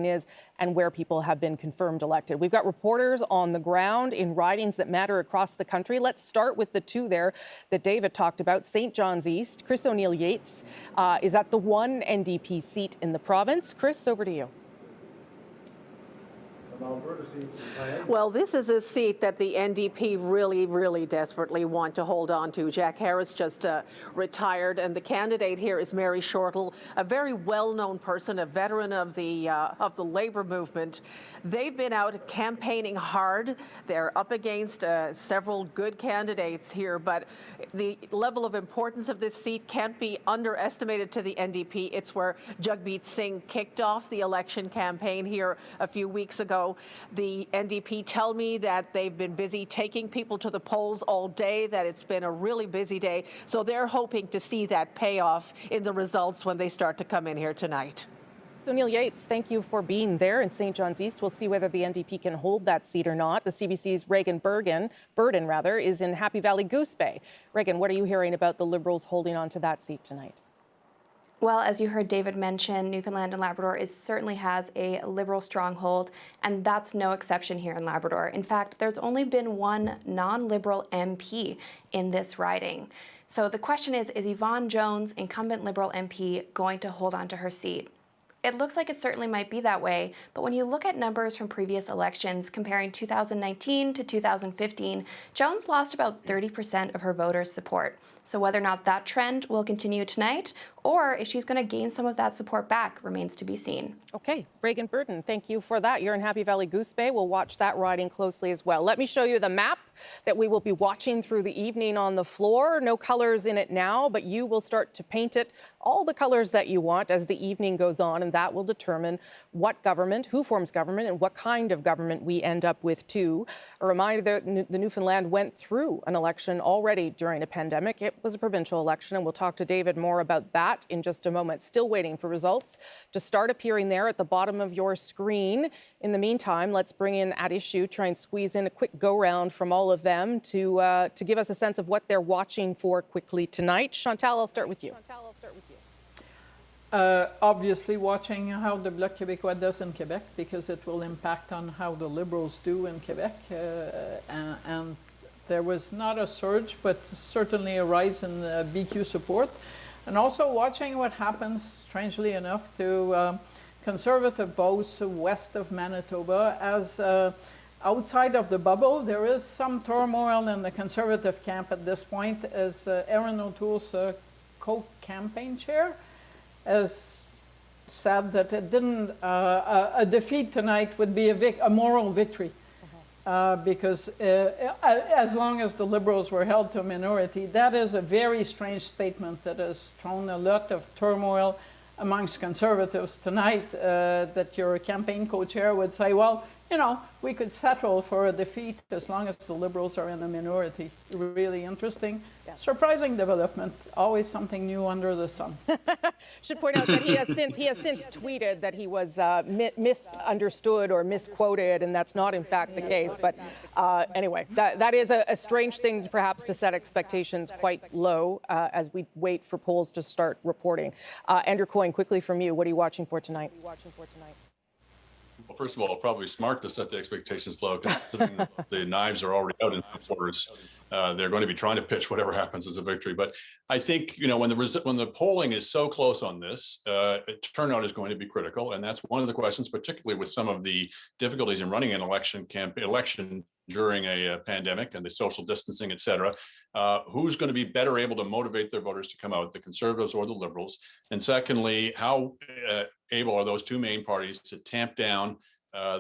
is and where people have been confirmed elected. We've got reporters on the ground in ridings that matter across the country. Let's start with the two there that David talked about. St. John's East. Chris O'Neill-Yates is at the one NDP seat in the province. Chris, over to you. Well, this is a seat that the NDP really desperately want to hold on to. Jack Harris just retired, and the candidate here is Mary Shortall, a very well-known person, a veteran of the labor movement. They've been out campaigning hard. They're up against several good candidates here, but the level of importance of this seat can't be underestimated to the NDP. It's where Jagmeet Singh kicked off the election campaign here a few weeks ago. The NDP tell me that they've been busy taking people to the polls all day, that it's been a really busy day. So they're hoping to see that payoff in the results when they start to come in here tonight. So O'Neill-Yates, thank you for being there in St. John's East. We'll see whether the NDP can hold that seat or not. The CBC's Reagan Burden is in Happy Valley Goose Bay. Reagan, what are you hearing about the Liberals holding on to that seat tonight? Well, as you heard David mention, Newfoundland and Labrador certainly has a Liberal stronghold, and that's no exception here in Labrador. In fact, there's only been one non-Liberal MP in this riding. So the question is Yvonne Jones, incumbent Liberal MP, going to hold on to her seat? It looks like it certainly might be that way, but when you look at numbers from previous elections comparing 2019 to 2015, Jones lost about 30% of her voters' support. So whether or not that trend will continue tonight, or if she's going to gain some of that support back, remains to be seen. Okay, Reagan Burden, thank you for that. You're in Happy Valley Goose Bay. We'll watch that riding closely as well. Let me show you the map that we will be watching through the evening on the floor. No colors in it now, but you will start to paint it all the colors that you want as the evening goes on, and that will determine what government, who forms government, and what kind of government we end up with too. A reminder that the Newfoundland went through an election already during a pandemic. It was a provincial election, and we'll talk to David more about that in just a moment. Still waiting for results to start appearing there at the bottom of your screen. In the meantime, let's bring in At Issue, try and squeeze in a quick go-round from all of them to give us a sense of what they're watching for quickly tonight. Chantal, I'll start with you. Obviously watching how the Bloc Quebecois does in Quebec, because it will impact on how the Liberals do in Quebec. And there was not a surge, but certainly a rise in BQ support. And also watching what happens, strangely enough, to Conservative votes west of Manitoba. As outside of the bubble, there is some turmoil in the Conservative camp at this point, as Erin O'Toole's co-campaign chair has said that it didn't, a defeat tonight would be a moral victory. Because as long as the Liberals were held to a minority, that is a very strange statement that has thrown a lot of turmoil amongst Conservatives tonight, that your campaign co-chair would say, well, you know, we could settle for a defeat as long as the Liberals are in a minority. Really interesting. Yeah. Surprising development. Always something new under the sun. Should point out that he has since tweeted that he was misunderstood or misquoted, and that's not in fact the case. But anyway, that is a strange thing perhaps to set expectations quite low as we wait for polls to start reporting. Andrew Coyne, quickly from you, what are you watching for tonight? Well, first of all, probably smart to set the expectations low, considering the knives are already out in quarters. They're going to be trying to pitch whatever happens as a victory. But I think, you know, when the polling is so close on this, turnout is going to be critical. And that's one of the questions, particularly with some of the difficulties in running an election during a pandemic and the social distancing, et cetera. Who's going to be better able to motivate their voters to come out, the Conservatives or the Liberals? And secondly, how able are those two main parties to tamp down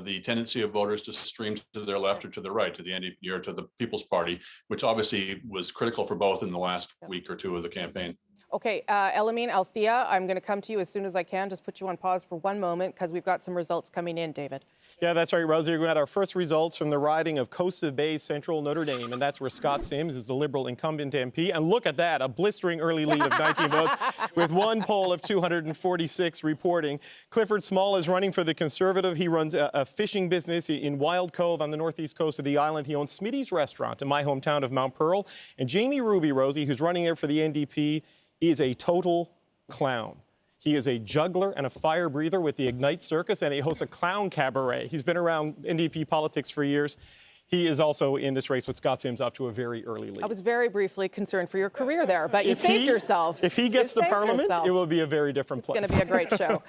the tendency of voters to stream to their left or to the right, to the NDP or to the People's Party, which obviously was critical for both in the last week or two of the campaign. Okay, Elamine, Althea, I'm going to come to you as soon as I can. Just put you on pause for one moment because we've got some results coming in, David. Yeah, that's right, Rosie. We got our first results from the riding of Coast of Bay Central Notre Dame, and that's where Scott Sims is the Liberal incumbent MP. And look at that, a blistering early lead of 19 votes with one poll of 246 reporting. Clifford Small is running for the Conservative. He runs a fishing business in Wild Cove on the northeast coast of the island. He owns Smitty's Restaurant in my hometown of Mount Pearl. And Jamie Ruby, Rosie, who's running there for the NDP, is a total clown. He is a juggler and a fire breather with the Ignite Circus, and he hosts a clown cabaret. He's been around NDP politics for years. He is also in this race with Scott Sims off to a very early lead. I was very briefly concerned for your career there, but you saved yourself. If he gets to Parliament, it will be a very different place. It's going to be a great show.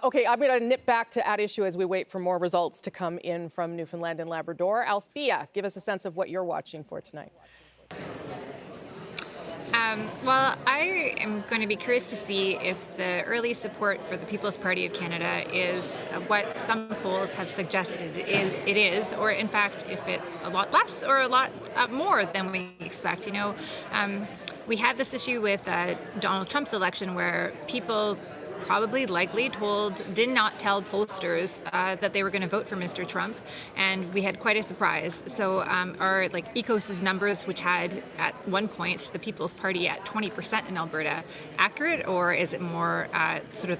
Okay, I'm going to nip back to at issue as we wait for more results to come in from Newfoundland and Labrador. Althea, give us a sense of what you're watching for tonight. Well, I am going to be curious to see if the early support for the People's Party of Canada is what some polls have suggested it is, or in fact, if it's a lot less or a lot more than we expect. You know, we had this issue with Donald Trump's election where people probably likely did not tell pollsters that they were going to vote for Mr. Trump, and we had quite a surprise. So are like ECOS's numbers, which had at one point the People's Party at 20% in Alberta, accurate, or is it more sort of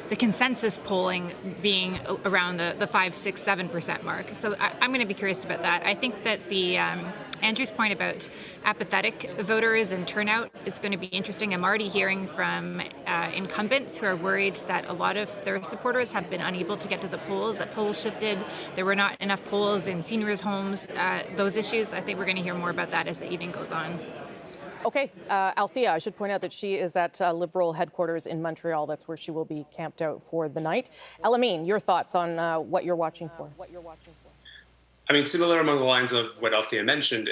the consensus polling being around the 5, 6, 7% mark? So I'm going to be curious about that. I think that the Andrew's point about apathetic voters and turnout is going to be interesting. I'm already hearing from incumbents who are worried that a lot of their supporters have been unable to get to the polls, that polls shifted, there were not enough polls in seniors' homes, those issues. I think we're going to hear more about that as the evening goes on. Okay, Althea, I should point out that she is at Liberal headquarters in Montreal. That's where she will be camped out for the night. Elamine, your thoughts on what you're watching for? I mean, similar along the lines of what Althea mentioned,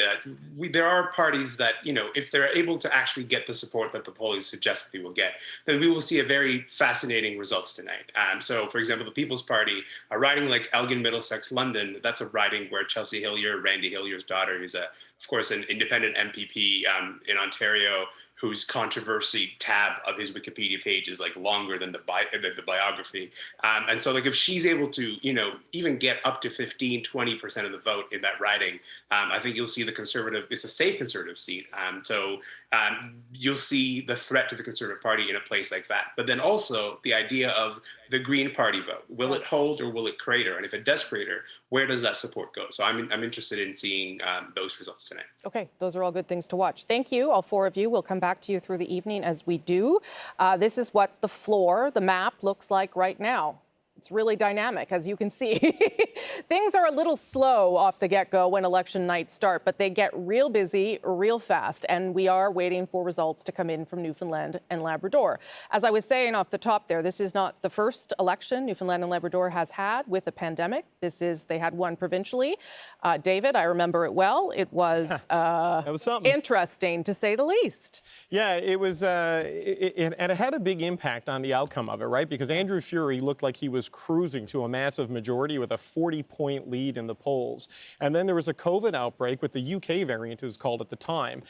there are parties that, you know, if they're able to actually get the support that the polling suggests they will get, then we will see a very fascinating results tonight. So, for example, the People's Party, a riding like Elgin, Middlesex, London, that's a riding where Chelsea Hillier, Randy Hillier's daughter, who's, of course, an independent MPP in Ontario, whose controversy tab of his Wikipedia page is like longer than the biography. And so like if she's able to, you know, even get up to 15, 20% of the vote in that riding, I think you'll see the Conservative, it's a safe Conservative seat. So you'll see the threat to the Conservative Party in a place like that. But then also the idea of the Green Party vote. Will it hold or will it crater? And if it does crater, where does that support go? So I'm interested in seeing those results tonight. Okay, those are all good things to watch. Thank you, all four of you. We'll come back to you through the evening as we do. This is what the floor, the map, looks like right now. It's really dynamic, as you can see. Things are a little slow off the get-go when election nights start, but they get real busy real fast, and we are waiting for results to come in from Newfoundland and Labrador. As I was saying off the top there, this is not the first election Newfoundland and Labrador has had with a pandemic. They had one provincially. David, I remember it well. It was, interesting, to say the least. Yeah, it was, and it had a big impact on the outcome of it, right? Because Andrew Furey looked like he was cruising to a massive majority with a 40-point lead in the polls. And then there was a COVID outbreak with the UK variant, it was called at the time,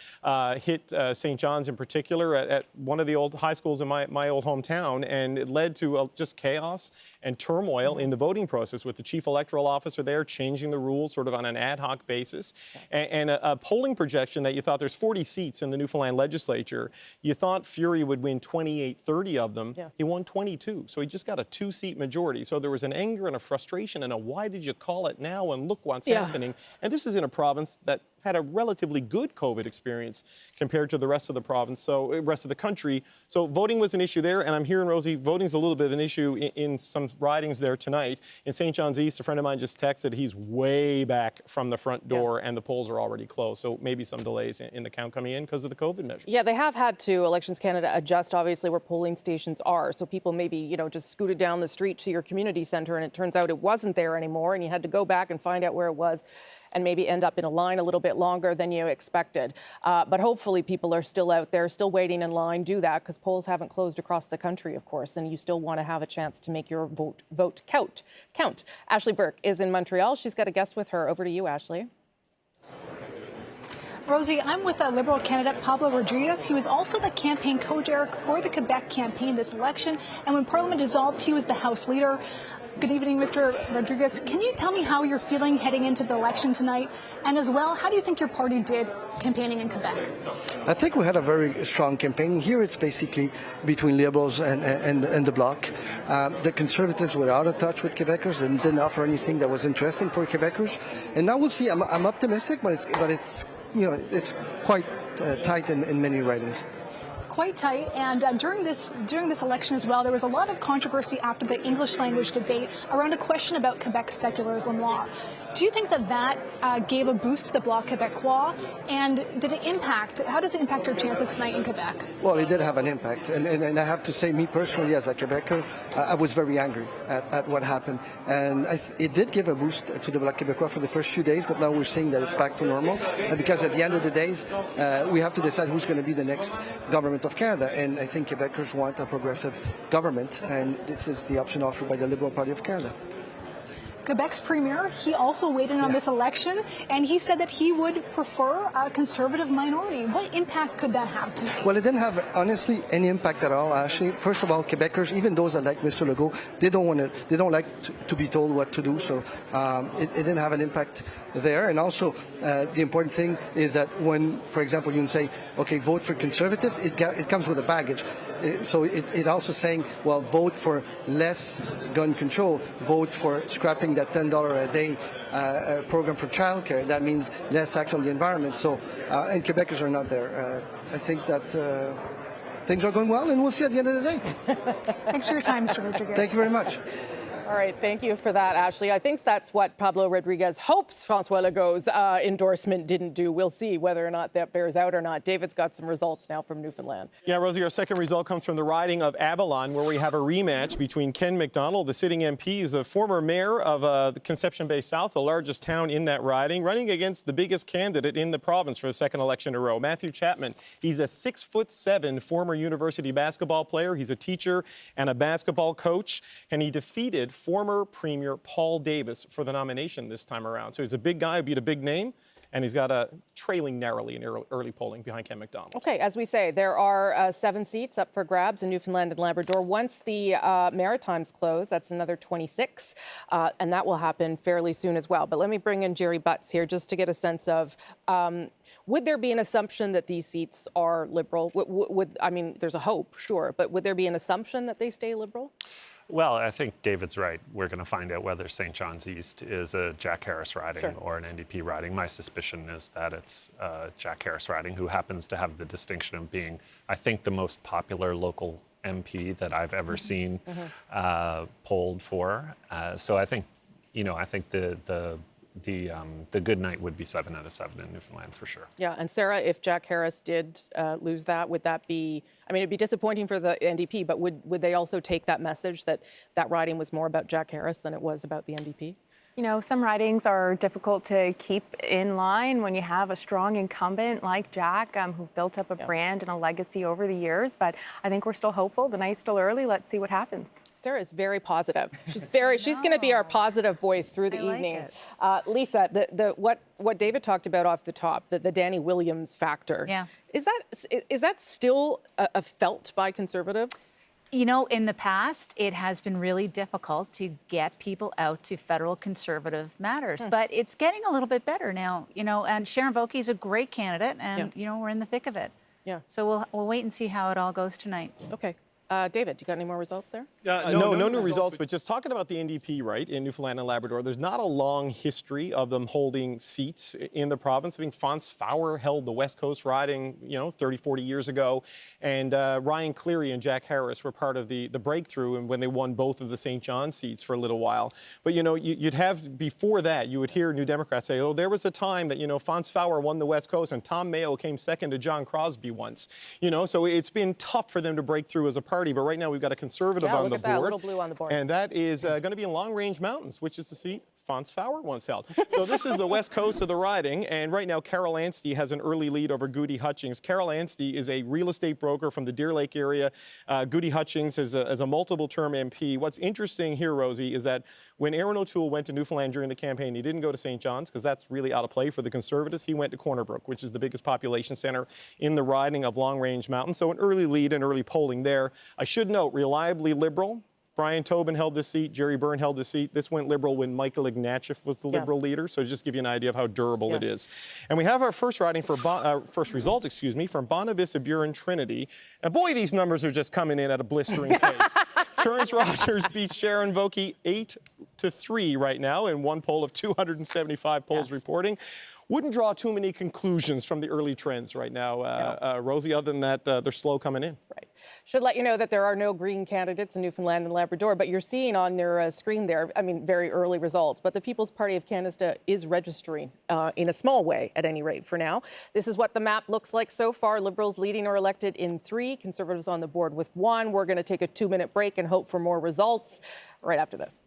hit St. John's in particular at one of the old high schools in my old hometown, and it led to just chaos and turmoil in the voting process with the chief electoral officer there changing the rules sort of on an ad hoc basis. And a polling projection that you thought there's 40 seats in the Newfoundland legislature. You thought Furey would win 28, 30 of them. Yeah. He won 22, so he just got a 2-seat majority. So there was an anger and a frustration and a why did you call it now and look what's happening. And this is in a province that had a relatively good COVID experience compared to the rest of the province, so rest of the country. So voting was an issue there, and I'm hearing, Rosie, voting's a little bit of an issue in some ridings there tonight. In St. John's East, a friend of mine just texted he's way back from the front door and the polls are already closed. So maybe some delays in the count coming in because of the COVID measures. Yeah, they have had to, Elections Canada, adjust obviously where polling stations are. So people maybe, you know, just scooted down the street to your community center and it turns out it wasn't there anymore and you had to go back and find out where it was and maybe end up in a line a little bit longer than you expected. But hopefully people are still out there, still waiting in line. Do that, because polls haven't closed across the country, of course, and you still want to have a chance to make your vote count. Ashley Burke is in Montreal. She's got a guest with her. Over to you, Ashley. Rosie, I'm with a Liberal candidate, Pablo Rodriguez. He was also the campaign co-chair for the Quebec campaign this election, and when Parliament dissolved, he was the House leader. Good evening, Mr. Rodriguez. Can you tell me how you're feeling heading into the election tonight? And as well, how do you think your party did campaigning in Quebec? I think we had a very strong campaign. Here it's basically between Liberals and the Bloc. The Conservatives were out of touch with Quebecers and didn't offer anything that was interesting for Quebecers. And now we'll see. I'm optimistic, but it's you know, it's quite tight in many ridings. quite tight, and during this election as well, there was a lot of controversy after the English language debate around a question about Quebec's secularism law. Do you think that gave a boost to the Bloc Quebecois, and how does it impact our chances tonight in Quebec? Well, it did have an impact, and I have to say, me personally, as a Quebecer, I was very angry at what happened, and it did give a boost to the Bloc Quebecois for the first few days, but now we're seeing that it's back to normal, because at the end of the days, we have to decide who's going to be the next government of Canada, and I think Quebecers want a progressive government, and this is the option offered by the Liberal Party of Canada. Quebec's premier, he also weighed in on this election, and he said that he would prefer a conservative minority. What impact could that have tonight? Well, it didn't have, honestly, any impact at all, Ashley. First of all, Quebecers, even those that like Mr. Legault, they don't like to be told what to do, so it didn't have an impact there. And also, the important thing is that when, for example, you can say, okay, vote for Conservatives, it comes with a baggage. So it also saying, well, vote for less gun control, vote for scrapping that $10 a day program for childcare. That means less action on the environment. So, and Quebecers are not there. I think that things are going well, and we'll see at the end of the day. Thanks for your time, Mr. Rodriguez. Thank you very much. All right, thank you for that, Ashley. I think that's what Pablo Rodriguez hopes François Legault's endorsement didn't do. We'll see whether or not that bears out or not. David's got some results now from Newfoundland. Yeah, Rosie, our second result comes from the riding of Avalon, where we have a rematch between Ken McDonald, the sitting MP, is the former mayor of the Conception Bay South, the largest town in that riding, running against the biggest candidate in the province for the second election in a row, Matthew Chapman. He's a 6'7" former university basketball player. He's a teacher and a basketball coach, and he defeated former Premier Paul Davis for the nomination this time around. So he's a big guy, beat a big name, and he's got a trailing narrowly in early polling behind Ken McDonald. Okay, as we say, there are 7 seats up for grabs in Newfoundland and Labrador. Once the Maritimes close, that's another 26, and that will happen fairly soon as well. But let me bring in Jerry Butts here just to get a sense of, would there be an assumption that these seats are Liberal? I mean, there's a hope, sure, but would there be an assumption that they stay Liberal? Well, I think David's right. We're going to find out whether St. John's East is a Jack Harris riding or an NDP riding. My suspicion is that it's Jack Harris riding, who happens to have the distinction of being, I think, the most popular local MP that I've ever seen polled for. So I think, I think the good night would be 7 out of 7 in Newfoundland for sure. Yeah, and Sarah, if Jack Harris did lose that, would that be, I mean, it'd be disappointing for the NDP, but would they also take that message that riding was more about Jack Harris than it was about the NDP? Some ridings are difficult to keep in line when you have a strong incumbent like Jack, who built up a brand and a legacy over the years. But I think we're still hopeful. The night's still early. Let's see what happens. Sarah is very positive. She's going to be our positive voice through the evening. Lisa, what David talked about off the top, the Danny Williams factor. Yeah. Is that still felt by Conservatives? In the past, it has been really difficult to get people out to federal conservative matters, but it's getting a little bit better now, and Sharon Vokey is a great candidate, and, we're in the thick of it. Yeah. So we'll wait and see how it all goes tonight. Okay. David, you got any more results there? No new results, but just talking about the NDP, right, in Newfoundland and Labrador, there's not a long history of them holding seats in the province. I think Fons Fowler held the West Coast riding, 30, 40 years ago, and Ryan Cleary and Jack Harris were part of the breakthrough and when they won both of the St. John seats for a little while. But, you'd have, before that, you would hear New Democrats say, oh, there was a time that, Fons Fowler won the West Coast and Tom Mayo came second to John Crosby once. So it's been tough for them to break through as a party, but right now we've got a Conservative on the board. That little blue on the board. And that is going to be in Long Range Mountains, which is the seat Fons Fowler once held. So this is the west coast of the riding, and right now Carol Anstey has an early lead over Goody Hutchings. Carol Anstey is a real estate broker from the Deer Lake area. Goody Hutchings is a multiple-term MP. What's interesting here, Rosie, is that when Aaron O'Toole went to Newfoundland during the campaign, he didn't go to St. John's because that's really out of play for the Conservatives. He went to Corner Brook, which is the biggest population center in the riding of Long Range Mountains. So an early lead and early polling there. I should note, reliably Liberal. Brian Tobin held this seat. Jerry Byrne held this seat. This went Liberal when Michael Ignatieff was the Liberal leader. So just give you an idea of how durable it is. And we have our first riding for first result, from Bonavista Buren Trinity. And boy, these numbers are just coming in at a blistering pace. Terrence Rogers beats Sharon Vokey to 3 right now in one poll of 275 polls reporting. Wouldn't draw too many conclusions from the early trends right now, Rosie, other than that they're slow coming in. Right. Should let you know that there are no Green candidates in Newfoundland and Labrador, but you're seeing on your screen there, I mean, very early results. But the People's Party of Canada is registering in a small way, at any rate, for now. This is what the map looks like so far. Liberals leading or elected in 3, Conservatives on the board with 1. We're going to take a 2-minute break and hope for more results right after this.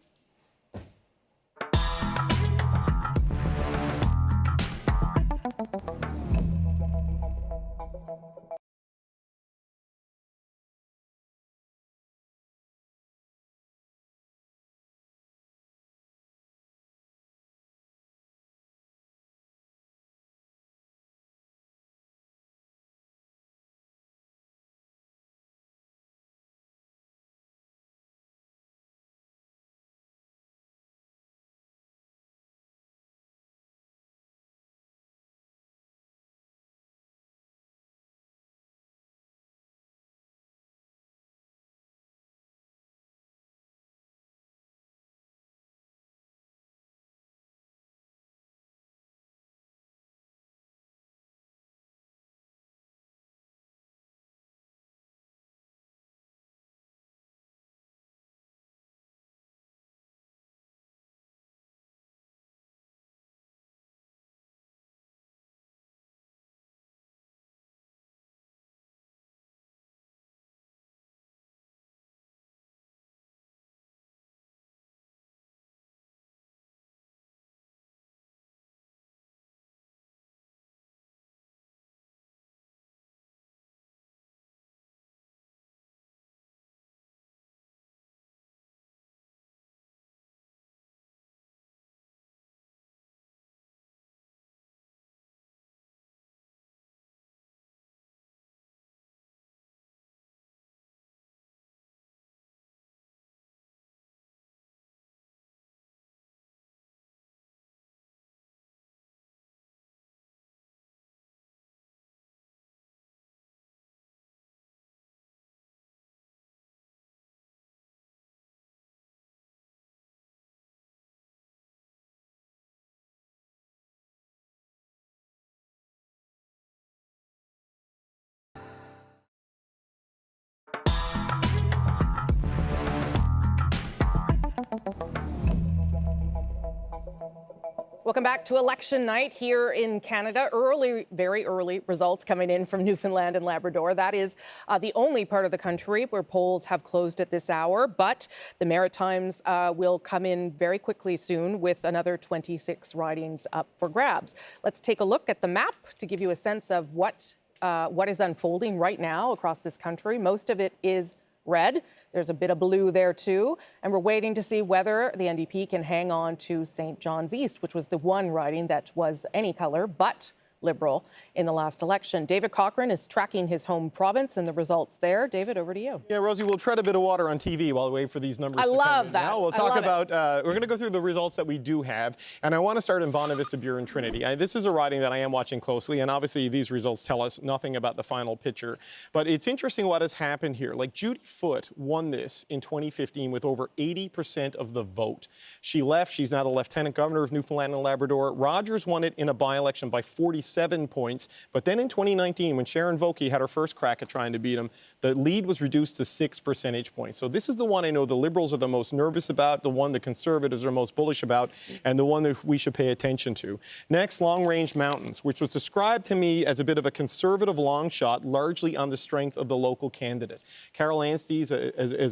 Welcome back to election night here in Canada. Early, very early results coming in from Newfoundland and Labrador. That is the only part of the country where polls have closed at this hour, but the Maritimes will come in very quickly soon with another 26 ridings up for grabs. Let's take a look at the map to give you a sense of what is unfolding right now across this country. Most of it is red. There's a bit of blue there too. And we're waiting to see whether the NDP can hang on to St. John's East, which was the one riding that was any color but Liberal in the last election. David Cochrane is tracking his home province and the results there. David, over to you. Yeah, Rosie, we'll tread a bit of water on TV while we wait for these numbers to come in. I love that. Now we'll talk about, we're going to go through the results that we do have, and I want to start in Bonavista, Burin, Trinity. This is a riding that I am watching closely, and obviously these results tell us nothing about the final picture, but it's interesting what has happened here. Like, Judy Foote won this in 2015 with over 80% of the vote. She left. She's now the Lieutenant Governor of Newfoundland and Labrador. Rogers won it in a by-election by 47 points, but then in 2019, when Sharon Vokey had her first crack at trying to beat him, the lead was reduced to 6 percentage points. So this is the one I know the Liberals are the most nervous about, the one the Conservatives are most bullish about, and the one that we should pay attention to. Next, Long Range Mountains, which was described to me as a bit of a conservative long shot, largely on the strength of the local candidate. Carol Anstey is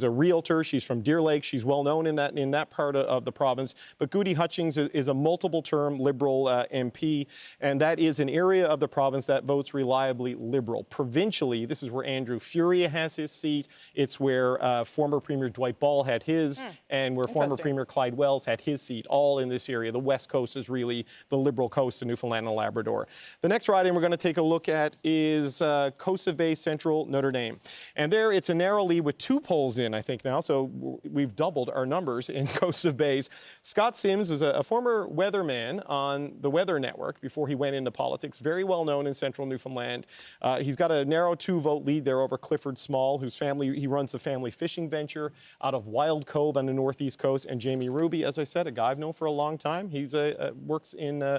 a realtor. She's from Deer Lake. She's well known in that part of the province. But Goody Hutchings is a multiple-term Liberal MP, and that is an area of the province that votes reliably Liberal. Provincially, this is where Andrew Furia has his seat. It's where former Premier Dwight Ball had his, and where former Premier Clyde Wells had his seat, all in this area. The West Coast is really the Liberal coast of Newfoundland and Labrador. The next riding we're going to take a look at is Coast of Bay Central Notre Dame. And there it's a narrow lead with 2 polls in, I think now, so we've doubled our numbers in Coast of Bays. Scott Sims is a former weatherman on the Weather Network before he went into politics. politics, very well known in central Newfoundland. He's got a narrow 2-vote lead there over Clifford Small, whose family, he runs the family fishing venture out of Wild Cove on the northeast coast. And Jamie Ruby, as I said, a guy I've known for a long time. He's works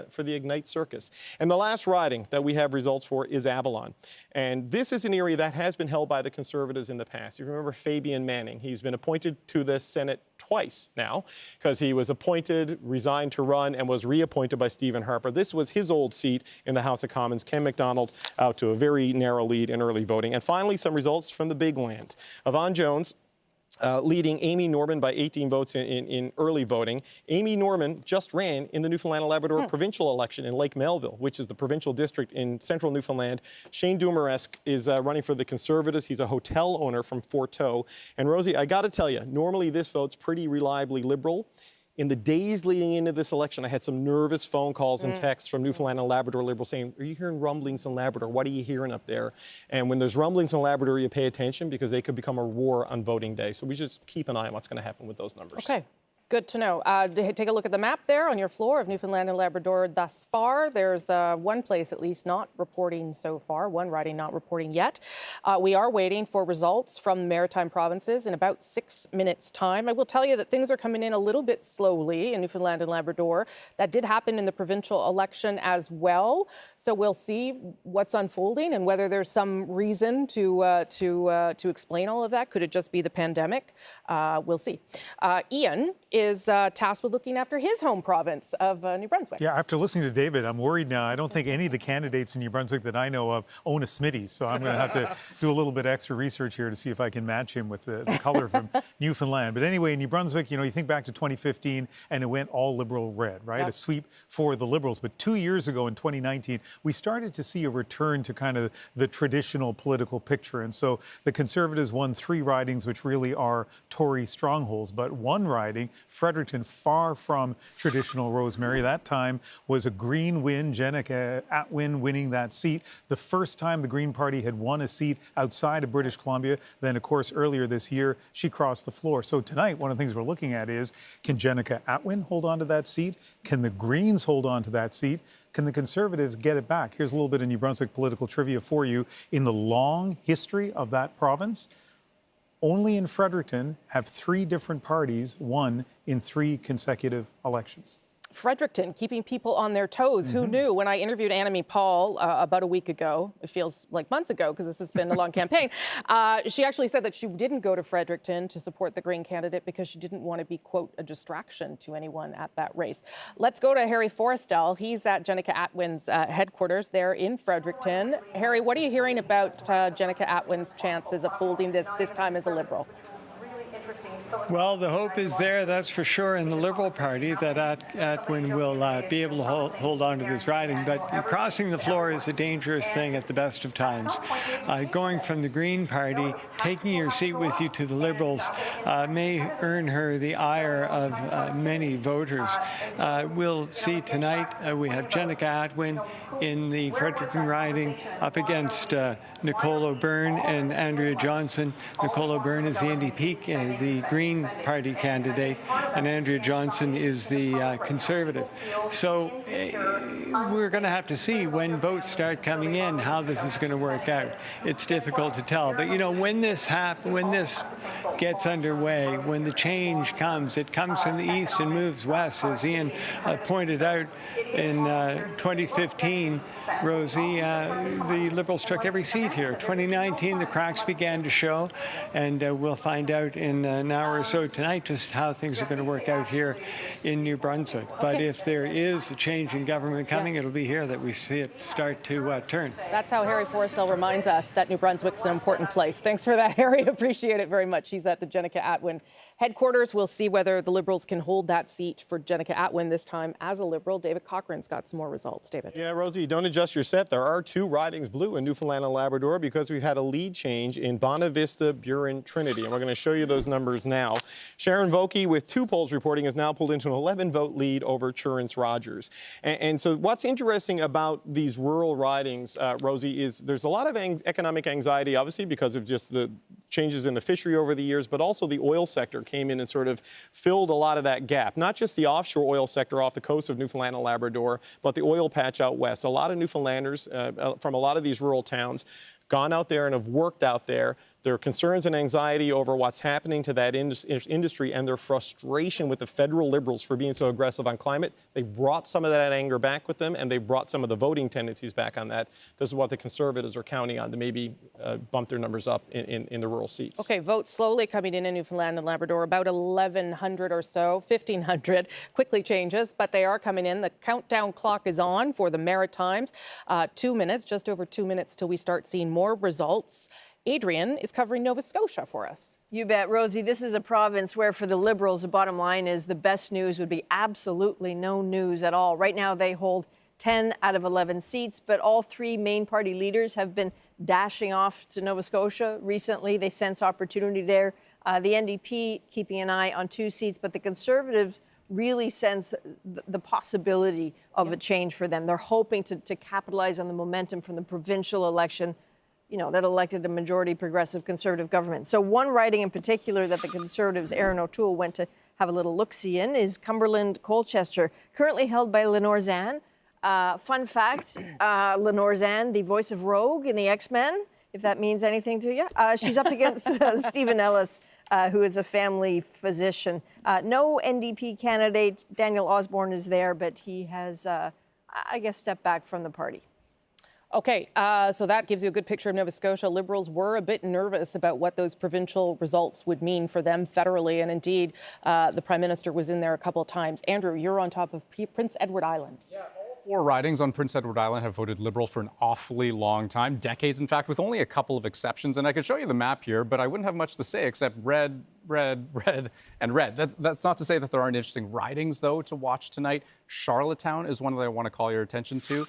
for the Ignite Circus. And the last riding that we have results for is Avalon. And this is an area that has been held by the Conservatives in the past. You remember Fabian Manning. He's been appointed to the Senate twice now because he was appointed, resigned to run, and was reappointed by Stephen Harper. This was his old seat in the House of Commons. Ken McDonald out to a very narrow lead in early voting. And finally, some results from the big land. Yvonne Jones leading Amy Norman by 18 votes in early voting. Amy Norman just ran in the Newfoundland and Labrador provincial election in Lake Melville, which is the provincial district in central Newfoundland. Shane Dumaresque is running for the Conservatives. He's a hotel owner from Fort Tow. And Rosie, I got to tell you, normally this vote's pretty reliably Liberal. In the days leading into this election, I had some nervous phone calls and texts from Newfoundland and Labrador Liberals saying, are you hearing rumblings in Labrador? What are you hearing up there? And when there's rumblings in Labrador, you pay attention because they could become a war on voting day. So we just keep an eye on what's going to happen with those numbers. Okay. Good to know. Take a look at the map there on your floor of Newfoundland and Labrador thus far. There's one place at least not reporting so far, one riding not reporting yet. We are waiting for results from the Maritime provinces in about 6 minutes' time. I will tell you that things are coming in a little bit slowly in Newfoundland and Labrador. That did happen in the provincial election as well. So we'll see what's unfolding and whether there's some reason to explain all of that. Could it just be the pandemic? We'll see. Ian is tasked with looking after his home province of New Brunswick. Yeah, after listening to David, I'm worried now. I don't think any of the candidates in New Brunswick that I know of own a Smitty, so I'm going to have to do a little bit extra research here to see if I can match him with the color from Newfoundland. But anyway, in New Brunswick, you know, you think back to 2015 and it went all Liberal red, right? Yep. A sweep for the Liberals. But 2 years ago in 2019, we started to see a return to kind of the traditional political picture. And so the Conservatives won 3 ridings, which really are Tory strongholds, but one riding, Fredericton, far from traditional Rosemary. That time was a Green win, Jenica Atwin winning that seat. The first time the Green Party had won a seat outside of British Columbia. Then, of course, earlier this year, she crossed the floor. So tonight, one of the things we're looking at is, can Jenica Atwin hold on to that seat? Can the Greens hold on to that seat? Can the Conservatives get it back? Here's a little bit of New Brunswick political trivia for you. In the long history of that province, only in Fredericton have 3 different parties won in 3 consecutive elections. Fredericton, keeping people on their toes. Who knew? When I interviewed Annemie Paul about a week ago, it feels like months ago because this has been a long campaign, she actually said that she didn't go to Fredericton to support the Green candidate because she didn't want to be, quote, a distraction to anyone at that race. Let's go to Harry Forrestal. He's at Jenica Atwin's headquarters there in Fredericton. Harry, what are you hearing about Jenica Atwin's chances of holding this time as a Liberal? Well, the hope is there, that's for sure, in the Liberal Party that Atwin will be able to hold on to this riding. But crossing the floor is a dangerous thing at the best of times. Going from the Green Party, taking your seat with you to the Liberals may earn her the ire of many voters. We'll see tonight we have Jenica Atwin in the Fredericton riding up against Nicole O'Byrne and Andrea Johnson. Nicole O'Byrne is the NDP, the Green Party candidate, and Andrea Johnson is the Conservative. So we're going to have to see when votes start coming in how this is going to work out. It's difficult to tell, but you know, when this gets underway, when the change comes, it comes from the east and moves west, as Ian pointed out in 2015. Rosie, the Liberals took every seat here. 2019, the cracks began to show, and we'll find out in an hour or so tonight just how things are going to work out here in New Brunswick. But if there is a change in government coming, it'll be here that we see it start to turn. That's how Harry Forrestal reminds us that New Brunswick's an important place. Thanks for that, Harry. Appreciate it very much. He's at the Jenica Atwin headquarters. We'll see whether the Liberals can hold that seat for Jenica Atwin this time as a Liberal. David Cochran's got some more results. David. Yeah, Rosie, don't adjust your set. There are 2 ridings blue in Newfoundland and Labrador because we've had a lead change in Bonavista, Burin, Trinity. And we're going to show you those numbers now. Sharon Vokey, with 2 polls reporting, is now pulled into an 11-vote lead over Churence Rogers. And so what's interesting about these rural ridings, Rosie, is there's a lot of economic anxiety, obviously, because of just the changes in the fishery over the years, but also the oil sector came in and sort of filled a lot of that gap. Not just the offshore oil sector off the coast of Newfoundland and Labrador, but the oil patch out west. A lot of Newfoundlanders from a lot of these rural towns gone out there and have worked out there. Their concerns and anxiety over what's happening to that industry and their frustration with the federal Liberals for being so aggressive on climate, they brought some of that anger back with them, and they brought some of the voting tendencies back on that. This is what the Conservatives are counting on to maybe bump their numbers up in the rural seats. Okay, votes slowly coming in Newfoundland and Labrador, about 1,100 or so, 1,500, quickly changes, but they are coming in. The countdown clock is on for the Maritimes. 2 minutes, just over 2 minutes till we start seeing more results. Adrian is covering Nova Scotia for us. You bet, Rosie. This is a province where for the Liberals, the bottom line is the best news would be absolutely no news at all. Right now, they hold 10 out of 11 seats, but all three main party leaders have been dashing off to Nova Scotia recently. They sense opportunity there. The NDP keeping an eye on 2 seats, but the Conservatives really sense the possibility of a change for them. They're hoping to capitalize on the momentum from the provincial election, you know, that elected a majority progressive Conservative government. So one riding in particular that the Conservatives' Aaron O'Toole went to have a little look-see in is Cumberland-Colchester, currently held by Lenore Zann. Fun fact, Lenore Zann, the voice of Rogue in the X-Men, if that means anything to you. She's up against Stephen Ellis, who is a family physician. No NDP candidate. Daniel Osborne is there, but he has, I guess, stepped back from the party. Okay, so that gives you a good picture of Nova Scotia. Liberals were a bit nervous about what those provincial results would mean for them federally, and indeed, the Prime Minister was in there a couple of times. Andrew, you're on top of Prince Edward Island. Yeah, all 4 ridings on Prince Edward Island have voted Liberal for an awfully long time, decades in fact, with only a couple of exceptions. And I could show you the map here, but I wouldn't have much to say except red, red, red, and red. That's not to say that there aren't interesting ridings, though, to watch tonight. Charlottetown is one that I want to call your attention to.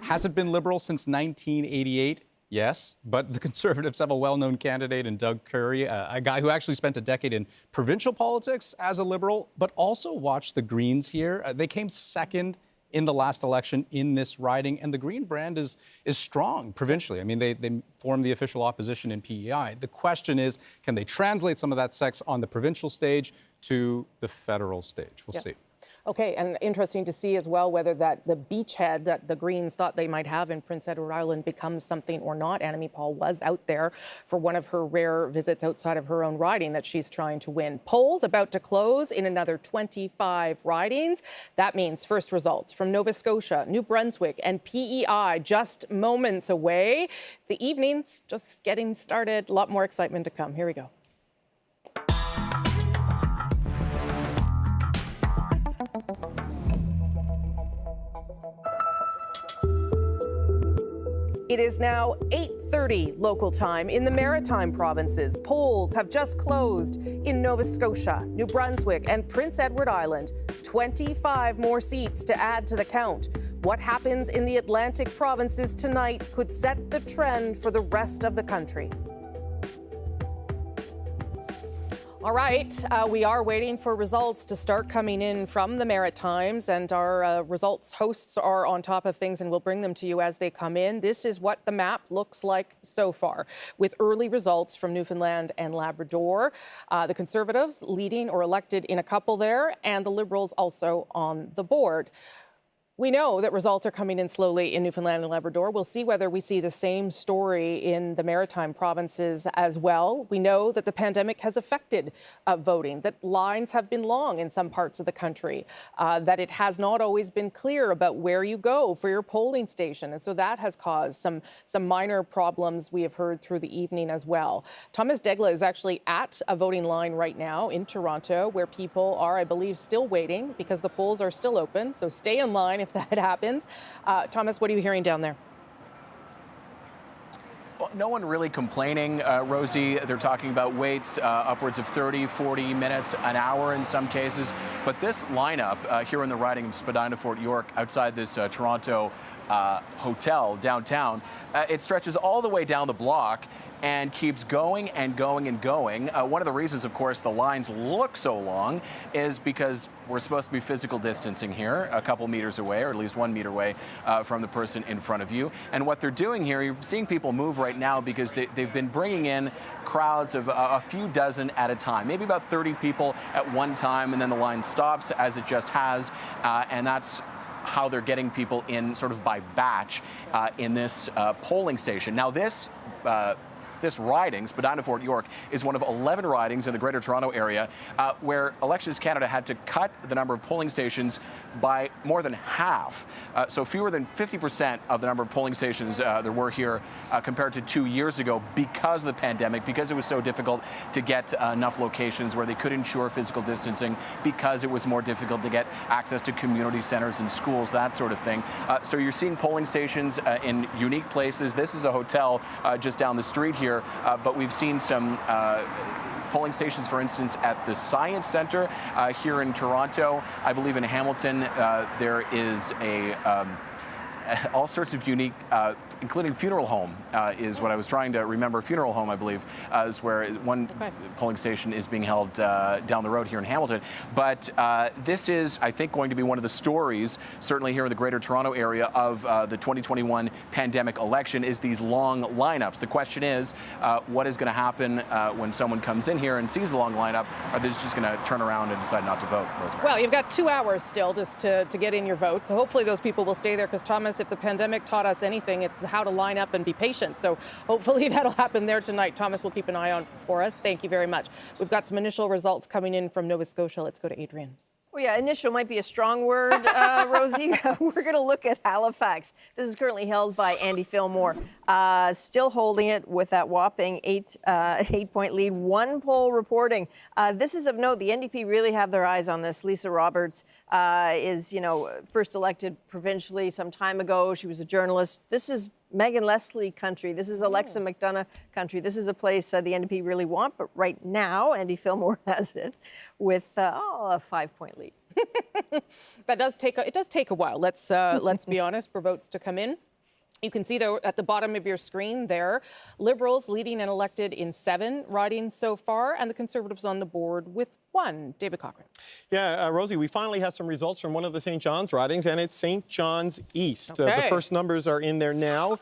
Has it been Liberal since 1988? Yes, but the Conservatives have a well-known candidate in Doug Curry, a guy who actually spent a decade in provincial politics as a Liberal, but also watched the Greens here. They came second in the last election in this riding, and the Green brand is strong provincially. I mean, they formed the official opposition in P.E.I. The question is, can they translate some of that sex on the provincial stage to the federal stage? We'll see. Okay, and interesting to see as well whether that the beachhead that the Greens thought they might have in Prince Edward Island becomes something or not. Annamie Paul was out there for one of her rare visits outside of her own riding that she's trying to win. Polls about to close in another 25 ridings. That means first results from Nova Scotia, New Brunswick, and P.E.I. just moments away. The evening's just getting started. A lot more excitement to come. Here we go. It is now 8:30 local time in the Maritime provinces. Polls have just closed in Nova Scotia, New Brunswick, and Prince Edward Island. 25 more seats to add to the count. What happens in the Atlantic provinces tonight could set the trend for the rest of the country. All right, we are waiting for results to start coming in from the Maritimes, and our results hosts are on top of things, and we'll bring them to you as they come in. This is what the map looks like so far, with early results from Newfoundland and Labrador. The Conservatives leading or elected in a couple there, and the Liberals also on the board. We know that results are coming in slowly in Newfoundland and Labrador. We'll see whether we see the same story in the Maritime provinces as well. We know that the pandemic has affected voting, that lines have been long in some parts of the country, that it has not always been clear about where you go for your polling station. And so that has caused some minor problems we have heard through the evening as well. Thomas Degla is actually at a voting line right now in Toronto, where people are, I believe, still waiting because the polls are still open. So stay in line if that happens. Thomas, what are you hearing down there? Well, no one really complaining, Rosie. They're talking about waits upwards of 30, 40 minutes, an hour in some cases. But this lineup here in the riding of Spadina Fort York outside this Toronto hotel downtown. It stretches all the way down the block and keeps going and going and going. One of the reasons, of course, the lines look so long is because we're supposed to be physical distancing here, a couple meters away, or at least 1 meter away from the person in front of you. And what they're doing here, you're seeing people move right now because they've been bringing in crowds of a few dozen at a time, maybe about 30 people at one time, and then the line stops, as it just has, and that's how they're getting people in sort of by batch in this polling station. Now, this riding, Spadina-Fort York, is one of 11 ridings in the Greater Toronto Area where Elections Canada had to cut the number of polling stations by more than half. So fewer than 50% of the number of polling stations there were here compared to 2 years ago because of the pandemic, because it was so difficult to get enough locations where they could ensure physical distancing, because it was more difficult to get access to community centers and schools, that sort of thing. So you're seeing polling stations in unique places. This is a hotel just down the street here. But we've seen some polling stations, for instance, at the Science Centre here in Toronto. I believe in Hamilton there is all sorts of unique, including funeral home is what I was trying to remember. Funeral home, I believe, is where one polling station is being held down the road here in Hamilton. But this is, I think, going to be one of the stories, certainly here in the Greater Toronto Area, of the 2021 pandemic election, is these long lineups. The question is, what is going to happen when someone comes in here and sees a long lineup? Are they just going to turn around and decide not to vote, Rosemary? Well, you've got 2 hours still just to get in your vote. So hopefully those people will stay there, because, Thomas, if the pandemic taught us anything, it's how to line up and be patient. So hopefully that'll happen there tonight. Thomas will keep an eye on for us. Thank you very much. We've got some initial results coming in from Nova Scotia. Let's go to Adrian. Well, yeah, initial might be a strong word, Rosie. We're going to look at Halifax. This is currently held by Andy Fillmore, still holding it with that whopping 8-point lead. One poll reporting. This is of note. The NDP really have their eyes on this. Lisa Roberts is, first elected provincially some time ago. She was a journalist. This is Megan Leslie country. This is Alexa McDonough country. This is a place the NDP really want, but right now, Andy Fillmore has it with a 5-point lead. It does take a while. Let's be honest, for votes to come in. You can see though at the bottom of your screen there, Liberals leading and elected in 7 ridings so far, and the Conservatives on the board with 1. David Cochran. Yeah, Rosie, we finally have some results from one of the St. John's ridings, and it's St. John's East. Okay. The first numbers are in there now.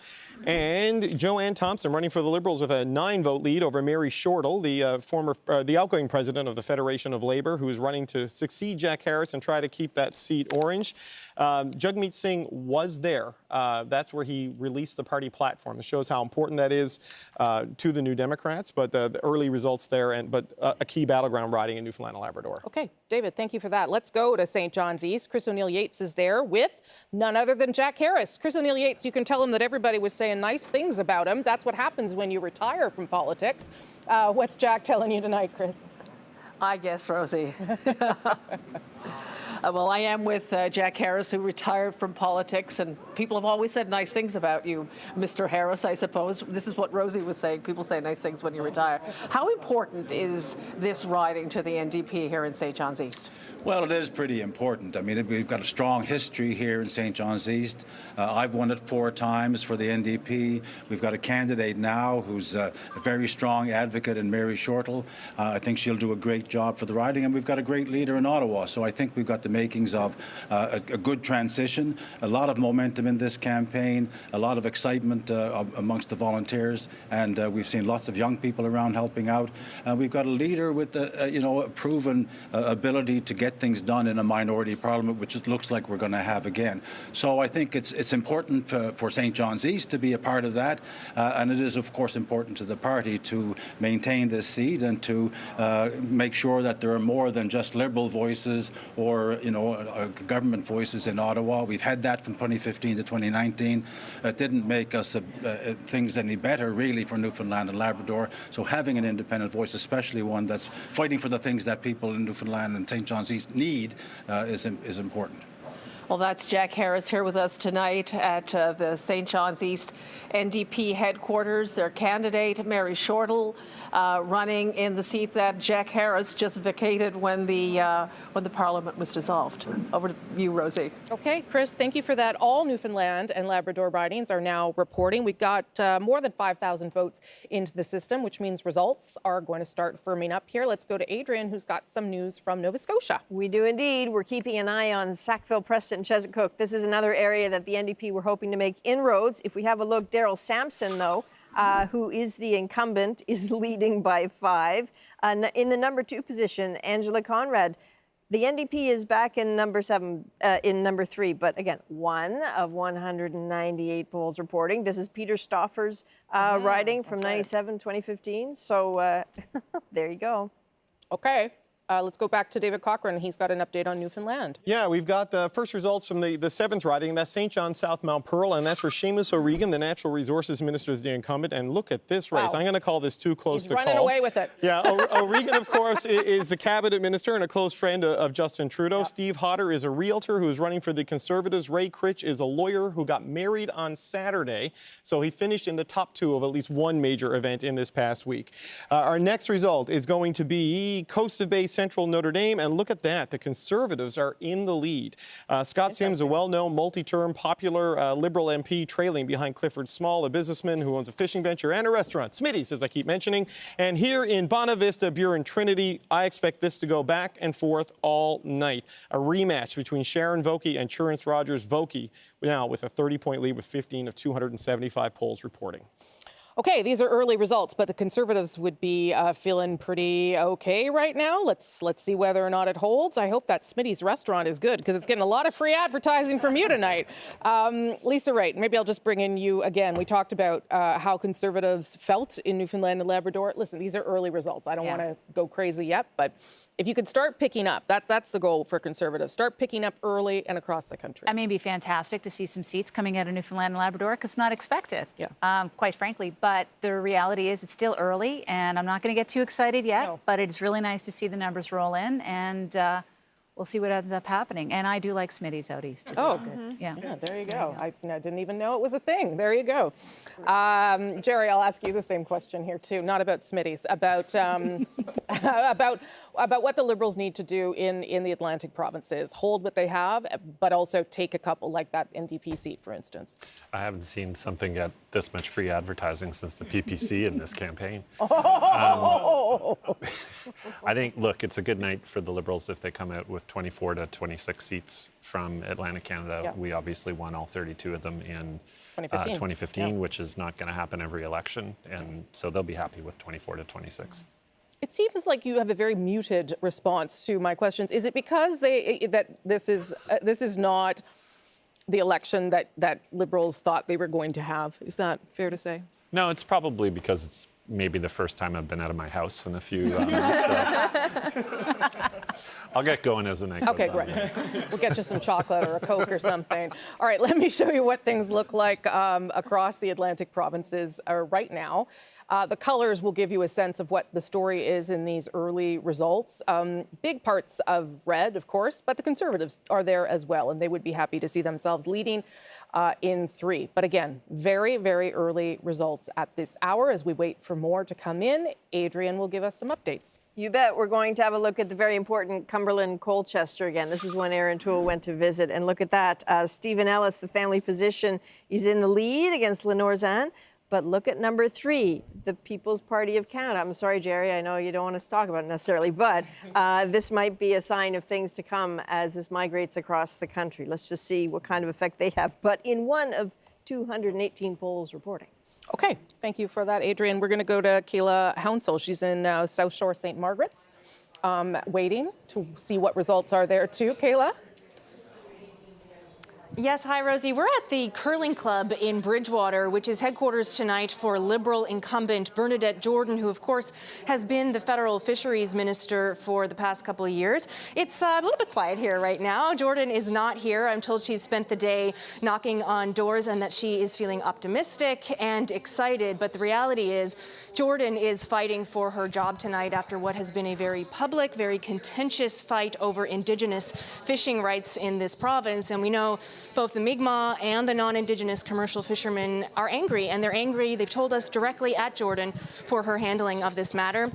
And Joanne Thompson running for the Liberals with a 9-vote lead over Mary Shortall, the outgoing president of the Federation of Labour, who is running to succeed Jack Harris and try to keep that seat orange. Jagmeet Singh was there. That's where he released the party platform. This shows how important that is to the New Democrats, but the early results there, but a key battleground riding in Newfoundland and Labrador. Okay, David, thank you for that. Let's go to St. John's East. Chris O'Neill-Yates is there with none other than Jack Harris. Chris O'Neill-Yates, you can tell him that everybody was saying nice things about him. That's what happens when you retire from politics. What's Jack telling you tonight, Chris? I guess, Rosie. Well, I am with Jack Harris, who retired from politics, and people have always said nice things about you, Mr. Harris, I suppose. This is what Rosie was saying. People say nice things when you retire. How important is this riding to the NDP here in St. John's East? Well, it is pretty important. I mean, we've got a strong history here in St. John's East. I've won it 4 times for the NDP. We've got a candidate now who's a very strong advocate in Mary Shortall. I think she'll do a great job for the riding, and we've got a great leader in Ottawa. So I think we've got the makings of a good transition, a lot of momentum in this campaign, a lot of excitement amongst the volunteers, and we've seen lots of young people around helping out. We've got a leader with a proven ability to get things done in a minority parliament, which it looks like we're going to have again. So I think it's important for St. John's East to be a part of that, and it is of course important to the party to maintain this seat and to make sure that there are more than just Liberal voices or government voices in Ottawa. We've had that from 2015 to 2019. It didn't make us things any better really for Newfoundland and Labrador. So having an independent voice, especially one that's fighting for the things that people in Newfoundland and St. John's East need, is important. Well, that's Jack Harris here with us tonight at the St. John's East NDP headquarters. Their candidate, Mary Shortall, running in the seat that Jack Harris just vacated when the Parliament was dissolved. Over to you, Rosie. Okay, Chris, thank you for that. All Newfoundland and Labrador ridings are now reporting. We got more than 5,000 votes into the system, which means results are going to start firming up here. Let's go to Adrian, who's got some news from Nova Scotia. We do indeed. We're keeping an eye on Sackville, Preston, Chesapeake. This is another area that the NDP were hoping to make inroads. If we have a look, Daryl Sampson, though, who is the incumbent, is leading by 5. In the number 2 position, Angela Conrad. The NDP is back in number 3, but again, 1 of 198 polls reporting. This is Peter Stauffer's riding from 97, 2015. So there you go. Okay. Let's go back to David Cochran. He's got an update on Newfoundland. Yeah, we've got first results from the 7th riding. That's St. John South Mount Pearl, and that's where Seamus O'Regan, the Natural Resources Minister, is the incumbent. And look at this race. Wow. I'm going to call this too close to call. He's running away with it. Yeah, O'Regan, of course, is the cabinet minister and a close friend of Justin Trudeau. Yeah. Steve Hodder is a realtor who is running for the Conservatives. Ray Critch is a lawyer who got married on Saturday. So he finished in the top 2 of at least one major event in this past week. Our next result is going to be Coast of Bay Central Notre Dame. And look at that. The Conservatives are in the lead. Scott Sims, a well-known, multi-term, popular Liberal MP, trailing behind Clifford Small, a businessman who owns a fishing venture and a restaurant, Smitty's, as I keep mentioning. And here in Bonavista, Buren Trinity, I expect this to go back and forth all night. A rematch between Sharon Vokey and Churance Rogers. Vokey now with a 30-point lead with 15 of 275 polls reporting. Okay, these are early results, but the Conservatives would be feeling pretty okay right now. Let's see whether or not it holds. I hope that Smitty's restaurant is good because it's getting a lot of free advertising from you tonight. Lisa Wright, maybe I'll just bring in you again. We talked about how Conservatives felt in Newfoundland and Labrador. Listen, these are early results. I don't want to go crazy yet, but if you could start picking up, that's the goal for Conservatives. Start picking up early and across the country. I mean, it'd be fantastic to see some seats coming out of Newfoundland and Labrador because it's not expected, quite frankly. But the reality is it's still early, and I'm not going to get too excited yet. But it's really nice to see the numbers roll in, and we'll see what ends up happening. And I do like Smitty's out east. Oh, good. Yeah, there you go. I didn't even know it was a thing. There you go. Jerry, I'll ask you the same question here too. Not about Smitty's, about about what the Liberals need to do in the Atlantic provinces. Hold what they have, but also take a couple, like that NDP seat, for instance. I haven't seen something get this much free advertising since the PPC in this campaign. I think, look, it's a good night for the Liberals if they come out with 24 to 26 seats from Atlantic Canada. Yeah. We obviously won all 32 of them in 2015, which is not going to happen every election. And so they'll be happy with 24 to 26. It seems like you have a very muted response to my questions. Is it because that this is not the election that Liberals thought they were going to have? Is that fair to say? No, it's probably because it's maybe the first time I've been out of my house in a few months. So. I'll get going as the night goes on. Okay, great. We'll get you some chocolate or a Coke or something. All right, let me show you what things look like across the Atlantic provinces right now. The colors will give you a sense of what the story is in these early results. Big parts of red, of course, but the Conservatives are there as well, and they would be happy to see themselves leading in 3. But again, very, very early results at this hour as we wait for more to come in. Adrian will give us some updates. You bet. We're going to have a look at the very important Cumberland Colchester again. This is when Aaron Toole went to visit. And look at that. Stephen Ellis, the family physician, is in the lead against Lenorzan. But look at number 3, the People's Party of Canada. I'm sorry, Jerry, I know you don't want us to talk about it necessarily, but this might be a sign of things to come as this migrates across the country. Let's just see what kind of effect they have. But in 1 of 218 polls reporting. Okay, thank you for that, Adrian. We're going to go to Kayla Hounsell. She's in South Shore St. Margaret's, waiting to see what results are there too. Kayla? Yes, hi, Rosie. We're at the Curling Club in Bridgewater, which is headquarters tonight for Liberal incumbent Bernadette Jordan, who, of course, has been the federal fisheries minister for the past couple of years. It's a little bit quiet here right now. Jordan is not here. I'm told she's spent the day knocking on doors and that she is feeling optimistic and excited. But the reality is Jordan is fighting for her job tonight after what has been a very public, very contentious fight over Indigenous fishing rights in this province. And we know both the Mi'kmaq and the non-Indigenous commercial fishermen are angry, and they're angry, they've told us directly at Jordan, for her handling of this matter.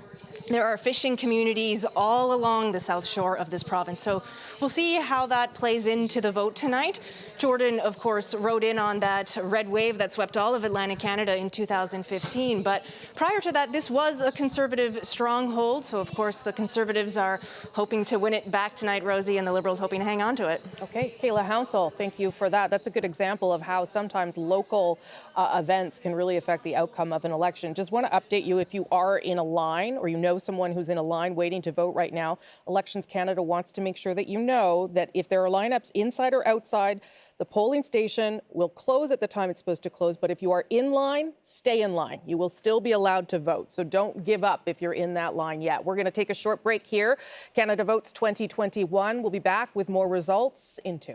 There are fishing communities all along the south shore of this province, so we'll see how that plays into the vote tonight. Jordan, of course, rode in on that red wave that swept all of Atlantic Canada in 2015, but prior to that, this was a Conservative stronghold, so of course the Conservatives are hoping to win it back tonight, Rosie, and the Liberals hoping to hang on to it. Okay, Kayla Hounsell, thank you for that. That's a good example of how sometimes local events can really affect the outcome of an election. Just want to update you, if you are in a line or you know someone who's in a line waiting to vote right now, Elections Canada wants to make sure that you know that if there are lineups inside or outside, the polling station will close at the time it's supposed to close, but if you are in line, stay in line. You will still be allowed to vote, so don't give up if you're in that line yet. We're going to take a short break here. Canada Votes 2021. We'll be back with more results in 2.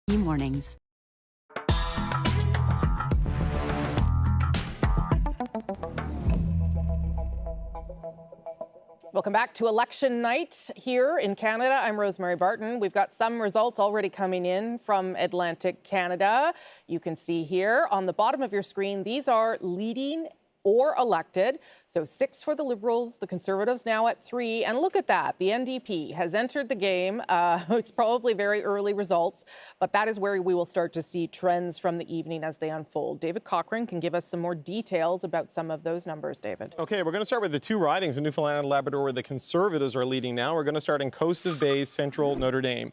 Mornings. Welcome back to election night here in Canada. I'm Rosemary Barton. We've got some results already coming in from Atlantic Canada. You can see here on the bottom of your screen, these are leading or elected. So 6 for the Liberals, the Conservatives now at 3. And look at that, the NDP has entered the game. It's probably very early results, but that is where we will start to see trends from the evening as they unfold. David Cochrane can give us some more details about some of those numbers, David. Okay, we're going to start with the 2 ridings in Newfoundland and Labrador where the Conservatives are leading now. We're going to start in Coast of Bay, Central Notre Dame.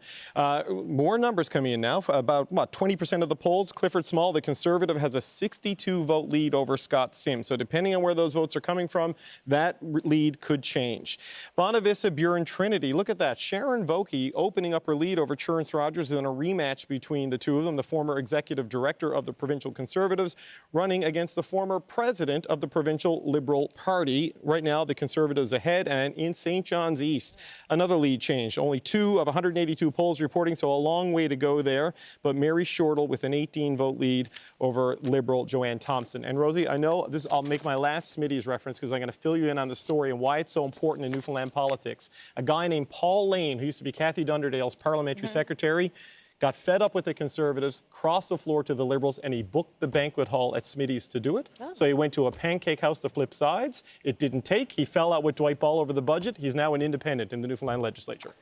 More numbers coming in now. About 20% of the polls. Clifford Small, the Conservative, has a 62-vote lead over Scott Sims. So depending on where those votes are coming from, that lead could change. Bonavista, Buren, Trinity. Look at that. Sharon Vokey opening up her lead over Churence Rogers in a rematch between the two of them. The former executive director of the provincial Conservatives running against the former president of the provincial Liberal Party. Right now, the Conservatives ahead, and in St. John's East, another lead change. Only 2 of 182 polls reporting, so a long way to go there. But Mary Shortall with an 18-vote lead over Liberal Joanne Thompson. And Rosie, I know this, I'll make my last Smitty's reference because I'm going to fill you in on the story and why it's so important in Newfoundland politics. A guy named Paul Lane, who used to be Kathy Dunderdale's parliamentary secretary, got fed up with the Conservatives, crossed the floor to the Liberals, and he booked the banquet hall at Smitty's to do it. So he went to a pancake house to flip sides. It didn't take. He fell out with Dwight Ball over the budget. He's now an independent in the Newfoundland legislature.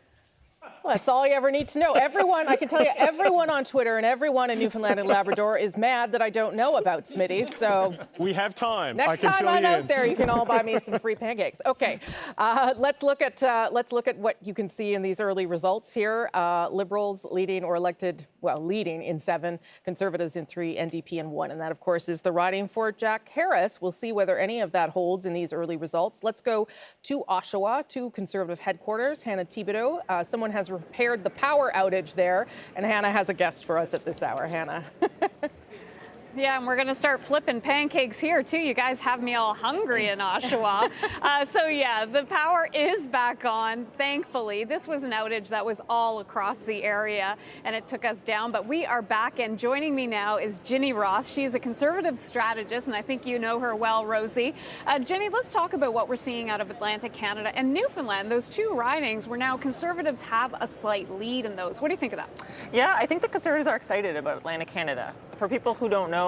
Well, that's all you ever need to know. Everyone, I can tell you, everyone on Twitter and everyone in Newfoundland and Labrador is mad that I don't know about Smitty's. So we have time. Next time I'm out there, you can all buy me some free pancakes. Okay, let's look at what you can see in these early results here. Liberals leading or elected, well, leading in 7, Conservatives in 3, NDP in 1, and that, of course, is the riding for Jack Harris. We'll see whether any of that holds in these early results. Let's go to Oshawa, to Conservative headquarters. Hannah Thibodeau, someone has repaired the power outage there, and Hannah has a guest for us at this hour. Hannah. Yeah, and we're going to start flipping pancakes here, too. You guys have me all hungry in Oshawa. So, yeah, the power is back on, thankfully. This was an outage that was all across the area, and it took us down. But we are back, and joining me now is Ginny Ross. She's a Conservative strategist, and I think you know her well, Rosie. Ginny, let's talk about what we're seeing out of Atlantic Canada and Newfoundland. Those 2 ridings where now Conservatives have a slight lead in those. What do you think of that? Yeah, I think the Conservatives are excited about Atlantic Canada. For people who don't know,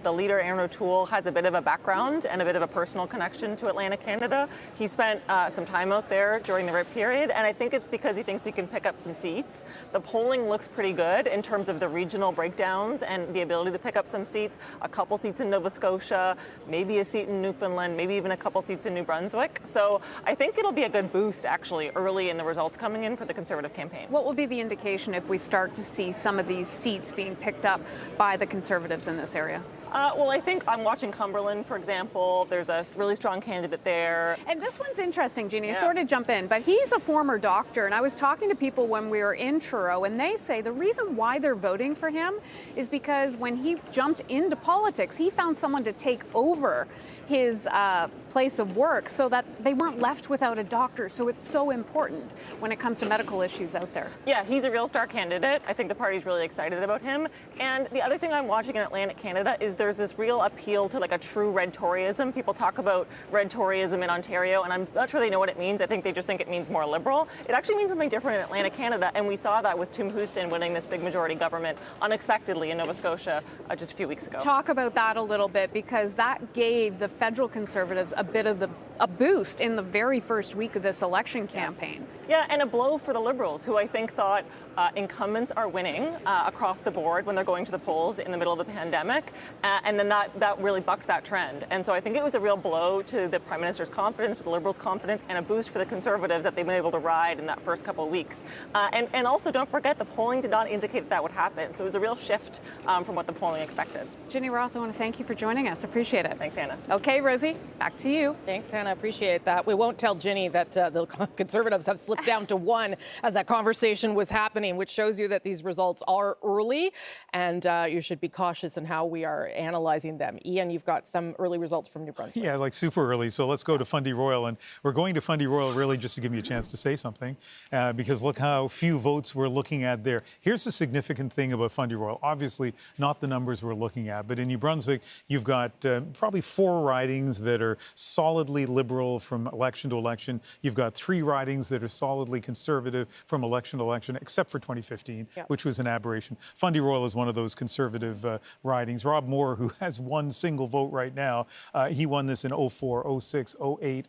the leader, Aaron O'Toole, has a bit of a background and a bit of a personal connection to Atlantic Canada. He spent some time out there during the RIP period, and I think it's because he thinks he can pick up some seats. The polling looks pretty good in terms of the regional breakdowns and the ability to pick up some seats, a couple seats in Nova Scotia, maybe a seat in Newfoundland, maybe even a couple seats in New Brunswick. So I think it'll be a good boost, actually, early in the results coming in for the Conservative campaign. What will be the indication if we start to see some of these seats being picked up by the Conservatives in this area? Well, I think I'm watching Cumberland, for example. There's a really strong candidate there. And this one's interesting, Jeannie. Sort of jump in, but he's a former doctor, and I was talking to people when we were in Truro, and they say the reason why they're voting for him is because when he jumped into politics, he found someone to take over his place of work so that they weren't left without a doctor. So it's so important when it comes to medical issues out there. Yeah, he's a real star candidate. I think the party's really excited about him. And the other thing I'm watching in Atlantic Canada is there's this real appeal to like a true red Toryism. People talk about red Toryism in Ontario, and I'm not sure they know what it means. I think they just think it means more liberal. It actually means something different in Atlantic Canada, and we saw that with Tim Houston winning this big majority government unexpectedly in Nova Scotia just a few weeks ago. Talk about that a little bit, because that gave the federal Conservatives a bit of a boost in the very first week of this election campaign. Yeah, and a blow for the Liberals, who I think thought incumbents are winning across the board when they're going to the polls in the middle of the pandemic, and then that really bucked that trend. And so I think it was a real blow to the Prime Minister's confidence, to the Liberals' confidence, and a boost for the Conservatives that they've been able to ride in that first couple of weeks. And also, don't forget, the polling did not indicate that would happen. So it was a real shift from what the polling expected. Ginny Roth, I want to thank you for joining us. Appreciate it. Thanks, Hannah. Okay, Rosie, back to you. Thanks, Hannah. Appreciate that. We won't tell Ginny that the Conservatives have slipped down to 1 as that conversation was happening, which shows you that these results are early, and you should be cautious in how we are analyzing them. Ian, you've got some early results from New Brunswick. Yeah, like super early. So let's go to Fundy Royal, and we're going to Fundy Royal really just to give me a chance to say something, because look how few votes we're looking at there. Here's the significant thing about Fundy Royal. Obviously, not the numbers we're looking at, but in New Brunswick, you've got probably 4 ridings that are solidly Liberal from election to election. You've got 3 ridings that are solidly Conservative from election to election, except for 2015, which was an aberration. Fundy Royal is one of those Conservative ridings. Rob Moore, who has 1 single vote right now, he won this in 04, 06, 08,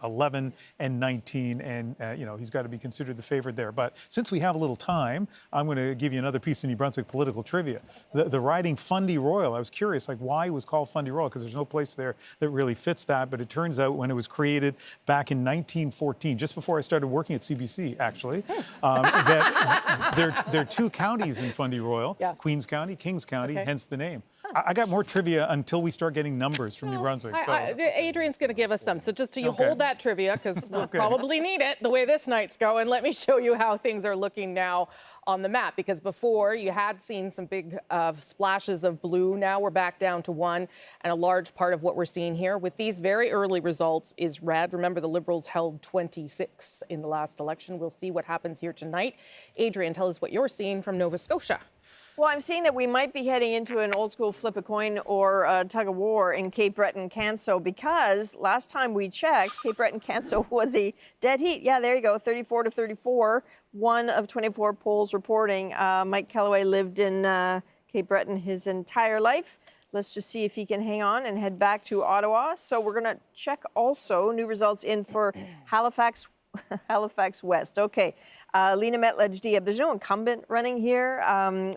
11 and 19, and he's got to be considered the favorite there. But since we have a little time, I'm going to give you another piece of New Brunswick political trivia. The riding Fundy Royal, I was curious, like why it was called Fundy Royal, because there's no place there that really fits that. But it turns out when it was created back in 1914, just before I started working at CBC, actually, that there are 2 counties in Fundy Royal, Queens County, Kings County, hence the name. I got more trivia until we start getting numbers from New Brunswick. So. Adrian's going to give us some. So just so you hold that trivia, because we'll probably need it the way this night's going. Let me show you how things are looking now on the map, because before you had seen some big splashes of blue. Now we're back down to 1, and a large part of what we're seeing here with these very early results is red. Remember, the Liberals held 26 in the last election. We'll see what happens here tonight. Adrian, tell us what you're seeing from Nova Scotia. Well, I'm seeing that we might be heading into an old school flip a coin or a tug of war in Cape Breton-Canso, because last time we checked, Cape Breton-Canso was a dead heat. Yeah, there you go, 34 to 34. 1 of 24 polls reporting. Mike Kellaway lived in Cape Breton his entire life. Let's just see if he can hang on and head back to Ottawa. So we're going to check also new results in for Halifax West. Okay. Lena Metledge-Diab. There's no incumbent running here,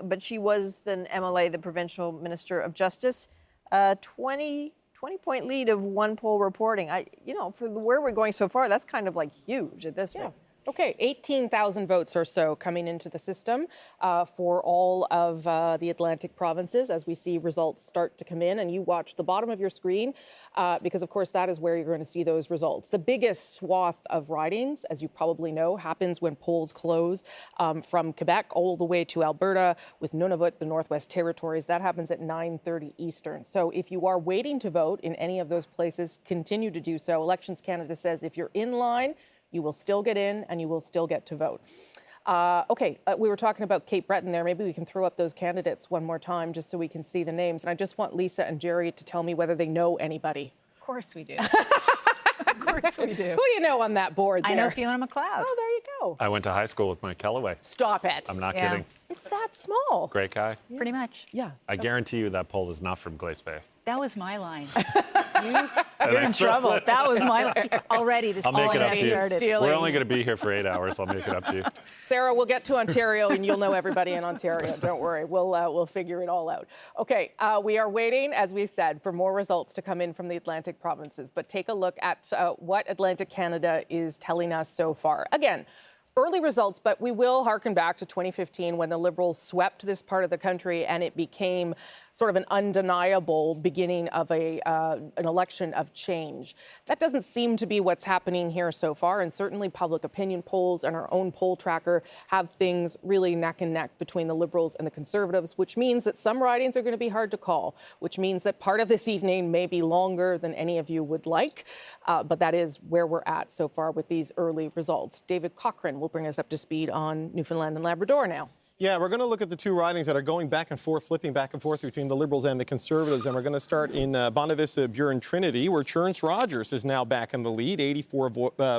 but she was the MLA, the Provincial Minister of Justice. 20-point lead of 1 poll reporting. For where we're going so far, that's kind of like huge at this point. Okay, 18,000 votes or so coming into the system for all of the Atlantic provinces as we see results start to come in. And you watch the bottom of your screen because, of course, that is where you're going to see those results. The biggest swath of ridings, as you probably know, happens when polls close from Quebec all the way to Alberta with Nunavut, the Northwest Territories. That happens at 9:30 Eastern. So if you are waiting to vote in any of those places, continue to do so. Elections Canada says if you're in line, you will still get in and you will still get to vote. We were talking about Cape Breton there. Maybe we can throw up those candidates one more time just so we can see the names. And I just want Lisa and Jerry to tell me whether they know anybody. Of course we do. Of course we do. Who do you know on that board there? I know Fiona McLeod. Oh, there you go. I went to high school with Mike Kellaway. Stop it. I'm not kidding. It's that small. Great guy. Pretty much. Yeah. I guarantee you that poll is not from Glace Bay. That was my line. You're in trouble. That was my line. Already, this I'll make it up to you. started. We're only going to be here for 8 hours. I'll make it up to you. Sarah, we'll get to Ontario and you'll know everybody in Ontario. Don't worry. We'll figure it all out. Okay, we are waiting, as we said, for more results to come in from the Atlantic provinces. But take a look at what Atlantic Canada is telling us so far. Again, early results, but we will harken back to 2015 when the Liberals swept this part of the country and it became sort of an undeniable beginning of an election of change. That doesn't seem to be what's happening here so far, and certainly public opinion polls and our own poll tracker have things really neck and neck between the Liberals and the Conservatives, which means that some ridings are going to be hard to call, which means that part of this evening may be longer than any of you would like, but that is where we're at so far with these early results. David Cochran will bring us up to speed on Newfoundland and Labrador now. Yeah, we're going to look at the 2 ridings that are going back and forth, flipping back and forth between the Liberals and the Conservatives. And we're going to start in Bonavista, Buren, Trinity, where Churns Rogers is now back in the lead, 84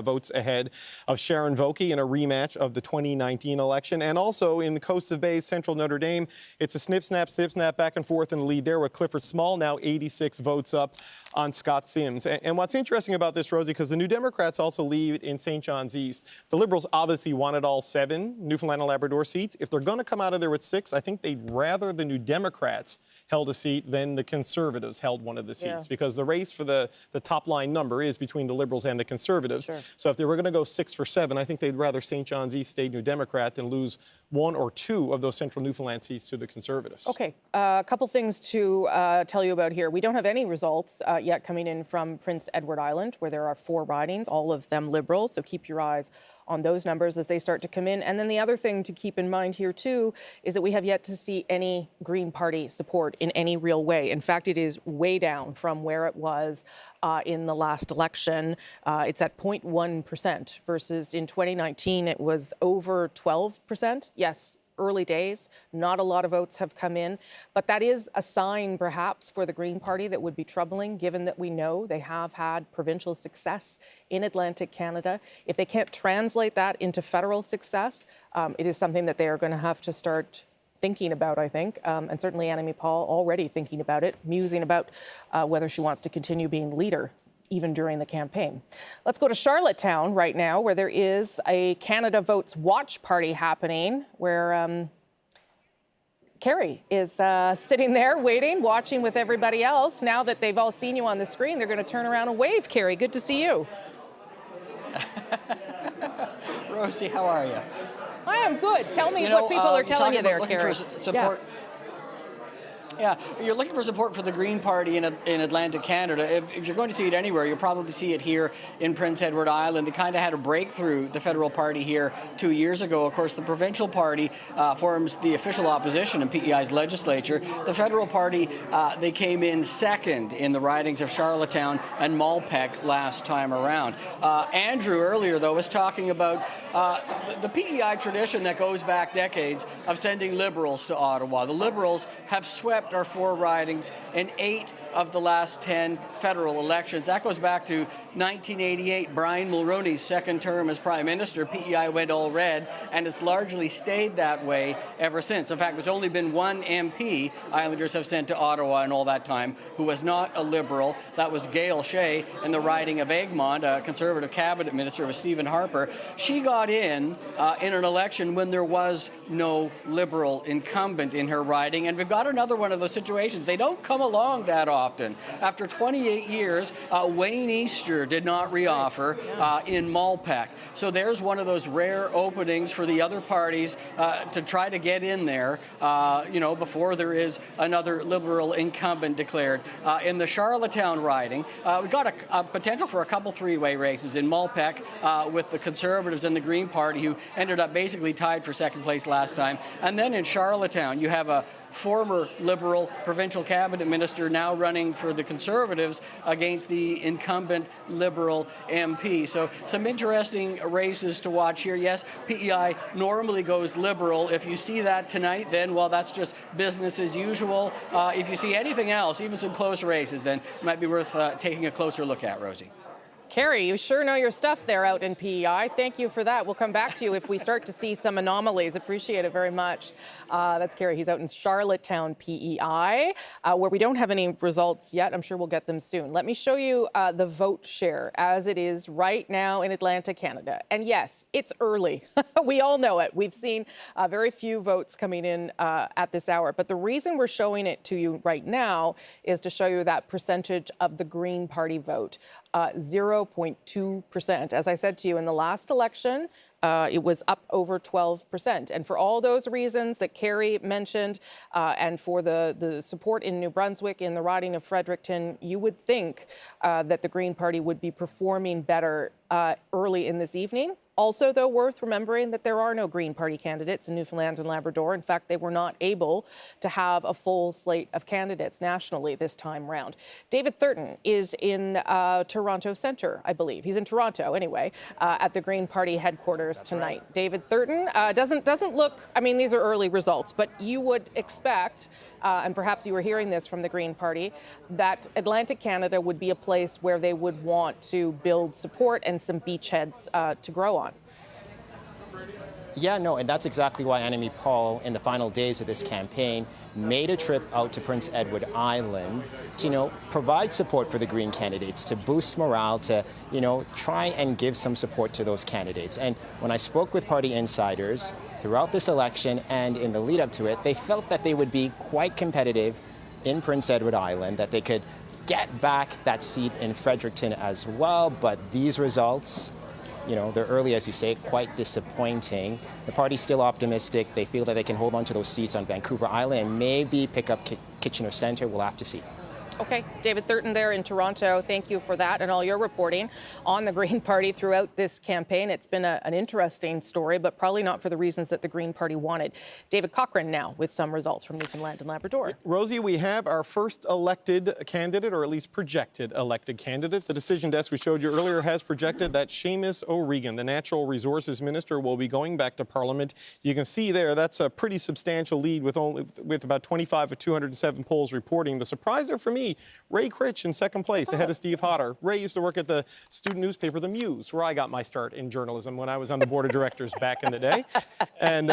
votes ahead of Sharon Vokey in a rematch of the 2019 election. And also in the Coast of Bay, Central Notre Dame, it's a snip, snap back and forth in the lead there with Clifford Small now 86 votes up on Scott Sims. And what's interesting about this, Rosie, because the New Democrats also lead in St. John's East. The Liberals obviously wanted all 7 Newfoundland and Labrador seats. If they're going to come out of there with 6, I think they'd rather the New Democrats held a seat than the Conservatives held one of the seats, because the race for the top line number is between the Liberals and the Conservatives. Sure. So if they were going to go 6 for 7, I think they'd rather St. John's East stay New Democrat than lose 1 or 2 of those Central Newfoundland seats to the Conservatives. Okay, a couple things to tell you about here. We don't have any results yet coming in from Prince Edward Island, where there are 4 ridings, all of them Liberal, so keep your eyes on those numbers as they start to come in. And then the other thing to keep in mind here, too, is that we have yet to see any Green Party support in any real way. In fact, it is way down from where it was in the last election. It's at 0.1% versus in 2019, it was over 12%. Yes, early days, not a lot of votes have come in, but that is a sign perhaps for the Green Party that would be troubling, given that we know they have had provincial success in Atlantic Canada. If they can't translate that into federal success, it is something that they are going to have to start thinking about, I think, and certainly Annamie Paul already thinking about it, musing about whether she wants to continue being leader even during the campaign. Let's go to Charlottetown right now, where there is a Canada Votes Watch Party happening, where Carrie is sitting there waiting, watching with everybody else. Now that they've all seen you on the screen, they're going to turn around and wave. Carrie, good to see you. Rosie, how are you? I am good. Tell me what people are telling you there, Carrie. Support. Yeah, you're looking for support for the Green Party in Atlantic Canada. If you're going to see it anywhere, you'll probably see it here in Prince Edward Island. They kind of had a breakthrough, the federal party here 2 years ago. Of course, the provincial party forms the official opposition in P.E.I.'s legislature. The federal party, they came in second in the ridings of Charlottetown and Malpeque last time around. Andrew earlier, though, was talking about the P.E.I. tradition that goes back decades of sending Liberals to Ottawa. The Liberals have swept our 4 ridings in 8 of the last 10 federal elections. That goes back to 1988, Brian Mulroney's second term as Prime Minister. PEI went all red, and it's largely stayed that way ever since. In fact, there's only been one MP Islanders have sent to Ottawa in all that time who was not a Liberal. That was Gail Shea in the riding of Egmont, a Conservative cabinet minister with Stephen Harper. She got in an election when there was no Liberal incumbent in her riding, and we've got another one of those situations. They don't come along that often. After 28 years, Wayne Easter did not reoffer in Malpeque. So there's one of those rare openings for the other parties to try to get in there, before there is another Liberal incumbent declared. In the Charlottetown riding, we've got a potential for a couple three-way races in Malpeque with the Conservatives and the Green Party, who ended up basically tied for second place last time. And then in Charlottetown, you have a former Liberal provincial cabinet minister now running for the Conservatives against the incumbent Liberal MP. So some interesting races to watch here. Yes, PEI normally goes Liberal. If you see that tonight, then, well, that's just business as usual. If you see anything else, even some close races, then it might be worth taking a closer look at, Rosie. Kerry, you sure know your stuff there out in PEI. Thank you for that. We'll come back to you if we start to see some anomalies. Appreciate it very much. That's Kerry. He's out in Charlottetown, PEI, where we don't have any results yet. I'm sure we'll get them soon. Let me show you the vote share as it is right now in Atlantic Canada. And yes, it's early. We all know it. We've seen very few votes coming in at this hour. But the reason we're showing it to you right now is to show you that percentage of the Green Party vote. 0.2%. As I said to you, in the last election, it was up over 12%. And for all those reasons that Kerry mentioned, and for the support in New Brunswick, in the riding of Fredericton, you would think that the Green Party would be performing better early in this evening. Also, though, worth remembering that there are no Green Party candidates in Newfoundland and Labrador. In fact, they were not able to have a full slate of candidates nationally this time round. David Thurton is in Toronto Centre, I believe. He's in Toronto, anyway, at the Green Party headquarters tonight. Right. David Thurton doesn't look, I mean, these are early results, but you would expect, and perhaps you were hearing this from the Green Party, that Atlantic Canada would be a place where they would want to build support and some beachheads to grow on. Yeah, no, and that's exactly why Annemie Paul, in the final days of this campaign, made a trip out to Prince Edward Island to, provide support for the Green candidates, to boost morale, to, try and give some support to those candidates. And when I spoke with party insiders throughout this election and in the lead up to it, they felt that they would be quite competitive in Prince Edward Island, that they could get back that seat in Fredericton as well. But these results, they're early, as you say, quite disappointing. The party's still optimistic. They feel that they can hold on to those seats on Vancouver Island and maybe pick up Kitchener Centre. We'll have to see. Okay, David Thurton there in Toronto. Thank you for that and all your reporting on the Green Party throughout this campaign. It's been an interesting story, but probably not for the reasons that the Green Party wanted. David Cochrane now with some results from Newfoundland and Labrador. Rosie, we have our first elected candidate, or at least projected elected candidate. The decision desk we showed you earlier has projected that Seamus O'Regan, the Natural Resources Minister, will be going back to Parliament. You can see there that's a pretty substantial lead with about 25 of 207 polls reporting. The surprise there for me, Ray Critch in second place, ahead of Steve Hodder. Ray used to work at the student newspaper, The Muse, where I got my start in journalism when I was on the board of directors back in the day. And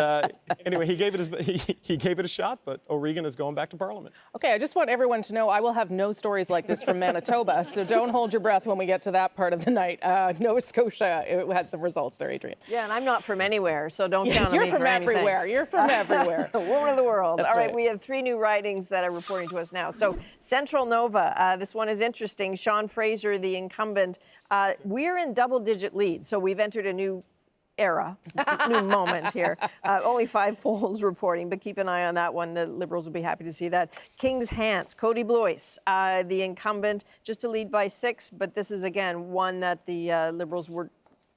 anyway, he gave it a shot, but O'Regan is going back to Parliament. Okay, I just want everyone to know I will have no stories like this from Manitoba, so don't hold your breath when we get to that part of the night. Nova Scotia had some results there, Adrian. Yeah, and I'm not from anywhere, so don't count on me You're from everywhere. Anything. You're from everywhere. Woman of the world. That's All right, right. we have 3 new ridings that are reporting to us now. So Central Nova, this one is interesting. Sean Fraser, the incumbent, we're in double-digit lead, so we've entered a new era moment here. Only 5 polls reporting, but keep an eye on that one. The Liberals will be happy to see that. King's Hants, Cody Blois, the incumbent, just to lead by 6, but this is, again, one that the Liberals were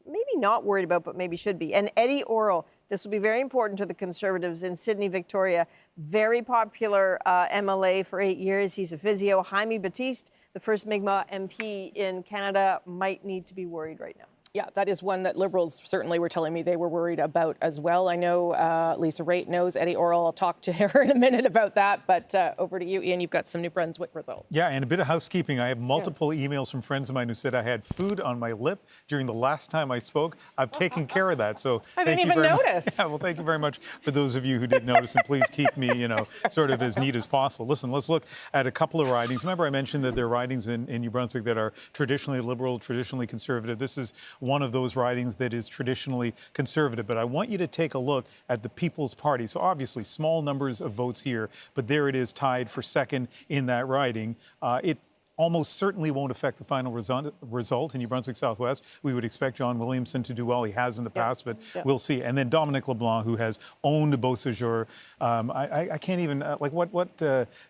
maybe not worried about, but maybe should be. And Eddie Orrell, this will be very important to the Conservatives in Sydney, Victoria. Very popular MLA for 8 years. He's a physio. Jaime Batiste, the first Mi'kmaq MP in Canada, might need to be worried right now. Yeah, that is one that Liberals certainly were telling me they were worried about as well. I know Lisa Raitt knows Eddie Orrell. I'll talk to her in a minute about that. But over to you, Ian. You've got some New Brunswick results. Yeah, and a bit of housekeeping. I have multiple emails from friends of mine who said I had food on my lip during the last time I spoke. I've taken care of that. So I didn't even notice. Yeah, well, thank you very much for those of you who did notice. And please keep me, sort of as neat as possible. Listen, let's look at a couple of ridings. Remember I mentioned that there are ridings in New Brunswick that are traditionally Liberal, traditionally Conservative. This is one of those ridings that is traditionally Conservative. But I want you to take a look at the People's Party. So obviously small numbers of votes here, but there it is tied for second in that riding. It almost certainly won't affect the final result in New Brunswick Southwest. We would expect John Williamson to do well. He has in the past, but we'll see. And then Dominic LeBlanc, who has owned Beausejour. I can't even, what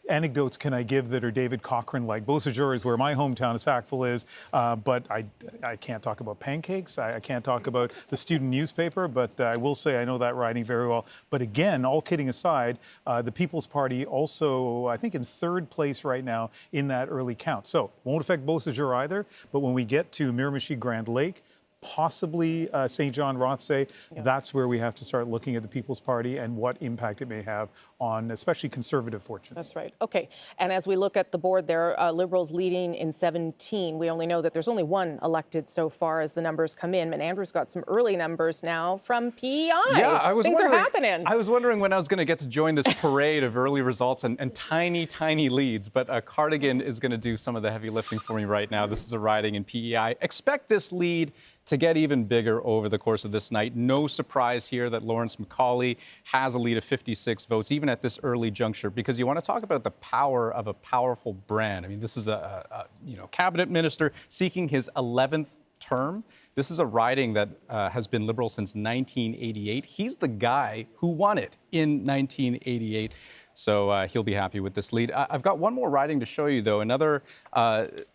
anecdotes can I give that are David Cochrane-like? Beausejour is where my hometown of Sackville is, but I can't talk about pancakes. I can't talk about the student newspaper, but I will say I know that riding very well. But again, all kidding aside, the People's Party also, I think, in 3rd place right now in that early count. So, won't affect Beausejour either, but when we get to Miramichi Grand Lake, possibly St. John Rothsay, that's where we have to start looking at the People's Party and what impact it may have on especially Conservative fortunes. That's right. Okay. And as we look at the board there, Liberals leading in 17. We only know that there's only one elected so far as the numbers come in. And Andrew's got some early numbers now from P.E.I. Yeah, Things are happening. I was wondering when I was going to get to join this parade of early results and tiny, tiny leads. But Cardigan is going to do some of the heavy lifting for me right now. This is a riding in P.E.I. Expect this lead to get even bigger over the course of this night. No surprise here that Lawrence McCauley has a lead of 56 votes, even at this early juncture, because you want to talk about the power of a powerful brand. I mean, this is a cabinet minister seeking his 11th term. This is a riding that has been Liberal since 1988. He's the guy who won it in 1988. So he'll be happy with this lead. I've got one more riding to show you, though, another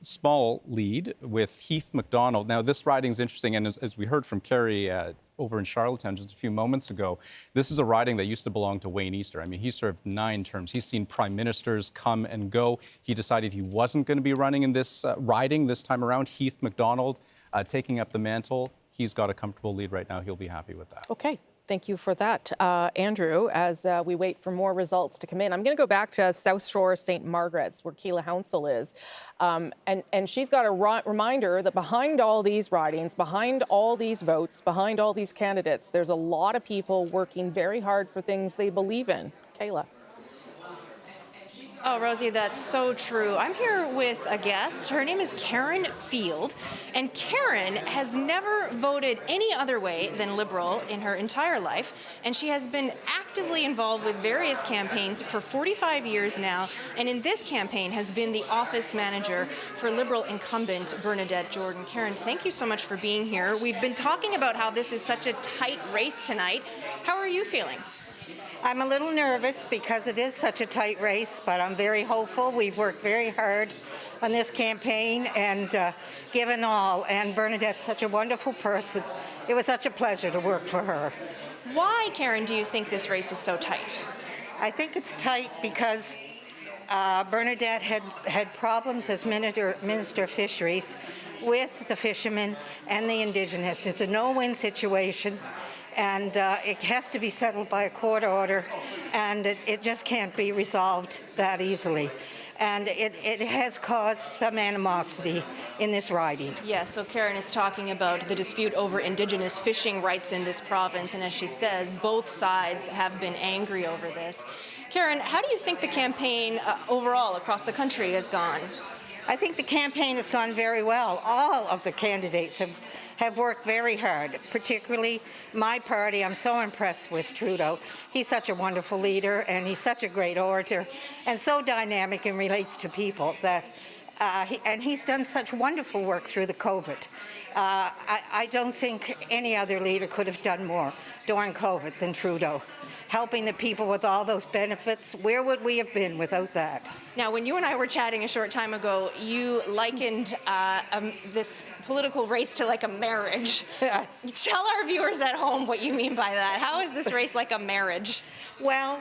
small lead with Heath MacDonald. Now, this riding is interesting, and as we heard from Kerry over in Charlottetown just a few moments ago, this is a riding that used to belong to Wayne Easter. I mean, he served 9 terms. He's seen prime ministers come and go. He decided he wasn't going to be running in this riding this time around. Heath MacDonald taking up the mantle. He's got a comfortable lead right now. He'll be happy with that. Okay. Thank you for that, Andrew. As we wait for more results to come in, I'm going to go back to South Shore St. Margaret's, where Keela Hounsell is. And she's got a reminder that behind all these ridings, behind all these votes, behind all these candidates, there's a lot of people working very hard for things they believe in. Kayla. Oh, Rosie, that's so true. I'm here with a guest. Her name is Karen Field, and Karen has never voted any other way than Liberal in her entire life, and she has been actively involved with various campaigns for 45 years now, and in this campaign has been the office manager for Liberal incumbent Bernadette Jordan. Karen, thank you so much for being here. We've been talking about how this is such a tight race tonight. How are you feeling? I'm a little nervous because it is such a tight race, but I'm very hopeful. We've worked very hard on this campaign and given all. And Bernadette's such a wonderful person. It was such a pleasure to work for her. Why, Karen, do you think this race is so tight? I think it's tight because Bernadette had problems as Minister of Fisheries with the fishermen and the Indigenous. It's a no-win situation. And it has to be settled by a court order, and it just can't be resolved that easily. And it has caused some animosity in this riding. Yeah, so Karen is talking about the dispute over Indigenous fishing rights in this province, and as she says, both sides have been angry over this. Karen, how do you think the campaign overall across the country has gone? I think the campaign has gone very well. All of the candidates have worked very hard, particularly my party. I'm so impressed with Trudeau. He's such a wonderful leader, and he's such a great orator, and so dynamic and relates to people that, and he's done such wonderful work through the COVID. I don't think any other leader could have done more during COVID than Trudeau. Helping the people with all those benefits, where would we have been without that? Now, when you and I were chatting a short time ago, you likened this political race to like a marriage. Tell our viewers at home what you mean by that. How is this race like a marriage? Well,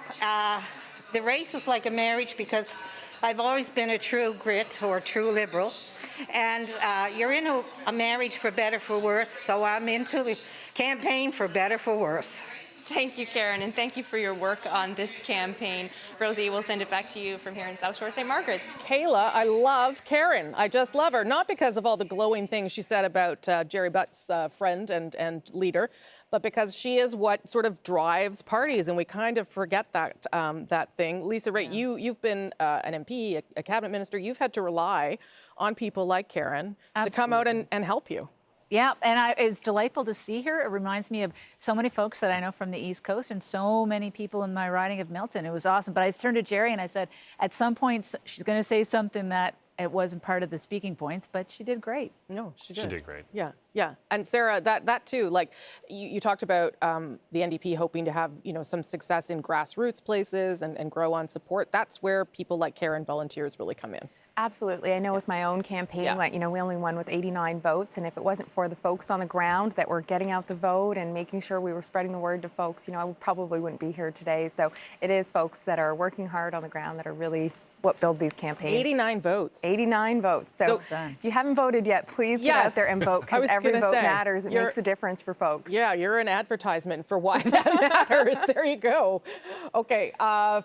the race is like a marriage because I've always been a true grit or a true liberal. And you're in a marriage for better, for worse, so I'm into the campaign for better, for worse. Thank you, Karen, and thank you for your work on this campaign. Rosie, we'll send it back to you from here in South Shore St. Margaret's. Kayla, I love Karen. I just love her. Not because of all the glowing things she said about Jerry Butt's friend and leader, but because she is what sort of drives parties, and we kind of forget that thing. Lisa Raitt, you've been an MP, a cabinet minister. You've had to rely on people like Karen to come out and help you. Yeah, and it's delightful to see her. It reminds me of so many folks that I know from the East Coast and so many people in my riding of Milton. It was awesome. But I turned to Jerry and I said, at some point, she's going to say something that it wasn't part of the speaking points, but she did great. No, she did. She did great. Yeah, yeah. And Sarah, that too, like you talked about the NDP hoping to have, some success in grassroots places and grow on support. That's where people like Karen volunteers really come in. Absolutely. I know with my own campaign, we only won with 89 votes. And if it wasn't for the folks on the ground that were getting out the vote and making sure we were spreading the word to folks, I probably wouldn't be here today. So it is folks that are working hard on the ground that are really what build these campaigns. 89 votes. 89 votes. So if you haven't voted yet, please get out there and vote, because every vote matters. It makes a difference for folks. Yeah, you're an advertisement for why that matters. There you go. Okay,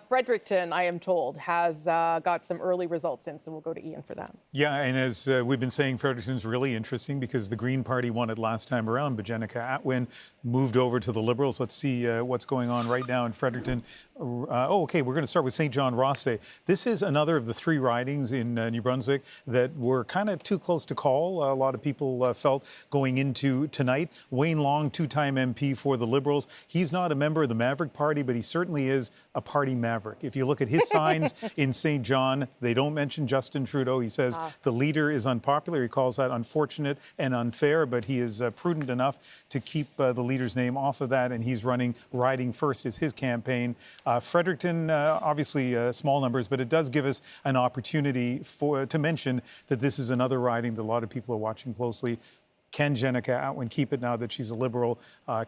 Fredericton, I am told, has got some early results in, so we'll go to Ian for that. Yeah, and as we've been saying, Fredericton's really interesting because the Green Party won it last time around, but Jenica Atwin moved over to the Liberals. Let's see what's going on right now in Fredericton. Okay, we're going to start with St. John Rothsay. This is another of the three ridings in New Brunswick that were kind of too close to call. A lot of people felt going into tonight. Wayne Long, two-time MP for the Liberals. He's not a member of the Maverick Party, but he certainly is a party maverick. If you look at his signs in St. John, they don't mention Justin Trudeau. He says the leader is unpopular. He calls that unfortunate and unfair, but he is prudent enough to keep the leader's name off of that, and he's riding first is his campaign. Fredericton, obviously small numbers, but it does give us an opportunity to mention that this is another riding that a lot of people are watching closely. Can Jenica Atwin keep it now that she's a Liberal?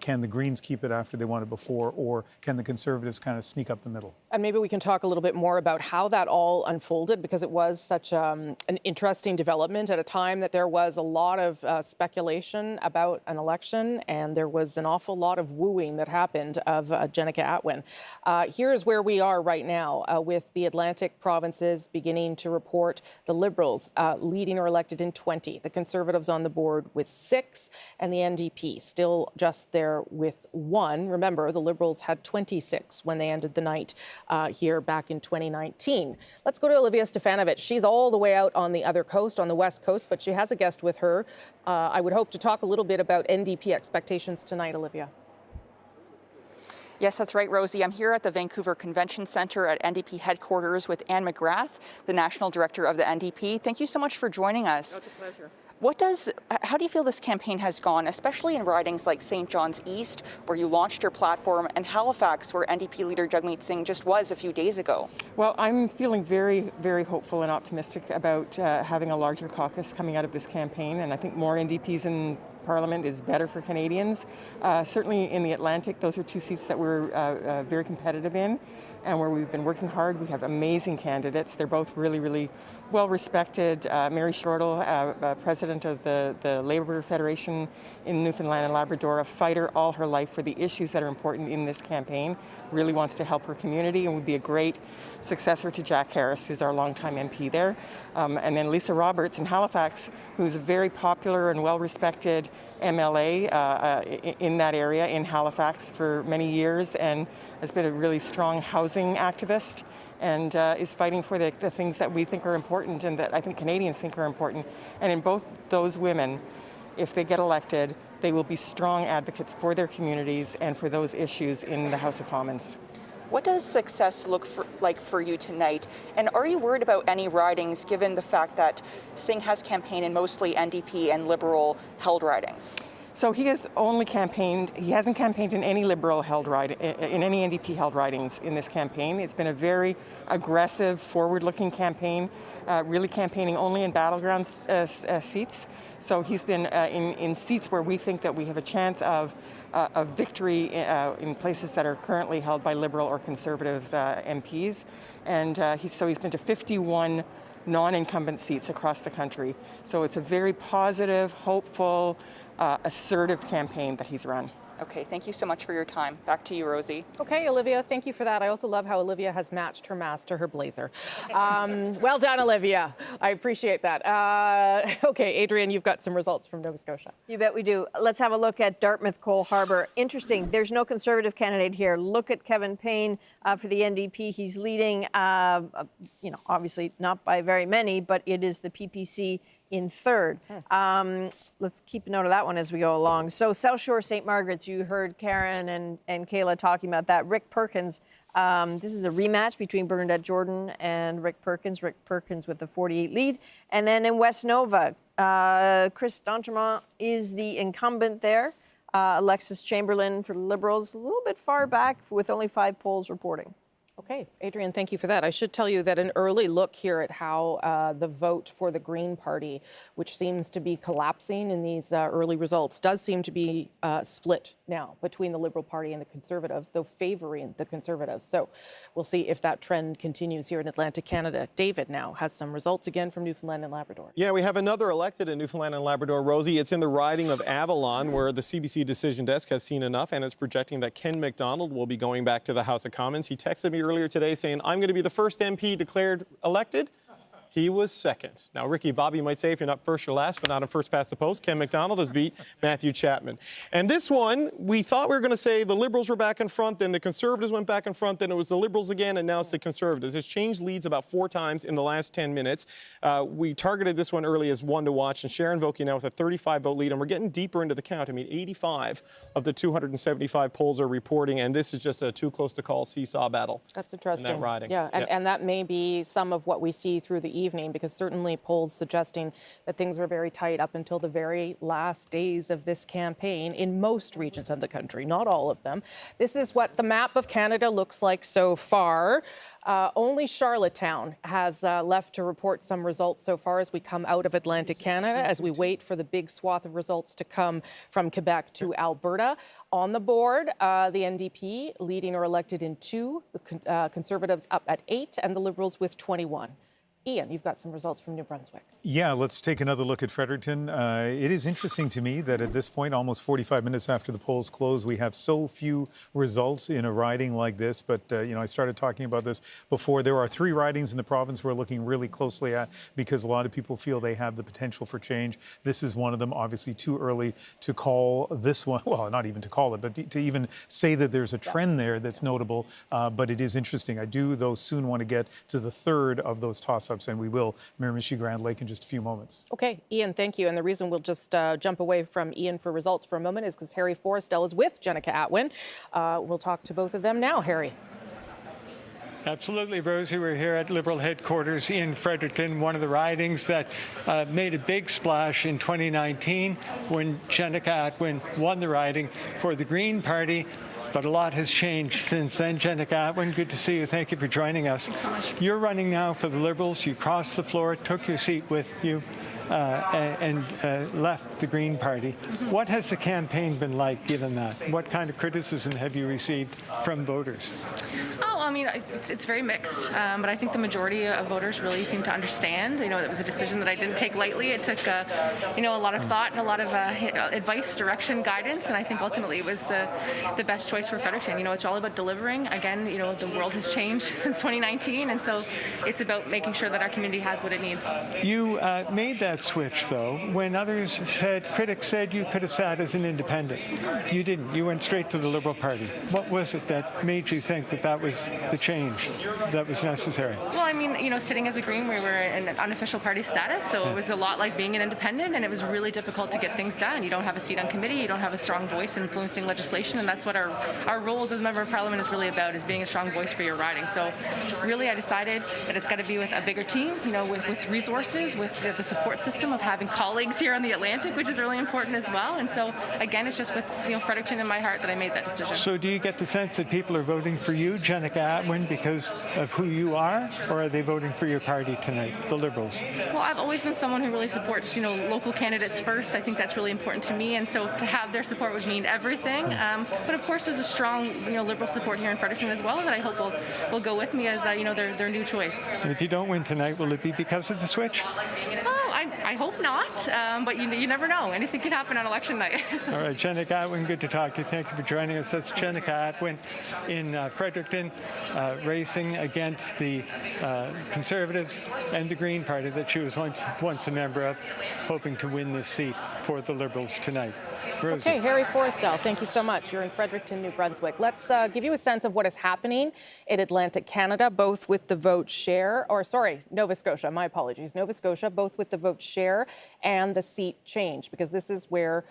Can the Greens keep it after they won it before? Or can the Conservatives kind of sneak up the middle? And maybe we can talk a little bit more about how that all unfolded, because it was such an interesting development at a time that there was a lot of speculation about an election, and there was an awful lot of wooing that happened of Jenica Atwin. Here's where we are right now with the Atlantic provinces beginning to report the Liberals leading or elected in 20, the Conservatives on the board with 6, and the NDP still just there with 1. Remember, the Liberals had 26 when they ended the night here back in 2019. Let's go to Olivia Stefanovic. She's all the way out on the other coast, on the west coast, but she has a guest with her. I would hope to talk a little bit about NDP expectations tonight, Olivia. Yes, that's right, Rosie. I'm here at the Vancouver Convention Centre at NDP headquarters with Anne McGrath, the National Director of the NDP. Thank you so much for joining us. It's a pleasure. How do you feel this campaign has gone, especially in ridings like St. John's East, where you launched your platform, and Halifax, where NDP leader Jagmeet Singh just was a few days ago? Well, I'm feeling very, very hopeful and optimistic about having a larger caucus coming out of this campaign, and I think more NDPs in Parliament is better for Canadians. Certainly in the Atlantic, those are two seats that we're very competitive in, and where we've been working hard. We have amazing candidates. They're both really, really well respected. Mary Shortle, president of the Labour Federation in Newfoundland and Labrador, a fighter all her life for the issues that are important in this campaign, really wants to help her community and would be a great successor to Jack Harris, who's our longtime MP there. And then Lisa Roberts in Halifax, who's a very popular and well-respected MLA in that area in Halifax for many years, and has been a really strong housing activist, and is fighting for the things that we think are important and that I think Canadians think are important. And in both those women, if they get elected, they will be strong advocates for their communities and for those issues in the House of Commons. What does success look like for you tonight? And are you worried about any ridings given the fact that Singh has campaigned in mostly NDP and Liberal held ridings? So he has only campaigned, he hasn't campaigned in any Liberal held in any NDP held ridings in this campaign. It's been a very aggressive, forward-looking campaign, really campaigning only in battleground seats. So he's been in seats where we think that we have a chance of victory in places that are currently held by Liberal or Conservative MPs. And he's been to 51 non-incumbent seats across the country. So it's a very positive, hopeful, assertive campaign that he's run. Okay, thank you so much for your time. Back to you, Rosie. Okay, Olivia, thank you for that. I also love how Olivia has matched her mask to her blazer. Well done, Olivia. I appreciate that. Okay, Adrian, you've got some results from Nova Scotia. You bet we do. Let's have a look at Dartmouth Cole Harbour. Interesting, there's no Conservative candidate here. Look at Kevin Payne for the NDP. He's leading, obviously not by very many, but it is the PPC in third. Let's keep a note of that one as we go along. So South Shore St. Margaret's, you heard Karen and Kayla talking about that. Rick Perkins, this is a rematch between Bernadette Jordan and Rick Perkins. Rick Perkins with the 48 lead. And then in West Nova, Chris D'Entremont is the incumbent there. Alexis Chamberlain for the Liberals, a little bit far back with only 5 polls reporting. Okay, Adrian, thank you for that. I should tell you that an early look here at how the vote for the Green Party, which seems to be collapsing in these early results, does seem to be split now between the Liberal Party and the Conservatives, though favoring the Conservatives. So we'll see if that trend continues here in Atlantic Canada. David now has some results again from Newfoundland and Labrador. Yeah, we have another elected in Newfoundland and Labrador, Rosie. It's in the riding of Avalon, where the CBC Decision Desk has seen enough and is projecting that Ken McDonald will be going back to the House of Commons. He texted me earlier today saying, I'm going to be the first MP declared elected. He was second. Now, Ricky Bobby might say if you're not first, you're last, but not a first past the post. Ken McDonald has beat Matthew Chapman. And this one, we thought we were going to say the Liberals were back in front, then the Conservatives went back in front, then it was the Liberals again, and now it's the Conservatives. It's changed leads about 4 times in the last 10 minutes. We targeted this one early as one to watch, and Sharon Vokey now with a 35-vote lead, and we're getting deeper into the count. I mean, 85 of the 275 polls are reporting, and this is just a too close to call seesaw battle. That's interesting. In that riding. Yeah, and that may be some of what we see through the evening, because certainly polls suggesting that things were very tight up until the very last days of this campaign in most regions of the country, not all of them. This is what the map of Canada looks like so far. Only Charlottetown has left to report some results so far as we come out of Atlantic Canada, as we wait for the big swath of results to come from Quebec to Alberta. On the board, the NDP leading or elected in 2, the Conservatives up at 8, and the Liberals with 21. Ian, you've got some results from New Brunswick. Yeah, let's take another look at Fredericton. It is interesting to me that at this point, almost 45 minutes after the polls close, we have so few results in a riding like this. But, I started talking about this before. There are 3 ridings in the province we're looking really closely at because a lot of people feel they have the potential for change. This is one of them. Obviously, too early to call this one. Well, not even to call it, but to even say that there's a trend there that's notable. But it is interesting. I do, though, soon want to get to the third of those toss-ups. And we will, Miramichi Grand Lake, in just a few moments. Okay, Ian, thank you. And the reason we'll just jump away from Ian for results for a moment is because Harry Forrestal is with Jenica Atwin. We'll talk to both of them now. Harry. Absolutely, Rosie. We're here at Liberal headquarters in Fredericton, one of the ridings that made a big splash in 2019 when Jenica Atwin won the riding for the Green Party. But a lot has changed since then. Jenica Atwin, good to see you. Thank you for joining us. Thanks so much. You're running now for the Liberals. You crossed the floor, took your seat with you, and left the Green Party. What has the campaign been like, given that? What kind of criticism have you received from voters? Oh, I mean, it's very mixed, but I think the majority of voters really seem to understand. It was a decision that I didn't take lightly. It took, a lot of thought and a lot of advice, direction, guidance, and I think ultimately it was the best choice for Fredericton. It's all about delivering. Again, the world has changed since 2019, and so it's about making sure that our community has what it needs. You made that that switch, though, when others critics said you could have sat as an independent. You didn't. You went straight to the Liberal Party. What was it that made you think that that was the change that was necessary? Well, I mean, sitting as a Green, we were in an unofficial party status, so it was a lot like being an independent, and it was really difficult to get things done. You don't have a seat on committee, you don't have a strong voice influencing legislation, and that's what our role as a member of Parliament is really about, is being a strong voice for your riding. So really, I decided that it's got to be with a bigger team, with resources, with the support system of having colleagues here on the Atlantic, which is really important as well. And so, again, it's just with Fredericton in my heart that I made that decision. So do you get the sense that people are voting for you, Jenica Atwin, because of who you are, or are they voting for your party tonight, the Liberals? Well, I've always been someone who really supports, local candidates first. I think that's really important to me, and so to have their support would mean everything. But of course, there's a strong, Liberal support here in Fredericton as well that I hope will go with me as, their new choice. And if you don't win tonight, will it be because of the switch? Oh, I hope not, but you never know. Anything can happen on election night. All right, Jenica Atwin, good to talk to you. Thank you for joining us. That's Jenica Atwin in Fredericton, racing against the Conservatives and the Green Party that she was once a member of, hoping to win this seat for the Liberals tonight. Rosie. Okay, Harry Forrestal, thank you so much. You're in Fredericton, New Brunswick. Let's give you a sense of what is happening in Atlantic Canada, both with the vote share, Nova Scotia, my apologies, Nova Scotia, both with the vote share and the seat change, because this is where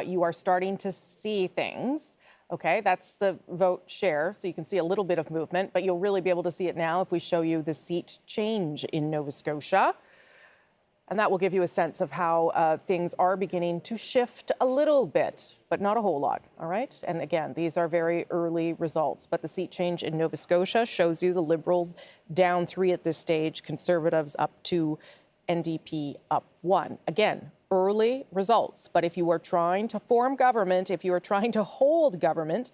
you are starting to see things. Okay, that's the vote share, so you can see a little bit of movement, but you'll really be able to see it now if we show you the seat change in Nova Scotia. And that will give you a sense of how things are beginning to shift a little bit, but not a whole lot, all right? And again, these are very early results, but the seat change in Nova Scotia shows you the Liberals down 3 at this stage, Conservatives up 2, NDP up 1. Again, early results, but if you are trying to form government, if you are trying to hold government,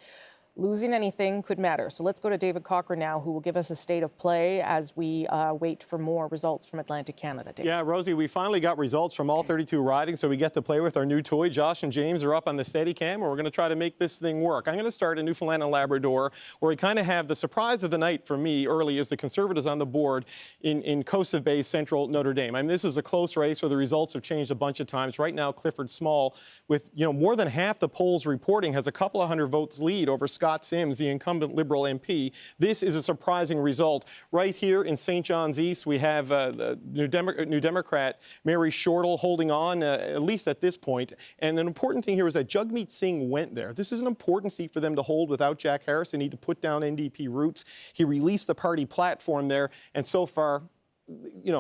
losing anything could matter. So let's go to David Cochrane now, who will give us a state of play as we wait for more results from Atlantic Canada. David. Yeah, Rosie, we finally got results from all 32 ridings, so we get to play with our new toy. Josh and James are up on the Steadicam, and we're going to try to make this thing work. I'm going to start in Newfoundland and Labrador, where we kind of have the surprise of the night for me early is the Conservatives on the board in Coast of Bay, Central Notre Dame. I mean, this is a close race where the results have changed a bunch of times. Right now, Clifford Small, with more than half the polls reporting, has a couple of hundred votes lead over Scott Sims, the incumbent Liberal MP. This is a surprising result. Right here in St. John's East, we have the New Democrat Mary Shortle holding on, at least at this point. And an important thing here is that Jagmeet Singh went there. This is an important seat for them to hold without Jack Harris. They need to put down NDP roots. He released the party platform there, and so far,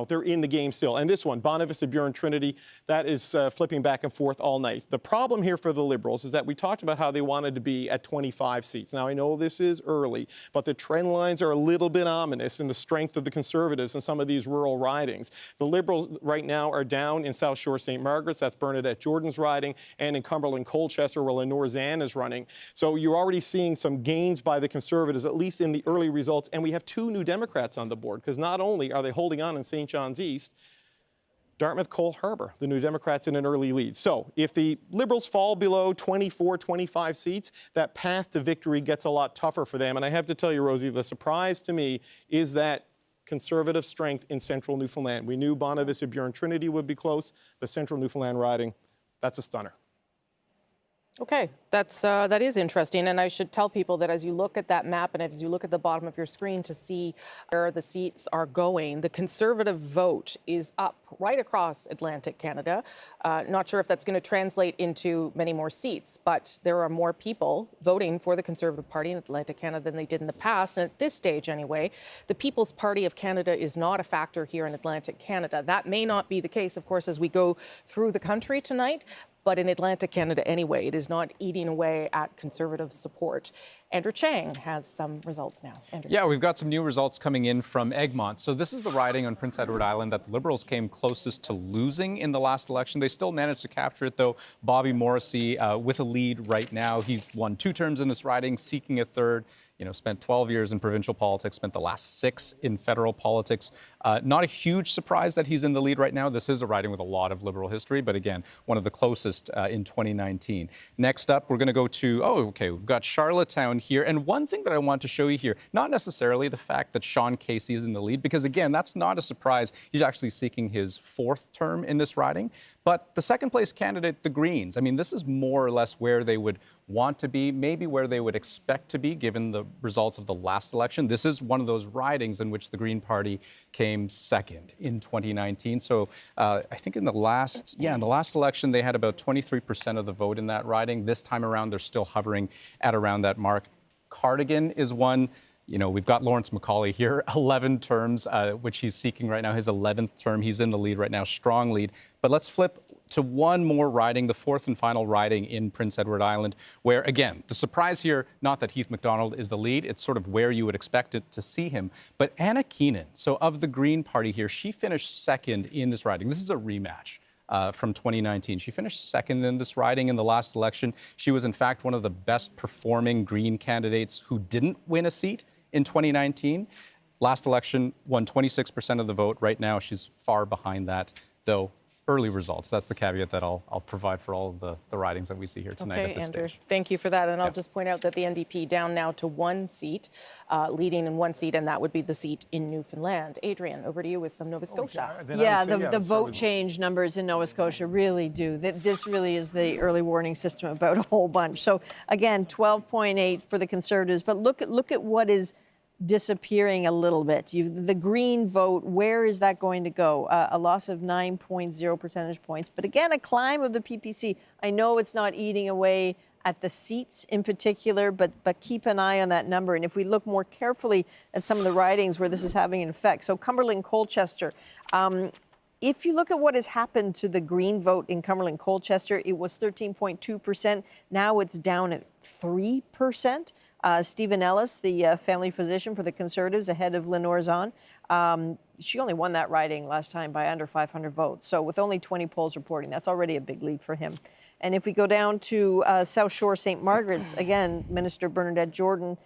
they're in the game still. And this one, Bonavista Buren Trinity, that is flipping back and forth all night. The problem here for the Liberals is that we talked about how they wanted to be at 25 seats. Now, I know this is early, but the trend lines are a little bit ominous in the strength of the Conservatives in some of these rural ridings. The Liberals right now are down in South Shore St. Margaret's, that's Bernadette Jordan's riding, and in Cumberland Colchester, where Lenore Zan is running. So you're already seeing some gains by the Conservatives, at least in the early results. And we have 2 New Democrats on the board, because not only are they holding on in St. John's East, Dartmouth Cole Harbour, the New Democrats in an early lead. So if the Liberals fall below 24, 25 seats, that path to victory gets a lot tougher for them. And I have to tell you, Rosie, the surprise to me is that Conservative strength in central Newfoundland. We knew Bonavista Buren Trinity would be close. The central Newfoundland riding, that's a stunner. Okay, that is interesting, and I should tell people that as you look at that map and as you look at the bottom of your screen to see where the seats are going, the Conservative vote is up right across Atlantic Canada. Not sure if that's going to translate into many more seats, but there are more people voting for the Conservative Party in Atlantic Canada than they did in the past, and at this stage anyway, the People's Party of Canada is not a factor here in Atlantic Canada. That may not be the case, of course, as we go through the country tonight, but in Atlantic Canada anyway, it is not eating away at Conservative support. Andrew Chang has some results now. Andrew. Yeah, we've got some new results coming in from Egmont. So this is the riding on Prince Edward Island that the Liberals came closest to losing in the last election. They still managed to capture it, though. Bobby Morrissey with a lead right now. He's won 2 terms in this riding, seeking a third. Spent 12 years in provincial politics, spent the last 6 in federal politics. Not a huge surprise that he's in the lead right now. This is a riding with a lot of Liberal history, but again, one of the closest in 2019. Next up, we're going to go to, we've got Charlottetown here. And one thing that I want to show you here, not necessarily the fact that Sean Casey is in the lead, because again, that's not a surprise. He's actually seeking his 4th term in this riding. But the second place candidate, the Greens, I mean, this is more or less where they would want to be, maybe where they would expect to be given the results of the last election. This is one of those ridings in which the Green Party came second in 2019. So I think in the last election, they had about 23% of the vote in that riding. This time around, they're still hovering at around that mark. Cardigan is one. You know, we've got Lawrence Macaulay here, 11 terms, which he's seeking right now, his 11th term. He's in the lead right now, strong lead. But let's flip to one more riding, the 4th and final riding in Prince Edward Island, where, again, the surprise here, not that Heath MacDonald is the lead, it's sort of where you would expect it to see him. But Anna Keenan, so of the Green Party here, she finished second in this riding. This is a rematch from 2019. She finished second in this riding in the last election. She was, in fact, one of the best performing Green candidates who didn't win a seat in 2019. Last election, won 26% of the vote. Right now, she's far behind that, though early results. That's the caveat that I'll provide for all of the ridings that we see here tonight at this Andrew, stage. thank you for that. And I'll just point out that the NDP down now to 1 seat, leading in 1 seat, and that would be the seat in Newfoundland. Adrian, over to you with some Nova Scotia. The vote change numbers in Nova Scotia really do. This really is the early warning system about a whole bunch. So again, 12.8 for the Conservatives, but look at what is disappearing a little bit. The Green vote, where is that going to go? A loss of 9.0 percentage points. But again, a climb of the PPC. I know it's not eating away at the seats in particular, but keep an eye on that number. And if we look more carefully at some of the ridings where this is having an effect. So Cumberland-Colchester, if you look at what has happened to the Green vote in Cumberland-Colchester, it was 13.2%. Now it's down at 3%. Stephen Ellis, the family physician for the Conservatives, ahead of Lenore Zahn. She only won that riding last time by under 500 votes. So with only 20 polls reporting, that's already a big lead for him. And if we go down to South Shore St. Margaret's, again, Minister Bernadette Jordan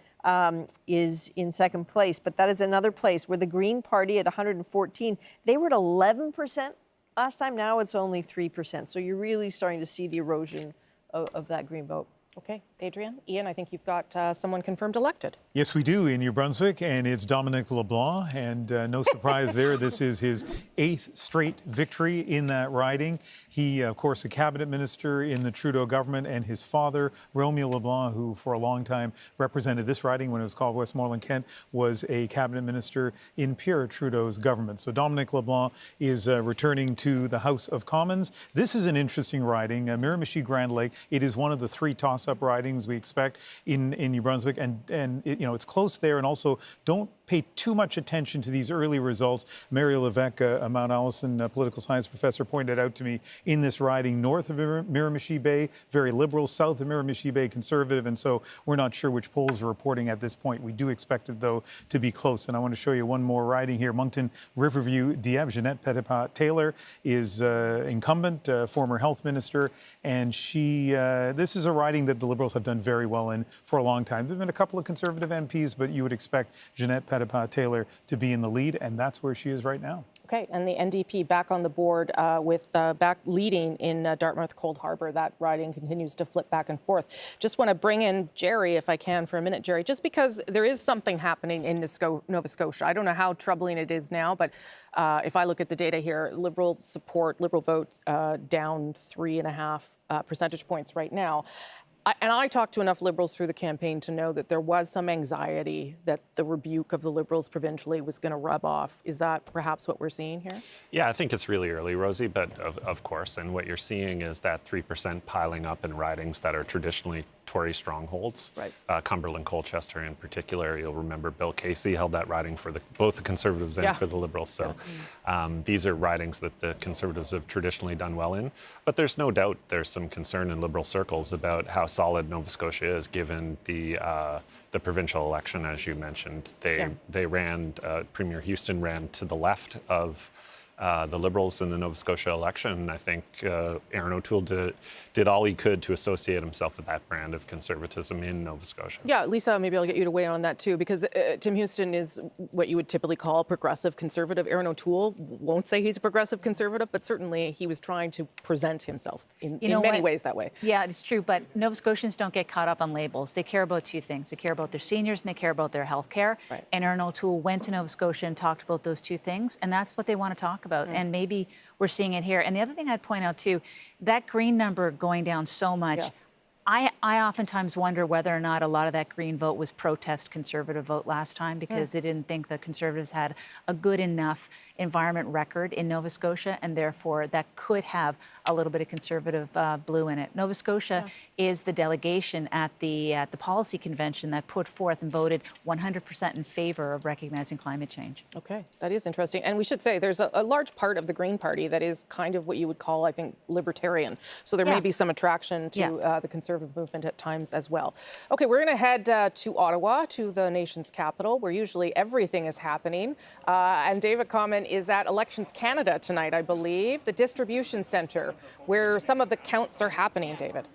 is in second place. But that is another place where the Green Party at 114, they were at 11% last time. Now it's only 3%. So you're really starting to see the erosion of that Green vote. Okay, Adrian. Ian, I think you've got someone confirmed elected. Yes, we do in New Brunswick, and it's Dominic LeBlanc, and no surprise there. This is his 8th straight victory in that riding. He, of course, a cabinet minister in the Trudeau government, and his father, Romeo LeBlanc, who for a long time represented this riding when it was called Westmoreland Kent, was a cabinet minister in Pierre Trudeau's government. So Dominic LeBlanc is returning to the House of Commons. This is an interesting riding. Miramichi-Grand Lake, it is one of the 3 toss-up ridings we expect in New Brunswick, and it's close there. And also, don't pay too much attention to these early results. Mario Levesque, a Mount Allison political science professor, pointed out to me in this riding north of Miramichi Bay, very liberal, south of Miramichi Bay, conservative, and so we're not sure which polls are reporting at this point. We do expect it, though, to be close. And I want to show you one more riding here. Moncton Riverview, Dieppe, Jeanette Petitpas-Taylor is incumbent, former health minister, and this is a riding that the Liberals have done very well in for a long time. There have been a couple of Conservative MPs, but you would expect Jeanette Petitpas-Taylor to be in the lead, and that's where she is right now. Okay, and the NDP back on the board with back leading in Dartmouth Cold Harbour. That riding continues to flip back and forth. Just want to bring in Jerry, if I can, for a minute, Jerry, just because there is something happening in Nova Scotia. I don't know how troubling it is now, but if I look at the data here, Liberal votes down 3.5 percentage points right now. I talked to enough Liberals through the campaign to know that there was some anxiety that the rebuke of the Liberals provincially was going to rub off. Is that perhaps what we're seeing here? Yeah, I think it's really early, Rosie, but of course. And what you're seeing is that 3% piling up in ridings that are traditionally Tory strongholds. Right. Cumberland-Colchester in particular, you'll remember Bill Casey held that riding for both the Conservatives and for the Liberals. So these are ridings that the Conservatives have traditionally done well in. But there's no doubt there's some concern in Liberal circles about how solid Nova Scotia is given the provincial election, as you mentioned. Premier Houston ran to the left of the Liberals in the Nova Scotia election. I think Aaron O'Toole did all he could to associate himself with that brand of conservatism in Nova Scotia. Yeah, Lisa, maybe I'll get you to weigh in on that too, because Tim Houston is what you would typically call progressive conservative. Aaron O'Toole won't say he's a progressive conservative, but certainly he was trying to present himself in many ways that way. Yeah, it's true, but Nova Scotians don't get caught up on labels. They care about two things. They care about their seniors and they care about their health care. Right. And Aaron O'Toole went to Nova Scotia and talked about those two things, and that's what they want to talk about. And maybe we're seeing it here. And the other thing I'd point out too, that Green number going down so much, I oftentimes wonder whether or not a lot of that Green vote was protest Conservative vote last time, because they didn't think the Conservatives had a good enough environment record in Nova Scotia, and therefore that could have a little bit of Conservative blue in it. Nova Scotia is the delegation at the policy convention that put forth and voted 100% in favor of recognizing climate change. Okay, that is interesting. And we should say there's a large part of the Green Party that is kind of what you would call, I think, libertarian. So there may be some attraction to the Conservative movement at times as well. Okay, we're going to head to Ottawa, to the nation's capital, where usually everything is happening. And David Common is at Elections Canada tonight, I believe, the distribution centre, where some of the counts are happening, David.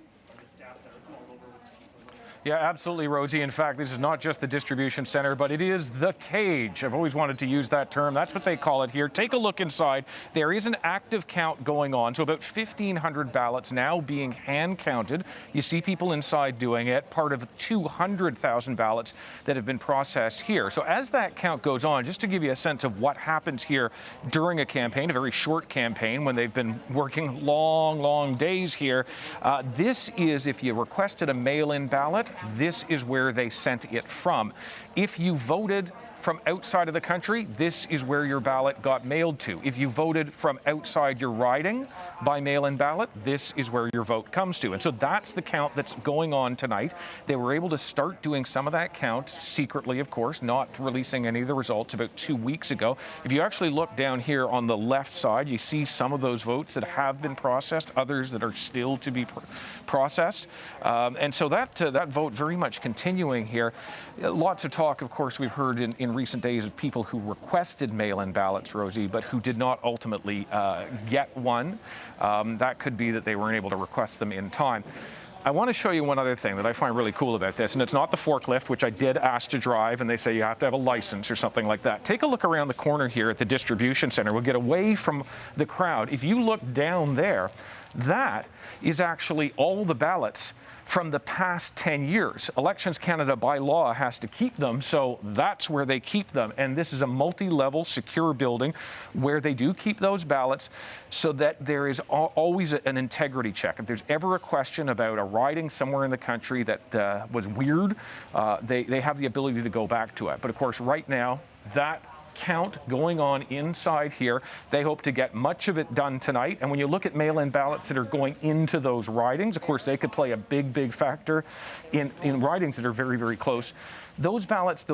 Yeah, absolutely, Rosie. In fact, this is not just the distribution center, but it is the cage. I've always wanted to use that term. That's what they call it here. Take a look inside. There is an active count going on. So about 1,500 ballots now being hand counted. You see people inside doing it, part of 200,000 ballots that have been processed here. So as that count goes on, just to give you a sense of what happens here during a campaign, a very short campaign when they've been working long days here, this is, if you requested a mail-in ballot, this is where they sent it from. If you voted from outside of the country, this is where your ballot got mailed to. If you voted from outside your riding by mail-in ballot, this is where your vote comes to. And so that's the count that's going on tonight. They were able to start doing some of that count secretly, of course, not releasing any of the results about 2 weeks ago. If you actually look down here on the left side, you see some of those votes that have been processed, others that are still to be processed. And so that vote very much continuing here. Lots of talk, of course, we've heard in recent days of people who requested mail-in ballots, Rosie, but who did not ultimately get one. That could be that they weren't able to request them in time. I want to show you one other thing that I find really cool about this, and it's not the forklift, which I did ask to drive, and they say you have to have a license or something like that. Take a look around the corner here at the distribution center. We'll get away from the crowd. If you look down there, that is actually all the ballots from the past 10 years. Elections Canada by law has to keep them, so that's where they keep them. And this is a multi-level secure building where they do keep those ballots so that there is always an integrity check. If there's ever a question about a riding somewhere in the country that was weird, they have the ability to go back to it. But of course, right now, that count going on inside here. They hope to get much of it done tonight. And when you look at mail-in ballots that are going into those ridings, of course, they could play a big factor in ridings that are very close. Those ballots,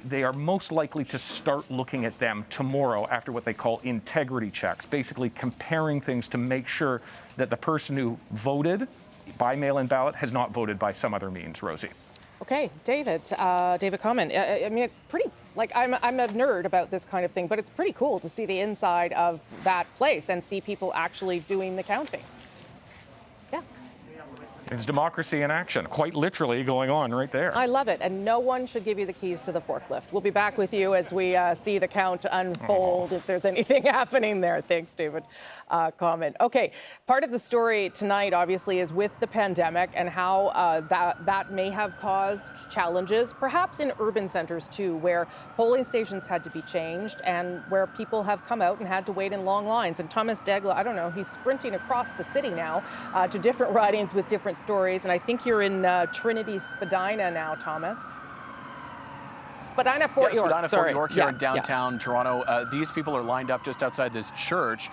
they are most likely to start looking at them tomorrow after what they call integrity checks, basically comparing things to make sure that the person who voted by mail-in ballot has not voted by some other means, Rosie. Okay, David Common. I mean, it's pretty, like, I'm a nerd about this kind of thing, but it's pretty cool to see the inside of that place and see people actually doing the counting. Yeah. It's democracy in action, quite literally going on right there. I love it, and no one should give you the keys to the forklift. We'll be back with you as we see the count unfold, if there's anything happening there. Thanks, David Common. Okay, part of the story tonight, obviously, is with the pandemic and how that may have caused challenges, perhaps in urban centers too, where polling stations had to be changed and where people have come out and had to wait in long lines. And Thomas Degla, I don't know, he's sprinting across the city now to different ridings with different stories, and I think you're in Trinity Spadina now, Thomas. Spadina Fort York. Spadina Fort York here in downtown Toronto. These people are lined up just outside this church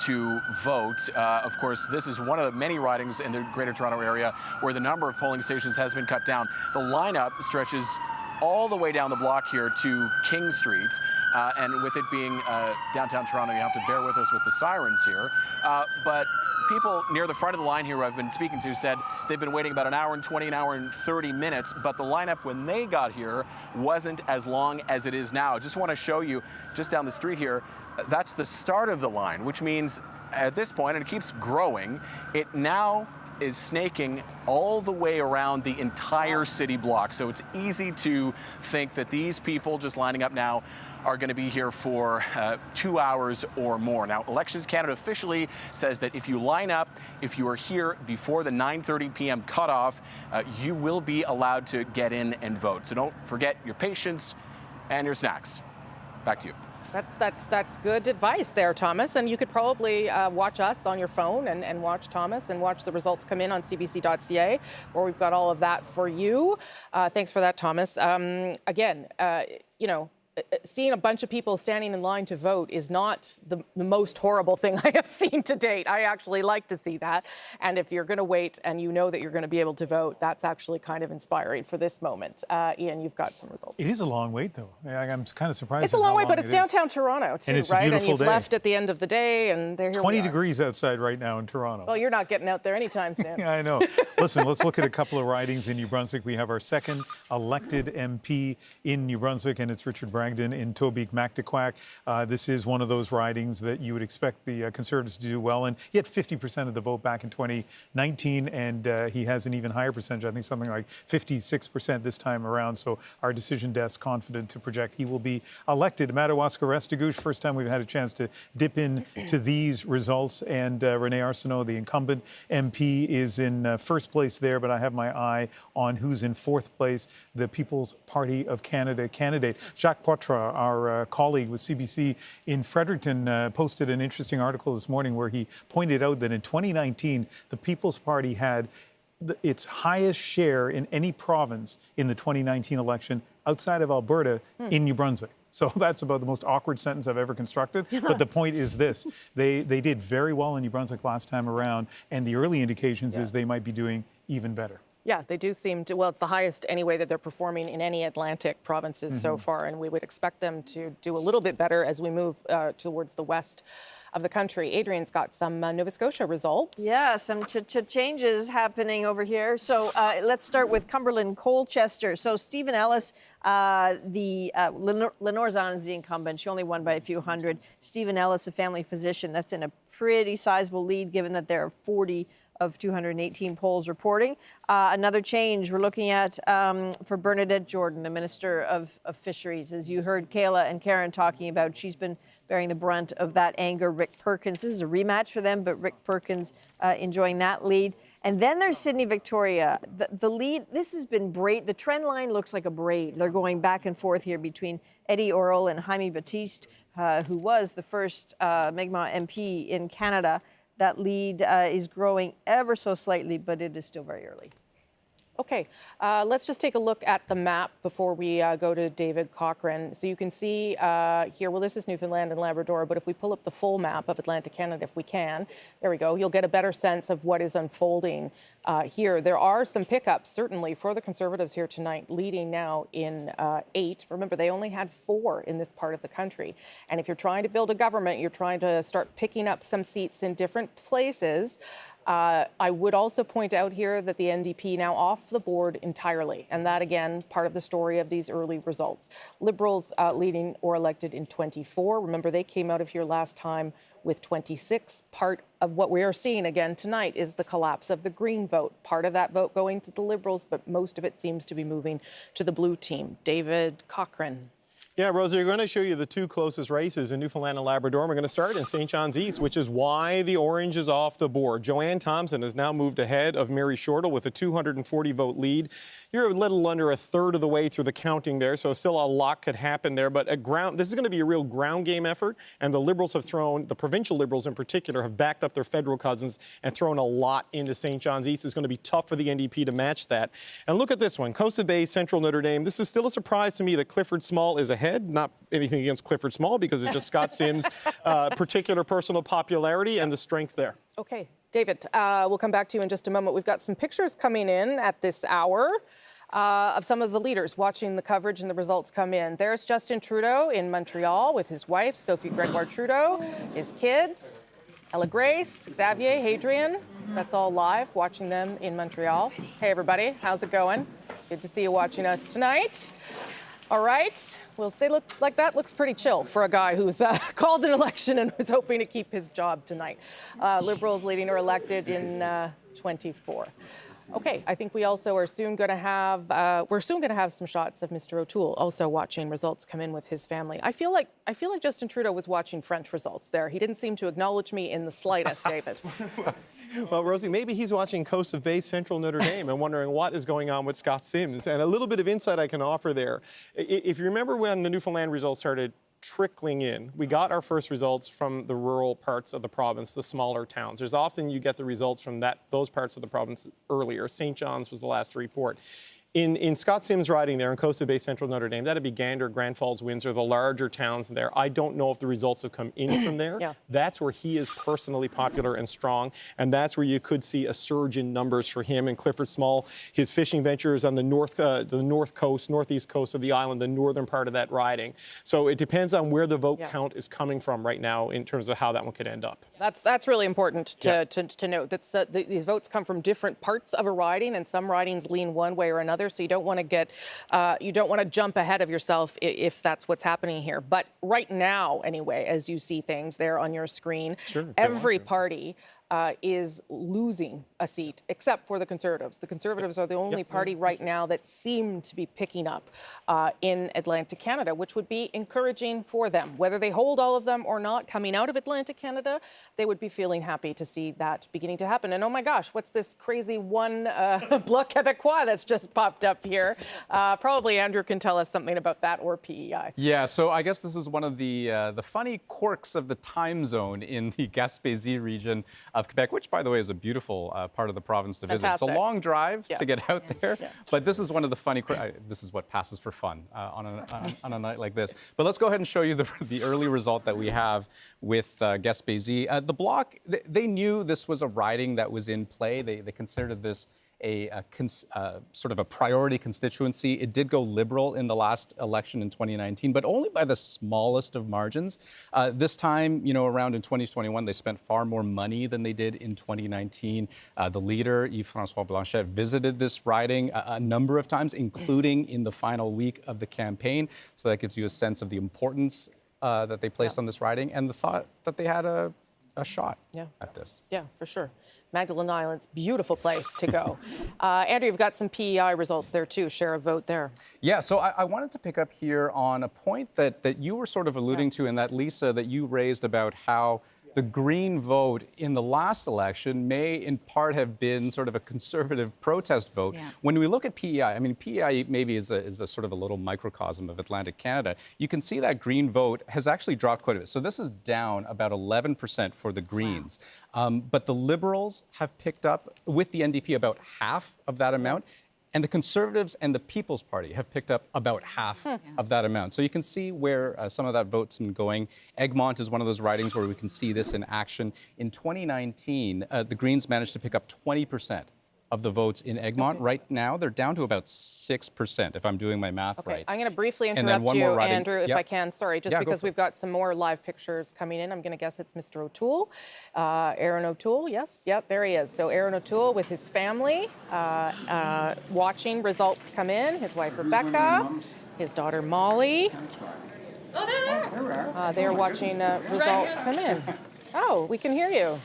to vote. Of course, this is one of the many ridings in the Greater Toronto area where the number of polling stations has been cut down. The lineup stretches all the way down the block here to King Street. and with it being downtown Toronto, you have to bear with us with the sirens here. But people near the front of the line here who I've been speaking to said they've been waiting about an hour and 20, an hour and 30 minutes, but the lineup when they got here wasn't as long as it is now. I just want to show you just down the street here, that's the start of the line, which means at this point, and it keeps growing, it now is snaking all the way around the entire city block. So it's easy to think that these people just lining up now are going to be here for 2 hours or more. Now, Elections Canada officially says that if you line up, if you are here before the 9:30 p.m. cutoff, you will be allowed to get in and vote. So don't forget your patience and your snacks. Back to you. That's good advice there, Thomas. And you could probably watch us on your phone and watch Thomas and watch the results come in on CBC.ca, where we've got all of that for you. Thanks for that, Thomas. Again, seeing a bunch of people standing in line to vote is not the most horrible thing I have seen to date. I actually like to see that. And if you're going to wait and you know that you're going to be able to vote, that's actually kind of inspiring for this moment. Ian, you've got some results. It is a long wait, though. I'm kind of surprised. It's a long wait, but it's downtown Toronto, too, and it's right? A beautiful and you've day. left at the end of the day, and here 20 we are. degrees outside right now in Toronto. Well, you're not getting out there anytime soon. Yeah, I know. Listen, let's look at a couple of ridings in New Brunswick. We have our second elected MP in New Brunswick, and it's Richard Bragdon in Tobique Mactaquac. This is one of those ridings that you would expect the Conservatives to do well in. He had 50% of the vote back in 2019, and he has an even higher percentage, I think something like 56% this time around. So our decision desk confident to project he will be elected. Madawaska Restigouche, first time we've had a chance to dip into these results, and Renee Arsenault, the incumbent MP, is in first place there, but I have my eye on who's in fourth place, the People's Party of Canada candidate. Jacques Poitras, our colleague with CBC in Fredericton, posted an interesting article this morning where he pointed out that in 2019, the People's Party had its highest share in any province in the 2019 election outside of Alberta in New Brunswick. So that's about the most awkward sentence I've ever constructed. But the point is this. They did very well in New Brunswick last time around, and the early indications is they might be doing even better. Yeah, they do seem to, well, it's the highest anyway that they're performing in any Atlantic provinces so far, and we would expect them to do a little bit better as we move towards the west of the country. Adrian's got some Nova Scotia results. Yeah, some changes happening over here. So let's start with Cumberland Colchester. So Stephen Ellis, Lenore Zahn is the incumbent. She only won by a few hundred. Stephen Ellis, a family physician, that's in a pretty sizable lead given that there are 40 of 218 polls reporting. Another change we're looking at for Bernadette Jordan, the Minister of Fisheries. As you heard Kayla and Karen talking about, she's been bearing the brunt of that anger. Rick Perkins, this is a rematch for them, but Rick Perkins enjoying that lead. And then there's Sydney Victoria. The lead, this has been the trend line looks like a braid. They're going back and forth here between Eddie Orrell and Jaime Batiste, who was the first Mi'kmaq MP in Canada. That lead is growing ever so slightly, but it is still very early. Okay, let's just take a look at the map before we go to David Cochrane. So you can see here, well, this is Newfoundland and Labrador, but if we pull up the full map of Atlantic Canada, if we can, there we go, you'll get a better sense of what is unfolding here. There are some pickups, certainly, for the Conservatives here tonight, leading now in 8. Remember, they only had 4 in this part of the country. And if you're trying to build a government, you're trying to start picking up some seats in different places. I would also point out here that the NDP now off the board entirely. And that, again, part of the story of these early results. Liberals leading or elected in 24. Remember, they came out of here last time with 26. Part of what we are seeing again tonight is the collapse of the Green vote. Part of that vote going to the Liberals, but most of it seems to be moving to the Blue team. David Cochrane. Yeah, Rosie, we're going to show you the 2 closest races in Newfoundland and Labrador. We're going to start in St. John's East, which is why the orange is off the board. Joanne Thompson has now moved ahead of Mary Shortall with a 240-vote lead. You're a little under a third of the way through the counting there, so still a lot could happen there. But this is going to be a real ground game effort, and the Liberals have thrown, the provincial Liberals in particular, have backed up their federal cousins and thrown a lot into St. John's East. It's going to be tough for the NDP to match that. And look at this one, Coast of Bay, Central Notre Dame. This is still a surprise to me that Clifford Small is ahead. Not anything against Clifford Small, because it's just Scott Sims' particular personal popularity and the strength there. Okay, David, we'll come back to you in just a moment. We've got some pictures coming in at this hour. of some of the leaders watching the coverage and the results come in. There's Justin Trudeau in Montreal with his wife, Sophie Gregoire Trudeau, his kids, Ella Grace, Xavier, Hadrian. That's all live, watching them in Montreal. Hey, everybody, how's it going? Good to see you watching us tonight. All right. Well, they look like that looks pretty chill for a guy who's called an election and was hoping to keep his job tonight. Liberals leading or elected in 24. Okay, I think we also are soon going to have some shots of Mr. O'Toole also watching results come in with his family. I feel like Justin Trudeau was watching French results there. He didn't seem to acknowledge me in the slightest, David. Well, Rosie, maybe he's watching Coast of Bay Central Notre Dame and wondering what is going on with Scott Sims. And a little bit of insight I can offer there. If you remember when the Newfoundland results started trickling in, we got our first results from the rural parts of the province, the smaller towns. There's often you get the results from those parts of the province earlier. St. John's was the last to report. In Scott Sims' riding there in Coast of Bay Central Notre Dame, that'd be Gander, Grand Falls, Windsor, the larger towns there. I don't know if the results have come in from there. Yeah. That's where he is personally popular and strong, and that's where you could see a surge in numbers for him and Clifford Small. His fishing ventures on the north coast, northeast coast of the island, the northern part of that riding. So it depends on where the vote count is coming from right now in terms of how that one could end up. That's really important to note. That these votes come from different parts of a riding, and some ridings lean one way or another. So you don't want to jump ahead of yourself if that's what's happening here. But right now, anyway, as you see things there on your screen, every party is losing a seat, except for the Conservatives. The Conservatives are the only party right now that seem to be picking up in Atlantic Canada, which would be encouraging for them. Whether they hold all of them or not coming out of Atlantic Canada, they would be feeling happy to see that beginning to happen. And oh my gosh, what's this crazy one Bloc Quebecois that's just popped up here? Probably Andrew can tell us something about that, or P.E.I. Yeah, so I guess this is one of the funny quirks of the time zone in the Gaspésie region of Quebec, which, by the way, is a beautiful part of the province to visit. It's a long drive to get out there, but this is one of the funny. This is what passes for fun on a night like this. But let's go ahead and show you the early result that we have with Gaspésie. The Bloc, they knew this was a riding that was in play. They considered this sort of a priority constituency. It did go Liberal in the last election in 2019, but only by the smallest of margins. This time, around in 2021, they spent far more money than they did in 2019. The leader, Yves-Francois, visited this riding a number of times, including in the final week of the campaign. So that gives you a sense of the importance that they placed on this riding and the thought that they had a shot at this. Yeah, for sure. Magdalen Island's beautiful place to go. Andrew, you've got some P.E.I. results there too. Share a vote there. Yeah, so I wanted to pick up here on a point that you were sort of alluding to, and that, Lisa, that you raised about how the Green vote in the last election may in part have been sort of a conservative protest vote. Yeah. When we look at P.E.I., I mean, P.E.I. maybe is a sort of a little microcosm of Atlantic Canada. You can see that Green vote has actually dropped quite a bit. So this is down about 11% for the Greens. Wow. But the Liberals have picked up, with the NDP, about half of that amount. And the Conservatives and the People's Party have picked up about half of that amount. So you can see where some of that vote's been going. Egmont is one of those ridings where we can see this in action. In 2019, the Greens managed to pick up 20% of the votes in Egmont. Right now, they're down to about 6%, if I'm doing my math right. I'm going to briefly interrupt you, Andrew, if I can. Sorry, just because we've got some more live pictures coming in. I'm going to guess it's Mr. O'Toole. Aaron O'Toole, yes. Yep, there he is. So Aaron O'Toole with his family watching results come in. His wife, Rebecca, his daughter, Molly. Oh, they're there. They're watching results come in. Oh, we can hear you.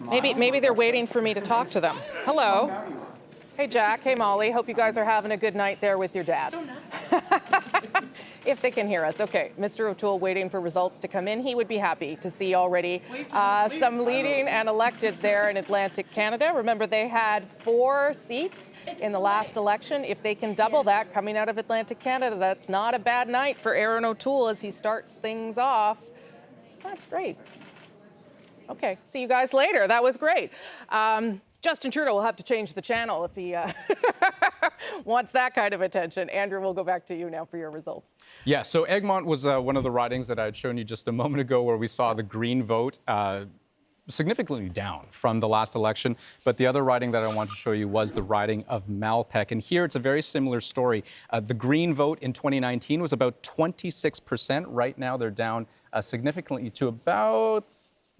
Maybe they're waiting for me to talk to them. Hello. Hey, Jack. Hey, Molly. Hope you guys are having a good night there with your dad. If they can hear us. Okay, Mr. O'Toole waiting for results to come in. He would be happy to see already some leading and elected there in Atlantic Canada. Remember, they had 4 seats in the last election. If they can double that coming out of Atlantic Canada, that's not a bad night for Aaron O'Toole as he starts things off. That's great. Okay, see you guys later. That was great. Justin Trudeau will have to change the channel if he wants that kind of attention. Andrew, we'll go back to you now for your results. Yeah, so Egmont was one of the ridings that I had shown you just a moment ago where we saw the Green vote significantly down from the last election. But the other riding that I want to show you was the riding of Malpeque. And here it's a very similar story. The Green vote in 2019 was about 26%. Right now they're down significantly to about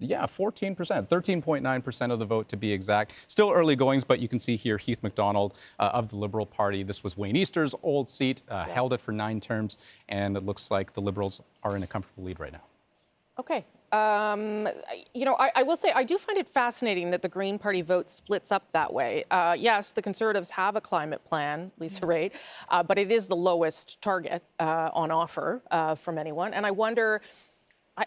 14%, 13.9% of the vote to be exact. Still early goings, but you can see here Heath MacDonald of the Liberal Party. This was Wayne Easter's old seat, held it for 9 terms, and it looks like the Liberals are in a comfortable lead right now. Okay. You know, I will say I do find it fascinating that the Green Party vote splits up that way. Yes, the Conservatives have a climate plan, Lisa Raitt, but it is the lowest target on offer from anyone. And I wonder,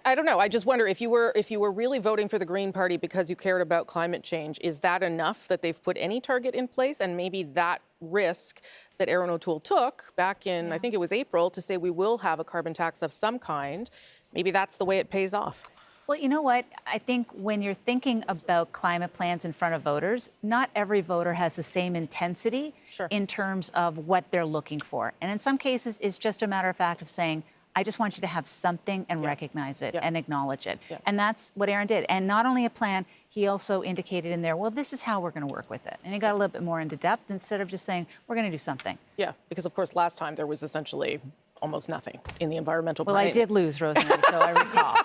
I don't know, I just wonder if you were really voting for the Green Party because you cared about climate change, is that enough that they've put any target in place? And maybe that risk that Aaron O'Toole took back in, I think it was April, to say we will have a carbon tax of some kind, maybe that's the way it pays off. Well, you know what? I think when you're thinking about climate plans in front of voters, not every voter has the same intensity in terms of what they're looking for. And in some cases, it's just a matter of fact of saying, I just want you to have something and recognize it and acknowledge it. And that's what Aaron did. And not only a plan, he also indicated in there, well, this is how we're going to work with it. And he got a little bit more into depth instead of just saying, we're going to do something. Yeah, because of course last time there was essentially almost nothing in the environmental plan. Well, I did lose, Rosemary, so I recall.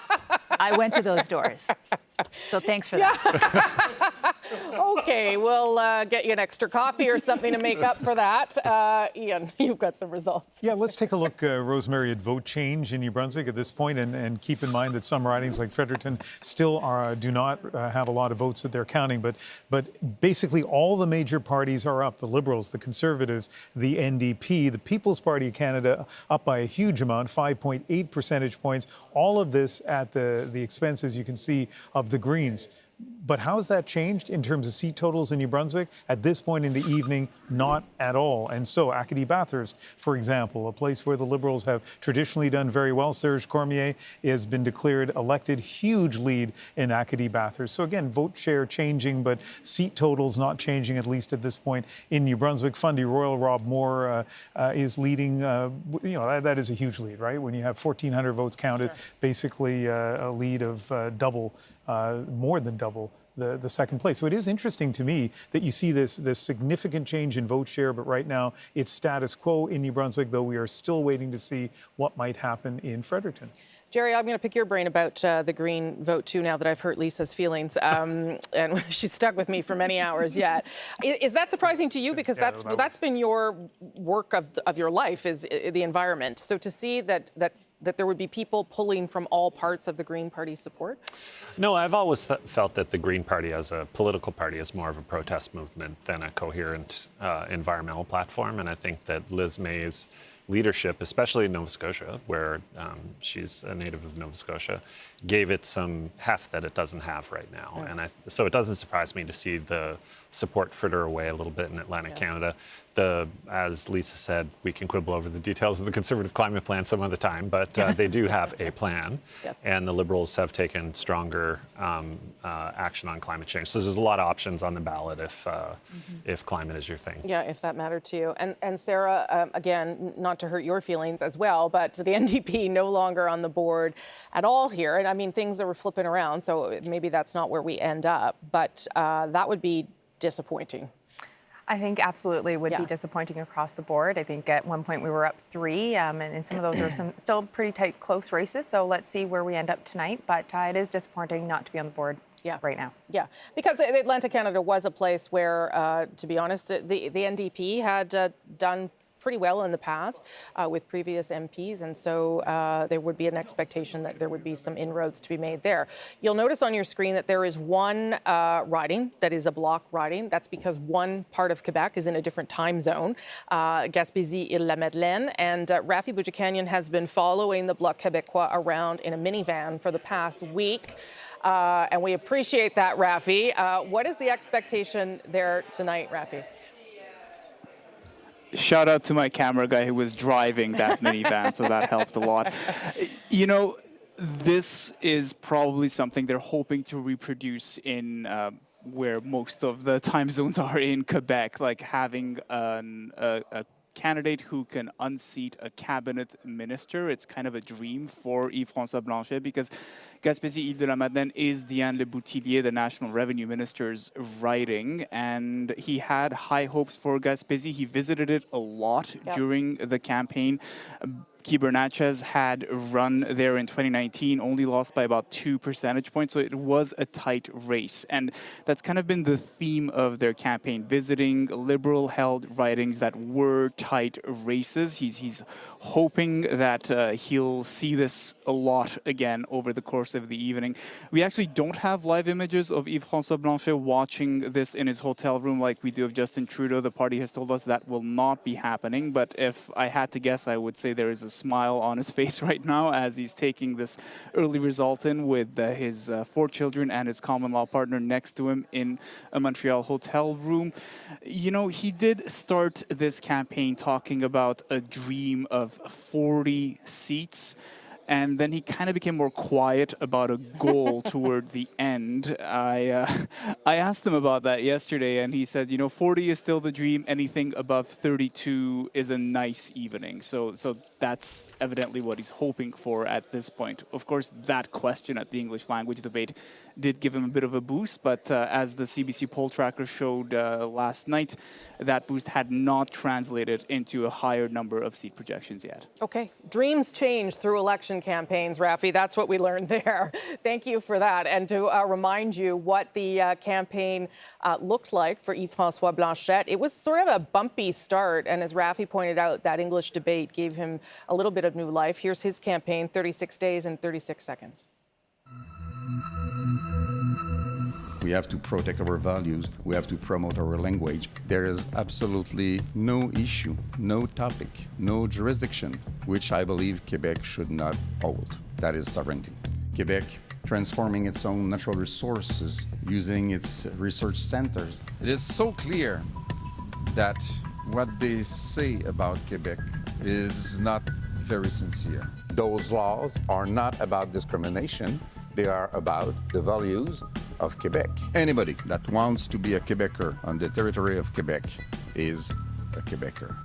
I went to those doors. So thanks for that. Okay, we'll get you an extra coffee or something to make up for that. Ian, you've got some results. Yeah, let's take a look, Rosemary, at vote change in New Brunswick at this point, and keep in mind that some ridings like Fredericton still do not have a lot of votes that they're counting, but basically all the major parties are up. The Liberals, the Conservatives, the NDP, the People's Party of Canada up by a huge amount, 5.8 percentage points. All of this at the expense, as you can see, of the Greens. But how has that changed in terms of seat totals in New Brunswick? At this point in the evening, not at all. And so Acadie-Bathurst, for example, a place where the Liberals have traditionally done very well, Serge Cormier has been declared elected, huge lead in Acadie-Bathurst. So again, vote share changing, but seat totals not changing, at least at this point in New Brunswick. Fundy Royal, Rob Moore is leading. That is a huge lead, right? When you have 1,400 votes counted, basically a lead of more than double the second place. So it is interesting to me that you see this significant change in vote share, but right now it's status quo in New Brunswick, though we are still waiting to see what might happen in Fredericton. Jerry, I'm going to pick your brain about the Green vote too, now that I've hurt Lisa's feelings, and she's stuck with me for many hours yet. Is that surprising to you? Because that's been your work of your life, is the environment. So to see that there would be people pulling from all parts of the Green Party support? No, I've always felt that the Green Party as a political party is more of a protest movement than a coherent environmental platform. And I think that Liz May's leadership, especially in Nova Scotia, where she's a native of Nova Scotia, gave it some heft that it doesn't have right now. And so it doesn't surprise me to see the support fritter away a little bit in Atlantic Canada. As Lisa said, we can quibble over the details of the Conservative climate plan some other time, but they do have a plan. And the Liberals have taken stronger action on climate change. So there's a lot of options on the ballot if climate is your thing. Yeah, if that mattered to you. And Sarah, again, not to hurt your feelings as well, but the NDP no longer on the board at all here. And I mean, things that were flipping around, so maybe that's not where we end up, but that would be disappointing. I think absolutely would be disappointing across the board. I think at one point we were up 3, and some of those are some still pretty tight, close races. So let's see where we end up tonight. But it is disappointing not to be on the board right now. Yeah, because Atlantic Canada was a place where, to be honest, the NDP had done pretty well in the past with previous MPs, and so there would be an expectation that there would be some inroads to be made there. You'll notice on your screen that there is one riding that is a block riding. That's because one part of Quebec is in a different time zone, Gaspésie-Île-la-Madeleine, and Rafi Boudjikanian has been following the Bloc Quebecois around in a minivan for the past week. And we appreciate that, Rafi. What is the expectation there tonight, Rafi? Shout out to my camera guy who was driving that minivan, so that helped a lot. You know, this is probably something they're hoping to reproduce in where most of the time zones are in Quebec, like having a candidate who can unseat a cabinet minister. It's kind of a dream for Yves-Francois because Gaspésie-Île-de-la-Madeleine is Diane Le Boutillier, the National Revenue Minister's riding, and he had high hopes for Gaspésie. He visited it a lot during the campaign. Guy Bernatchez had run there in 2019, only lost by about 2 percentage points, so it was a tight race. And that's kind of been the theme of their campaign, visiting Liberal-held ridings that were tight races. He's hoping that he'll see this a lot again over the course of the evening. We actually don't have live images of Yves-Francois Blanchet watching this in his hotel room like we do of Justin Trudeau. The party has told us that will not be happening, but if I had to guess, I would say there is a smile on his face right now as he's taking this early result in with his 4 children and his common law partner next to him in a Montreal hotel room. You know, he did start this campaign talking about a dream of 40 seats. And then he kind of became more quiet about a goal toward the end. I asked him about that yesterday, and he said, you know, 40 is still the dream. Anything above 32 is a nice evening. So that's evidently what he's hoping for at this point. Of course, that question at the English language debate did give him a bit of a boost, but as the CBC poll tracker showed last night, that boost had not translated into a higher number of seat projections yet. Okay, dreams change through election campaigns, Rafi. That's what we learned there. Thank you for that. And to remind you what the campaign looked like for Yves-Francois Blanchet, it was sort of a bumpy start. And as Rafi pointed out, that English debate gave him a little bit of new life. Here's his campaign, 36 days and 36 seconds. We have to protect our values. We have to promote our language. There is absolutely no issue, no topic, no jurisdiction, which I believe Quebec should not hold. That is sovereignty. Quebec transforming its own natural resources, using its research centers. It is so clear that what they say about Quebec is not very sincere. Those laws are not about discrimination. They are about the values of Quebec. Anybody that wants to be a Quebecer on the territory of Quebec is a Quebecer.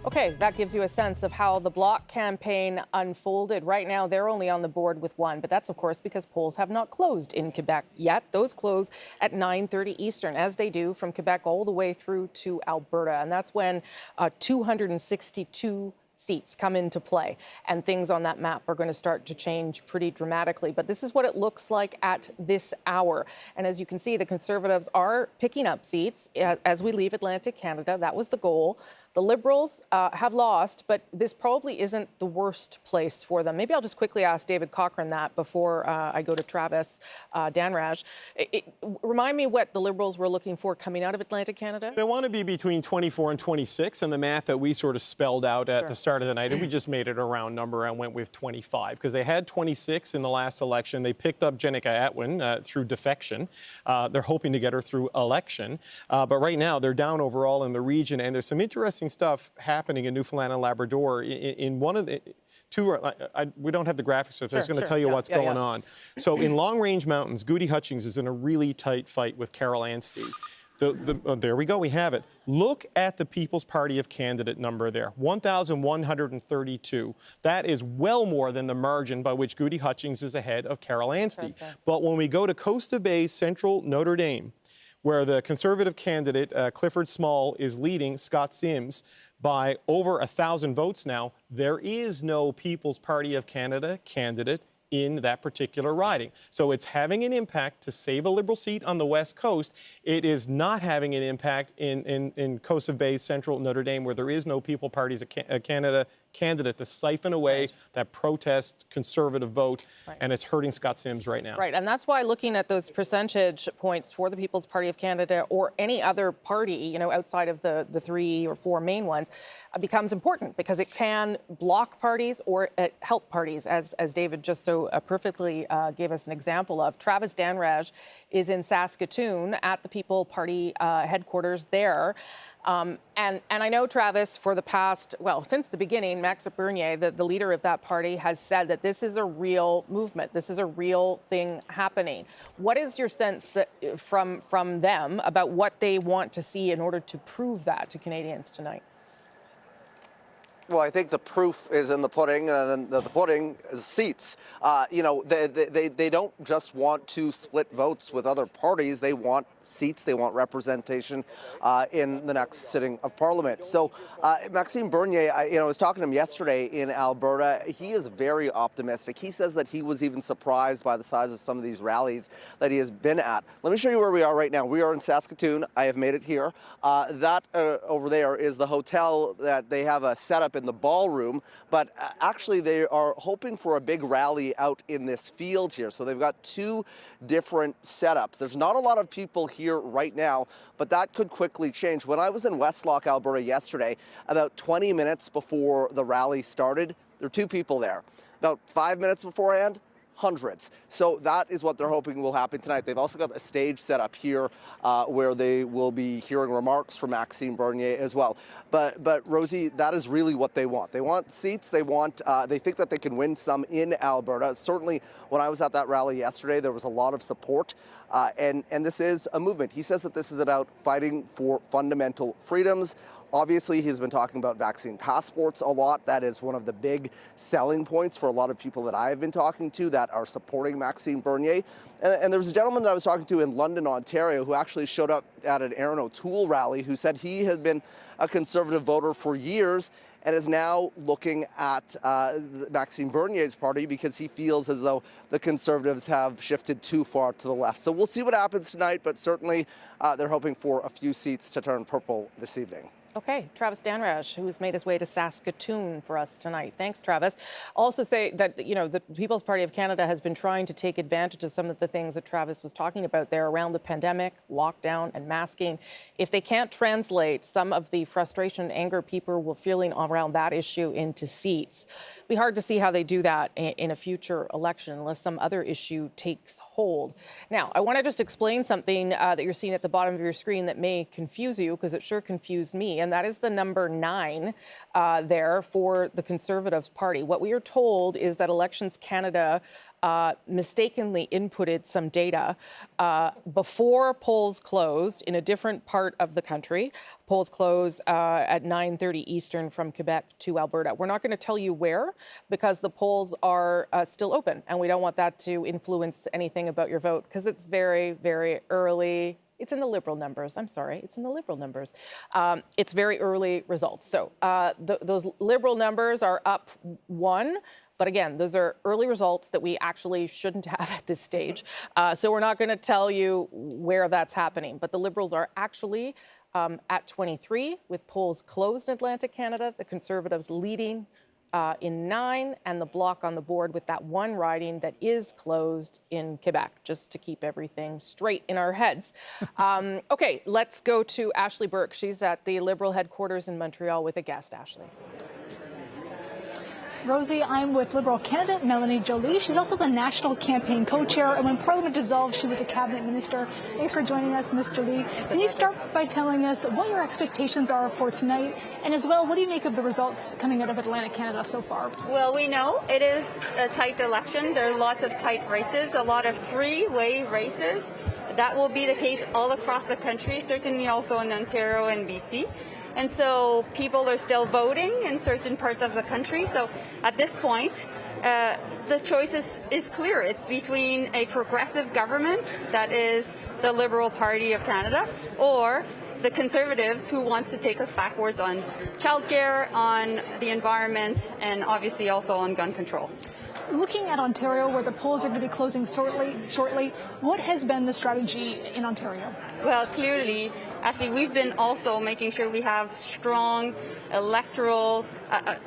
Okay, that gives you a sense of how the Bloc campaign unfolded. Right now, they're only on the board with 1, but that's, of course, because polls have not closed in Quebec yet. Those close at 9:30 Eastern, as they do from Quebec all the way through to Alberta. And that's when 262 seats come into play, and things on that map are going to start to change pretty dramatically. But this is what it looks like at this hour. And as you can see, the Conservatives are picking up seats as we leave Atlantic Canada. That was the goal. The Liberals have lost, but this probably isn't the worst place for them. Maybe I'll just quickly ask David Cochrane that before I go to Travis Danraj. Remind me what the Liberals were looking for coming out of Atlantic Canada? They want to be between 24 and 26, and the math that we sort of spelled out at the start of the night, and we just made it a round number and went with 25, because they had 26 in the last election. They picked up Jenica Atwin through defection. They're hoping to get her through election. But right now, they're down overall in the region, and there's some interesting stuff happening in Newfoundland and Labrador. In one of the two, we don't have the graphics, so I'm just going to tell you what's going on. So in Long Range Mountains, Goody Hutchings is in a really tight fight with Carol Anstey. There we go, we have it. Look at the People's Party of candidate number there, 1,132. That is well more than the margin by which Goody Hutchings is ahead of Carol Anstey. But when we go to Coast of Bay, Central Notre Dame, where the Conservative candidate, Clifford Small, is leading Scott Sims by over 1,000 votes now, there is no People's Party of Canada candidate in that particular riding. So it's having an impact to save a Liberal seat on the West Coast. It is not having an impact in Coast of Bay, Central Notre Dame, where there is no People's Party of Canada candidate to siphon away that protest Conservative vote, and it's hurting Scott Sims right now. Right, and that's why looking at those percentage points for the People's Party of Canada or any other party, you know, outside of the 3 or 4 main ones, becomes important, because it can block parties or help parties, as David just so perfectly gave us an example of. Travis Danraj is in Saskatoon at the People Party headquarters there. And I know, Travis, for the past, well, since the beginning, Max Bernier, the leader of that party, has said that this is a real movement. This is a real thing happening. What is your sense that from them about what they want to see in order to prove that to Canadians tonight? Well, I think the proof is in the pudding, and the pudding is seats. They don't just want to split votes with other parties. They want seats. They want representation in the next sitting of Parliament. So Maxime Bernier, I was talking to him yesterday in Alberta. He is very optimistic. He says that he was even surprised by the size of some of these rallies that he has been at. Let me show you where we are right now. We are in Saskatoon. I have made it here. That over there is the hotel that they have a setup in the ballroom, but actually they are hoping for a big rally out in this field here. So they've got two different setups. There's not a lot of people here right now, but that could quickly change. When I was in Westlock, Alberta yesterday, about 20 minutes before the rally started, there were two people there. About 5 minutes beforehand, hundreds. So that is what they're hoping will happen tonight. They've also got a stage set up here where they will be hearing remarks from Maxime Bernier as well. But Rosie, that is really what they want. They want seats. They think that they can win some in Alberta. Certainly, when I was at that rally yesterday, there was a lot of support, and this is a movement. He says that this is about fighting for fundamental freedoms. Obviously, he's been talking about vaccine passports a lot. That is one of the big selling points for a lot of people that I have been talking to that are supporting Maxime Bernier. And there was a gentleman that I was talking to in London, Ontario, who actually showed up at an Aaron O'Toole rally, who said he had been a Conservative voter for years and is now looking at Maxime Bernier's party because he feels as though the Conservatives have shifted too far to the left. So we'll see what happens tonight, but certainly they're hoping for a few seats to turn purple this evening. Okay, Travis Danraj, who's made his way to Saskatoon for us tonight. Thanks, Travis. Also say that, the People's Party of Canada has been trying to take advantage of some of the things that Travis was talking about there around the pandemic, lockdown, and masking. If they can't translate some of the frustration and anger people were feeling around that issue into seats, it'd be hard to see how they do that in a future election unless some other issue takes hold. Now, I want to just explain something that you're seeing at the bottom of your screen that may confuse you, because it sure confused me, and that is the number 9 there for the Conservative Party. What we are told is that Elections Canada mistakenly inputted some data before polls closed in a different part of the country. Polls close at 9:30 Eastern from Quebec to Alberta. We're not going to tell you where because the polls are still open, and we don't want that to influence anything about your vote because it's very, very early. It's in the Liberal numbers. I'm sorry. It's in the Liberal numbers. It's very early results. So those Liberal numbers are up 1. But again, those are early results that we actually shouldn't have at this stage. So we're not going to tell you where that's happening. But the Liberals are actually at 23 with polls closed in Atlantic Canada. The Conservatives leading in 9, and the Bloc on the board with that one riding that is closed in Quebec, just to keep everything straight in our heads. Okay, let's go to Ashley Burke. She's at the Liberal headquarters in Montreal with a guest. Ashley. Rosie, I'm with Liberal candidate Melanie Joly. She's also the national campaign co-chair, and when Parliament dissolved, she was a cabinet minister. Thanks for joining us, Ms. Joly. Can you start by telling us what your expectations are for tonight, and as well, what do you make of the results coming out of Atlantic Canada so far? Well, we know it is a tight election. There are lots of tight races, a lot of three-way races. That will be the case all across the country, certainly also in Ontario and B.C. And so people are still voting in certain parts of the country. So at this point, the choice is clear. It's between a progressive government, that is the Liberal Party of Canada, or the Conservatives who want to take us backwards on childcare, on the environment, and obviously also on gun control. Looking at Ontario, where the polls are going to be closing shortly, what has been the strategy in Ontario? Well, clearly, actually, we've been also making sure we have strong electoral,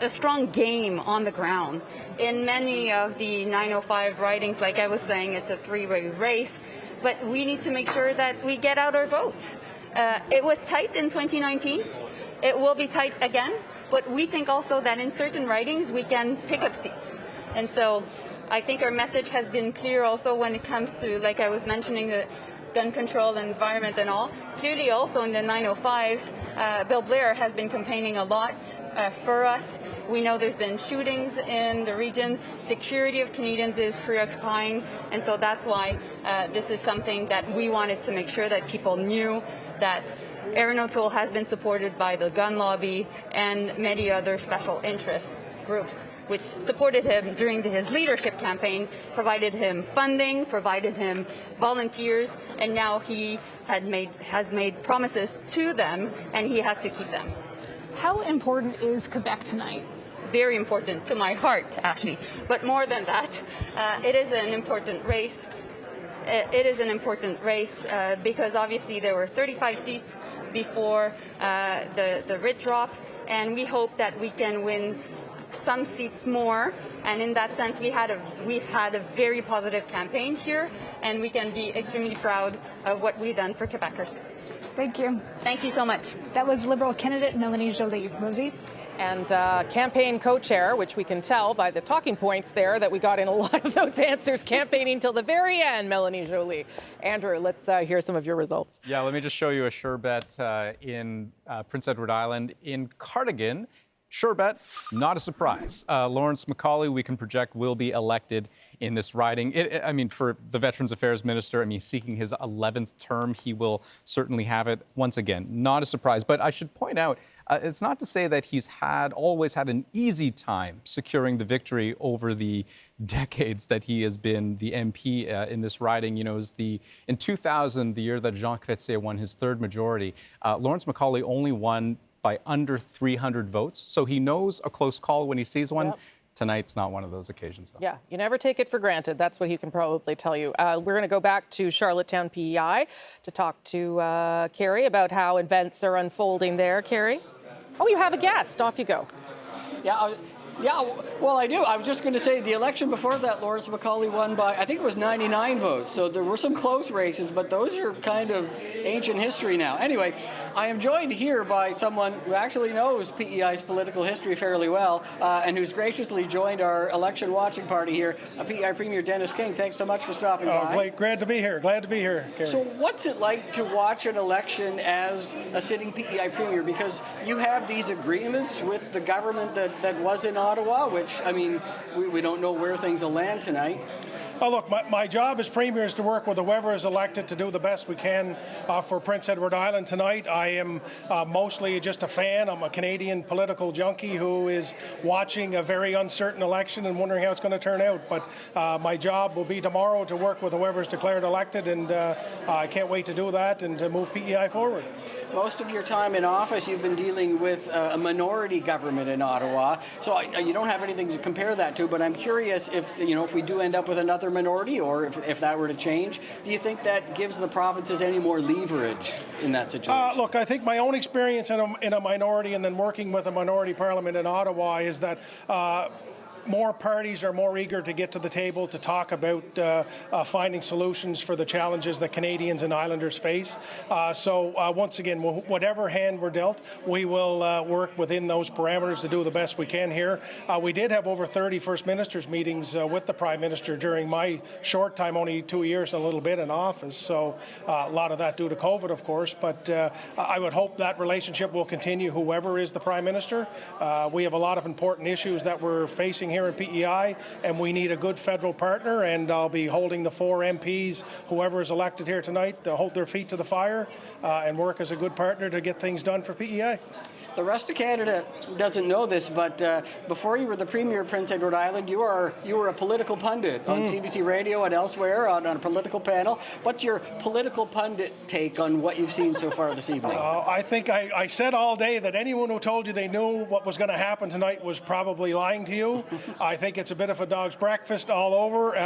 a strong game on the ground. In many of the 905 ridings, like I was saying, it's a three-way race, but we need to make sure that we get out our vote. It was tight in 2019. It will be tight again, but we think also that in certain ridings, we can pick up seats. And so I think our message has been clear also when it comes to, like I was mentioning, the gun control and environment and all. Clearly also in the 905, Bill Blair has been campaigning a lot for us. We know there's been shootings in the region. Security of Canadians is preoccupying. And so that's why this is something that we wanted to make sure that people knew that Erin O'Toole has been supported by the gun lobby and many other special interest groups, which supported him during his leadership campaign, provided him funding, provided him volunteers, and now he has made promises to them, and he has to keep them. How important is Quebec tonight? Very important to my heart, actually. But more than that, it is an important race. It is an important race because obviously there were 35 seats before the writ drop, and we hope that we can win some seats more, and in that sense we've had a very positive campaign here, and we can be extremely proud of what we've done for Quebecers. Thank you. Thank you so much. That was Liberal candidate Melanie Joly. Rosie? And campaign co-chair, which we can tell by the talking points there that we got in a lot of those answers, campaigning till the very end, Melanie Joly. Andrew, let's hear some of your results. Yeah, let me just show you a sure bet in Prince Edward Island. In Cardigan, sure bet, not a surprise. Lawrence Macaulay, we can project, will be elected in this riding. I mean, for the Veterans Affairs Minister, I mean, seeking his 11th term, he will certainly have it. Once again, not a surprise. But I should point out, it's not to say that he's always had an easy time securing the victory over the decades that he has been the MP in this riding. You know, in 2000, the year that Jean Chrétien won his third majority, Lawrence Macaulay only won by under 300 votes. So he knows a close call when he sees one. Yep. Tonight's not one of those occasions, though. Yeah, you never take it for granted. That's what he can probably tell you. We're going to go back to Charlottetown P.E.I. to talk to Carrie about how events are unfolding there. Carrie? Oh, you have a guest. Off you go. Yeah, well, I do. I was just going to say the election before that, Lawrence Macaulay won by, I think it was 99 votes. So there were some close races, but those are kind of ancient history now. Anyway, I am joined here by someone who actually knows P.E.I.'s political history fairly well and who's graciously joined our election watching party here, P.E.I. Premier Dennis King. Thanks so much for stopping by. Glad to be here. Glad to be here, Carrie. So what's it like to watch an election as a sitting P.E.I. Premier? Because you have these agreements with the government that was in Ottawa, which, I mean, we don't know where things will land tonight. Well, look, my job as Premier is to work with whoever is elected to do the best we can for Prince Edward Island tonight. I am mostly just a fan. I'm a Canadian political junkie who is watching a very uncertain election and wondering how it's going to turn out. But my job will be tomorrow to work with whoever is declared elected, and I can't wait to do that and to move PEI forward. Most of your time in office, you've been dealing with a minority government in Ottawa, so you don't have anything to compare that to, but I'm curious if we do end up with another minority, or if that were to change, do you think that gives the provinces any more leverage in that situation? Look, I think my own experience in a minority and then working with a minority parliament in Ottawa is that more parties are more eager to get to the table to talk about finding solutions for the challenges that Canadians and Islanders face. So once again, whatever hand we're dealt, we will work within those parameters to do the best we can here. We did have over 30 First Ministers meetings with the Prime Minister during my short time, only 2 years and a little bit in office. So a lot of that due to COVID, of course. But I would hope that relationship will continue, whoever is the Prime Minister. We have a lot of important issues that we're facing here in PEI, and we need a good federal partner, and I'll be holding the 4 MPs, whoever is elected here tonight, to hold their feet to the fire and work as a good partner to get things done for PEI. The rest of Canada doesn't know this, but before you were the Premier of Prince Edward Island, you were a political pundit on CBC Radio and elsewhere on a political panel. What's your political pundit take on what you've seen so far this evening? I think I said all day that anyone who told you they knew what was going to happen tonight was probably lying to you. I think it's a bit of a dog's breakfast all over.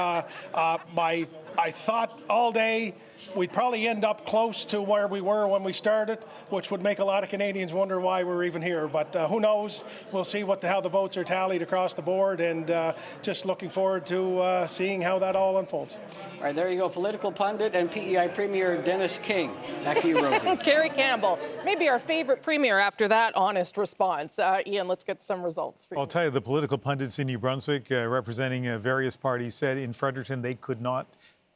I thought all day we'd probably end up close to where we were when we started, which would make a lot of Canadians wonder why we're even here. But who knows? We'll see how the votes are tallied across the board, and just looking forward to seeing how that all unfolds. All right, there you go. Political pundit and PEI Premier Dennis King. Back to you, Rosie. Carrie Campbell, maybe our favorite Premier after that honest response. Ian, let's get some results for you. I'll tell you, the political pundits in New Brunswick representing various parties said in Fredericton they could not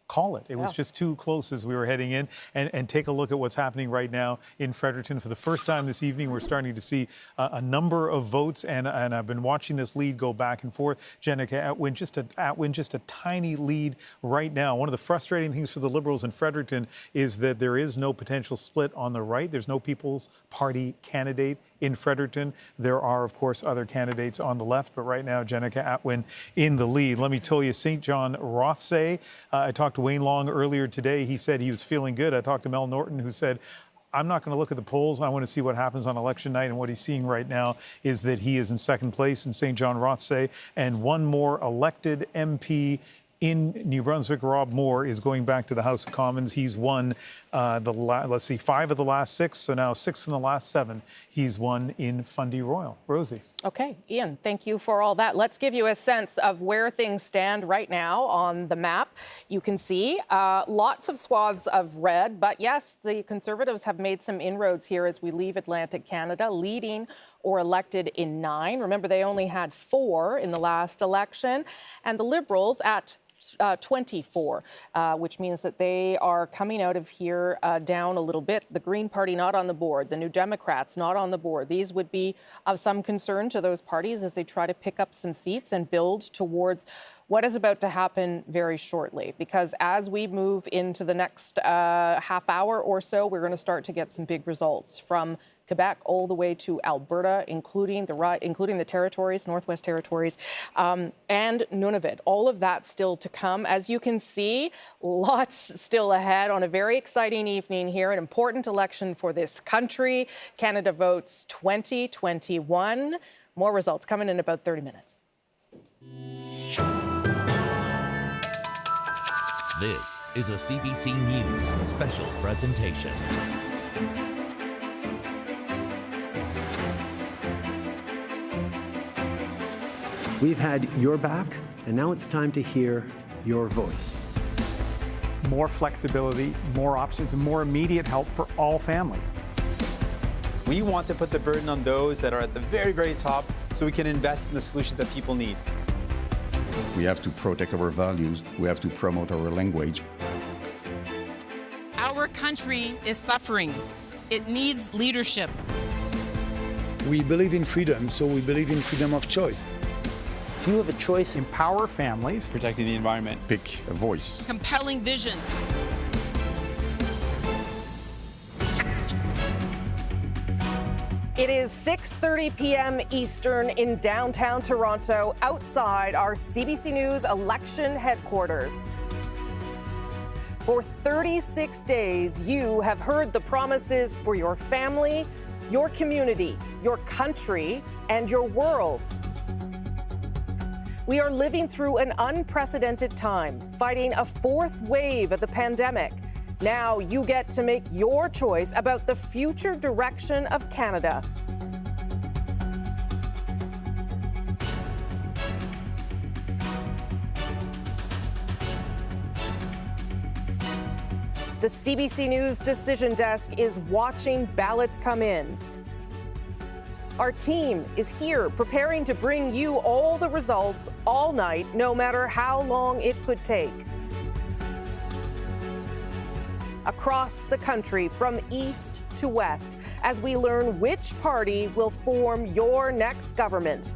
call it. It was just too close as we were heading in. And take a look at what's happening right now in Fredericton. For the first time this evening, we're starting to see a number of votes, and I've been watching this lead go back and forth. Jenica Atwin, just a tiny lead right now. One of the frustrating things for the Liberals in Fredericton is that there is no potential split on the right. There's no People's Party candidate in Fredericton. There are, of course, other candidates on the left, but right now, Jenica Atwin in the lead. Let me tell you, St. John Rothsay, I talked to Wayne Long earlier today. He said he was feeling good. I talked to Mel Norton, who said, I'm not going to look at the polls. I want to see what happens on election night. And what he's seeing right now is that he is in second place in St. John Rothsay. And one more elected MP in New Brunswick, Rob Moore, is going back to the House of Commons. He's won, 5 of the last 6, so now 6 in the last 7. He's won in Fundy Royal. Rosie. Okay, Ian, thank you for all that. Let's give you a sense of where things stand right now on the map. You can see lots of swaths of red, but yes, the Conservatives have made some inroads here as we leave Atlantic Canada, leading or elected in 9. Remember, they only had 4 in the last election, and the Liberals at 24, which means that they are coming out of here down a little bit. The Green Party not on the board, the New Democrats not on the board. These would be of some concern to those parties as they try to pick up some seats and build towards what is about to happen very shortly. Because as we move into the next half hour or so, we're going to start to get some big results from Quebec all the way to Alberta, including the territories, Northwest Territories, and Nunavut. All of that still to come. As you can see, lots still ahead on a very exciting evening here, an important election for this country. Canada Votes 2021. More results coming in about 30 minutes. This is a CBC News special presentation. We've had your back, and now it's time to hear your voice. More flexibility, more options, and more immediate help for all families. We want to put the burden on those that are at the very, very top so we can invest in the solutions that people need. We have to protect our values. We have to promote our language. Our country is suffering. It needs leadership. We believe in freedom, so we believe in freedom of choice. If you have a choice, empower families. Protecting the environment. Pick a voice. Compelling vision. It is 6:30 p.m. Eastern in downtown Toronto, outside our CBC News election headquarters. For 36 days, you have heard the promises for your family, your community, your country, and your world. We are living through an unprecedented time, fighting a 4th wave of the pandemic. Now you get to make your choice about the future direction of Canada. The CBC News Decision Desk is watching ballots come in. Our team is here preparing to bring you all the results all night, no matter how long it could take. Across the country, from east to west, as we learn which party will form your next government.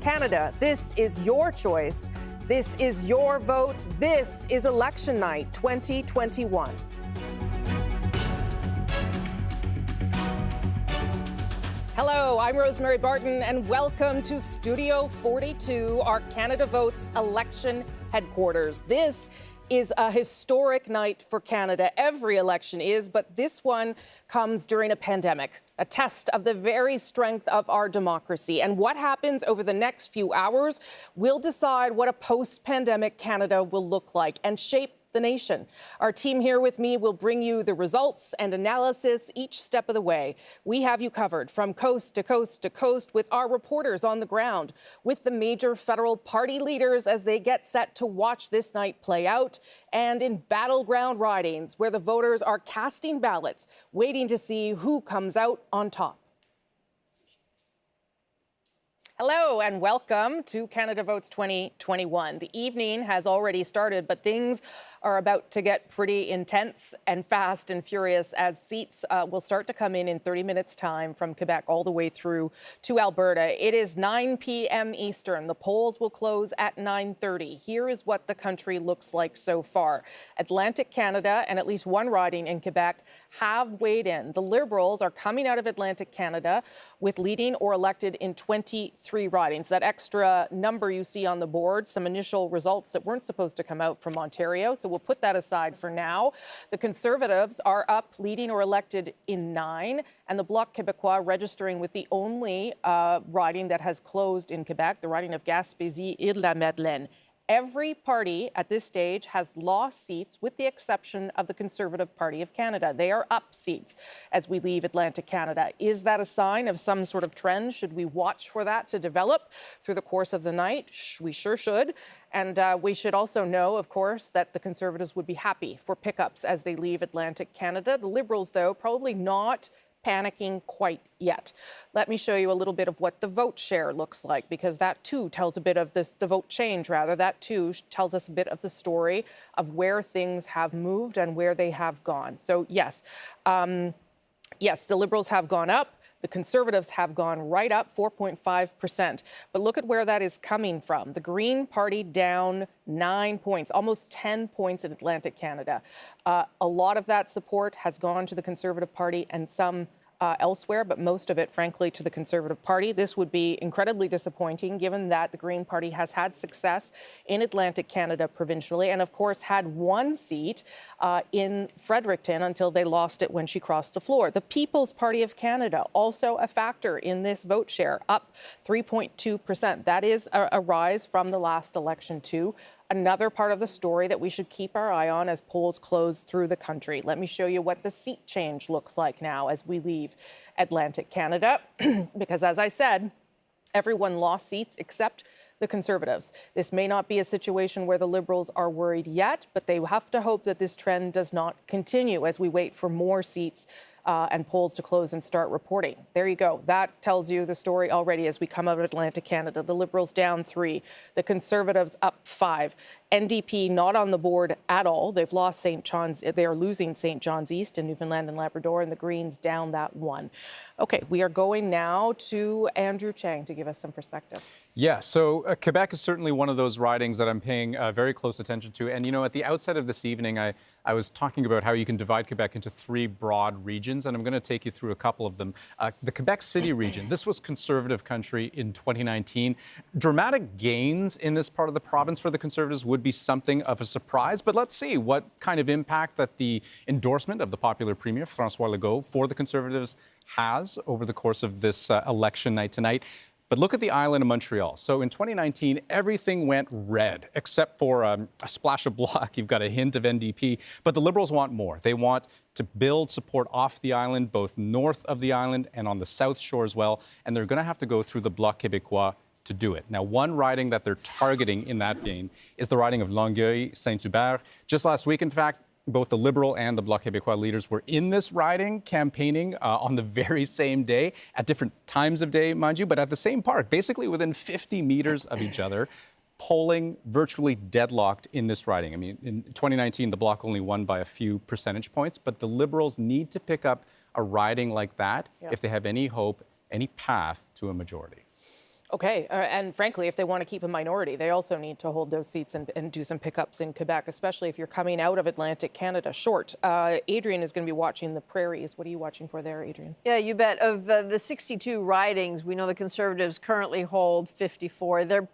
Canada, this is your choice. This is your vote. This is Election Night 2021. Hello, I'm Rosemary Barton, and welcome to Studio 42, our Canada Votes election headquarters. This is a historic night for Canada. Every election is, but this one comes during a pandemic, a test of the very strength of our democracy. And what happens over the next few hours will decide what a post-pandemic Canada will look like and shape the nation. Our team here with me will bring you the results and analysis each step of the way. We have you covered from coast to coast to coast with our reporters on the ground, with the major federal party leaders as they get set to watch this night play out, and in battleground ridings where the voters are casting ballots, waiting to see who comes out on top. Hello and welcome to Canada Votes 2021. The evening has already started, but things are about to get pretty intense and fast and furious as seats will start to come in 30 minutes time from Quebec all the way through to Alberta. It is 9 p.m. Eastern. The polls will close at 9:30. Here is what the country looks like so far. Atlantic Canada and at least one riding in Quebec have weighed in. The Liberals are coming out of Atlantic Canada with leading or elected in 23 ridings. That extra number you see on the board, some initial results that weren't supposed to come out from Ontario, so we'll put that aside for now. The Conservatives are up, leading or elected in 9, and the Bloc Quebecois registering with the only riding that has closed in Quebec, the riding of Gaspésie-Île-de-la-Madeleine. Every party at this stage has lost seats with the exception of the Conservative Party of Canada. They are up seats as we leave Atlantic Canada. Is that a sign of some sort of trend? Should we watch for that to develop through the course of the night? We sure should. And we should also know, of course, that the Conservatives would be happy for pickups as they leave Atlantic Canada. The Liberals, though, probably not panicking quite yet. Let me show you a little bit of what the vote share looks like, because that too tells a bit of this, the vote change rather, that too tells us a bit of the story of where things have moved and where they have gone. So yes, yes, the Liberals have gone up. The Conservatives have gone right up 4.5%. But look at where that is coming from. The Green Party down 9 points, almost 10 points in Atlantic Canada. A lot of that support has gone to the Conservative Party and some elsewhere, but most of it, frankly, to the Conservative Party. This would be incredibly disappointing given that the Green Party has had success in Atlantic Canada provincially and, of course, had one seat in Fredericton until they lost it when she crossed the floor. The People's Party of Canada, also a factor in this vote share, up 3.2%. That is a rise from the last election, too. Another part of the story that we should keep our eye on as polls close through the country. Let me show you what the seat change looks like now as we leave Atlantic Canada. Because as I said, everyone lost seats except the Conservatives. This may not be a situation where the Liberals are worried yet, but they have to hope that this trend does not continue as we wait for more seats and polls to close and start reporting. There you go. That tells you the story already as we come out of Atlantic Canada. The Liberals down 3, the Conservatives up 5. NDP not on the board at all. They've lost St. John's. They are losing St. John's East in Newfoundland and Labrador, and the Greens down that 1. Okay, we are going now to Andrew Chang to give us some perspective. Yeah, so Quebec is certainly one of those ridings that I'm paying very close attention to. And, you know, at the outset of this evening, I was talking about how you can divide Quebec into 3 broad regions, and I'm going to take you through a couple of them. The Quebec City region, this was Conservative country in 2019. Dramatic gains in this part of the province for the Conservatives would be something of a surprise, but let's see what kind of impact that the endorsement of the popular Premier, François Legault, for the Conservatives has over the course of this election night tonight. But look at the island of Montreal. So in 2019, everything went red, except for a splash of Bloc. You've got a hint of NDP. But the Liberals want more. They want to build support off the island, both north of the island and on the south shore as well. And they're going to have to go through the Bloc Quebecois to do it. Now, one riding that they're targeting in that vein is the riding of Longueuil-Saint-Hubert. Just last week, in fact, both the Liberal and the Bloc Quebecois leaders were in this riding campaigning on the very same day, at different times of day, mind you, but at the same park, basically within 50 meters of each other, polling virtually deadlocked in this riding. I mean, in 2019, the Bloc only won by a few percentage points, but the Liberals need to pick up a riding like that if they have any hope, any path to a majority. Okay, and frankly, if they want to keep a minority, they also need to hold those seats and do some pickups in Quebec, especially if you're coming out of Atlantic Canada short. Adrian is going to be watching the prairies. What are you watching for there, Adrian? Yeah, you bet. Of the 62 ridings, we know the Conservatives currently hold 54. They're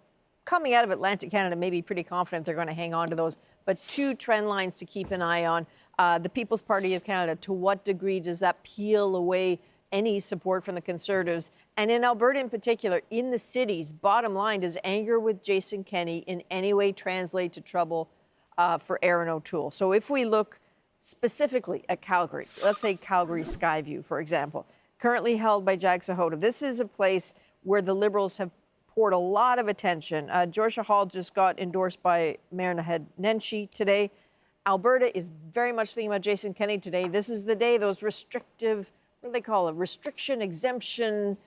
coming out of Atlantic Canada, maybe pretty confident they're going to hang on to those. But 2 trend lines to keep an eye on. The People's Party of Canada, to what degree does that peel away any support from the Conservatives? And in Alberta in particular, in the cities, bottom line, does anger with Jason Kenney in any way translate to trouble for Erin O'Toole? So if we look specifically at Calgary, let's say Calgary Skyview, for example, currently held by Jag Sahota. This is a place where the Liberals have poured a lot of attention. Georgia Hall just got endorsed by Mayor Naheed Nenshi today. Alberta is very much thinking about Jason Kenney today. This is the day those restrictive, what do they call it? Restriction, exemption,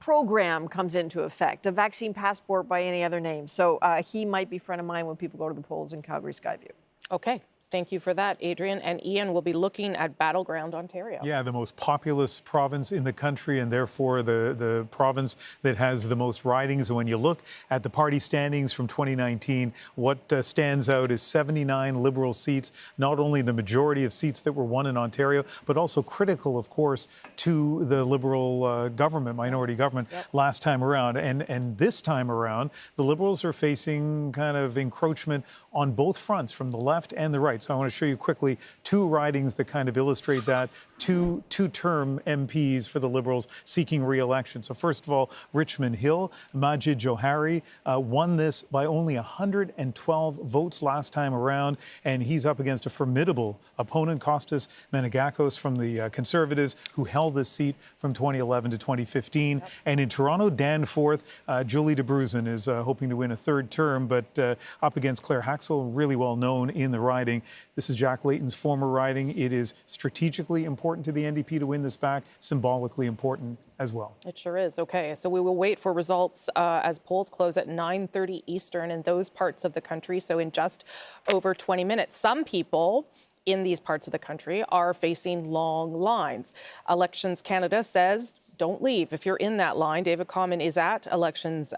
program comes into effect, a vaccine passport by any other name. So he might be front of mind when people go to the polls in Calgary Skyview. Okay. Thank you for that, Adrian. And Ian will be looking at Battleground, Ontario. Yeah, the most populous province in the country, and therefore the province that has the most ridings. And when you look at the party standings from 2019, what stands out is 79 Liberal seats, not only the majority of seats that were won in Ontario, but also critical, of course, to the Liberal government, minority government, last time around. And this time around, the Liberals are facing kind of encroachment on both fronts, from the left and the right. So I want to show you quickly two ridings that kind of illustrate that. Two-term MPs for the Liberals seeking re-election. So first of all, Richmond Hill, Majid Johari won this by only 112 votes last time around, and he's up against a formidable opponent, Kostas Menegakos from the Conservatives, who held this seat from 2011 to 2015. And in Toronto, Danforth, Julie DeBruzen is hoping to win a third term, but up against Claire Haxel, really well known in the riding. This is Jack Layton's former riding. It is strategically important to the NDP to win this back, symbolically important as well. It sure is. Okay, so we will wait for results as polls close at 9:30 Eastern in those parts of the country, so in just over 20 minutes. Some people in these parts of the country are facing long lines. Elections Canada says don't leave if you're in that line. David Common is at Elections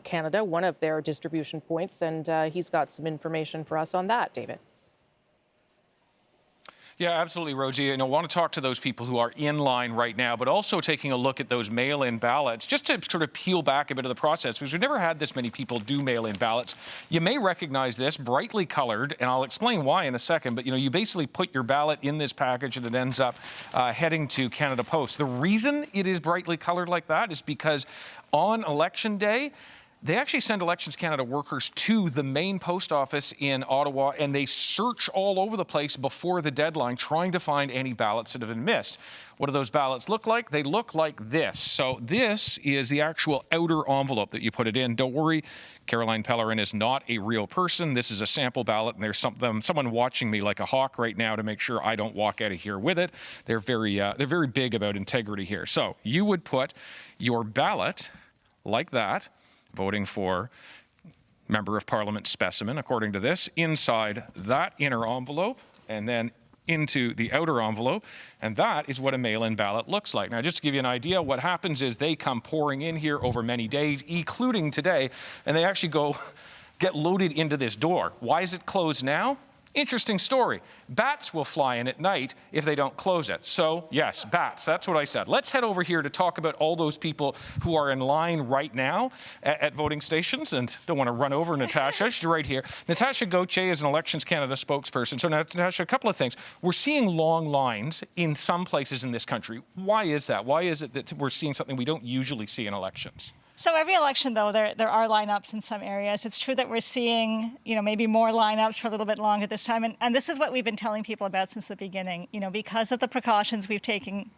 Canada, one of their distribution points, and he's got some information for us on that. David. Yeah, absolutely, Rosie. And I want to talk to those people who are in line right now, but also taking a look at those mail-in ballots, just to sort of peel back a bit of the process, because we've never had this many people do mail-in ballots. You may recognize this, brightly colored, and I'll explain why in a second, but you basically put your ballot in this package and it ends up heading to Canada Post. The reason it is brightly colored like that is because on Election Day, they actually send Elections Canada workers to the main post office in Ottawa, and they search all over the place before the deadline, trying to find any ballots that have been missed. What do those ballots look like? They look like this. So this is the actual outer envelope that you put it in. Don't worry, Caroline Pellerin is not a real person. This is a sample ballot, and there's someone watching me like a hawk right now to make sure I don't walk out of here with it. They're very big about integrity here. So you would put your ballot like that, voting for Member of Parliament specimen, according to this, inside that inner envelope and then into the outer envelope, and that is what a mail-in ballot looks like. Now, just to give you an idea, what happens is they come pouring in here over many days, including today, and they actually get loaded into this door. Why is it closed now? Interesting story. Bats will fly in at night if they don't close it. So, yes, bats, that's what I said. Let's head over here to talk about all those people who are in line right now at voting stations, and don't want to run over Natasha. She's right here. Natasha Gauthier is an Elections Canada spokesperson. So, Natasha, a couple of things. We're seeing long lines in some places in this country. Why is that? Why is it that we're seeing something we don't usually see in elections? So every election, though, there are lineups in some areas. It's true that we're seeing, maybe more lineups for a little bit longer this time. And this is what we've been telling people about since the beginning, because of the precautions we've taken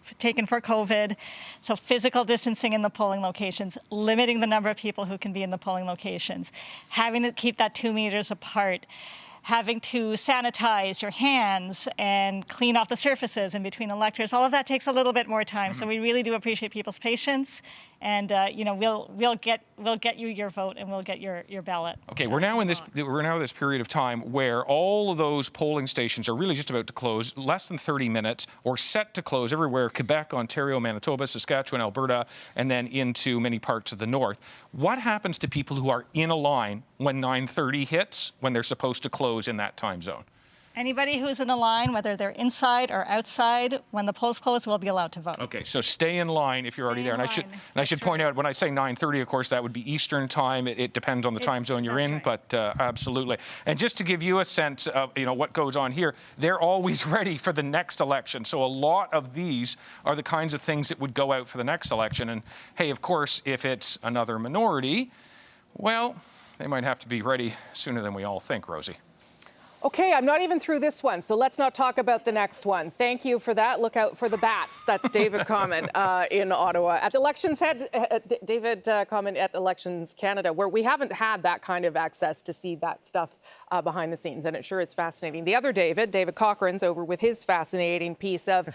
for COVID. So physical distancing in the polling locations, limiting the number of people who can be in the polling locations, having to keep that 2 meters apart, having to sanitize your hands and clean off the surfaces in between electors. All of that takes a little bit more time. So we really do appreciate people's patience. And we'll get you your vote, and we'll get your ballot. Okay, we're now in this period of time where all of those polling stations are really just about to close, less than 30 minutes, or set to close everywhere: Quebec, Ontario, Manitoba, Saskatchewan, Alberta, and then into many parts of the north. What happens to people who are in a line when 9:30 hits, when they're supposed to close in that time zone? Anybody who's in a line, whether they're inside or outside, when the polls close, will be allowed to vote. Okay, so stay in line if you're already there. And I should point out, when I say 9:30, of course, that would be Eastern time. It depends on the time zone you're in, but absolutely. And just to give you a sense of what goes on here, they're always ready for the next election. So a lot of these are the kinds of things that would go out for the next election. And hey, of course, if it's another minority, well, they might have to be ready sooner than we all think, Rosie. Okay, I'm not even through this one, so let's not talk about the next one. Thank you for that. Look out for the bats. That's David Common in Ottawa. At Elections David Common at Elections Canada, where we haven't had that kind of access to see that stuff behind the scenes, and it sure is fascinating. The other David Cochran's over with his fascinating piece of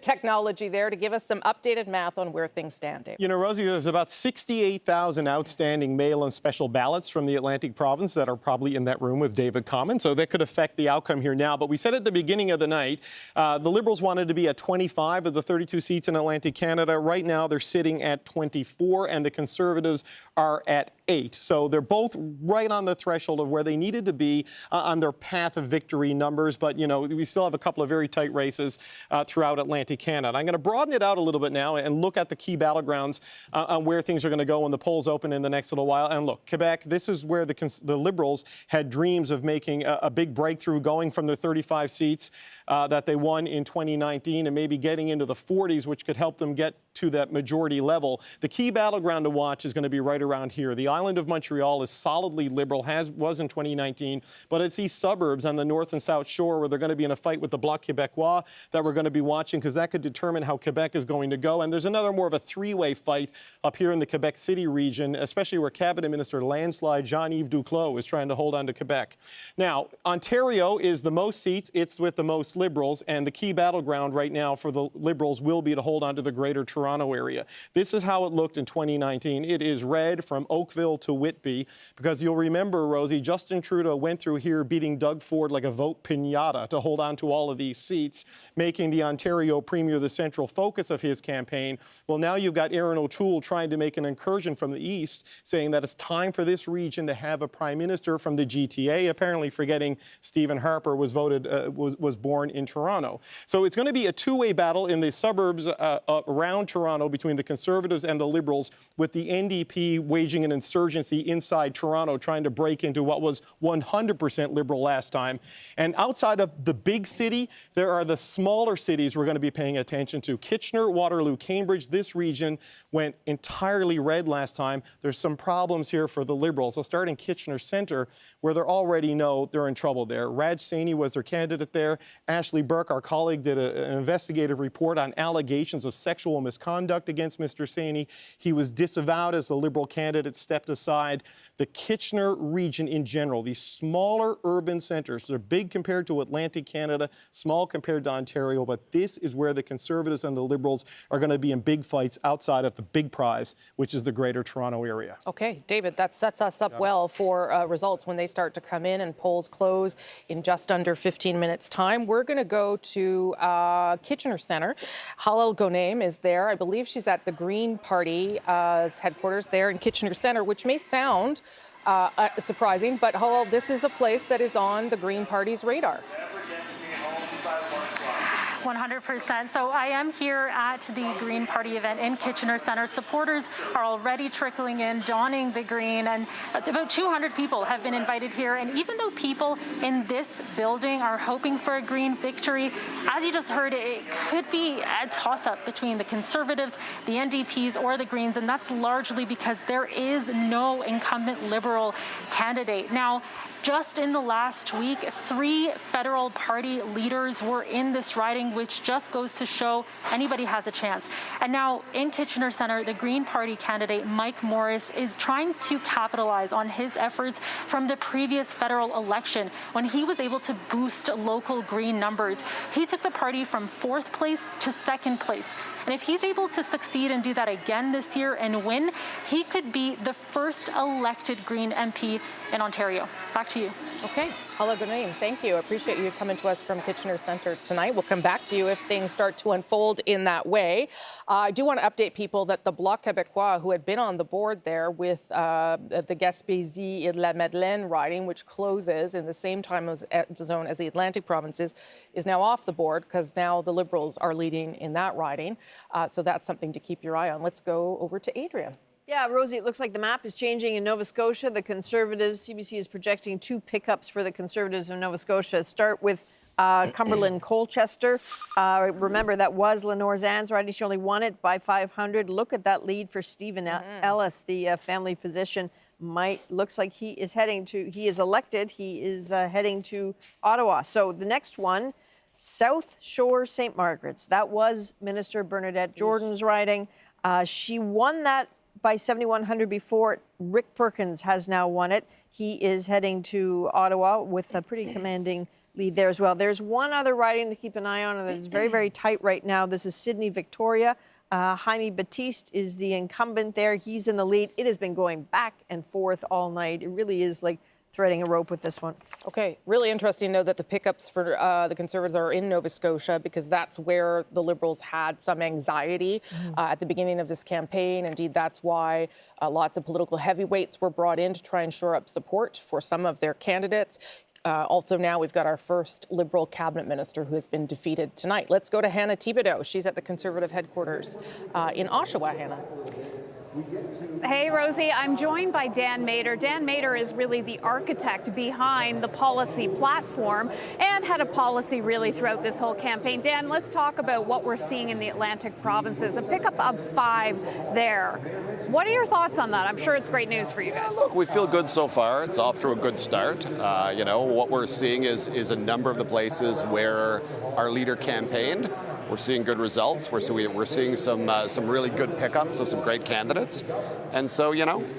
technology there to give us some updated math on where things stand, David. You know, Rosie, there's about 68,000 outstanding mail and special ballots from the Atlantic province that are probably in that room with David Common. So that could affect the outcome here now. But we said at the beginning of the night, the Liberals wanted to be at 25 of the 32 seats in Atlantic Canada. Right now, they're sitting at 24, and the Conservatives are at 8. So they're both right on the threshold of where they needed to be on their path of victory numbers. But, you know, we still have a couple of very tight races throughout Atlantic Canada. I'm going to broaden it out a little bit now and look at the key battlegrounds on where things are going to go when the polls open in the next little while. And look, Quebec, this is where the Liberals had dreams of making a big breakthrough, going from the 35 seats that they won in 2019 and maybe getting into the 40s, which could help them get to that majority level. The key battleground to watch is going to be right around here. The island of Montreal is solidly Liberal, was in 2019, but it's these suburbs on the north and south shore where they're going to be in a fight with the Bloc Quebecois that we're going to be watching, because that could determine how Quebec is going to go. And there's another more of a three-way fight up here in the Quebec City region, especially where Cabinet Minister landslide Jean-Yves Duclos is trying to hold on to Quebec. Now, Ontario is the most seats. It's with the most Liberals, and the key battleground right now for the Liberals will be to hold on to the Greater Toronto area. This is how it looked in 2019. It is red from Oakville to Whitby, because you'll remember, Rosie, Justin Trudeau went through here beating Doug Ford like a vote piñata to hold on to all of these seats, making the Ontario Premier the central focus of his campaign. Well, now you've got Erin O'Toole trying to make an incursion from the east, saying that it's time for this region to have a prime minister from the GTA, apparently forgetting Stephen Harper was born in Toronto. So it's going to be a two-way battle in the suburbs around Toronto between the Conservatives and the Liberals, with the NDP waging an insurgency inside Toronto, trying to break into what was 100% Liberal last time. And outside of the big city, there are the smaller cities we're going to be paying attention to. Kitchener, Waterloo, Cambridge. This region went entirely red last time. There's some problems here for the Liberals. I'll start in Kitchener Centre, where they already know they're in trouble there. Raj Saini was their candidate there. Ashley Burke, our colleague, did an investigative report on allegations of sexual misconduct against Mr. Saini. He was disavowed as the Liberal candidate, stepped aside. The Kitchener region in general, these smaller urban centres, they're big compared to Atlantic Canada, small compared to Ontario, but this is where the Conservatives and the Liberals are going to be in big fights outside of the big prize, which is the Greater Toronto area. Okay, David, that sets us up well for results when they start to come in and polls close in just under 15 minutes' time. We're going to go to Kitchener Centre. Halal Ghonaim is there. I believe she's at the Green Party's headquarters there in Kitchener Centre, which may sound surprising, but Halal, this is a place that is on the Green Party's radar. 100%. So I am here at the Green Party event in Kitchener Centre. Supporters are already trickling in, donning the green, and about 200 people have been invited here. And even though people in this building are hoping for a Green victory, as you just heard, it could be a toss-up between the Conservatives, the NDPs, or the Greens, and that's largely because there is no incumbent Liberal candidate. Now, just in the last week, 3 federal party leaders were in this riding, which just goes to show anybody has a chance. And now in Kitchener Centre, the Green Party candidate, Mike Morris, is trying to capitalize on his efforts from the previous federal election when he was able to boost local Green numbers. He took the party from 4th place to 2nd place. And if he's able to succeed and do that again this year and win, he could be the first elected Green MP in Ontario. Back to you. Okay. Halal Ghonaim, thank you. I appreciate you coming to us from Kitchener Centre tonight. We'll come back to you if things start to unfold in that way. I do want to update people that the Bloc Quebecois, who had been on the board there with the Gaspésie et la Madeleine riding, which closes in the same time zone as the Atlantic provinces, is now off the board because now the Liberals are leading in that riding. So that's something to keep your eye on. Let's go over to Adrian. Yeah, Rosie, it looks like the map is changing in Nova Scotia. The Conservatives, CBC is projecting 2 pickups for the Conservatives in Nova Scotia. Start with Cumberland Colchester. Remember, that was Lenore Zan's riding. She only won it by 500. Look at that lead for Stephen Ellis, the family physician. looks like he is elected. He is heading to Ottawa. So the next one, South Shore St. Margaret's. That was Minister Bernadette Jordan's riding. She won that by 7,100 before. Rick Perkins has now won it. He is heading to Ottawa with a pretty commanding lead there as well. There's one other riding to keep an eye on, and it's very, very tight right now. This is Sydney Victoria. Jaime Batiste is the incumbent there. He's in the lead. It has been going back and forth all night. It really is like threading a rope with this one. Okay, really interesting, though, that the pickups for the Conservatives are in Nova Scotia, because that's where the Liberals had some anxiety at the beginning of this campaign. Indeed, that's why lots of political heavyweights were brought in to try and shore up support for some of their candidates. Also now we've got our first Liberal cabinet minister who has been defeated tonight. Let's go to Hannah Thibodeau. She's at the Conservative headquarters in Oshawa. Hannah. Hey, Rosie, I'm joined by Dan Mader. Dan Mader is really the architect behind the policy platform and had a policy really throughout this whole campaign. Dan, let's talk about what we're seeing in the Atlantic provinces, a pickup of 5 there. What are your thoughts on that? I'm sure it's great news for you guys. Look, we feel good so far. It's off to a good start. What we're seeing is a number of the places where our leader campaigned. We're seeing good results. We're seeing some really good pickups of some great candidates. And so,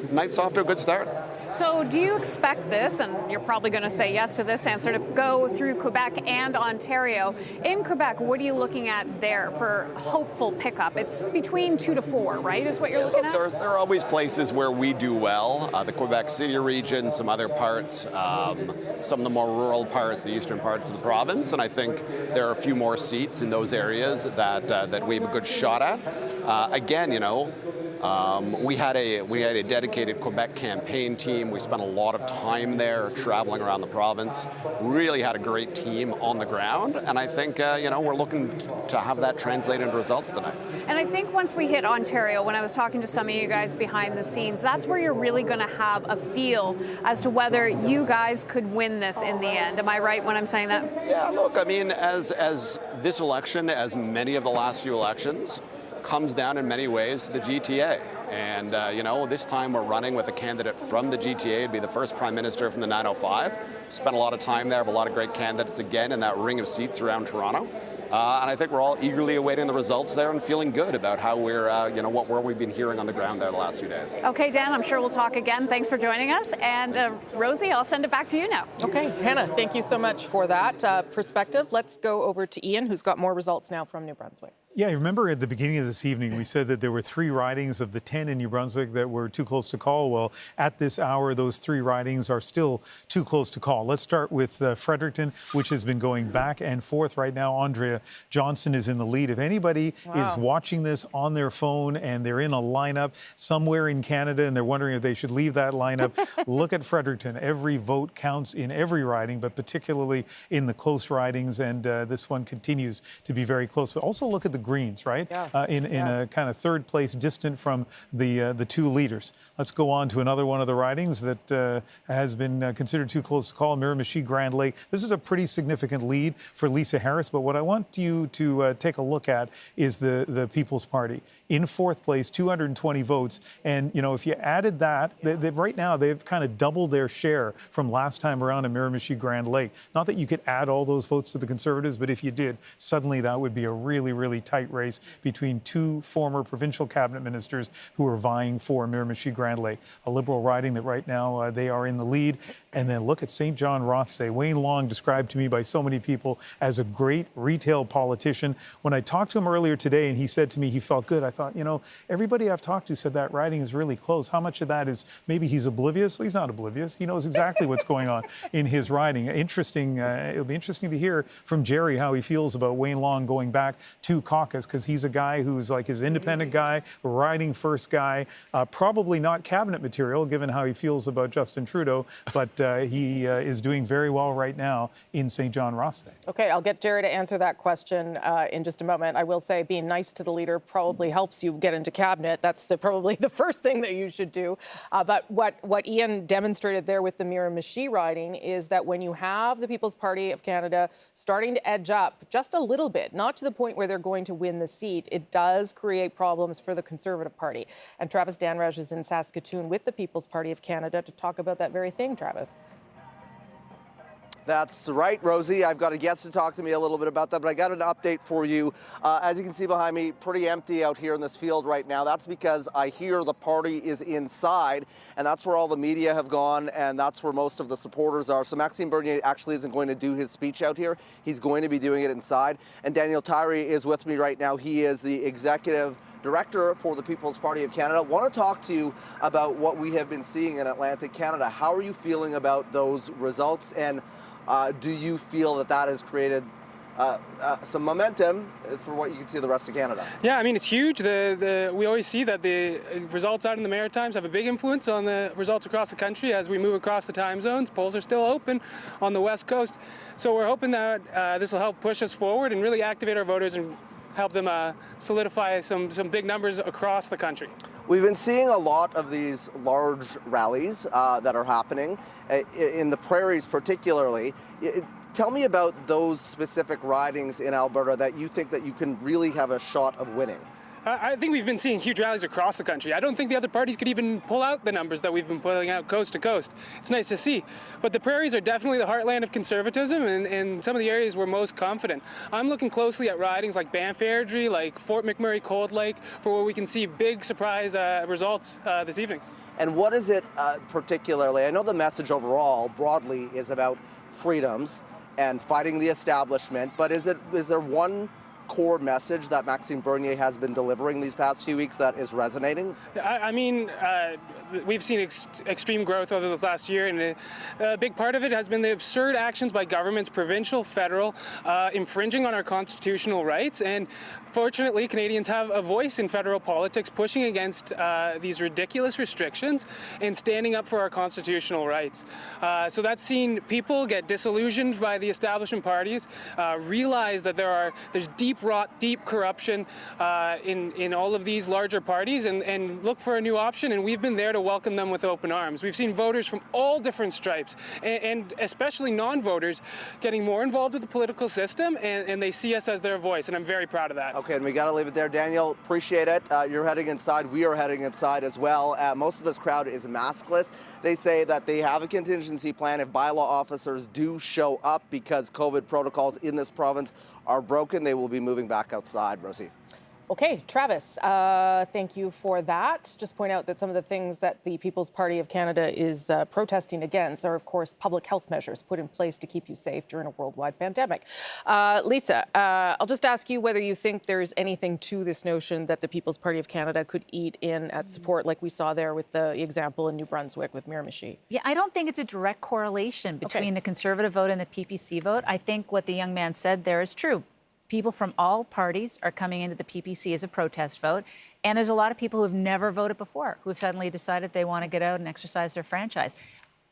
night's off to a good start. So do you expect this, and you're probably going to say yes to this answer, to go through Quebec and Ontario? In Quebec, what are you looking at there for hopeful pickup? It's between 2 to 4, right, is what you're looking at? There are always places where we do well. The Quebec City region, some other parts, some of the more rural parts, the eastern parts of the province. And I think there are a few more seats in those areas that we have a good shot at. We had a dedicated Quebec campaign team. We spent a lot of time there traveling around the province. Really had a great team on the ground, and I think we're looking to have that translate into results tonight. And I think once we hit Ontario, when I was talking to some of you guys behind the scenes, that's where you're really going to have a feel as to whether you guys could win this in the end. Am I right when I'm saying that? Yeah, look, I mean, as this election, as many of the last few elections, comes down in many ways to the GTA. And, this time we're running with a candidate from the GTA. It'd be the first Prime Minister from the 905. Spent a lot of time there, have a lot of great candidates again in that ring of seats around Toronto. And I think we're all eagerly awaiting the results there and feeling good about how we're, what we've been hearing on the ground there the last few days. Okay, Dan, I'm sure we'll talk again. Thanks for joining us. And Rosie, I'll send it back to you now. Okay, Hannah, thank you so much for that perspective. Let's go over to Ian, who's got more results now from New Brunswick. Yeah, I remember at the beginning of this evening, we said that there were 3 ridings of the 10 in New Brunswick that were too close to call. Well, at this hour, those 3 ridings are still too close to call. Let's start with Fredericton, which has been going back and forth right now. Andrea Johnson is in the lead. If anybody is watching this on their phone and they're in a lineup somewhere in Canada and they're wondering if they should leave that lineup, look at Fredericton. Every vote counts in every riding, but particularly in the close ridings, and this one continues to be very close. But also look at the Greens, right? In a kind of third place, distant from the 2 leaders. Let's go on to another one of the ridings that has been considered too close to call, Miramichi Grand Lake. This is a pretty significant lead for Lisa Harris, but what I want you to take a look at is the People's Party. In 4th place, 220 votes, and if you added that, right now they've kind of doubled their share from last time around in Miramichi Grand Lake. Not that you could add all those votes to the Conservatives, but if you did, suddenly that would be a really, really tight race between 2 former provincial cabinet ministers who are vying for Miramichi Grand Lake. A Liberal riding that right now they are in the lead. And then look at St. John Rothsay. Wayne Long, described to me by so many people as a great retail politician. When I talked to him earlier today and he said to me he felt good, I thought, everybody I've talked to said that riding is really close. How much of that is maybe he's oblivious? Well, he's not oblivious. He knows exactly what's going on in his riding. Interesting. It'll be interesting to hear from Jerry how he feels about Wayne Long going back to caucus, because he's a guy who's like his independent guy, riding first guy, probably not cabinet material given how he feels about Justin Trudeau, but he is doing very well right now in St. John Rothsay. Okay, I'll get Jerry to answer that question in just a moment. I will say being nice to the leader probably helps you get into cabinet. That's probably the first thing that you should do. But what Ian demonstrated there with the Miramichi riding is that when you have the People's Party of Canada starting to edge up just a little bit, not to the point where they're going to win the seat, it does create problems for the Conservative Party. And Travis Danraj is in Saskatoon with the People's Party of Canada to talk about that very thing, Travis. That's right, Rosie. I've got a guest to talk to me a little bit about that, but I got an update for you. As you can see behind me, pretty empty out here in this field right now. That's because I hear the party is inside, and that's where all the media have gone, and that's where most of the supporters are. So Maxime Bernier actually isn't going to do his speech out here. He's going to be doing it inside. And Daniel Tyree is with me right now. He is the executive director for the People's Party of Canada. I want to talk to you about what we have been seeing in Atlantic Canada. How are you feeling about those results? And do you feel that that has created some momentum for what you can see in the rest of Canada? Yeah, I mean, it's huge. We always see that the results out in the Maritimes have a big influence on the results across the country as we move across the time zones. Polls are still open on the West Coast. So we're hoping that this will help push us forward and really activate our voters and help them solidify some big numbers across the country. We've been seeing a lot of these large rallies that are happening in the prairies particularly. Tell me about those specific ridings in Alberta that you think that you can really have a shot of winning. I think we've been seeing huge rallies across the country. I don't think the other parties could even pull out the numbers that we've been pulling out coast to coast. It's nice to see. But the prairies are definitely the heartland of conservatism and some of the areas we're most confident. I'm looking closely at ridings like Banff Airdrie, like Fort McMurray Cold Lake, for where we can see big surprise results this evening. And what is it particularly? I know the message overall, broadly, is about freedoms and fighting the establishment, but is there one core message that Maxime Bernier has been delivering these past few weeks that is resonating? I mean, we've seen extreme growth over the last year, and a big part of it has been the absurd actions by governments, provincial, federal, infringing on our constitutional rights. And fortunately, Canadians have a voice in federal politics pushing against these ridiculous restrictions and standing up for our constitutional rights. So that's seen people get disillusioned by the establishment parties, realize that there's deep corruption in all of these larger parties, and look for a new option. And we've been there to welcome them with open arms. We've seen voters from all different stripes, and especially non-voters, getting more involved with the political system, and they see us as their voice, and I'm very proud of that. Okay, and we got to leave it there. Daniel, appreciate it. You're heading inside. We are heading inside as well. Most of this crowd is maskless. They say that they have a contingency plan if bylaw officers do show up because COVID protocols in this province are broken. They will be moving back outside. Rosie. Okay, Travis, thank you for that. Just point out that some of the things that the People's Party of Canada is protesting against are, of course, public health measures put in place to keep you safe during a worldwide pandemic. Lisa, I'll just ask you whether you think there's anything to this notion that the People's Party of Canada could eat in at support, like we saw there with the example in New Brunswick with Miramichi. Yeah, I don't think it's a direct correlation between the Conservative vote and the PPC vote. I think what the young man said there is true. People from all parties are coming into the PPC as a protest vote. And there's a lot of people who have never voted before who have suddenly decided they want to get out and exercise their franchise.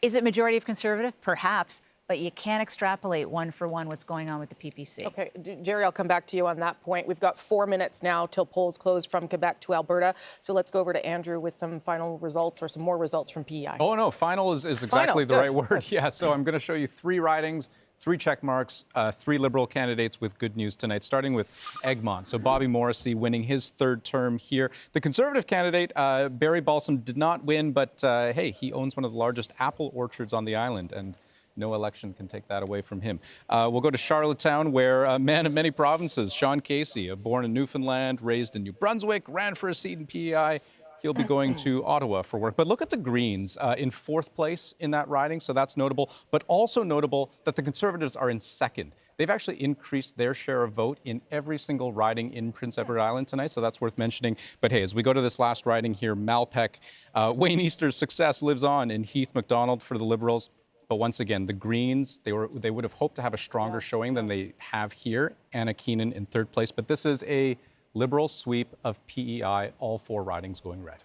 Is it majority of Conservative? Perhaps. But you can't extrapolate one for one what's going on with the PPC. Okay, Jerry, I'll come back to you on that point. We've got 4 minutes now till polls close from Quebec to Alberta. So let's go over to Andrew with some final results or some more results from P.E.I. Oh, no, final is exactly the right word. Yeah, so I'm going to show you 3 ridings, 3 check marks, 3 Liberal candidates with good news tonight, starting with Egmont. So Bobby Morrissey winning his 3rd term here. The Conservative candidate, Barry Balsam, did not win, but hey, he owns one of the largest apple orchards on the island, and no election can take that away from him. We'll go to Charlottetown, where a man of many provinces, Sean Casey, born in Newfoundland, raised in New Brunswick, ran for a seat in P.E.I. He'll be going to Ottawa for work. But look at the Greens in 4th place in that riding, so that's notable. But also notable that the Conservatives are in 2nd. They've actually increased their share of vote in every single riding in Prince Edward Island tonight, so that's worth mentioning. But hey, as we go to this last riding here, Malpeque, Wayne Easter's success lives on in Heath MacDonald for the Liberals. But once again, the Greens, they would have hoped to have a stronger showing than they have here. Anna Keenan in 3rd place. But this is a Liberal sweep of P.E.I., all 4 ridings going red.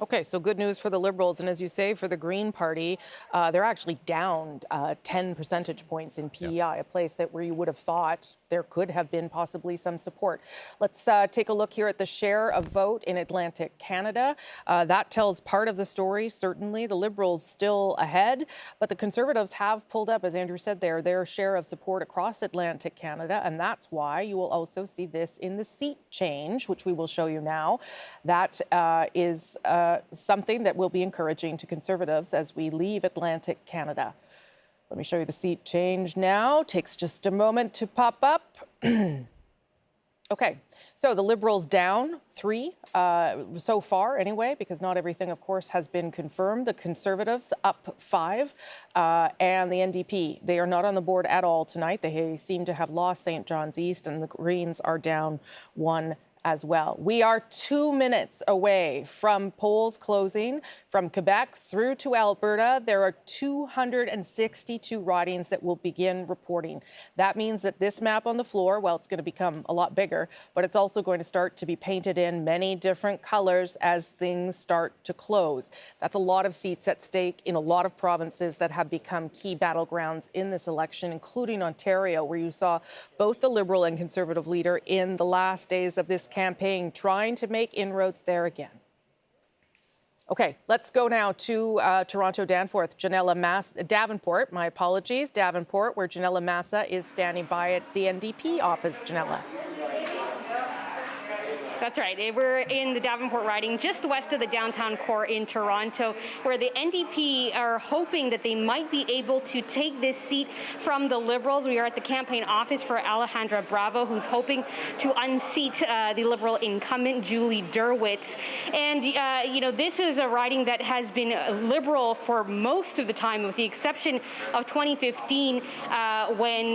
Okay, so good news for the Liberals. And as you say, for the Green Party, they're actually down 10 percentage points in P.E.I, a place where you would have thought there could have been possibly some support. Let's take a look here at the share of vote in Atlantic Canada. That tells part of the story, certainly. The Liberals still ahead, but the Conservatives have pulled up, as Andrew said there, their share of support across Atlantic Canada. And that's why you will also see this in the seat change, which we will show you now. That is something that will be encouraging to Conservatives as we leave Atlantic Canada. Let me show you the seat change now. Takes just a moment to pop up. Okay, so the Liberals down 3 so far anyway, because not everything, of course, has been confirmed. The Conservatives up 5 and the NDP, they are not on the board at all tonight. They seem to have lost St. John's East, and the Greens are down 1 as well. We are 2 minutes away from polls closing from Quebec through to Alberta. There are 262 ridings that will begin reporting. That means that this map on the floor, well, it's going to become a lot bigger, but it's also going to start to be painted in many different colors as things start to close. That's a lot of seats at stake in a lot of provinces that have become key battlegrounds in this election, including Ontario, where you saw both the Liberal and Conservative leader in the last days of this campaign trying to make inroads there again. Okay, let's go now to Toronto Danforth. Davenport, my apologies, Davenport, where Janella Massa is standing by at the NDP office. Janella. That's right. We're in the Davenport riding just west of the downtown core in Toronto, where the NDP are hoping that they might be able to take this seat from the Liberals. We are at the campaign office for Alejandra Bravo, who's hoping to unseat the Liberal incumbent, Julie Derwitz. And, you know, this is a riding that has been Liberal for most of the time, with the exception of 2015, when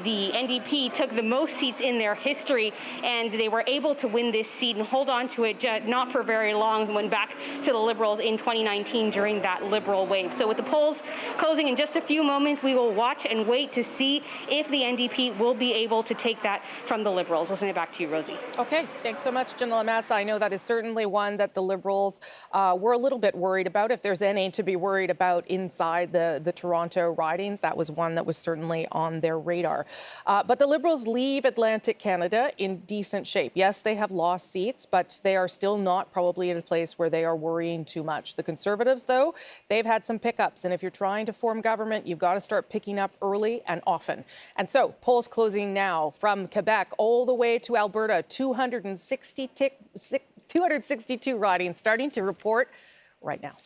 the NDP took the most seats in their history, and they were able to win this seat and hold on to it not for very long, and went back to the Liberals in 2019 during that Liberal wave. So with the polls closing in just a few moments, we will watch and wait to see if the NDP will be able to take that from the Liberals. I'll send it back to you, Rosie. Okay, thanks so much, Janella Massa. I know that is certainly one that the Liberals were a little bit worried about, if there's any to be worried about inside the Toronto ridings. That was one that was certainly on their radar. But the Liberals leave Atlantic Canada in decent shape. Yes, they have lost seats, but they are still not probably in a place where they are worrying too much. The Conservatives, though, they've had some pickups, and if you're trying to form government, you've got to start picking up early and often. And so polls closing now from Quebec all the way to Alberta, 262 ridings starting to report right now.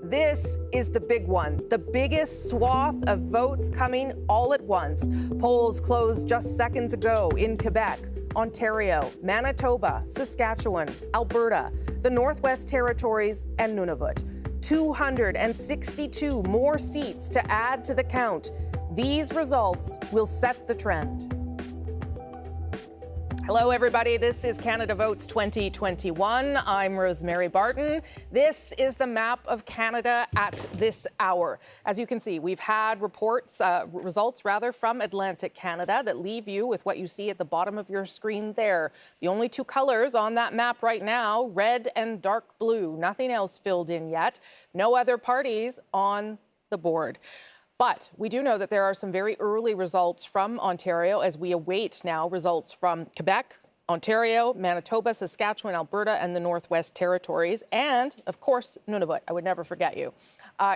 This is the big one, the biggest swath of votes coming all at once. Polls closed just seconds ago in Quebec, Ontario, Manitoba, Saskatchewan, Alberta, the Northwest Territories, and Nunavut. 262 more seats to add to the count. These results will set the trend. Hello, everybody. This is Canada Votes 2021. I'm Rosemary Barton. This is the map of Canada at this hour. As you can see, we've had results from Atlantic Canada that leave you with what you see at the bottom of your screen there. The only two colors on that map right now, red and dark blue. Nothing else filled in yet. No other parties on the board. But we do know that there are some very early results from Ontario as we await now results from Quebec, Ontario, Manitoba, Saskatchewan, Alberta, and the Northwest Territories, and, of course, Nunavut. I would never forget you.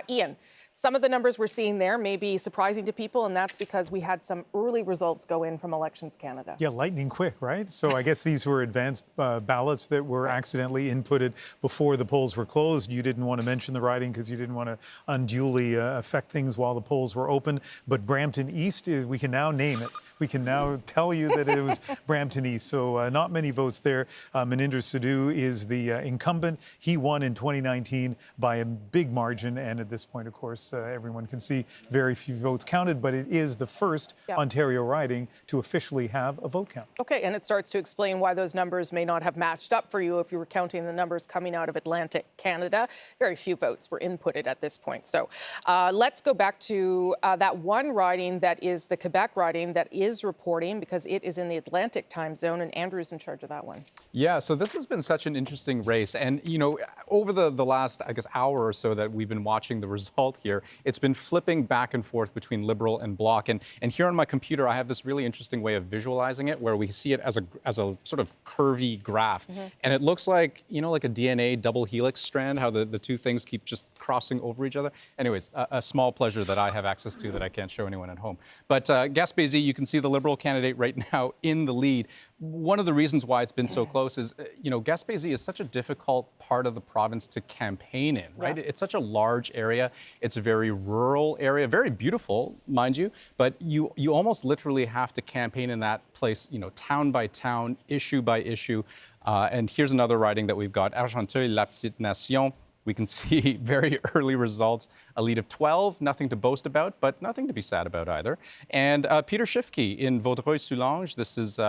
Ian, some of the numbers we're seeing there may be surprising to people, and that's because we had some early results go in from Elections Canada. Yeah, lightning quick, right? So I guess these were advanced ballots that were accidentally inputted before the polls were closed. You didn't want to mention the riding because you didn't want to unduly affect things while the polls were open. But Brampton East, we can now name it. We can now tell you that it was Brampton East. So not many votes there. Maninder Sidhu is the incumbent. He won in 2019 by a big margin. And at this point, of course, everyone can see very few votes counted. But it is the first Ontario riding to officially have a vote count. Okay, and it starts to explain why those numbers may not have matched up for you if you were counting the numbers coming out of Atlantic Canada. Very few votes were inputted at this point. So let's go back to that one riding that is the Quebec riding that is is reporting because it is in the Atlantic time zone, and Andrew's in charge of that one. Yeah, so this has been such an interesting race. And, you know, over the last, I guess, hour or so that we've been watching the result here, it's been flipping back and forth between Liberal and Bloc. And here on my computer, I have this really interesting way of visualizing it where we see it as a sort of curvy graph. And it looks like, you know, like a DNA double helix strand, how the two things keep just crossing over each other. Anyways, a small pleasure that I have access to that I can't show anyone at home. But Gaspésie, you can see the Liberal candidate right now in the lead. One of the reasons why it's been so close is, you know, Gaspésie is such a difficult part of the province to campaign in, right? Yeah. It's such a large area. It's a very rural area, very beautiful, mind you, but you almost literally have to campaign in that place, you know, town by town, issue by issue. And here's another riding that we've got, Argenteuil-La Petite Nation. We can see very early results, a lead of 12, nothing to boast about, but nothing to be sad about either. And Peter Schiffke in Vaudreuil-Soulanges, this is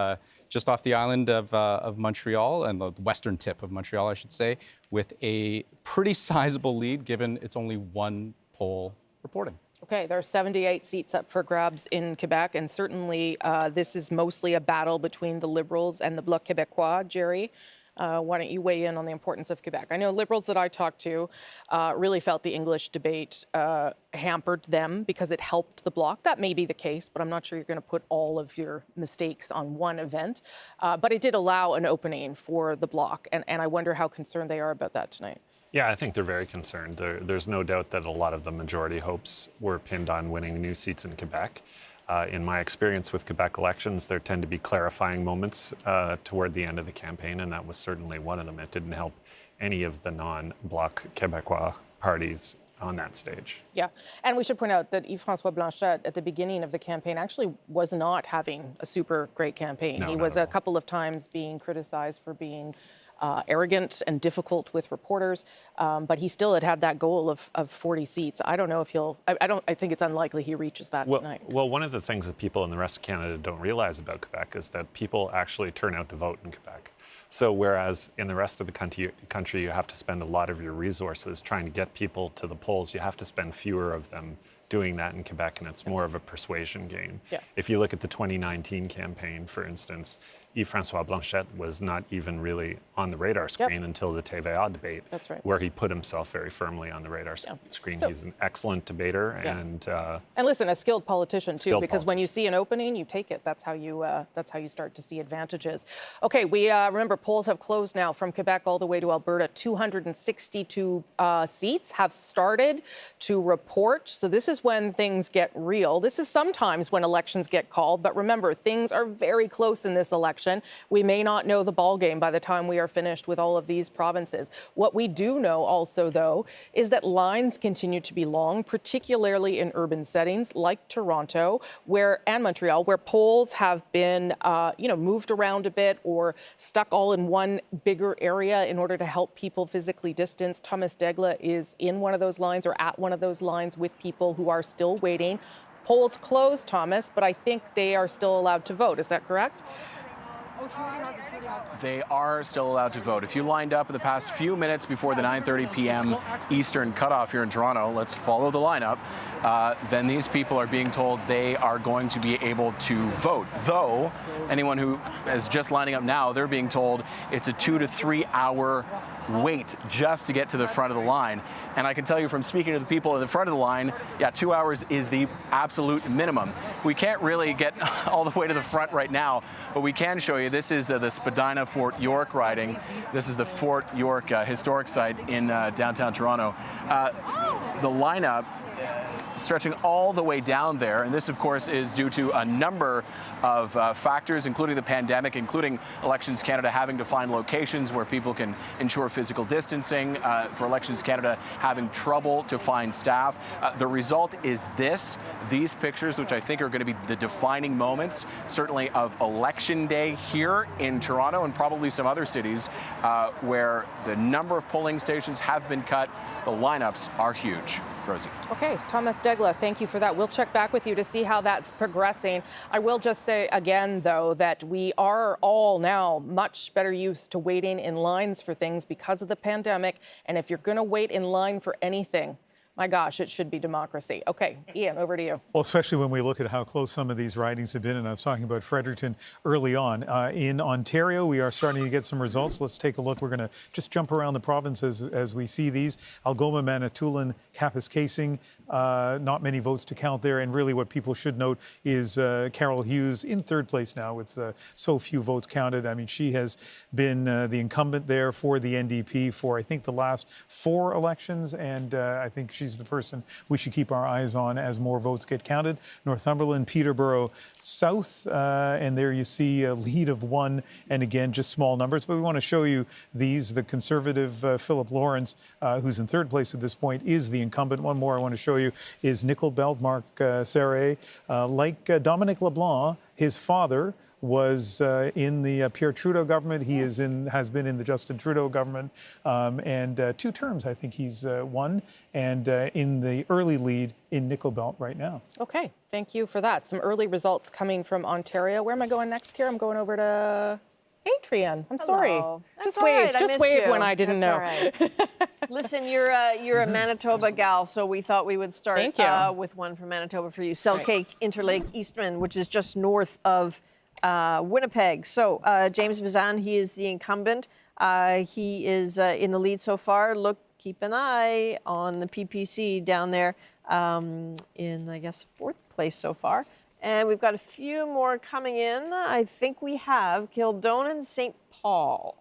just off the island of Montreal, and the western tip of Montreal, I should say, with a pretty sizable lead, given it's only one poll reporting. Okay, there are 78 seats up for grabs in Quebec, and certainly this is mostly a battle between the Liberals and the Bloc Quebecois. Jerry, why don't you weigh in on the importance of Quebec? I know Liberals that I talked to really felt the English debate hampered them because it helped the Bloc. That may be the case, but I'm not sure you're going to put all of your mistakes on one event. But it did allow an opening for the Bloc, and I wonder how concerned they are about that tonight. Yeah, I think they're very concerned. There's no doubt that a lot of the majority hopes were pinned on winning new seats in Quebec. In my experience with Quebec elections, there tend to be clarifying moments toward the end of the campaign, and that was certainly one of them. It didn't help any of the non-Bloc Quebecois parties on that stage. Yeah, and we should point out that Yves-Francois Blanchet at the beginning of the campaign actually was not having a super great campaign. He was a couple of times being criticized for being arrogant and difficult with reporters, but he still had that goal of 40 seats. I don't know if he'll, I think it's unlikely he reaches that tonight. Well, one of the things that people in the rest of Canada don't realize about Quebec is that people actually turn out to vote in Quebec. So whereas in the rest of the country, you have to spend a lot of your resources trying to get people to the polls, you have to spend fewer of them doing that in Quebec, and it's more of a persuasion game. Yeah. If you look at the 2019 campaign, for instance, Yves-Francois Blanchet was not even really on the radar screen until the TVA debate, where he put himself very firmly on the radar screen. So, he's an excellent debater and listen, a skilled politician too, because when you see an opening, you take it. That's how you start to see advantages. Okay, we remember polls have closed now from Quebec all the way to Alberta. 262 seats have started to report. So this is when things get real. This is sometimes when elections get called, but remember, things are very close in this election. We may not know the ball game by the time we are finished with all of these provinces. What we do know also, though, is that lines continue to be long, particularly in urban settings like Toronto and Montreal, where polls have been moved around a bit or stuck all in one bigger area in order to help people physically distance. Thomas Degla is in one of those lines or at one of those lines with people who are still waiting. Polls closed, Thomas, but I think they are still allowed to vote. Is that correct? They are still allowed to vote. If you lined up in the past few minutes before the 9:30 p.m. Eastern cutoff here in Toronto, let's follow the lineup, then these people are being told they are going to be able to vote. Though, anyone who is just lining up now, they're being told it's a 2 to 3 hour wait just to get to the front of the line. And I can tell you from speaking to the people in the front of the line, 2 hours is the absolute minimum. We can't really get all the way to the front right now, but we can show you. This is the Spadina Fort York riding. This is the Fort York historic site in downtown Toronto. The lineup stretching all the way down there. And this, of course, is due to a number of factors, including the pandemic, including Elections Canada having to find locations where people can ensure physical distancing, for Elections Canada having trouble to find staff. The result is these pictures, which I think are going to be the defining moments, certainly of Election Day here in Toronto and probably some other cities where the number of polling stations have been cut. The lineups are huge. Rosie. Okay, Thomas Degla, thank you for that. We'll check back with you to see how that's progressing. I will just say again, though, that we are all now much better used to waiting in lines for things because of the pandemic. And if you're going to wait in line for anything, My gosh, it should be democracy. Okay, Ian, over to you. Well, especially when we look at how close some of these ridings have been, and I was talking about Fredericton early on. In Ontario, we are starting to get some results. Let's take a look. We're going to just jump around the province as we see these. Algoma, Manitoulin, Kapuskasing, not many votes to count there. And really what people should note is Carol Hughes in third place now with so few votes counted. I mean, she has been the incumbent there for the NDP for, I think, the last 4 elections, and I think she's the person we should keep our eyes on as more votes get counted. Northumberland, Peterborough South, and there you see a lead of 1, and again, just small numbers, but we want to show you these. The Conservative Philip Lawrence, who's in third place at this point, is the incumbent. One more I want to show you is Nickel Belt, Marc Serre. Like Dominic LeBlanc, his father was in the Pierre Trudeau government. He has been in the Justin Trudeau government, and 2 terms I think he's won, and in the early lead in Nickel Belt right now. Okay, thank you for that. Some early results coming from Ontario. Where am I going next here? I'm going over to Adrian. I'm sorry. Just wave. Just wave when I didn't know. Right. Listen, you're a Manitoba gal, so we thought we would start with one from Manitoba for you. Selkirk Interlake Eastman, which is just north of Winnipeg. So James Bazan, he is the incumbent. He is in the lead so far. Keep an eye on the PPC down there in, I guess, 4th place so far. And we've got a few more coming in. I think we have Kildonan St. Paul.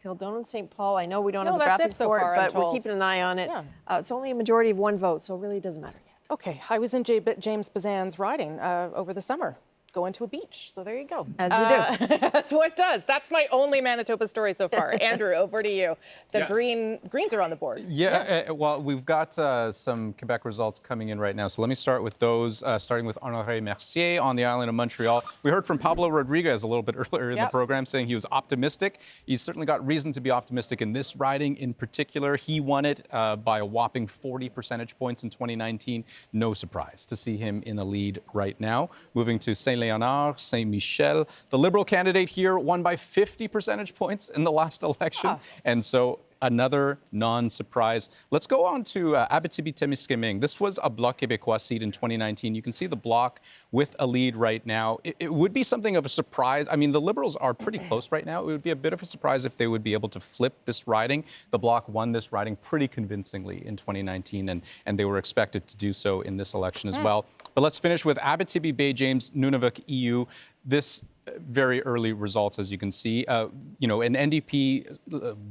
Kildonan St. Paul. I know we don't have the graphic for it, but we're keeping an eye on it. Yeah. It's only a majority of 1 vote, so it really doesn't matter yet. Okay, I was in James Bazan's riding over the summer. Going to a beach. So there you go. As you do. That's what it does. That's my only Manitoba story so far. Andrew, over to you. The Greens are on the board. Well, we've got some Quebec results coming in right now. So let me start with those, starting with Honoré Mercier on the island of Montreal. We heard from Pablo Rodriguez a little bit earlier in the program saying he was optimistic. He's certainly got reason to be optimistic in this riding in particular. He won it by a whopping 40 percentage points in 2019. No surprise to see him in the lead right now. Moving to Saint-Léonard, Saint-Michel. The Liberal candidate here won by 50 percentage points in the last election. And so another non-surprise. Let's go on to Abitibi-Témiscamingue. This was a Bloc Quebecois seat in 2019. You can see the Bloc with a lead right now. It would be something of a surprise. I mean, the Liberals are pretty close right now. It would be a bit of a surprise if they would be able to flip this riding. The Bloc won this riding pretty convincingly in 2019, and they were expected to do so in this election as well. But let's finish with Abitibi, Bay James, Nunavut, EU. This very early results, as you can see. You know, an NDP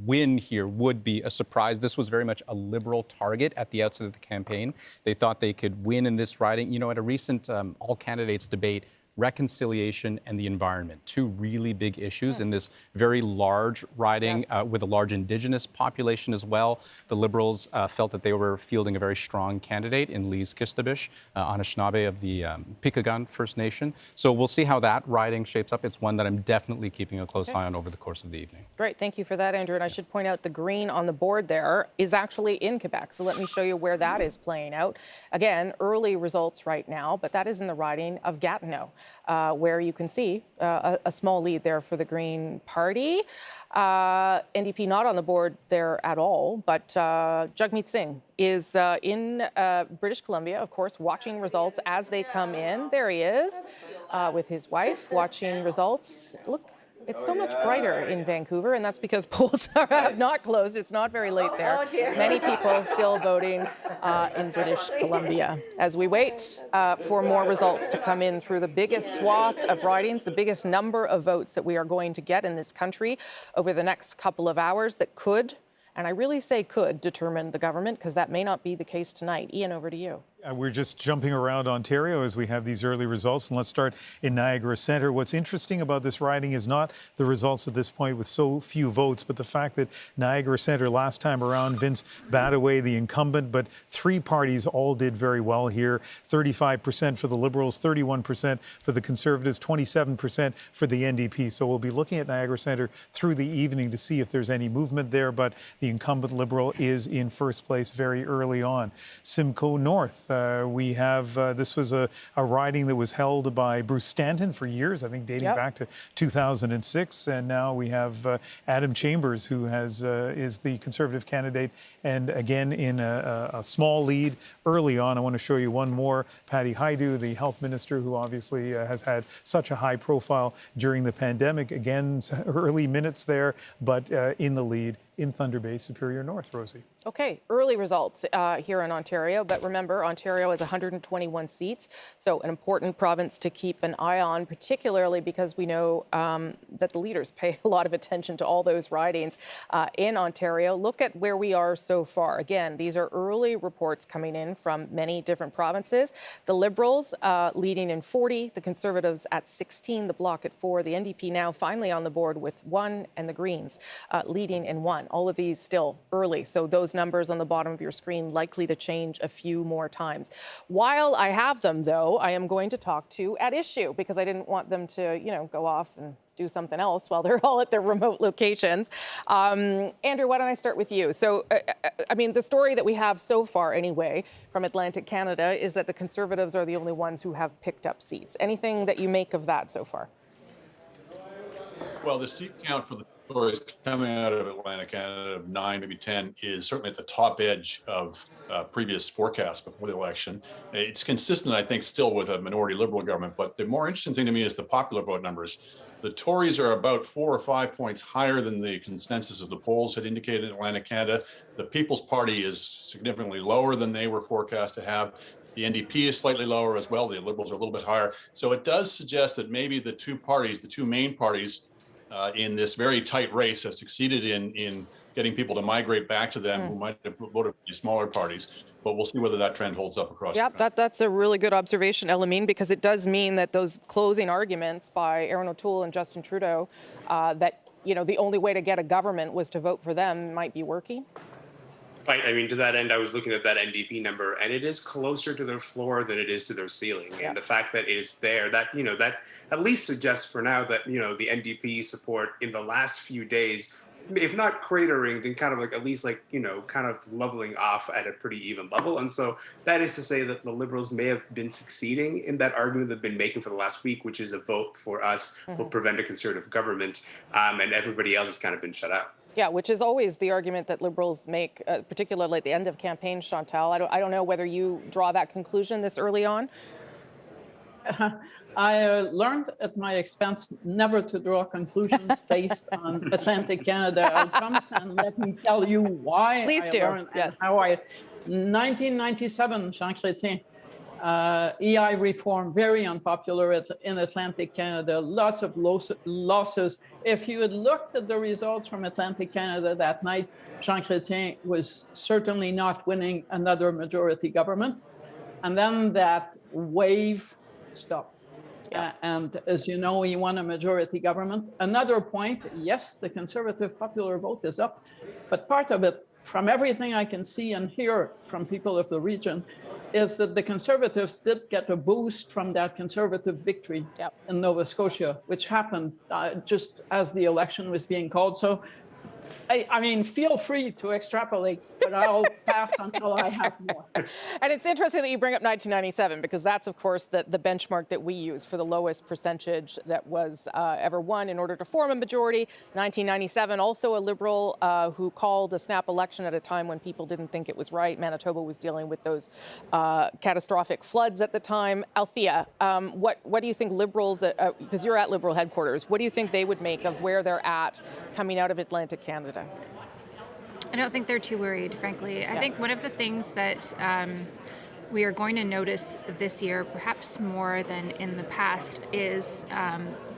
win here would be a surprise. This was very much a Liberal target at the outset of the campaign. They thought they could win in this riding. You know, at a recent all-candidates debate, reconciliation and the environment, 2 really big issues in this very large riding with a large Indigenous population as well. The Liberals felt that they were fielding a very strong candidate in Lise Kistabish, Anishinaabe of the Pikagan First Nation. So we'll see how that riding shapes up. It's one that I'm definitely keeping a close eye on over the course of the evening. Great, thank you for that, Andrew. And I should point out the green on the board there is actually in Quebec. So let me show you where that is playing out. Again, early results right now, but that is in the riding of Gatineau. Where you can see a small lead there for the Green Party. NDP not on the board there at all, but Jagmeet Singh is in British Columbia, of course, watching results as they come in. There he is with his wife watching results. Look. It's so much brighter in Vancouver, and that's because polls have not closed. It's not very late there. Many people still voting in British Columbia. As we wait for more results to come in through the biggest swath of ridings, the biggest number of votes that we are going to get in this country over the next couple of hours that could, and I really say could, determine the government, because that may not be the case tonight. Ian, over to you. We're just jumping around Ontario as we have these early results, and let's start in Niagara Centre. What's interesting about this riding is not the results at this point with so few votes, but the fact that Niagara Centre last time around, Vince Badaway, the incumbent, but 3 parties all did very well here. 35% for the Liberals, 31% for the Conservatives, 27% for the NDP. So we'll be looking at Niagara Centre through the evening to see if there's any movement there, but the incumbent Liberal is in first place very early on. Simcoe North. We have, this was a riding that was held by Bruce Stanton for years, I think dating back to 2006. And now we have Adam Chambers, who is the Conservative candidate. And again, in a small lead early on. I want to show you one more. Patty Hajdu, the health minister, who obviously has had such a high profile during the pandemic. Again, early minutes there, but in the lead in Thunder Bay, Superior North, Rosie. Okay, early results here in Ontario, but remember, Ontario has 121 seats, so an important province to keep an eye on, particularly because we know that the leaders pay a lot of attention to all those ridings in Ontario. Look at where we are so far. Again, these are early reports coming in from many different provinces. The Liberals leading in 40, the Conservatives at 16, the Bloc at 4, the NDP now finally on the board with 1, and the Greens leading in 1. All of these still early, so those numbers on the bottom of your screen likely to change a few more times. While I have them, though, I am going to talk to at issue because I didn't want them to, go off and do something else while they're all at their remote locations. Andrew, why don't I start with you? So, the story that we have so far anyway from Atlantic Canada is that the Conservatives are the only ones who have picked up seats. Anything that you make of that so far? Well, the seat count for the Tories coming out of Atlantic Canada of 9, maybe 10, is certainly at the top edge of previous forecasts before the election. It's consistent, I think, still with a minority Liberal government, but the more interesting thing to me is the popular vote numbers. The Tories are about 4 or 5 points higher than the consensus of the polls had indicated in Atlantic Canada. The People's Party is significantly lower than they were forecast to have. The NDP is slightly lower as well. The Liberals are a little bit higher. So it does suggest that maybe the two main parties, in this very tight race have succeeded in getting people to migrate back to them who might have voted for the smaller parties. But we'll see whether that trend holds up across. Yep, that's a really good observation, Elamine, because it does mean that those closing arguments by Erin O'Toole and Justin Trudeau that, the only way to get a government was to vote for them might be working. Right. To that end, I was looking at that NDP number, and it is closer to their floor than it is to their ceiling. Yeah. And the fact that it is there, that that at least suggests for now that the NDP support in the last few days, if not cratering, then kind of at least kind of leveling off at a pretty even level. And so that is to say that the Liberals may have been succeeding in that argument they've been making for the last week, which is a vote for us will prevent a Conservative government, and everybody else has kind of been shut out. Yeah, which is always the argument that Liberals make, particularly at the end of campaigns, Chantal. I don't know whether you draw that conclusion this early on. I learned at my expense never to draw conclusions based on Atlantic Canada outcomes, and let me tell you why. Please do. And how 1997, Jean Chrétien, E.I. reform, very unpopular in Atlantic Canada, lots of losses. If you had looked at the results from Atlantic Canada that night, Jean Chrétien was certainly not winning another majority government. And then that wave stopped. And as you know, he won a majority government. Another point, yes, the Conservative popular vote is up, but part of it, from everything I can see and hear from people of the region, is that the Conservatives did get a boost from that Conservative victory in Nova Scotia, which happened just as the election was being called. So, feel free to extrapolate, but I'll pass until I have more. And it's interesting that you bring up 1997, because that's, of course, the benchmark that we use for the lowest percentage that was ever won in order to form a majority. 1997, also a Liberal who called a snap election at a time when people didn't think it was right. Manitoba was dealing with those catastrophic floods at the time. Althea, what do you think Liberals, because you're at Liberal headquarters, what do you think they would make of where they're at coming out of Atlantic Canada? I don't think they're too worried, frankly. I think one of the things that we are going to notice this year, perhaps more than in the past, is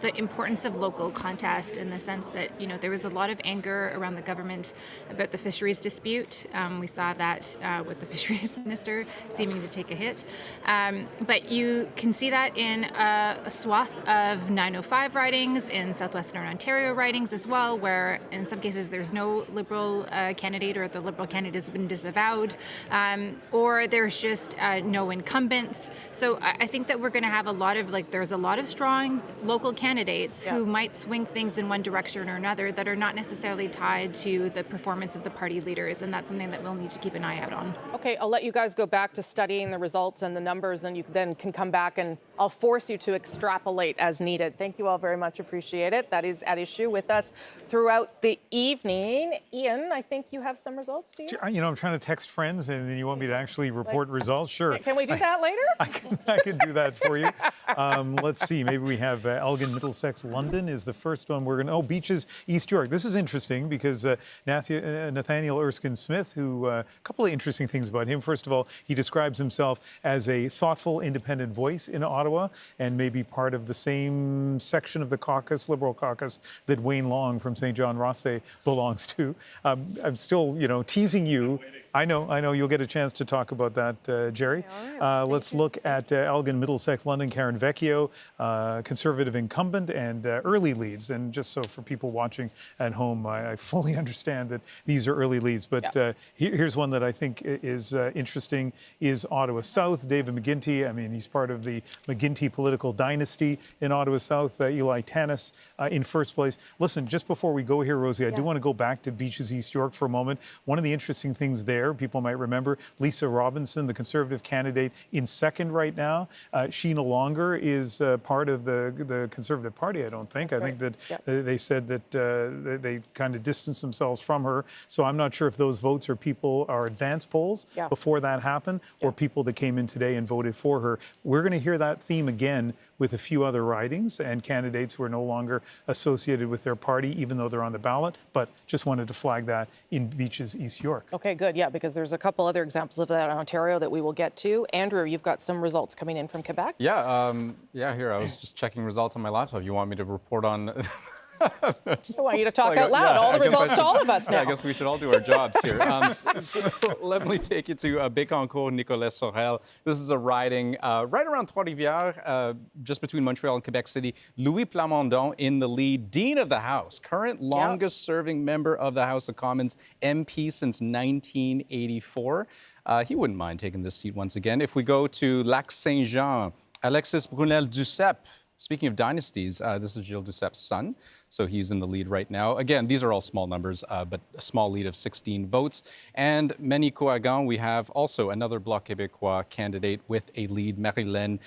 the importance of local contest, in the sense that, there was a lot of anger around the government about the fisheries dispute. We saw that with the fisheries minister seeming to take a hit. But you can see that in a swath of 905 ridings, in southwestern Ontario ridings as well, where in some cases there's no Liberal candidate, or the Liberal candidate has been disavowed, or there's just no incumbents. So I think that we're going to have there's a lot of strong local candidates candidates who might swing things in one direction or another that are not necessarily tied to the performance of the party leaders, and that's something that we'll need to keep an eye out on. Okay, I'll let you guys go back to studying the results and the numbers, and you then can come back and I'll force you to extrapolate as needed. Thank you all very much. Appreciate it. That is at issue with us throughout the evening. Ian, I think you have some results, do you? You know, I'm trying to text friends, and then you want me to actually report results? Sure. Can we do that later? I can do that for you. Let's see. Maybe we have Elgin, Middlesex, London is the first one. We're going to, Beaches, East York. This is interesting because Nathaniel Erskine Smith, who, a couple of interesting things about him. First of all, he describes himself as a thoughtful, independent voice in Ottawa and maybe part of the same section of the caucus, Liberal caucus, that Wayne Long from St. John Rothsay belongs to. I'm still, teasing you. I know. You'll get a chance to talk about that, Jerry. Let's look at Elgin, Middlesex, London, Karen Vecchio, Conservative incumbent, and early leads. And just so for people watching at home, I fully understand that these are early leads. But here's one that I think is interesting, is Ottawa South. David McGuinty, I mean, he's part of the McGuinty political dynasty in Ottawa South. Eli Tannis in first place. Listen, just before we go here, Rosie, I do want to go back to Beaches, East York for a moment. One of the interesting things there, people might remember, Lisa Robinson, the Conservative candidate, in second right now. She no longer is part of the Conservative Party, I don't think. I think that they said that they kind of distanced themselves from her. So I'm not sure if those votes are advance polls before that happened, or people that came in today and voted for her. We're going to hear that theme again with a few other ridings and candidates who are no longer associated with their party, even though they're on the ballot. But just wanted to flag that in Beaches, East York. Okay, good. Yeah, because there's a couple other examples of that in Ontario that we will get to. Andrew, you've got some results coming in from Quebec. Yeah, here, I was just checking results on my laptop. You want me to report on... I want you to talk out loud. All the results to all of us now. Yeah, I guess we should all do our jobs here. So let me take you to Bécancour, Nicolas Sorel. This is a riding right around Trois-Rivières, just between Montreal and Quebec City. Louis Plamondon in the lead, Dean of the House, current longest-serving member of the House of Commons, MP since 1984. He wouldn't mind taking this seat once again. If we go to Lac-Saint-Jean, Alexis Brunel-Duceppe. Speaking of dynasties, this is Gilles Duceppe's son, so he's in the lead right now. Again, these are all small numbers, but a small lead of 16 votes. And Manicouagan, we have also another Bloc Quebecois candidate with a lead, Marilyn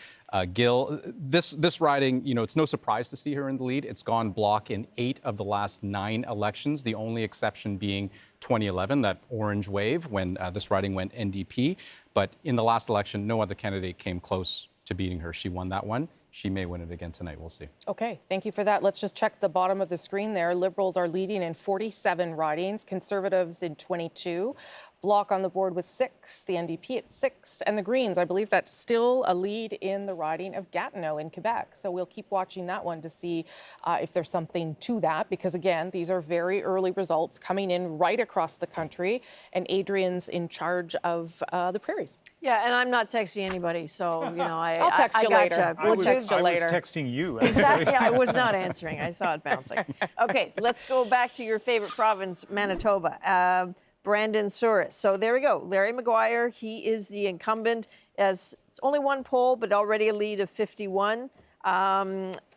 Gill. This riding, it's no surprise to see her in the lead. It's gone Bloc in 8 of the last 9 elections, the only exception being 2011, that orange wave, when this riding went NDP. But in the last election, no other candidate came close to beating her. She won that one. She may win it again tonight. We'll see. Okay, thank you for that. Let's just check the bottom of the screen there. Liberals are leading in 47 ridings, Conservatives in 22. Bloc on the board with 6, the NDP at 6, and the Greens, I believe that's still a lead in the riding of Gatineau in Quebec. So we'll keep watching that one to see if there's something to that, because again, these are very early results coming in right across the country, and Adrian's in charge of the prairies. Yeah, and I'm not texting anybody, so, I'll text you later. I was texting you. Exactly. I was not answering. I saw it bouncing. Okay, let's go back to your favorite province, Manitoba. Brandon Souris. So there we go. Larry Maguire, he is the incumbent. As it's only one poll, but already a lead of 51.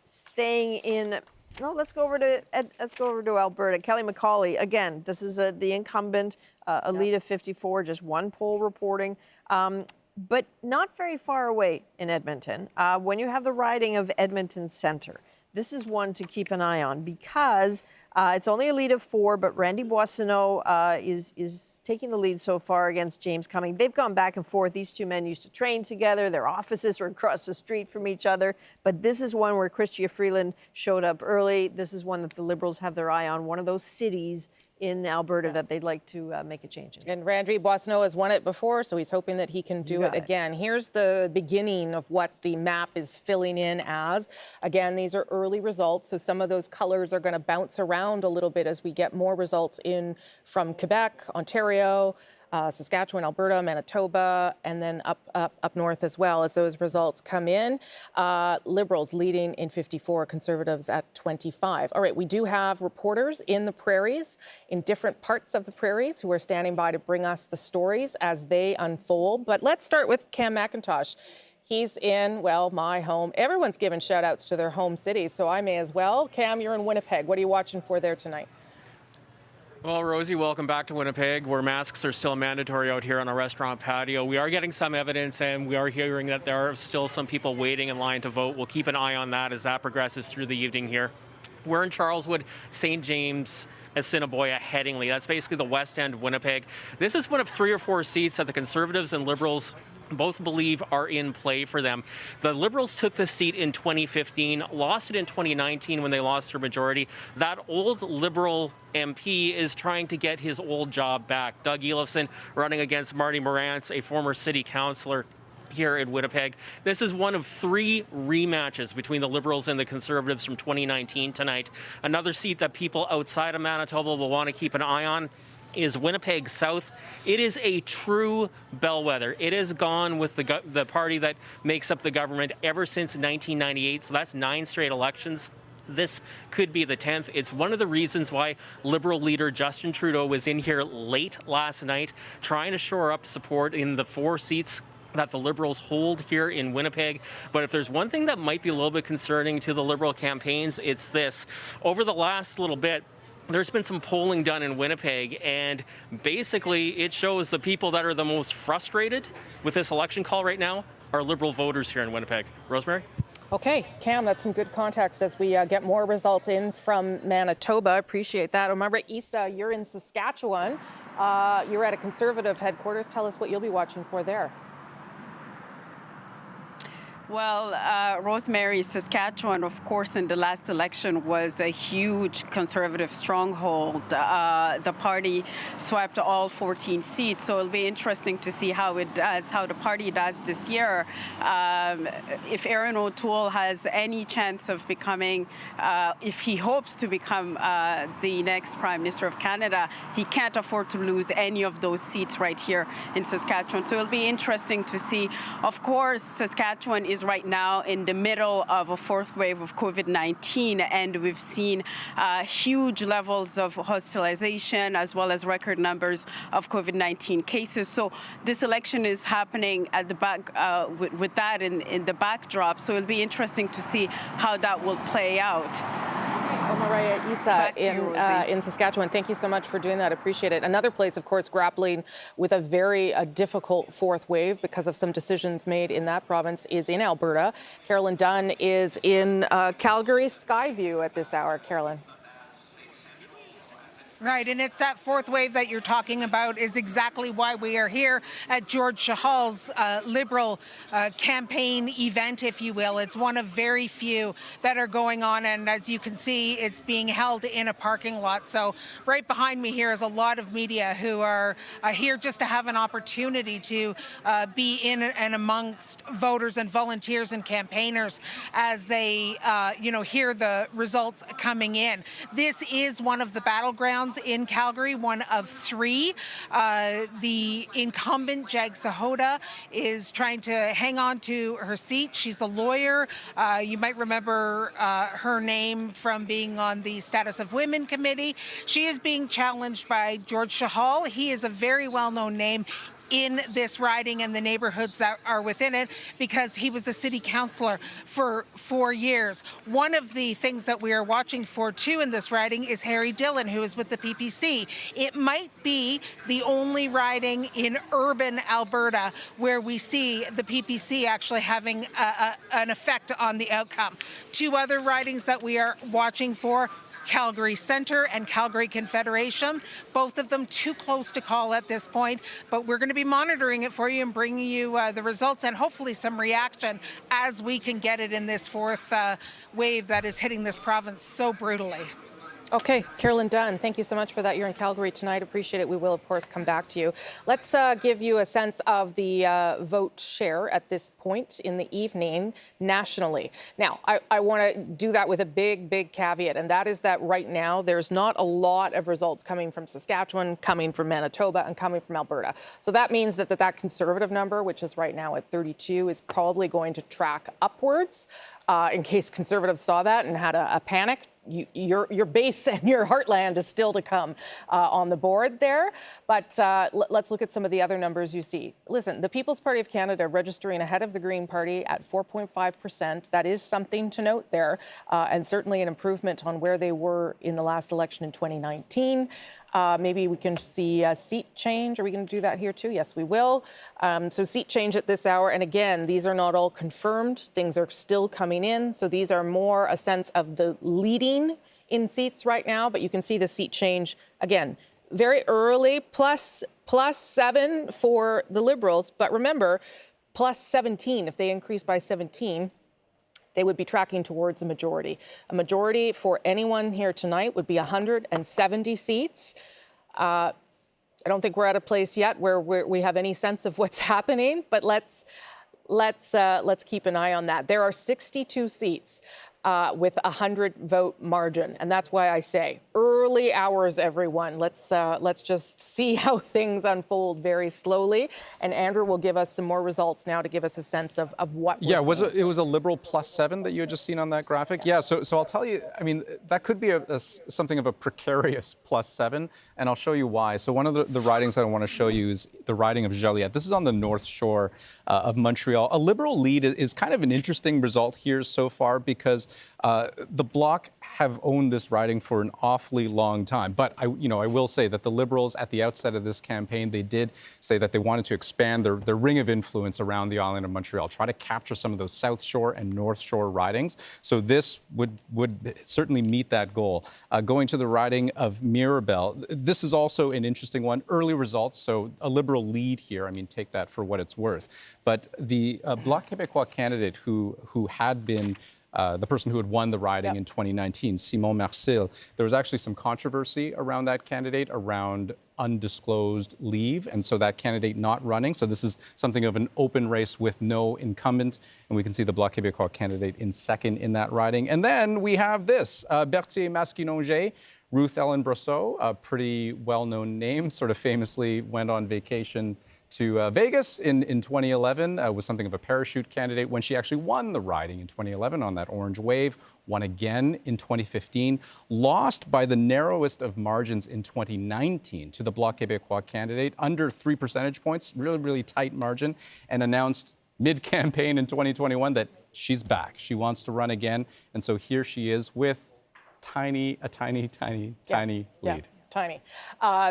Staying in. No, let's go over to Alberta. Kelly McCauley. Again, this is the incumbent, a lead of 54. Just one poll reporting. But not very far away in Edmonton. When you have the riding of Edmonton Centre, this is one to keep an eye on because it's only a lead of 4, but Randy Boissonneau is taking the lead so far against James Cumming. They've gone back and forth. These two men used to train together. Their offices are across the street from each other. But this is one where Chrystia Freeland showed up early. This is one that the Liberals have their eye on, one of those cities in Alberta that they'd like to make a change in. And Randy Boissonneau has won it before, so he's hoping that he can do it again. Here's the beginning of what the map is filling in as. Again, these are early results, so some of those colors are going to bounce around a little bit as we get more results in from Quebec, Ontario, Saskatchewan, Alberta, Manitoba, and then up north as well as those results come in. Liberals leading in 54, Conservatives at 25. All right, we do have reporters in the prairies, in different parts of the prairies, who are standing by to bring us the stories as they unfold. But let's start with Cam McIntosh. He's in, well, my home. Everyone's giving shout outs to their home cities, so I may as well. Cam, you're in Winnipeg. What are you watching for there tonight? Well, Rosie, welcome back to Winnipeg, where masks are still mandatory out here on a restaurant patio. We are getting some evidence, and we are hearing that there are still some people waiting in line to vote. We'll keep an eye on that as that progresses through the evening here. We're in Charleswood, St. James, Assiniboia, Headingley. That's basically the west end of Winnipeg. This is one of 3 or 4 seats that the Conservatives and Liberals both believe are in play for them. The Liberals took the seat in 2015, lost it in 2019 when they lost their majority. That old Liberal MP is trying to get his old job back. Doug Elifson running against Marty Morantz, a former city councillor here in Winnipeg. This is one of 3 rematches between the Liberals and the Conservatives from 2019 tonight. Another seat that people outside of Manitoba will want to keep an eye on is Winnipeg South. It is a true bellwether. It has gone with the party that makes up the government ever since 1998, so that's 9 straight elections. This could be the 10th. It's one of the reasons why Liberal leader Justin Trudeau was in here late last night trying to shore up support in the 4 seats that the Liberals hold here in Winnipeg. But if there's one thing that might be a little bit concerning to the Liberal campaigns, it's this. Over the last little bit, there's been some polling done in Winnipeg, and basically it shows the people that are the most frustrated with this election call right now are Liberal voters here in Winnipeg. Rosemary? Okay, Cam, that's some good context as we get more results in from Manitoba. Appreciate that. Remember, Isa, you're in Saskatchewan. You're at a Conservative headquarters. Tell us what you'll be watching for there. Well, Rosemary, Saskatchewan, of course, in the last election was a huge Conservative stronghold. The party swept all 14 seats, so it'll be interesting to see how it does, how the party does this year. If Erin O'Toole has any chance of becoming, if he hopes to become the next Prime Minister of Canada, he can't afford to lose any of those seats right here in Saskatchewan. So it'll be interesting to see. Of course, Saskatchewan is right now in the middle of a 4th wave of COVID-19, and we've seen huge levels of hospitalization as well as record numbers of COVID-19 cases. So this election is happening at the back with that in the backdrop. So it'll be interesting to see how that will play out. Mariah Isa in Saskatchewan. Thank you so much for doing that. Appreciate it. Another place, of course, grappling with a very difficult 4th wave because of some decisions made in that province is in Alberta. Carolyn Dunn is in Calgary Skyview at this hour. Carolyn. Right, and it's that 4th wave that you're talking about is exactly why we are here at George Chahal's Liberal campaign event, if you will. It's one of very few that are going on, and as you can see, it's being held in a parking lot. So right behind me here is a lot of media who are here just to have an opportunity to be in and amongst voters and volunteers and campaigners as they, hear the results coming in. This is one of the battlegrounds in Calgary, one of 3. The incumbent, Jag Sahota, is trying to hang on to her seat. She's a lawyer. You might remember her name from being on the Status of Women Committee. She is being challenged by George Chahal. He is a very well-known name in this riding and the neighborhoods that are within it because he was a city councillor for 4 years. One of the things that we are watching for too in this riding is Harry Dillon, who is with the PPC. It might be the only riding in urban Alberta where we see the PPC actually having an effect on the outcome. 2 other ridings that we are watching for: Calgary Centre and Calgary Confederation. Both of them too close to call at this point, but we're going to be monitoring it for you and bringing you the results and hopefully some reaction as we can get it in this 4th wave that is hitting this province so brutally. Okay, Carolyn Dunn, thank you so much for that. You're in Calgary tonight. Appreciate it. We will, of course, come back to you. Let's give you a sense of the vote share at this point in the evening nationally. Now, I want to do that with a big caveat, and that is that right now there's not a lot of results coming from Saskatchewan, coming from Manitoba, and coming from Alberta. So that means that Conservative number, which is right now at 32, is probably going to track upwards. in case Conservatives saw that and had a panic. Your base and your heartland is still to come on the board there. But let's look at some of the other numbers you see. Listen, the People's Party of Canada registering ahead of the Green Party at 4.5%. That is something to note there, and certainly an improvement on where they were in the last election in 2019. Maybe we can see a seat change. Are we going to do that here too? Yes, we will. So seat change at this hour. And again, these are not all confirmed. Things are still coming in. So these are more a sense of the leading in seats right now. But you can see the seat change again, very early, plus 7 for the Liberals. But remember, plus 17 if they increase by 17. They would be tracking towards a majority. A majority for anyone here tonight would be 170 seats. I don't think we're at a place yet where we have any sense of what's happening, but let's keep an eye on that. There are 62 seats with a 100-vote margin, and that's why I say early hours, everyone. Let's just see how things unfold very slowly, and Andrew will give us some more results now to give us a sense of what. Yeah, it was a Liberal +7 that you had just seen on that graphic. Yeah, so I'll tell you. I mean, that could be something of a precarious +7, and I'll show you why. So one of the ridings that I want to show you is the riding of Joliette. This is on the north shore of Montreal. A Liberal lead is kind of an interesting result here so far because the Bloc have owned this riding for an awfully long time. But I will say that the Liberals at the outset of this campaign, they did say that they wanted to expand their ring of influence around the island of Montreal, try to capture some of those South Shore and North Shore ridings. So this would certainly meet that goal. Going to the riding of Mirabel, this is also an interesting one. Early results, so a Liberal lead here. I mean, take that for what it's worth. But the Bloc Quebecois candidate who had been the person who had won the riding in 2019, Simon Marcil, there was actually some controversy around that candidate, around undisclosed leave, and so that candidate not running. So this is something of an open race with no incumbent, and we can see the Bloc Québécois candidate in second in that riding. And then we have this, Berthier-Masquinongé, Ruth Ellen Brosseau, a pretty well-known name, sort of famously went on vacation to Vegas in 2011, was something of a parachute candidate when she actually won the riding in 2011 on that orange wave, won again in 2015, lost by the narrowest of margins in 2019 to the Bloc Québécois candidate, under 3 percentage points, really, really tight margin, and announced mid-campaign in 2021 that she's back. She wants to run again, and so here she is with a tiny lead. Tiny.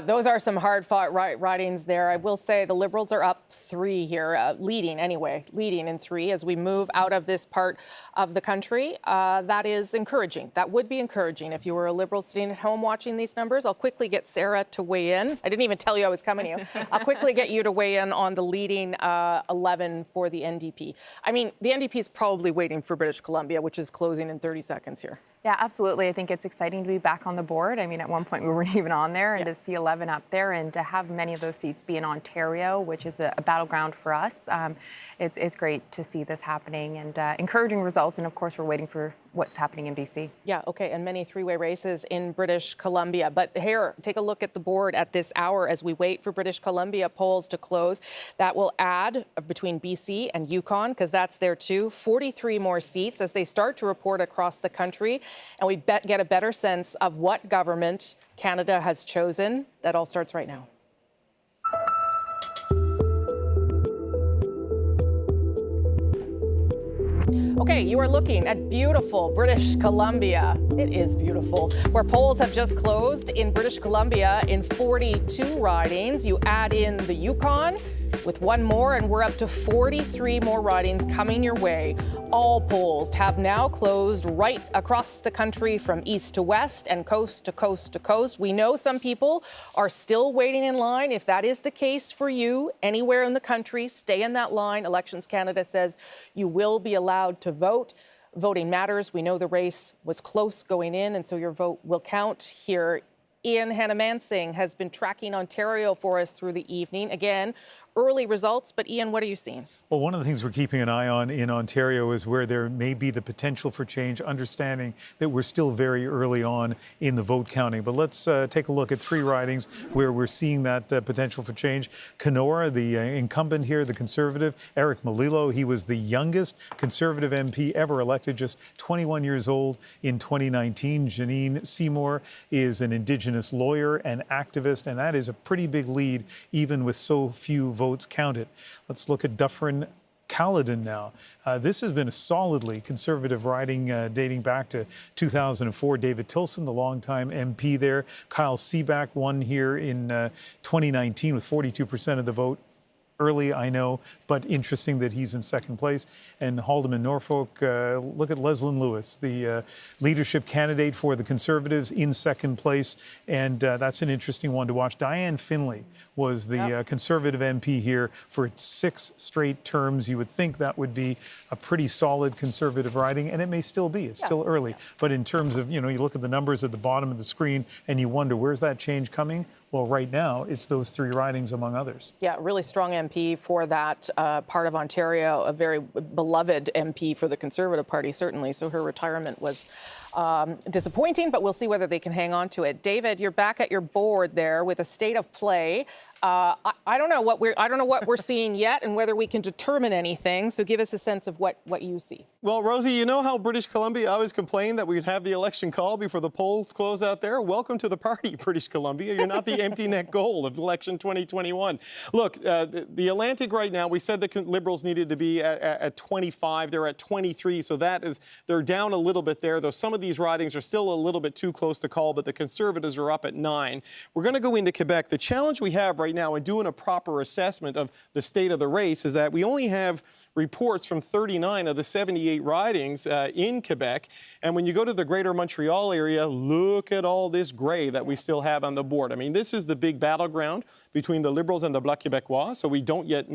Those are some hard-fought ridings there. I will say the Liberals are up 3 here, leading in 3 as we move out of this part of the country. That is encouraging. That would be encouraging if you were a Liberal sitting at home watching these numbers. I'll quickly get Sarah to weigh in. I didn't even tell you I was coming to you. I'll quickly get you to weigh in on the leading 11 for the NDP. I mean, the NDP is probably waiting for British Columbia, which is closing in 30 seconds here. Yeah, absolutely. I think it's exciting to be back on the board. I mean, at one point we weren't even on there, and to see 11 up there and to have many of those seats be in Ontario, which is a battleground for us, it's great to see this happening and encouraging results. And of course, we're waiting for what's happening in BC. Yeah, okay, and many three-way races in British Columbia. But here, take a look at the board at this hour as we wait for British Columbia polls to close. That will add between BC and Yukon, because that's there too, 43 more seats as they start to report across the country. And we get a better sense of what government Canada has chosen. That all starts right now. Okay, you are looking at beautiful British Columbia. It is beautiful. Where polls have just closed in British Columbia in 42 ridings. You add in the Yukon with 1 more, and we're up to 43 more ridings coming your way. All polls have now closed right across the country from east to west and coast to coast to coast. We know some people are still waiting in line. If that is the case for you anywhere in the country, stay in that line. Elections Canada says you will be allowed to vote. Voting matters. We know the race was close going in, and so your vote will count here. Ian Hannah-Mansing has been tracking Ontario for us through the evening. Again, early results. But Ian, what are you seeing? Well, one of the things we're keeping an eye on in Ontario is where there may be the potential for change, understanding that we're still very early on in the vote counting. But let's take a look at 3 ridings where we're seeing that potential for change. Kenora, the incumbent here, the Conservative, Eric Malilo, he was the youngest Conservative MP ever elected, just 21 years old in 2019. Janine Seymour is an Indigenous lawyer and activist, and that is a pretty big lead, even with so few votes counted. Let's look at Dufferin Caledon now. This has been a solidly Conservative riding dating back to 2004. David Tilson, the longtime MP there. Kyle Seaback won here in 2019 with 42% of the vote. Early, I know, but interesting that he's in second place. And Haldeman Norfolk, look at Leslyn Lewis, the leadership candidate for the Conservatives, in second place. And that's an interesting one to watch. Diane Finley was the Conservative MP here for 6 straight terms. You would think that would be a pretty solid Conservative riding, and it may still be. It's still early. But in terms of, you look at the numbers at the bottom of the screen and you wonder, where's that change coming? Well, right now, it's those 3 ridings, among others. Yeah, really strong MP for that part of Ontario, a very beloved MP for the Conservative Party, certainly. So her retirement was disappointing, but we'll see whether they can hang on to it. David, you're back at your board there with a state of play. I don't know what we're seeing yet and whether we can determine anything. So give us a sense of what you see. Well, Rosie, you know how British Columbia always complained that we'd have the election call before the polls close out there? Welcome to the party, British Columbia. You're not the empty net goal of election 2021. Look, the Atlantic right now, we said the Liberals needed to be at 25. They're at 23, so they're down a little bit there, though some of these ridings are still a little bit too close to call, but the Conservatives are up at 9. We're going to go into Quebec. The challenge we have right now in doing a proper assessment of the state of the race is that we only have reports from 39 of the 78 ridings in Quebec. And when you go to the greater Montreal area, look at all this gray that we still have on the board. I mean, this is the big battleground between the Liberals and the Bloc Quebecois, so we don't yet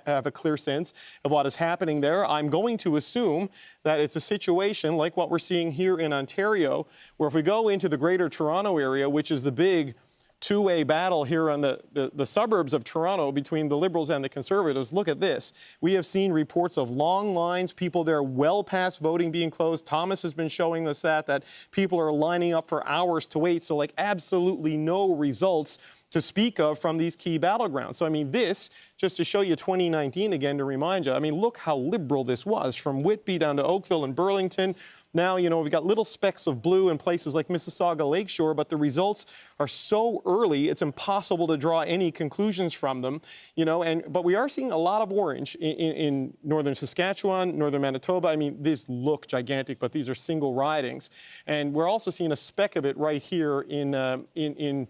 have a clear sense of what is happening there. I'm going to assume that it's a situation like what we're seeing here in Ontario, where if we go into the greater Toronto area, which is the big two-way battle here on the suburbs of Toronto between the Liberals and the Conservatives. Look at this. We have seen reports of long lines, people there well past voting being closed. Thomas has been showing us that people are lining up for hours to wait. So like absolutely no results to speak of from these key battlegrounds. So, I mean, this, just to show you 2019 again, to remind you, I mean, look how liberal this was, from Whitby down to Oakville and Burlington. Now, we've got little specks of blue in places like Mississauga Lakeshore, but the results are so early, it's impossible to draw any conclusions from them, but we are seeing a lot of orange in northern Saskatchewan, northern Manitoba. I mean, these look gigantic, but these are single ridings. And we're also seeing a speck of it right here in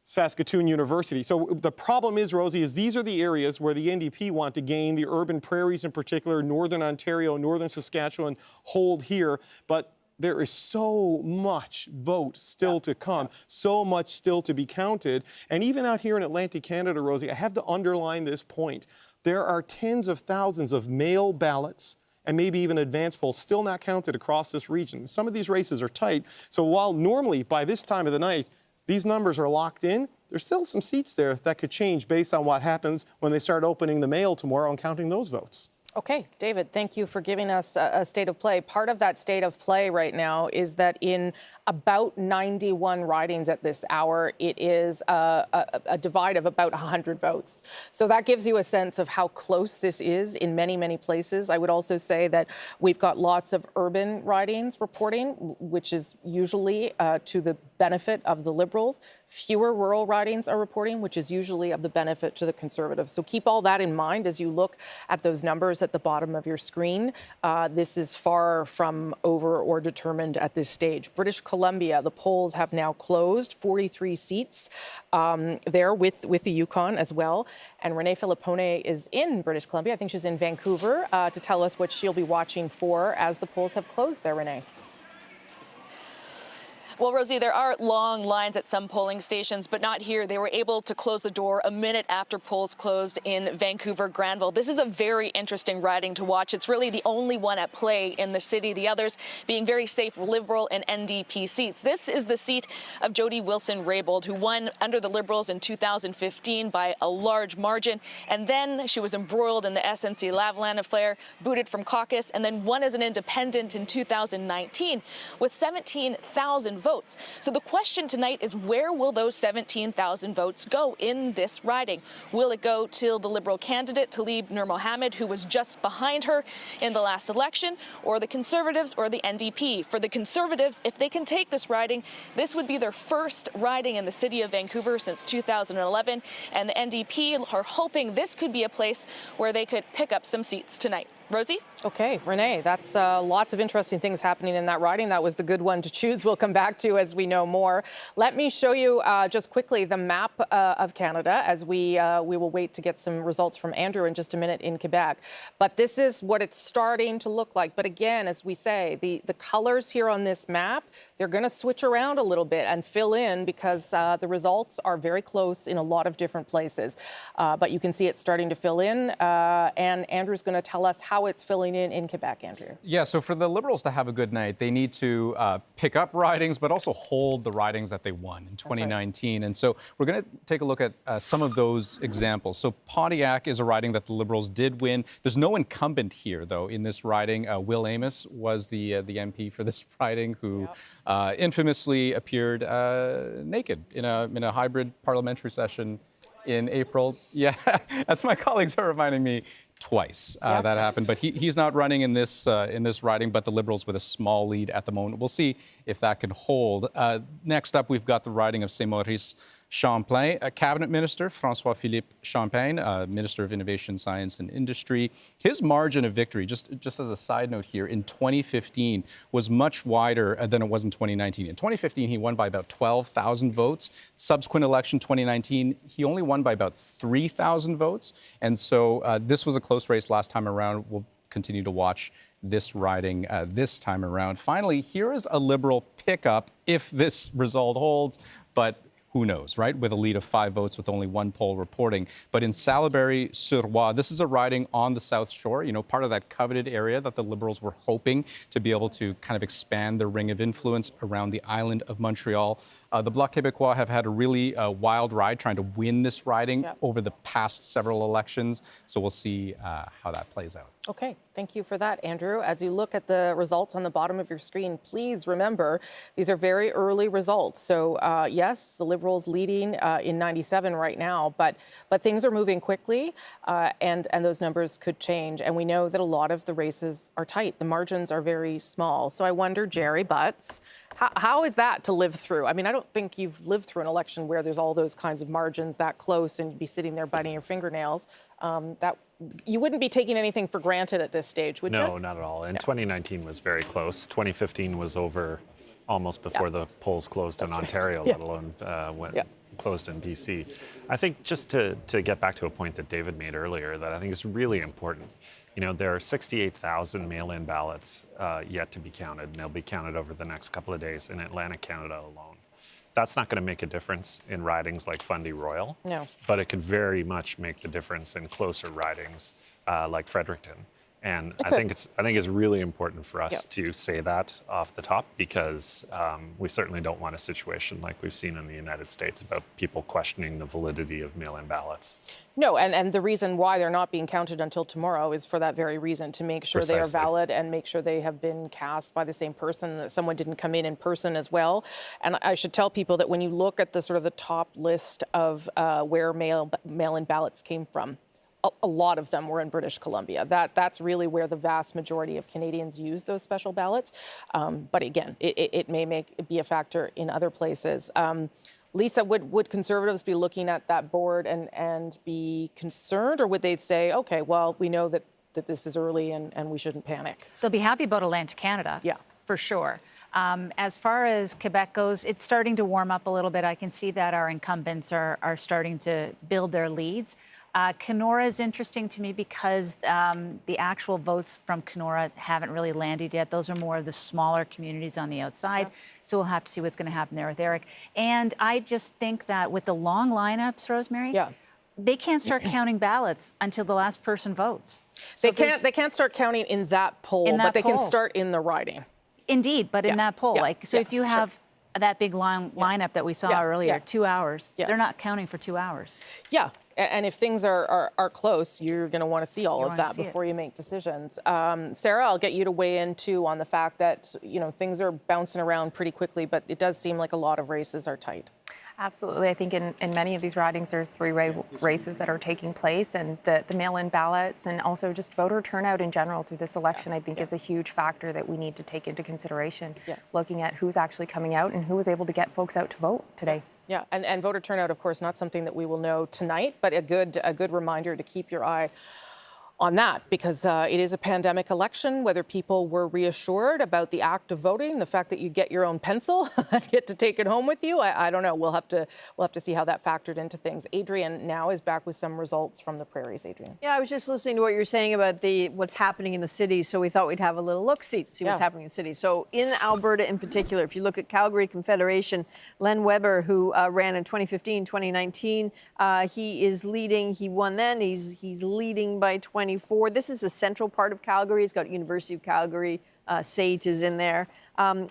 Saskatoon University. So the problem is, Rosie, is these are the areas where the NDP want to gain, the urban prairies in particular, northern Ontario, northern Saskatchewan hold here, but there is so much vote still to come, so much still to be counted. And even out here in Atlantic Canada, Rosie, I have to underline this point. There are tens of thousands of mail ballots and maybe even advance polls still not counted across this region. Some of these races are tight. So while normally by this time of the night, these numbers are locked in, there's still some seats there that could change based on what happens when they start opening the mail tomorrow and counting those votes. Okay, David, thank you for giving us a state of play. Part of that state of play right now is that in about 91 ridings at this hour, it is a divide of about 100 votes. So that gives you a sense of how close this is in many, many places. I would also say that we've got lots of urban ridings reporting, which is usually to the benefit of the Liberals. Fewer rural ridings are reporting, which is usually of the benefit to the Conservatives. So keep all that in mind as you look at those numbers at the bottom of your screen. This is far from over or determined at this stage. British Columbia, the polls have now closed, 43 seats there with the Yukon as well. And Renee Filippone is in British Columbia. I think she's in Vancouver to tell us what she'll be watching for as the polls have closed there, Renee. Well, Rosie, there are long lines at some polling stations, but not here. They were able to close the door a minute after polls closed in Vancouver, Granville. This is a very interesting riding to watch. It's really the only one at play in the city, the others being very safe Liberal and NDP seats. This is the seat of Jody Wilson-Raybould, who won under the Liberals in 2015 by a large margin, and then she was embroiled in the SNC-Lavalin affair, booted from caucus, and then won as an independent in 2019 with 17,000 votes. So the question tonight is, where will those 17,000 votes go in this riding? Will it go to the Liberal candidate, Tlaib Nur Mohammed, who was just behind her in the last election, or the Conservatives or the NDP? For the Conservatives, if they can take this riding, this would be their first riding in the city of Vancouver since 2011, and the NDP are hoping this could be a place where they could pick up some seats tonight. Rosie? Okay, Renee, that's lots of interesting things happening in that riding. That was the good one to choose. We'll come back to as we know more. Let me show you just quickly the map of Canada as we will wait to get some results from Andrew in just a minute in Quebec. But this is what it's starting to look like. But again, as we say, the colors here on this map, they're going to switch around a little bit and fill in because the results are very close in a lot of different places. But you can see it starting to fill in. And Andrew's going to tell us how it's filling in Quebec, Andrew. Yeah, so for the Liberals to have a good night, they need to pick up ridings, but also hold the ridings that they won in 2019. Right. And so we're going to take a look at some of those examples. So Pontiac is a riding that the Liberals did win. There's no incumbent here, though, in this riding. Will Amos was the MP for this riding who infamously appeared naked in a hybrid parliamentary session in April. Yeah, as my colleagues are reminding me, twice that happened. But he's not running in this riding, but the Liberals with a small lead at the moment. We'll see if that can hold. Next up, we've got the riding of Saint-Maurice Champlain, Cabinet Minister François-Philippe Champagne, Minister of Innovation, Science and Industry. His margin of victory, just as a side note here, in 2015 was much wider than it was in 2019. In 2015, he won by about 12,000 votes. Subsequent election, 2019, he only won by about 3,000 votes. And so this was a close race last time around. We'll continue to watch this riding this time around. Finally, here is a Liberal pickup if this result holds, but who knows, right? With a lead of 5 votes with only one poll reporting. But in Salaberry-sur-Loire, this is a riding on the South Shore, part of that coveted area that the Liberals were hoping to be able to kind of expand their ring of influence around the island of Montreal. The Bloc Quebecois have had a really wild ride trying to win this riding over the past several elections. So we'll see how that plays out. Okay, thank you for that, Andrew. As you look at the results on the bottom of your screen, please remember these are very early results. So yes, the Liberals leading in 97 right now, but things are moving quickly and those numbers could change. And we know that a lot of the races are tight. The margins are very small. So I wonder, Jerry Butts, how is that to live through? I mean, I don't think you've lived through an election where there's all those kinds of margins that close and you'd be sitting there biting your fingernails. That you wouldn't be taking anything for granted at this stage, would you? No, not at all. And 2019 was very close. 2015 was over almost before the polls closed in Ontario, let alone closed in B.C. I think just to get back to a point that David made earlier that I think is really important. There are 68,000 mail-in ballots yet to be counted, and they'll be counted over the next couple of days in Atlantic Canada alone. That's not going to make a difference in ridings like Fundy Royal, but it could very much make the difference in closer ridings like Fredericton. And I think it's really important for us to say that off the top because we certainly don't want a situation like we've seen in the United States about people questioning the validity of mail-in ballots. No, and the reason why they're not being counted until tomorrow is for that very reason, to make sure they are valid and make sure they have been cast by the same person, that someone didn't come in person as well. And I should tell people that when you look at the sort of the top list of where mail-in ballots came from, a lot of them were in British Columbia. That's really where the vast majority of Canadians use those special ballots. But again, it may be a factor in other places. Lisa, would Conservatives be looking at that board and be concerned, or would they say, okay, well, we know that this is early and we shouldn't panic? They'll be happy about Atlantic Canada, for sure. As far as Quebec goes, it's starting to warm up a little bit. I can see that our incumbents are starting to build their leads. Kenora is interesting to me because the actual votes from Kenora haven't really landed yet. Those are more of the smaller communities on the outside. Yeah. So we'll have to see what's going to happen there with Eric. And I just think that with the long lineups, Rosemary, they can't start counting ballots until the last person votes. So they can't start counting in that poll, but they can start in the riding. Indeed, but in that poll, if you have that big lineup that we saw earlier, 2 hours, they're not counting for 2 hours. Yeah, and if things are close, you're going to want to see all of that before you make decisions. Sarah, I'll get you to weigh in too on the fact that things are bouncing around pretty quickly, but it does seem like a lot of races are tight. Absolutely. I think in many of these ridings, there's 3 races that are taking place, and the mail-in ballots and also just voter turnout in general through this election, I think, is a huge factor that we need to take into consideration, looking at who's actually coming out and who was able to get folks out to vote today. Yeah, and voter turnout, of course, not something that we will know tonight, but a good reminder to keep your eye on that, because it is a pandemic election. Whether people were reassured about the act of voting, the fact that you get your own pencil and get to take it home with you, I don't know. We'll have to see how that factored into things. Adrienne now is back with some results from the prairies. Adrienne. Yeah, I was just listening to what you're saying about what's happening in the city, so we thought we'd have a little look-see, see what's happening in the city. So in Alberta in particular, if you look at Calgary Confederation, Len Weber, who ran in 2015, 2019, he is leading. He won then. He's leading by 24. This is a central part of Calgary. It's got University of Calgary. SAIT is in there.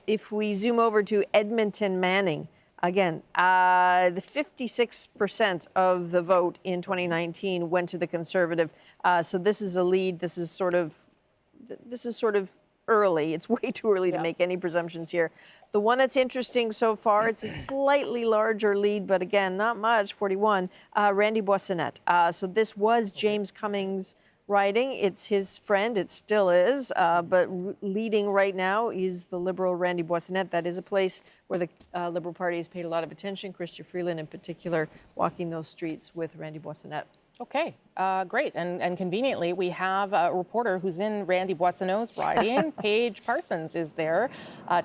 If we zoom over to Edmonton Manning, again, the 56% of the vote in 2019 went to the Conservative. So this is a lead. This is sort of early. It's way too early to make any presumptions here. The one that's interesting so far, it's a slightly larger lead, but again, not much, 41, Randy Boissonette. So this was James Cummings' riding. It's his friend. It still is. But leading right now is the Liberal Randy Boissonette. That is a place where the Liberal Party has paid a lot of attention. Chrystia Freeland in particular walking those streets with Randy Boissonette. Okay, great. And conveniently, we have a reporter who's in Randy Boissonneau's riding. Paige Parsons is there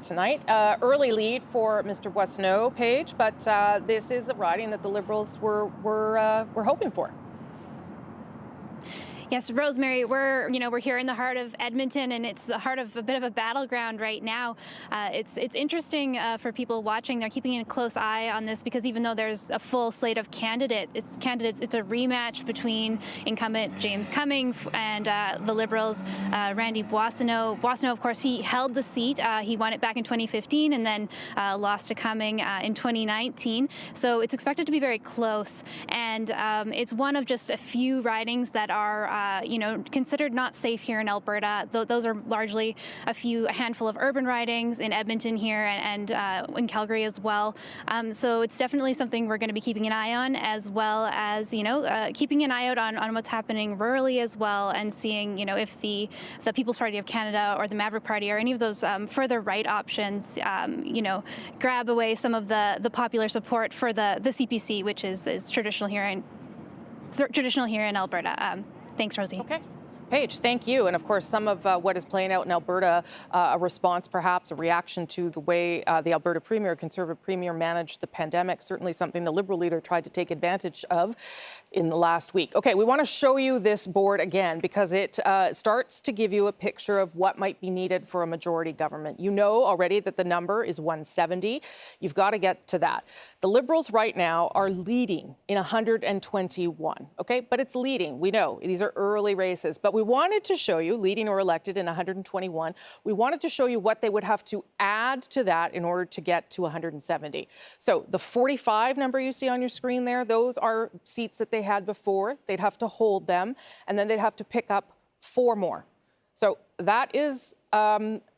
tonight. Early lead for Mr. Boissonneau, Paige, but this is a riding that the Liberals were hoping for. Yes, Rosemary, we're here in the heart of Edmonton, and it's the heart of a bit of a battleground right now. It's interesting for people watching. They're keeping a close eye on this because even though there's a full slate of candidates, it's a rematch between incumbent James Cummings and the Liberals' Randy Boissonneau. Boissonneau, of course, he held the seat. He won it back in 2015 and then lost to Cummings in 2019. So it's expected to be very close, and it's one of just a few ridings that are considered not safe here in Alberta. Those are largely a handful of urban ridings in Edmonton here and in Calgary as well. So it's definitely something we're going to be keeping an eye on, as well as, keeping an eye out on what's happening rurally as well, and seeing, if the People's Party of Canada or the Maverick Party or any of those further right options, grab away some of the popular support for the CPC, which is traditional here in Alberta. Thanks, Rosie. Okay. Paige, thank you. And of course, some of what is playing out in Alberta, a response, perhaps a reaction to the way the Alberta Premier, Conservative Premier, managed the pandemic, certainly something the Liberal leader tried to take advantage of in the last week. Okay, we want to show you this board again because it starts to give you a picture of what might be needed for a majority government. You know already that the number is 170. You've got to get to that. The Liberals right now are leading in 121, okay? But it's leading. We know these are early races, but we wanted to show you, leading or elected in 121, we wanted to show you what they would have to add to that in order to get to 170. So the 45 number you see on your screen there, those are seats that they had before. They'd have to hold them, and then they'd have to pick up 4 more. So that is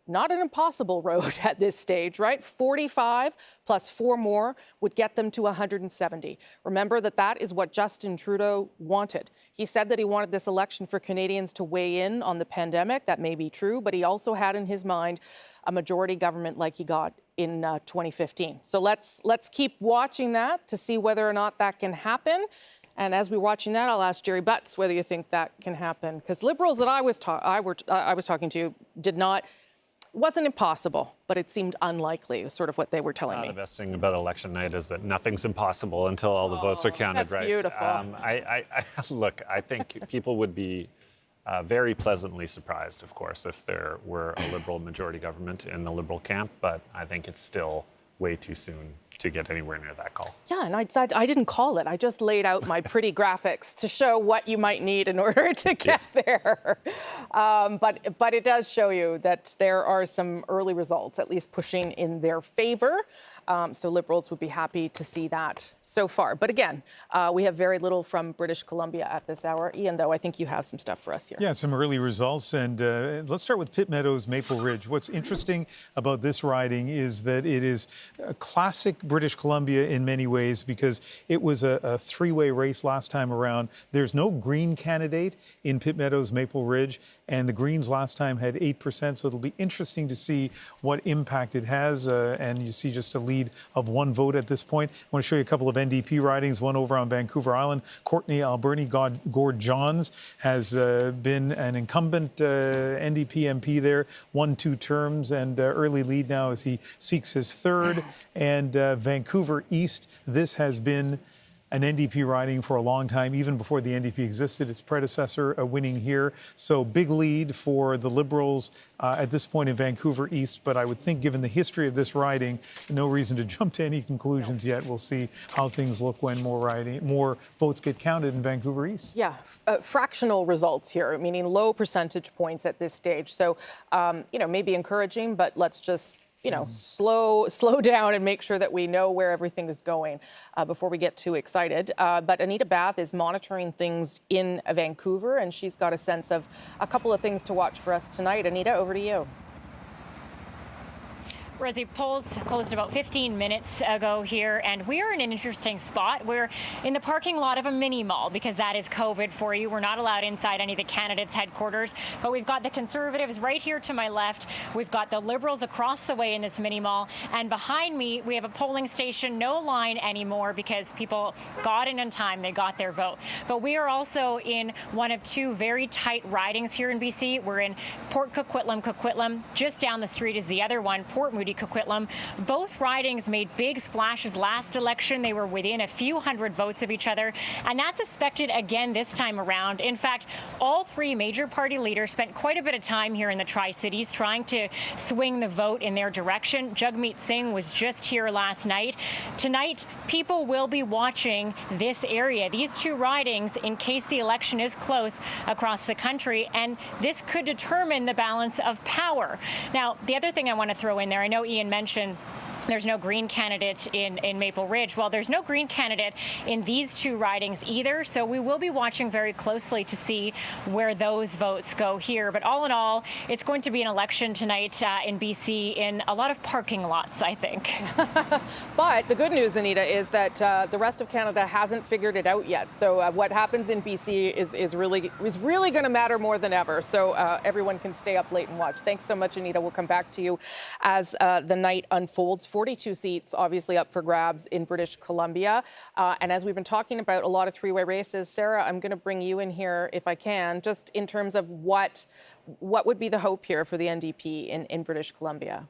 not an impossible road at this stage, right? 45 plus 4 more would get them to 170. Remember that is what Justin Trudeau wanted. He said that he wanted this election for Canadians to weigh in on the pandemic. That may be true, but he also had in his mind a majority government like he got in 2015. So let's keep watching that to see whether or not that can happen. And as we're watching that, I'll ask Jerry Butts whether you think that can happen, because Liberals that I was talking to did not wasn't impossible, but it seemed unlikely, was sort of what they were telling me. The best thing about election night is that nothing's impossible until all the votes are counted, that's right? beautiful. Look, I think people would be very pleasantly surprised, of course, if there were a Liberal majority government in the Liberal camp, but I think it's still way too soon to get anywhere near that call. Yeah, and I didn't call it. I just laid out my pretty graphics to show what you might need in order to get there. But it does show you that there are some early results, at least pushing in their favor. So Liberals would be happy to see that so far. But again, we have very little from British Columbia at this hour. Ian, though, I think you have some stuff for us here. Yeah, some early results. And let's start with Pitt Meadows, Maple Ridge. What's interesting about this riding is that it is a classic British Columbia in many ways because it was a three-way race last time around. There's no Green candidate in Pitt Meadows, Maple Ridge, and the Greens last time had 8%. So it'll be interesting to see what impact it has. And you see just a lead of one vote at this point. I want to show you a couple of NDP ridings, one over on Vancouver Island. Courtney Alberni Gord-Johns has been an incumbent NDP MP there, won 2 terms, and early lead now as he seeks his third. And Vancouver East, this has been an NDP riding for a long time, even before the NDP existed. Its predecessor winning here. So big lead for the Liberals at this point in Vancouver East. But I would think, given the history of this riding, no reason to jump to any conclusions yet. We'll see how things look when more votes get counted in Vancouver East. Yeah, fractional results here, meaning low percentage points at this stage. So, maybe encouraging, but let's just slow down and make sure that we know where everything is going before we get too excited. But Anita Bath is monitoring things in Vancouver, and she's got a sense of a couple of things to watch for us tonight. Anita, over to you. Rosie, polls closed about 15 minutes ago here, and we are in an interesting spot. We're in the parking lot of a mini mall because that is COVID for you. We're not allowed inside any of the candidates' headquarters, but we've got the Conservatives right here to my left. We've got the Liberals across the way in this mini mall, and behind me we have a polling station, no line anymore because people got in time, they got their vote. But we are also in one of 2 very tight ridings here in BC. We're in Port Coquitlam. Just down the street is the other one, Port Moody Coquitlam. Both ridings made big splashes last election. They were within a few hundred votes of each other, and that's expected again this time around. In fact, all 3 major party leaders spent quite a bit of time here in the Tri-Cities trying to swing the vote in their direction. Jagmeet Singh was just here last night. Tonight, people will be watching this area, these 2 ridings, in case the election is close across the country, and this could determine the balance of power. Now, the other thing I want to throw in there, I know Ian mentioned there's no Green candidate in Maple Ridge. Well, there's no Green candidate in these 2 ridings either, so we will be watching very closely to see where those votes go here. But all in all, it's going to be an election tonight in BC in a lot of parking lots, I think. But the good news, Anita, is that the rest of Canada hasn't figured it out yet. So what happens in BC is really going to matter more than ever. So everyone can stay up late and watch. Thanks so much, Anita. We'll come back to you as the night unfolds. 42 seats obviously up for grabs in British Columbia. And as we've been talking about a lot of 3-way races, Sarah, I'm going to bring you in here if I can, just in terms of what would be the hope here for the NDP in British Columbia?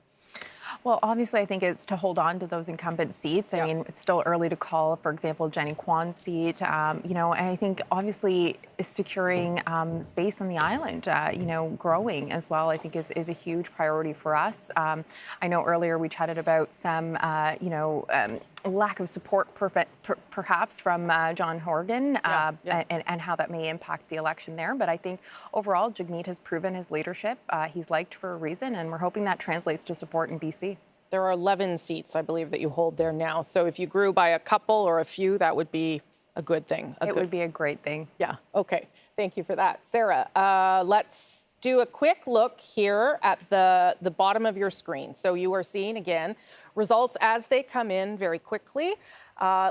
Well, obviously, I think it's to hold on to those incumbent seats. I mean, it's still early to call, for example, Jenny Kwan's seat. And I think obviously securing space on the island, growing as well, I think is a huge priority for us. I know earlier we chatted about some, lack of support perhaps from John Horgan and how that may impact the election there. But I think overall, Jagmeet has proven his leadership. He's liked for a reason, and we're hoping that translates to support in BC. There are 11 seats, I believe, that you hold there now. So if you grew by a couple or a few, that would be a good thing. It would be a great thing. Yeah. Okay. Thank you for that. Sarah, let's do a quick look here at the bottom of your screen. So you are seeing, again, results as they come in very quickly.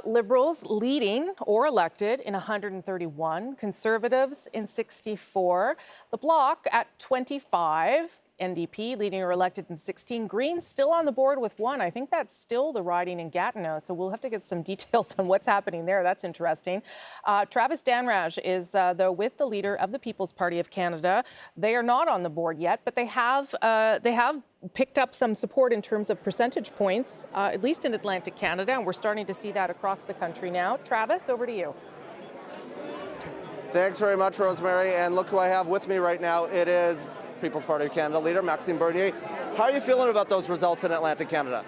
Liberals leading or elected in 131, Conservatives in 64, the Bloc at 25, NDP, leading or elected in 16. Greens still on the board with 1. I think that's still the riding in Gatineau, so we'll have to get some details on what's happening there. That's interesting. Travis Danraj is, though, with the leader of the People's Party of Canada. They are not on the board yet, but they have picked up some support in terms of percentage points, at least in Atlantic Canada, and we're starting to see that across the country now. Travis, over to you. Thanks very much, Rosemary. And look who I have with me right now. It is People's Party of Canada leader Maxime Bernier. How are you feeling about those results in Atlantic Canada?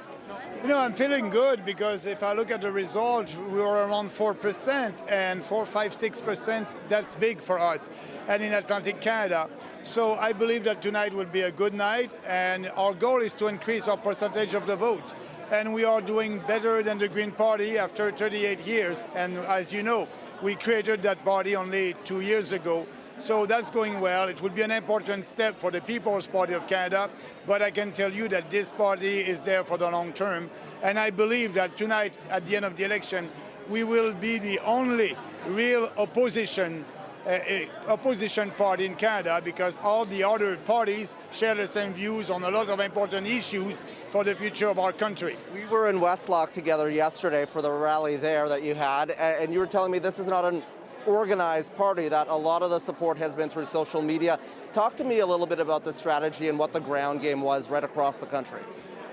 You know, I'm feeling good because if I look at the results, we were around 4%, and 4, 5, 6%, that's big for us and in Atlantic Canada. So I believe that tonight will be a good night, and our goal is to increase our percentage of the votes. And we are doing better than the Green Party after 38 years. And as you know, we created that party only 2 years ago. So that's going well. It will be an important step for the People's Party of Canada, but I can tell you that this party is there for the long term. And I believe that tonight, at the end of the election, we will be the only real opposition party in Canada, because all the other parties share the same views on a lot of important issues for the future of our country. We were in Westlock together yesterday for the rally there that you had, and you were telling me this is not an organized party, that a lot of the support has been through social media. Talk to me a little bit about the strategy and what the ground game was right across the country.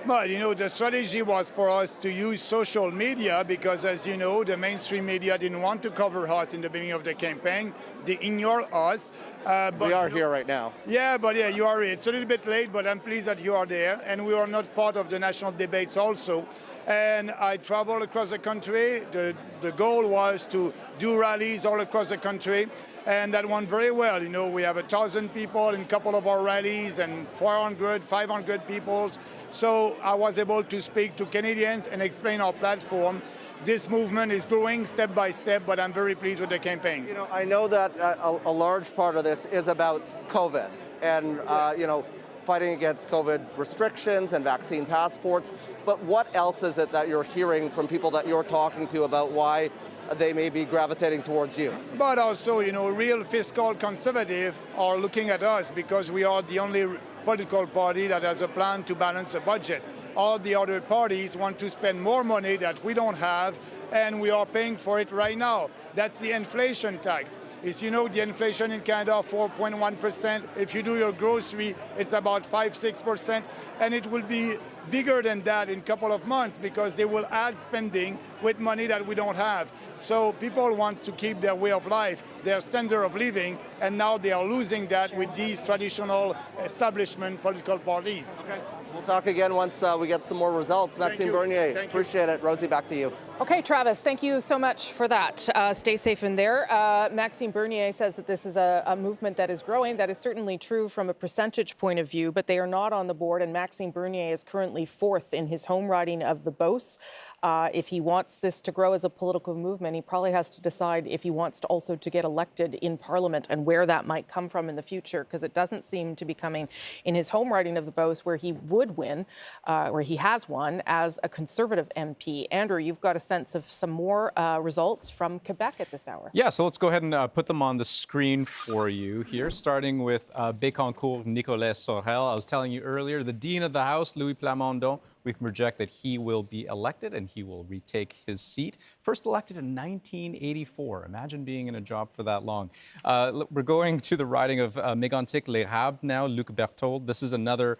Well, you know, the strategy was for us to use social media because, as you know, the mainstream media didn't want to cover us in the beginning of the campaign. They ignored us. But we are here right now. Yeah, but yeah, you are here. It's a little bit late, but I'm pleased that you are there. And we are not part of the national debates also. And I traveled across the country. The goal was to do rallies all across the country. And that went very well. You know, we have 1,000 people in a couple of our rallies and 400, 500 people. So I was able to speak to Canadians and explain our platform. This movement is growing step by step, but I'm very pleased with the campaign. You know, I know that a large part of this is about COVID and, you know, fighting against COVID restrictions and vaccine passports. But what else is it that you're hearing from people that you're talking to about why they may be gravitating towards you? But also, you know, real fiscal conservative are looking at us because we are the only political party that has a plan to balance the budget. All the other parties want to spend more money that we don't have, and we are paying for it right now. That's the inflation tax. As you know, the inflation in Canada, 4.1%. If you do your grocery, it's about 5-6%, and it will be bigger than that in a couple of months because they will add spending with money that we don't have. So people want to keep their way of life, their standard of living, and now they are losing that with these traditional establishment political parties. Okay. We'll talk again once we get some more results. Maxime Bernier, appreciate it. Rosie, back to you. Okay, Travis, thank you so much for that. Stay safe in there. Maxime Bernier says that this is a movement that is growing. That is certainly true from a percentage point of view, but they are not on the board, and Maxime Bernier is currently 4th in his home riding of the Beauce. If he wants this to grow as a political movement, he probably has to decide if he wants to also to get elected in Parliament and where that might come from in the future, because it doesn't seem to be coming in his home riding of the Beauce, where he would win, where he has won as a Conservative MP. Andrew, you've got a sense of some more results from Quebec at this hour. Yeah, so let's go ahead and put them on the screen for you here, starting with Bécancour Nicolas Sorel. I was telling you earlier, the Dean of the House, Louis Plamondon, we can project that he will be elected and he will retake his seat. First elected in 1984. Imagine being in a job for that long. We're going to the riding of Mégantic-l'Érable now, Luc Berthold. This is another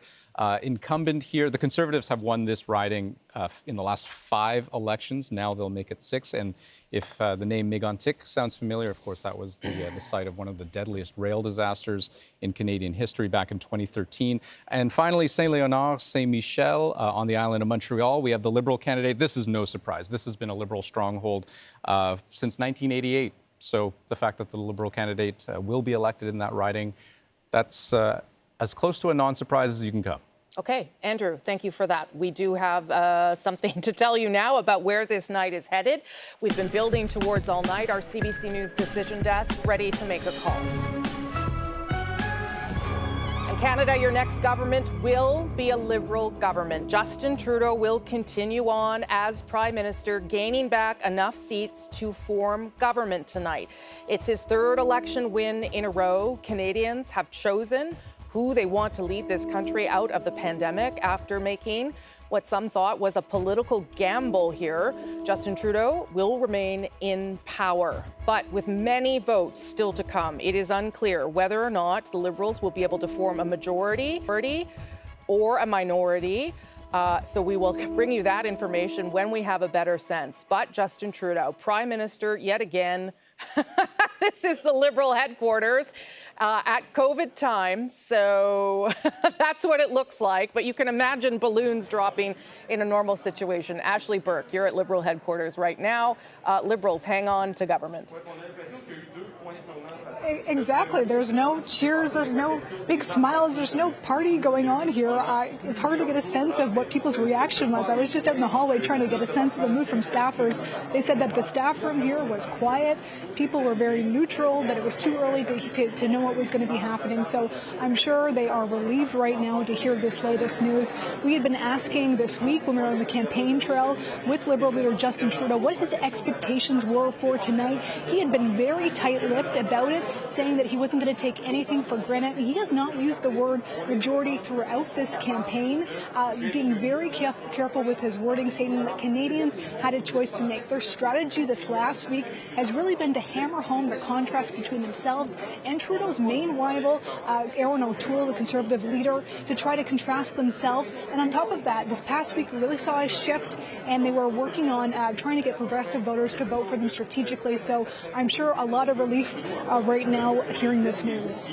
incumbent here. The Conservatives have won this riding in the last 5 elections. Now they'll make it 6. And if the name Mégantic sounds familiar, of course, that was the site of one of the deadliest rail disasters in Canadian history back in 2013. And finally, Saint-Léonard, Saint-Michel on the island of Montreal. We have the Liberal candidate. This is no surprise. This has been a Liberal stronghold since 1988. So the fact that the Liberal candidate will be elected in that riding, that's as close to a non-surprise as you can come. Okay, Andrew, thank you for that. We do have something to tell you now about where this night is headed. We've been building towards all night. Our CBC News decision desk ready to make a call. In Canada, your next government will be a Liberal government. Justin Trudeau will continue on as Prime Minister, gaining back enough seats to form government tonight. It's his 3rd election win in a row. Canadians have chosen who they want to lead this country out of the pandemic after making what some thought was a political gamble here. Justin Trudeau will remain in power, but with many votes still to come, it is unclear whether or not the Liberals will be able to form a majority or a minority. So we will bring you that information when we have a better sense. But Justin Trudeau, Prime Minister yet again. This is the Liberal headquarters at COVID time. So that's what it looks like. But you can imagine balloons dropping in a normal situation. Ashley Burke, you're at Liberal headquarters right now. Liberals, hang on to government. Exactly. There's no cheers, there's no big smiles, there's no party going on here. It's hard to get a sense of what people's reaction was. I was just out in the hallway trying to get a sense of the mood from staffers. They said that the staff room here was quiet. People were very neutral, that it was too early to know what was going to be happening. So I'm sure they are relieved right now to hear this latest news. We had been asking this week when we were on the campaign trail with Liberal leader Justin Trudeau what his expectations were for tonight. He had been very tight-lipped about it, saying that he wasn't going to take anything for granted. He has not used the word majority throughout this campaign, being very careful with his wording, saying that Canadians had a choice to make. Their strategy this last week has really been to hammer home the contrast between themselves and Trudeau's main rival, Erin O'Toole, the Conservative leader, to try to contrast themselves. And on top of that, this past week we really saw a shift, and they were working on trying to get progressive voters to vote for them strategically. So I'm sure a lot of relief right now hearing this news.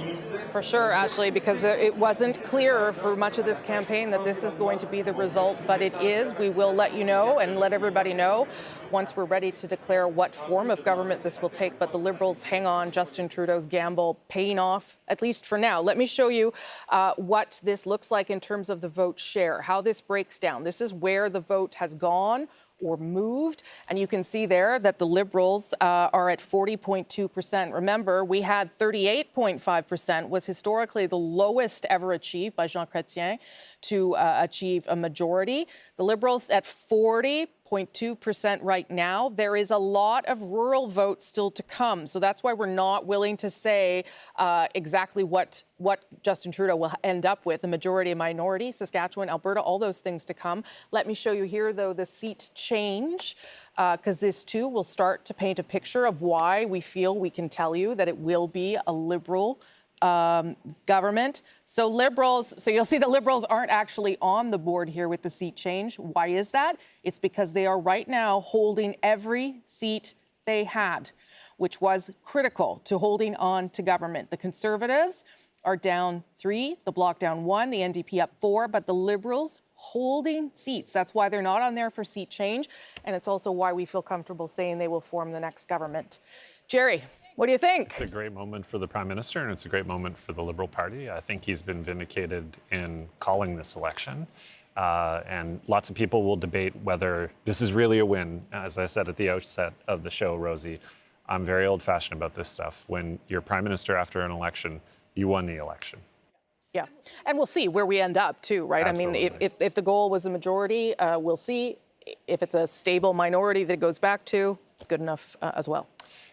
For sure, Ashley, because it wasn't clear for much of this campaign that this is going to be the result, but it is. We will let you know and let everybody know once we're ready to declare what form of government this will take. But the Liberals, hang on, Justin Trudeau's gamble paying off, at least for now. Let me show you what this looks like in terms of the vote share, how this breaks down. This is where the vote has gone or moved. And you can see there that the Liberals are at 40.2%. Remember, we had 38.5%, was historically the lowest ever achieved by Jean Chrétien to achieve a majority. The Liberals at 40.2% right now. There is a lot of rural votes still to come. So that's why we're not willing to say exactly what Justin Trudeau will end up with, a majority, a minority, Saskatchewan, Alberta, all those things to come. Let me show you here, though, the seat change, because this, too, will start to paint a picture of why we feel we can tell you that it will be a Liberal government. So Liberals, so you'll see the Liberals aren't actually on the board here with the seat change. Why is that? It's because they are right now holding every seat they had, which was critical to holding on to government. The Conservatives are down 3, the Bloc down 1, the NDP up 4, but the Liberals holding seats. That's why they're not on there for seat change, and it's also why we feel comfortable saying they will form the next government. Jerry, what do you think? It's a great moment for the Prime Minister, and it's a great moment for the Liberal Party. I think he's been vindicated in calling this election. And lots of people will debate whether this is really a win. As I said at the outset of the show, Rosie, I'm very old-fashioned about this stuff. When you're Prime Minister after an election, you won the election. Yeah, and we'll see where we end up, too, right? Absolutely. I mean, if the goal was a majority, we'll see. If it's a stable minority that it goes back to, good enough as well.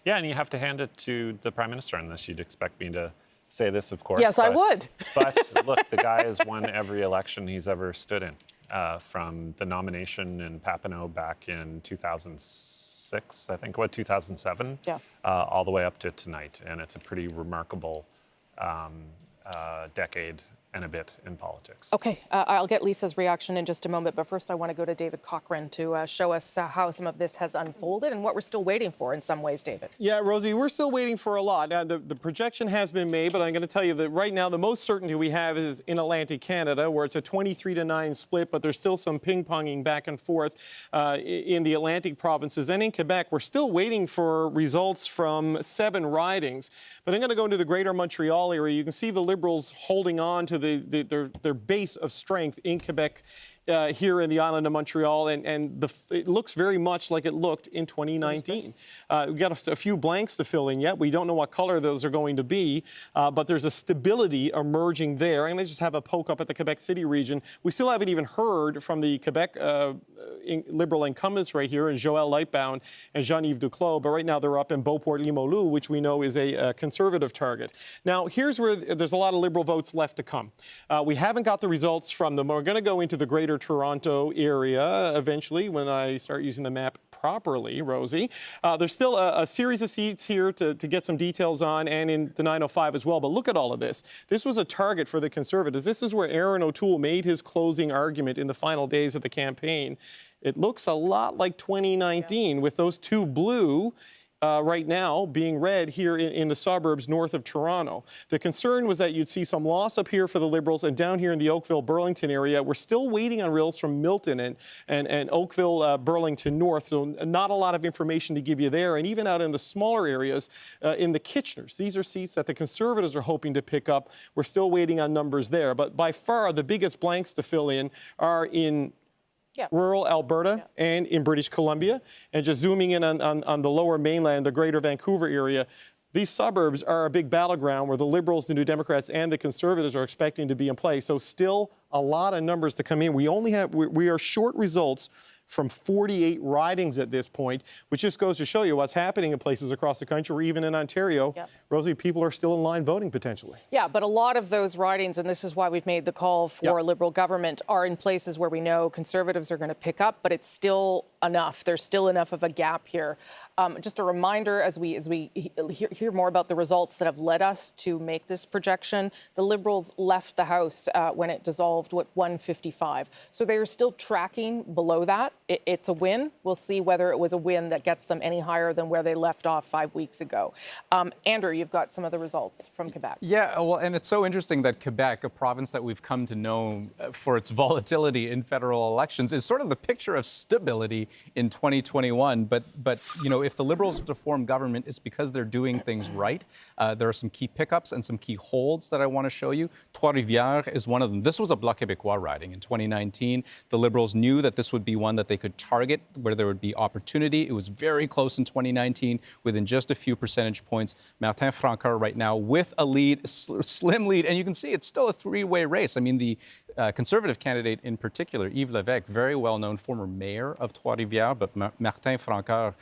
Yeah, and you have to hand it to the Prime Minister, unless you'd expect me to say this, of course. Yes, I would. But look, the guy has won every election he's ever stood in, from the nomination in Papineau back in 2006, I think, 2007, yeah. All the way up to tonight. And it's a pretty remarkable decade and a bit in politics. Okay, I'll get Lisa's reaction in just a moment, but first I want to go to David Cochran to show us how some of this has unfolded and what we're still waiting for in some ways, David. Yeah, Rosie, we're still waiting for a lot. Now, the projection has been made, but I'm going to tell you that right now the most certainty we have is in Atlantic Canada, where it's a 23-9 split, but there's still some ping-ponging back and forth in the Atlantic provinces. And in Quebec, we're still waiting for results from 7 ridings. But I'm going to go into the Greater Montreal area. You can see the Liberals holding on to their base of strength in Quebec here in the island of Montreal, and it looks very much like it looked in 2019. We've got a few blanks to fill in yet. We don't know what color those are going to be, but there's a stability emerging there. And I just have a poke up at the Quebec City region. We still haven't even heard from the Quebec Liberal incumbents right here, in Joël Lightbound and Jean-Yves Duclos, but right now they're up in Beauport-Limoilou, which we know is a Conservative target. Now, here's where there's a lot of Liberal votes left to come. We haven't got the results from them. We're going to go into the Greater Toronto area eventually when I start using the map properly, Rosie. There's still a series of seats here to get some details on, and in the 905 as well. But look at all of this. This was a target for the Conservatives. This is where Aaron O'Toole made his closing argument in the final days of the campaign. It looks a lot like 2019 with those two blue right now being red here in the suburbs north of Toronto. The concern was that you'd see some loss up here for the Liberals, and down here in the Oakville-Burlington area, we're still waiting on results from Milton and Oakville-Burlington North, so not a lot of information to give you there. And even out in the smaller areas, in the Kitcheners, these are seats that the Conservatives are hoping to pick up. We're still waiting on numbers there. But by far, the biggest blanks to fill in are in rural Alberta and in British Columbia. And just zooming in on the lower mainland, the greater Vancouver area, these suburbs are a big battleground where the Liberals, the New Democrats, and the Conservatives are expecting to be in play. So still a lot of numbers to come in. We are short results from 48 ridings at this point, which just goes to show you what's happening in places across the country, or even in Ontario. Rosie, people are still in line voting potentially. Yeah, but a lot of those ridings, and this is why we've made the call for Liberal government, are in places where we know Conservatives are going to pick up, but it's still enough. There's still enough of a gap here. Just a reminder, as we hear more about the results that have led us to make this projection, the Liberals left the House when it dissolved at 155. So they're still tracking below that. It's a win. We'll see whether it was a win that gets them any higher than where they left off 5 weeks ago. Andrew, you've got some of the results from Quebec. Yeah, well, and it's so interesting that Quebec, a province that we've come to know for its volatility in federal elections, is sort of the picture of stability in 2021. But you know, if the Liberals are to form government, it's because they're doing things right. There are some key pickups and some key holds that I want to show you. Trois-Rivières is one of them. This was a Bloc Quebecois riding in 2019. The Liberals knew that this would be one that they could target, where there would be opportunity. It was very close in 2019, within just a few percentage points. Martin Francard right now with a lead, slim lead, and you can see it's still a three-way race. I mean, the Conservative candidate in particular, Yves Levesque, very well-known former mayor of Trois-Rivières, but Martin Francard,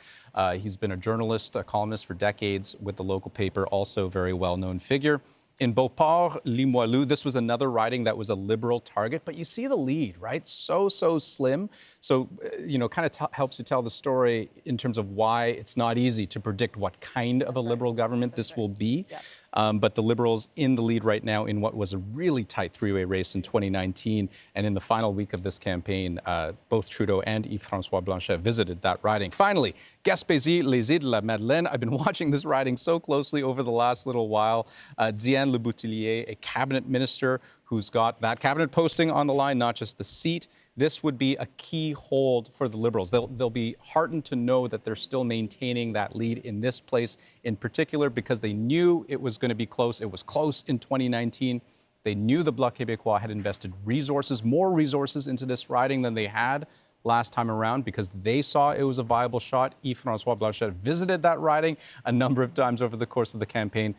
he's been a journalist, a columnist for decades with the local paper, also a very well-known figure. In Beauport-Limoilou, this was another riding that was a Liberal target, but you see the lead, right? So slim. So, you know, kind of helps you tell the story in terms of why it's not easy to predict what kind of a Liberal government this will be. But the Liberals in the lead right now in what was a really tight three-way race in 2019. And in the final week of this campaign, both Trudeau and Yves-Francois Blanchet visited that riding. Finally, Gaspésie, Les Îles de la Madeleine. I've been watching this riding so closely over the last little while. Diane Leboutillier, a cabinet minister who's got that cabinet posting on the line, not just the seat. This would be a key hold for the Liberals. They'll be heartened to know that they're still maintaining that lead in this place in particular, because they knew it was going to be close. It was close in 2019. They knew the Bloc Quebecois had invested resources, more resources into this riding than they had last time around, because they saw it was a viable shot. Yves-Francois Blanchet visited that riding a number of times over the course of the campaign.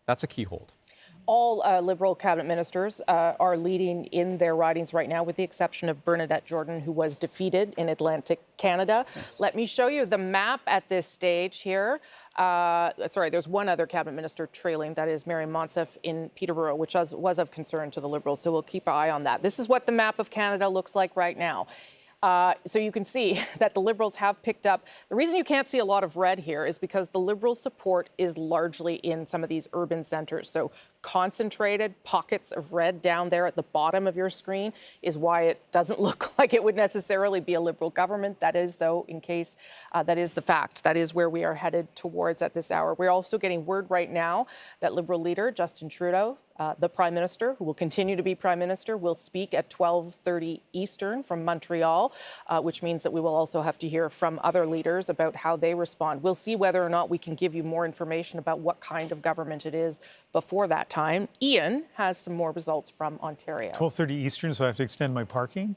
That's a key hold. All Liberal cabinet ministers are leading in their ridings right now, with the exception of Bernadette Jordan, who was defeated in Atlantic Canada. Let me show you the map at this stage here. Sorry, there's one other cabinet minister trailing, that is Mary Monsef in Peterborough, which was of concern to the Liberals, so we'll keep our eye on that. This is what the map of Canada looks like right now. So you can see that the Liberals have picked up. The reason you can't see a lot of red here is because the Liberal support is largely in some of these urban centres. So concentrated pockets of red down there at the bottom of your screen is why it doesn't look like it would necessarily be a Liberal government. That is, though, in case that is the fact. That is where we are headed towards at this hour. We're also getting word right now that Liberal leader Justin Trudeau, the Prime Minister, who will continue to be Prime Minister, will speak at 12:30 Eastern from Montreal, which means that we will also have to hear from other leaders about how they respond. We'll see whether or not we can give you more information about what kind of government it is before that time. Ian has some more results from Ontario. 12:30 Eastern, so I have to extend my parking?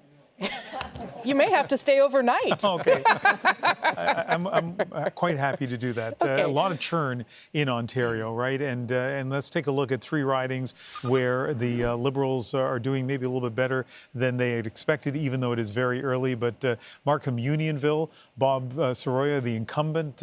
You may have to stay overnight. Okay. I'm quite happy to do that. Okay. A lot of churn in Ontario, right? And let's take a look at 3 ridings where the Liberals are doing maybe a little bit better than they had expected, even though it is very early. But Markham Unionville, Bob Soroya, the incumbent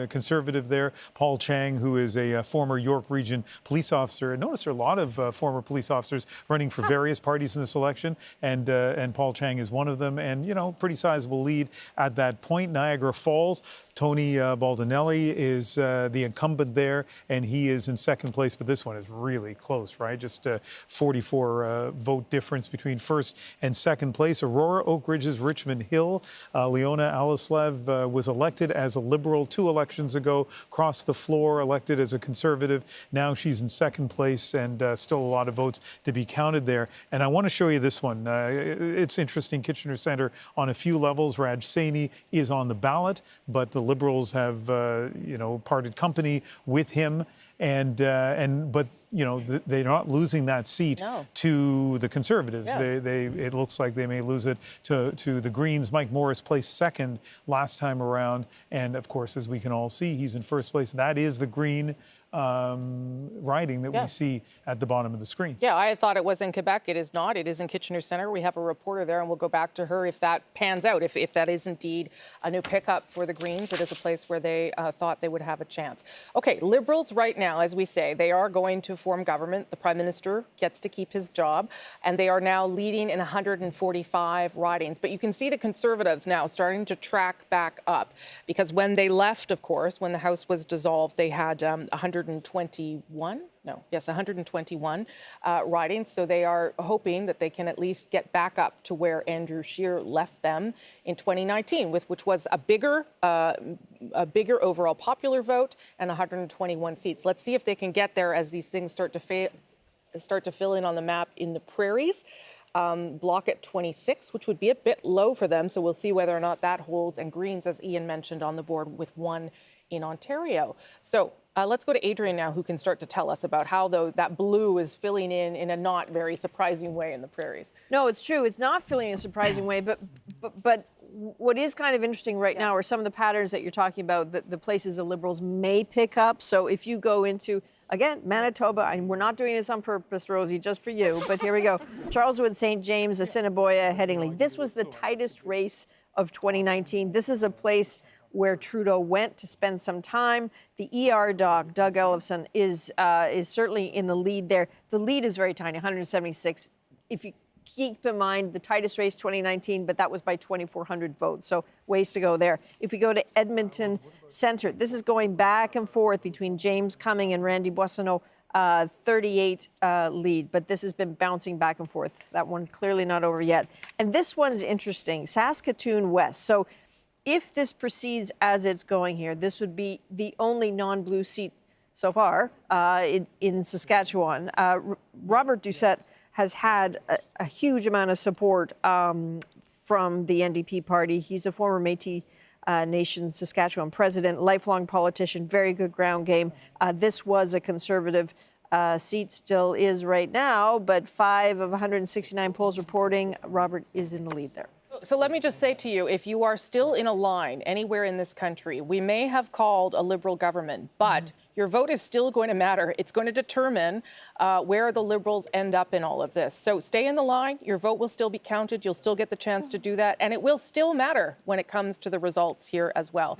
Conservative there, Paul Chang, who is a former York Region police officer. I noticed there are a lot of former police officers running for various parties in this election, and Paul Chang is one of them. And, pretty sizable lead at that point. Niagara Falls, Tony Baldinelli is the incumbent there, and he is in second place. But this one is really close, right? Just 44 vote difference between first and second place. Aurora, Oak Ridges, Richmond Hill. Leona Alislev was elected as a Liberal 2 elections ago, crossed the floor, elected as a Conservative. Now she's in second place, and still a lot of votes to be counted there. And I want to show you this one. It's interesting. Kitchener Centre on a few levels. Raj Saini is on the ballot, but the Liberals have, parted company with him, but they're not losing that seat to the Conservatives. Yeah. It looks like they may lose it to the Greens. Mike Morris placed second last time around, and of course, as we can all see, he's in first place. That is the Green riding that we see at the bottom of the screen. Yeah, I had thought it was in Quebec. It is not. It is in Kitchener Centre. We have a reporter there, and we'll go back to her if that pans out, if that is indeed a new pickup for the Greens. It is a place where they thought they would have a chance. Okay, Liberals right now, as we say, they are going to form government. The Prime Minister gets to keep his job, and they are now leading in 145 ridings. But you can see the Conservatives now starting to track back up, because when they left, of course, when the House was dissolved, they had 121 ridings. So they are hoping that they can at least get back up to where Andrew Scheer left them in 2019, which was a bigger overall popular vote and 121 seats. Let's see if they can get there as these things start to fill in on the map in the prairies. Bloc at 26, which would be a bit low for them. So we'll see whether or not that holds. And Greens, as Ian mentioned, on the board with 1 in Ontario. So let's go to Adrian now, who can start to tell us about how that blue is filling in a not very surprising way in the prairies. No, it's true. It's not filling in a surprising way, but what is kind of interesting right now are some of the patterns that you're talking about, the places the Liberals may pick up. So if you go into, again, Manitoba, and we're not doing this on purpose, Rosie, just for you, but here we go. Charleswood, St. James, Assiniboia, Headingley. This was the tightest race of 2019. This is a place where Trudeau went to spend some time. The ER doc, Doug Ellefson, is certainly in the lead there. The lead is very tiny, 176. If you keep in mind the tightest race 2019, but that was by 2,400 votes, so ways to go there. If we go to Edmonton Centre, this is going back and forth between James Cumming and Randy Boissonneau, 38 lead, but this has been bouncing back and forth. That one clearly not over yet. And this one's interesting, Saskatoon West. So if this proceeds as it's going here, this would be the only non-blue seat so far in Saskatchewan. Robert Doucette has had a huge amount of support from the NDP party. He's a former Métis Nation Saskatchewan president, lifelong politician, very good ground game. This was a Conservative seat, still is right now, but 5 of 169 polls reporting Robert is in the lead there. So let me just say to you, if you are still in a line anywhere in this country, we may have called a Liberal government, but your vote is still going to matter. It's going to determine where the Liberals end up in all of this. So stay in the line. Your vote will still be counted. You'll still get the chance to do that. And it will still matter when it comes to the results here as well.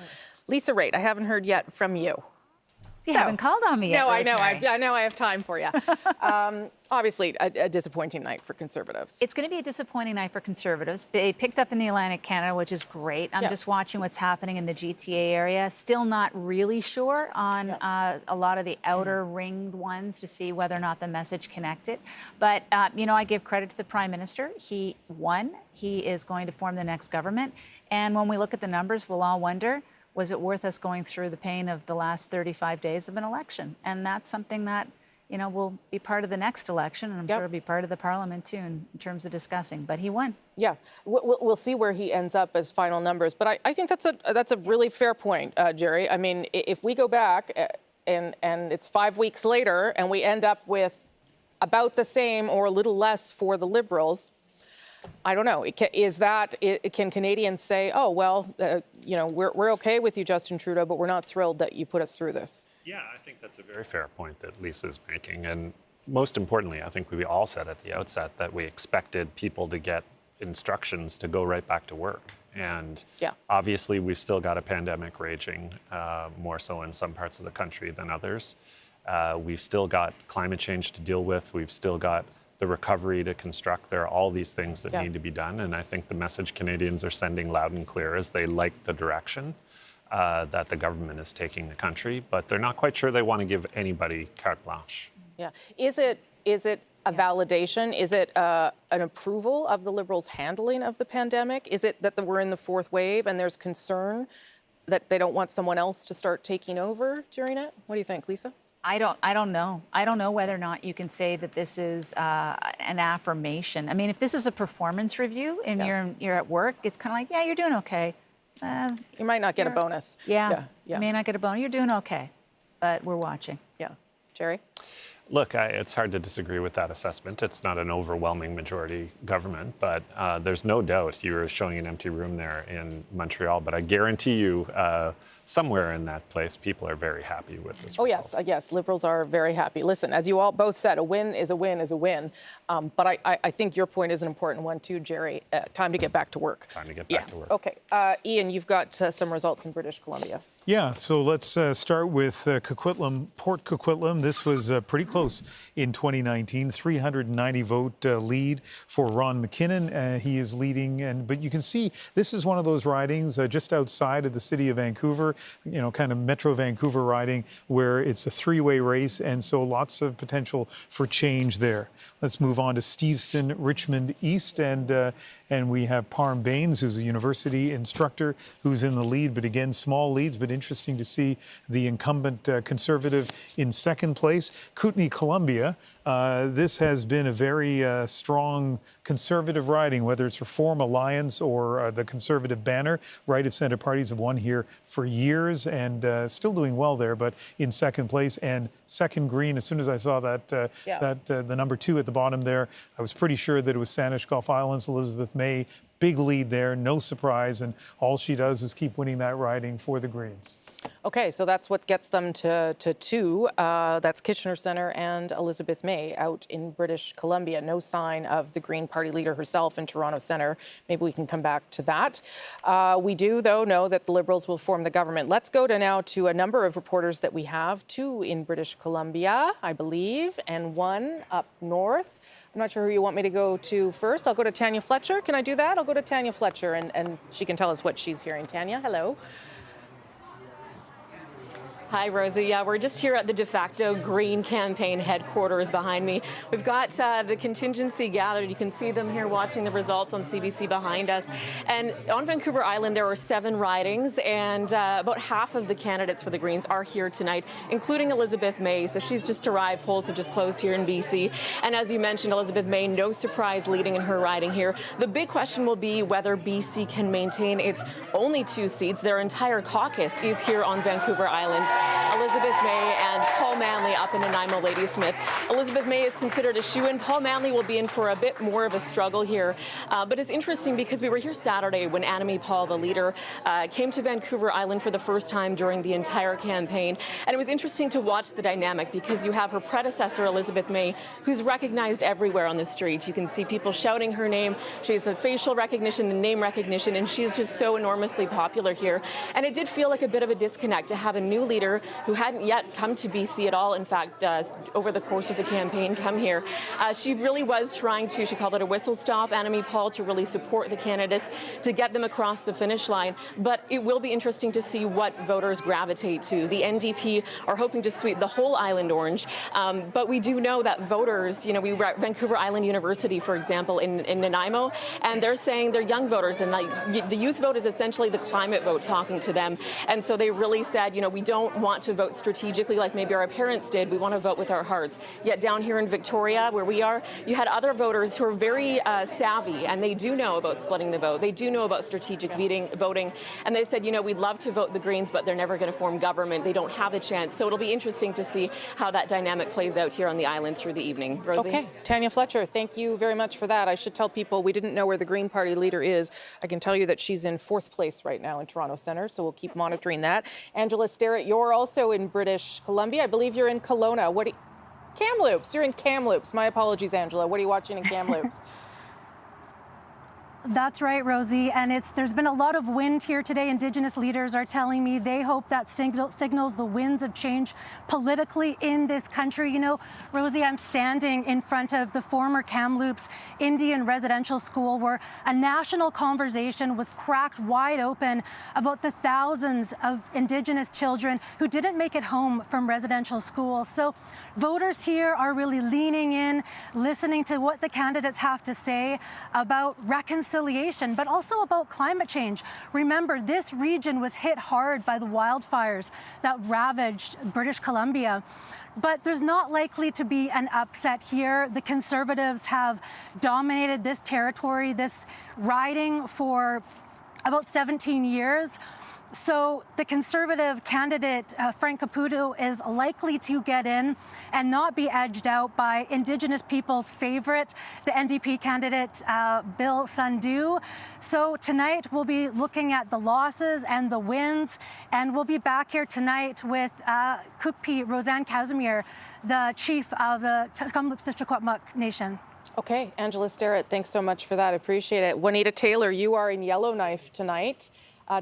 Lisa Raitt, I haven't heard yet from you. You haven't called on me yet. No, I know. Rosemary. I know I have time for you. Obviously, a disappointing night for Conservatives. It's going to be a disappointing night for Conservatives. They picked up in the Atlantic Canada, which is great. I'm just watching what's happening in the GTA area. Still not really sure on a lot of the outer ringed ones to see whether or not the message connected. But, I give credit to the Prime Minister. He won. He is going to form the next government. And when we look at the numbers, we'll all wonder, was it worth us going through the pain of the last 35 days of an election? And that's something that, will be part of the next election, and I'm sure it'll be part of the Parliament, too, in terms of discussing. But he won. Yeah, we'll see where he ends up as final numbers. But I think that's a really fair point, Jerry. I mean, if we go back and it's 5 weeks later and we end up with about the same or a little less for the Liberals, I don't know. Can Canadians say, oh, well, we're okay with you, Justin Trudeau, but we're not thrilled that you put us through this? Yeah, I think that's a very fair point that Lisa's making. And most importantly, I think we all said at the outset that we expected people to get instructions to go right back to work. And obviously, we've still got a pandemic raging, more so in some parts of the country than others. We've still got climate change to deal with. We've still got the recovery to construct. There are all these things that need to be done. And I think the message Canadians are sending loud and clear is they like the direction that the government is taking the country, but they're not quite sure they want to give anybody carte blanche. Yeah. Is it a validation? Is it an approval of the Liberals' handling of the pandemic? Is it that we're in the fourth wave and there's concern that they don't want someone else to start taking over during it? What do you think, Lisa? I don't know. I don't know whether or not you can say that this is an affirmation. I mean, if this is a performance review and you're at work, it's kind of like, yeah, you're doing okay. You might not get a bonus. Yeah. You may not get a bonus. You're doing okay, but we're watching. Yeah. Jerry? Look, it's hard to disagree with that assessment. It's not an overwhelming majority government, but there's no doubt you were showing an empty room there in Montreal. But I guarantee you, somewhere in that place, people are very happy with this result. Yes, Liberals are very happy. Listen, as you all both said, a win is a win is a win. But I think your point is an important one too, Jerry. Time to get back to work. Time to get back to work. Okay. Ian, you've got some results in British Columbia. Yeah, so let's start with Coquitlam, Port Coquitlam. This was pretty close in 2019, 390 vote lead for Ron McKinnon. He is leading, but you can see this is one of those ridings just outside of the city of Vancouver, kind of Metro Vancouver riding, where it's a three-way race, and so lots of potential for change there. Let's move on to Steveston, Richmond East, and we have Parm Baines, who's a university instructor, who's in the lead, but again, small leads, but interesting to see the incumbent Conservative in second place. Kootenay, Columbia, this has been a very strong Conservative riding, whether it's Reform Alliance or the Conservative banner. Right of centre parties have won here for years and still doing well there, but in second place and second green. As soon as I saw that, the number 2 at the bottom there, I was pretty sure that it was Saanich Gulf Islands, Elizabeth May. Big lead there, no surprise, and all she does is keep winning that riding for the Greens. Okay, so that's what gets them to 2. That's Kitchener Centre and Elizabeth May out in British Columbia. No sign of the Green Party leader herself in Toronto Centre. Maybe we can come back to that. We do, though, know that the Liberals will form the government. Let's go now to a number of reporters that we have. 2 in British Columbia, I believe, and 1 up north. I'm not sure who you want me to go to first. I'll go to Tanya Fletcher. Can I do that? I'll go to Tanya Fletcher, and she can tell us what she's hearing. Tanya, hello. Hi, Rosie. Yeah, we're just here at the de facto Green campaign headquarters behind me. We've got the contingency gathered. You can see them here watching the results on CBC behind us. And on Vancouver Island, there were 7 ridings, and about half of the candidates for the Greens are here tonight, including Elizabeth May. So she's just arrived. Polls have just closed here in BC. And as you mentioned, Elizabeth May, no surprise, leading in her riding here. The big question will be whether BC can maintain its only 2 seats. Their entire caucus is here on Vancouver Island. Elizabeth May and Paul Manley up in Nanaimo Ladysmith. Elizabeth May is considered a shoo-in. Paul Manley will be in for a bit more of a struggle here. But it's interesting because we were here Saturday when Annamie Paul, the leader, came to Vancouver Island for the first time during the entire campaign. And it was interesting to watch the dynamic because you have her predecessor, Elizabeth May, who's recognized everywhere on the street. You can see people shouting her name. She has the facial recognition, the name recognition, and she's just so enormously popular here. And it did feel like a bit of a disconnect to have a new leader who hadn't yet come to BC at all, in fact, over the course of the campaign, come here. She really was trying to, she called it a whistle stop, Annamie Paul, to really support the candidates, to get them across the finish line. But it will be interesting to see what voters gravitate to. The NDP are hoping to sweep the whole island orange, but we do know that voters, we were at Vancouver Island University, for example, in Nanaimo, and they're saying they're young voters, and the youth vote is essentially the climate vote talking to them. And so they really said, we don't want to vote strategically like maybe our parents did. We want to vote with our hearts. Yet down here in Victoria, where we are, you had other voters who are very savvy, and they do know about splitting the vote. They do know about strategic voting, and they said, you know, we'd love to vote the Greens, but they're never going to form government. They don't have a chance. So it'll be interesting to see how that dynamic plays out here on the island through the evening. Rosie? Okay, Tanya Fletcher, thank you very much for that. I should tell people we didn't know where the Green Party leader is. I can tell you that she's in 4th place right now in Toronto Centre, so we'll keep monitoring that. Angela Sterrett, you're also in British Columbia. I believe you're in Kelowna. Kamloops. You're in Kamloops. My apologies, Angela. What are you watching in Kamloops? That's right, Rosie. And there's been a lot of wind here today. Indigenous leaders are telling me they hope that signals the winds of change politically in this country. You know, Rosie, I'm standing in front of the former Kamloops Indian Residential School, where a national conversation was cracked wide open about the thousands of Indigenous children who didn't make it home from residential school. So voters here are really leaning in, listening to what the candidates have to say about reconciliation, but also about climate change. Remember, this region was hit hard by the wildfires that ravaged British Columbia. But there's not likely to be an upset here. The Conservatives have dominated this territory, this riding, for about 17 years. So the Conservative candidate, Frank Caputo, is likely to get in and not be edged out by Indigenous people's favorite, the NDP candidate, Bill Sandhu. So tonight we'll be looking at the losses and the wins, and we'll be back here tonight with Cookpee Roseanne Casimir, the chief of the Kamloops District Nation. Okay, Angela Sterrett, thanks so much for that. I appreciate it. Juanita Taylor, you are in Yellowknife tonight.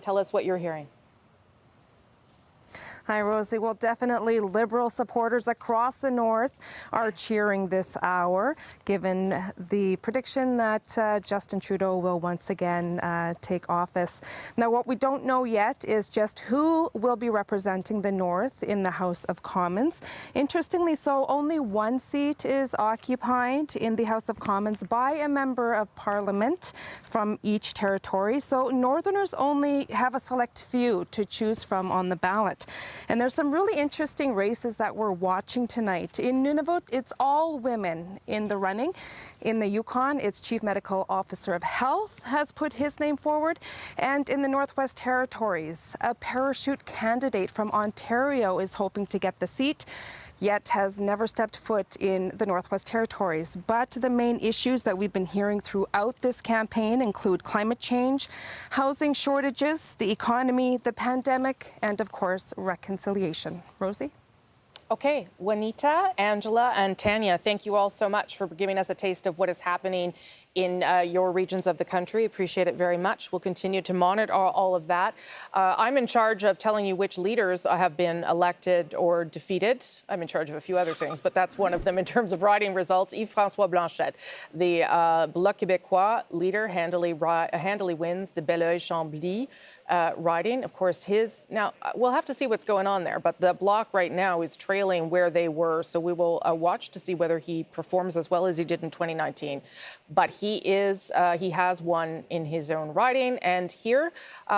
Tell us what you're hearing. Hi, Rosie. Well, definitely Liberal supporters across the north are cheering this hour, given the prediction that Justin Trudeau will once again take office. Now, what we don't know yet is just who will be representing the north in the House of Commons. Interestingly so, only one seat is occupied in the House of Commons by a member of Parliament from each territory. So Northerners only have a select few to choose from on the ballot. And there's some really interesting races that we're watching tonight. In Nunavut, it's all women in the running. In the Yukon, its Chief Medical Officer of Health has put his name forward. And in the Northwest Territories, a parachute candidate from Ontario is hoping to get the seat, yet has never stepped foot in the Northwest Territories. But the main issues that we've been hearing throughout this campaign include climate change, housing shortages, the economy, the pandemic, and of course, reconciliation. Rosie? Okay, Juanita, Angela, and Tanya, thank you all so much for giving us a taste of what is happening in your regions of the country. Appreciate it very much. We'll continue to monitor all of that. I'm in charge of telling you which leaders have been elected or defeated. I'm in charge of a few other things, but that's one of them in terms of riding results. Yves-Francois Blanchet, the Bloc Quebecois leader, handily wins the Belleuil-Chambly riding. Of course, now we'll have to see what's going on there, but the Bloc right now is trailing where they were, so we will watch to see whether he performs as well as he did in 2019. But he has won in his own riding, and here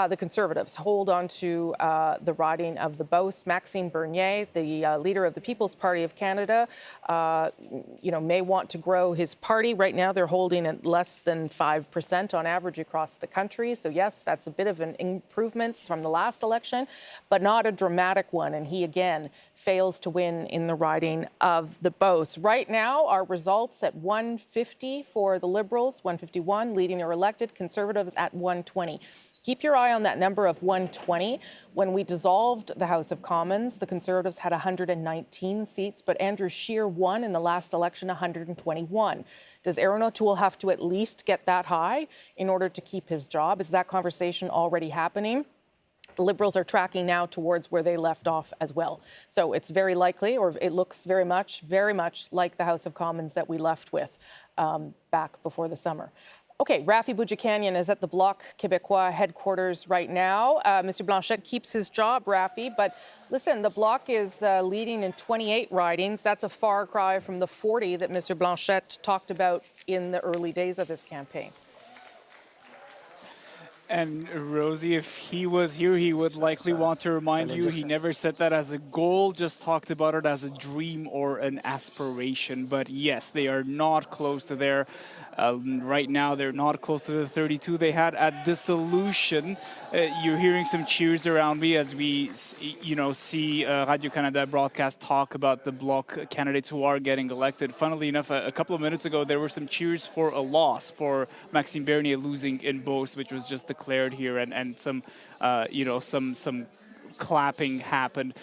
the Conservatives hold on to the riding of the Beauce. Maxime Bernier, the leader of the People's Party of Canada, may want to grow his party. Right now, they're holding at less than 5% on average across the country. So yes, that's a bit of an improvement from the last election, but not a dramatic one. And he again fails to win in the riding of the Beauce. Right now, our results at 150 for the Liberals, 151, leading or elected, Conservatives at 120. Keep your eye on that number of 120. When we dissolved the House of Commons, the Conservatives had 119 seats, but Andrew Scheer won in the last election 121. Does Aaron O'Toole have to at least get that high in order to keep his job? Is that conversation already happening? The Liberals are tracking now towards where they left off as well. So it's very likely, or it looks very much like the House of Commons that we left with back before the summer. Okay, Rafi Boudjikanian is at the Bloc Quebecois headquarters right now. Mr. Blanchet keeps his job, Rafi, but listen, the Bloc is leading in 28 ridings. That's a far cry from the 40 that Mr. Blanchet talked about in the early days of this campaign. And Rosie, if he was here, he would likely want to remind you he never said that as a goal, just talked about it as a dream or an aspiration. But yes, they are not close to there. Right now, they're not close to the 32 they had at dissolution. You're hearing some cheers around me as we, see Radio-Canada broadcast talk about the Bloc candidates who are getting elected. Funnily enough, a couple of minutes ago, there were some cheers for a loss, for Maxime Bernier losing in Beauce, which was just declared here, and some clapping happened.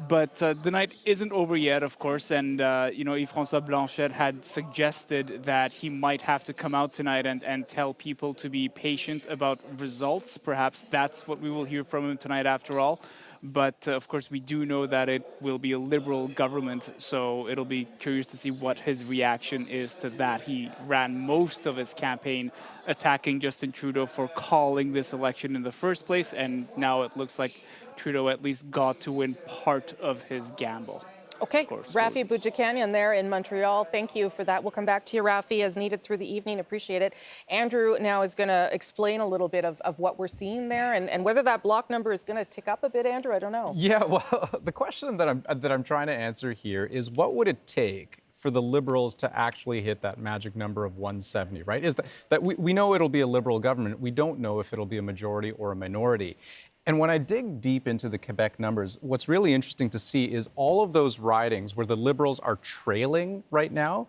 But the night isn't over yet, of course, and Yves-Francois Blanchet had suggested that he might have to come out tonight and tell people to be patient about results. Perhaps that's what we will hear from him tonight after all. But of course, we do know that it will be a Liberal government, so it'll be curious to see what his reaction is to that. He ran most of his campaign attacking Justin Trudeau for calling this election in the first place, and now it looks like Trudeau at least got to win part of his gamble. Okay, Rafi Boudjikanian there in Montreal. Thank you for that. We'll come back to you, Rafi, as needed through the evening. Appreciate it. Andrew now is going to explain a little bit of what we're seeing there, and whether that block number is going to tick up a bit, Andrew, I don't know. Yeah, well, the question that I'm trying to answer here is, what would it take for the Liberals to actually hit that magic number of 170, right? Is that we know it'll be a Liberal government. We don't know if it'll be a majority or a minority. And when I dig deep into the Quebec numbers, what's really interesting to see is all of those ridings where the Liberals are trailing right now,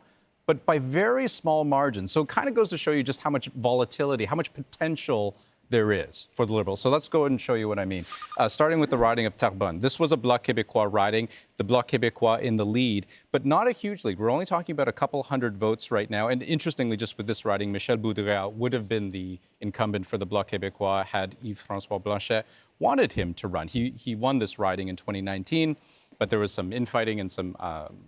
but by very small margins. So it kind of goes to show you just how much volatility, how much potential there is for the Liberals. So let's go ahead and show you what I mean. Starting with the riding of Terrebonne. This was a Bloc Quebecois riding, the Bloc Quebecois in the lead, but not a huge lead. We're only talking about a couple hundred votes right now. And interestingly, just with this riding, Michel Boudrea would have been the incumbent for the Bloc Quebecois had Yves-Francois Blanchet wanted him to run. He won this riding in 2019, but there was some infighting and some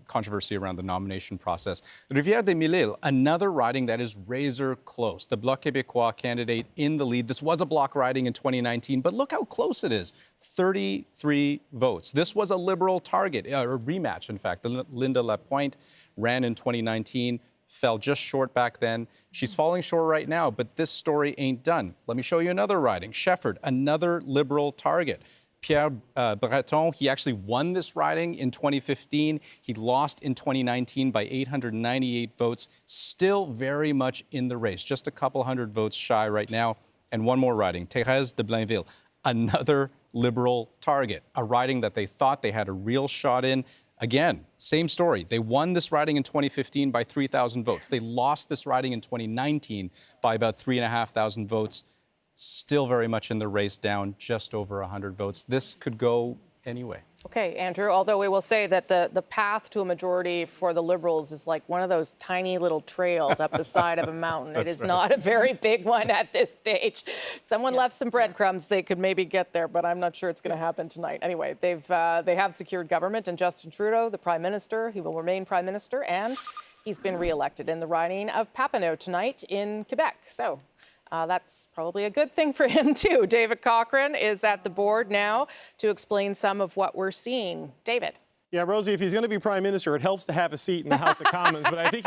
controversy around the nomination process. Rivière-des-Mille, another riding that is razor close. The Bloc Québécois candidate in the lead. This was a bloc riding in 2019, but look how close it is. 33 votes. This was a Liberal target, a rematch, in fact. Linda Lapointe ran in 2019, fell just short back then. She's falling short right now, but this story ain't done. Let me show you another riding. Shefford, another Liberal target. Pierre Breton, he actually won this riding in 2015. He lost in 2019 by 898 votes. Still very much in the race, just a couple hundred votes shy right now. And one more riding, Thérèse de Blainville, another Liberal target, a riding that they thought they had a real shot in. Again, same story. They won this riding in 2015 by 3,000 votes. They lost this riding in 2019 by about 3,500 votes. Still very much in the race, down just over 100 votes. This could go anyway. Okay, Andrew, although we will say that the path to a majority for the Liberals is like one of those tiny little trails up the side of a mountain. It is not a very big one at this stage. Someone left some breadcrumbs. They could maybe get there, but I'm not sure it's going to happen tonight. Anyway, they have secured government, and Justin Trudeau, the Prime Minister, he will remain Prime Minister, and he's been re-elected in the riding of Papineau tonight in Quebec. So that's probably a good thing for him, too. David Cochrane is at the board now to explain some of what we're seeing. David. Yeah, Rosie, if he's going to be Prime Minister, it helps to have a seat in the House of Commons. But I think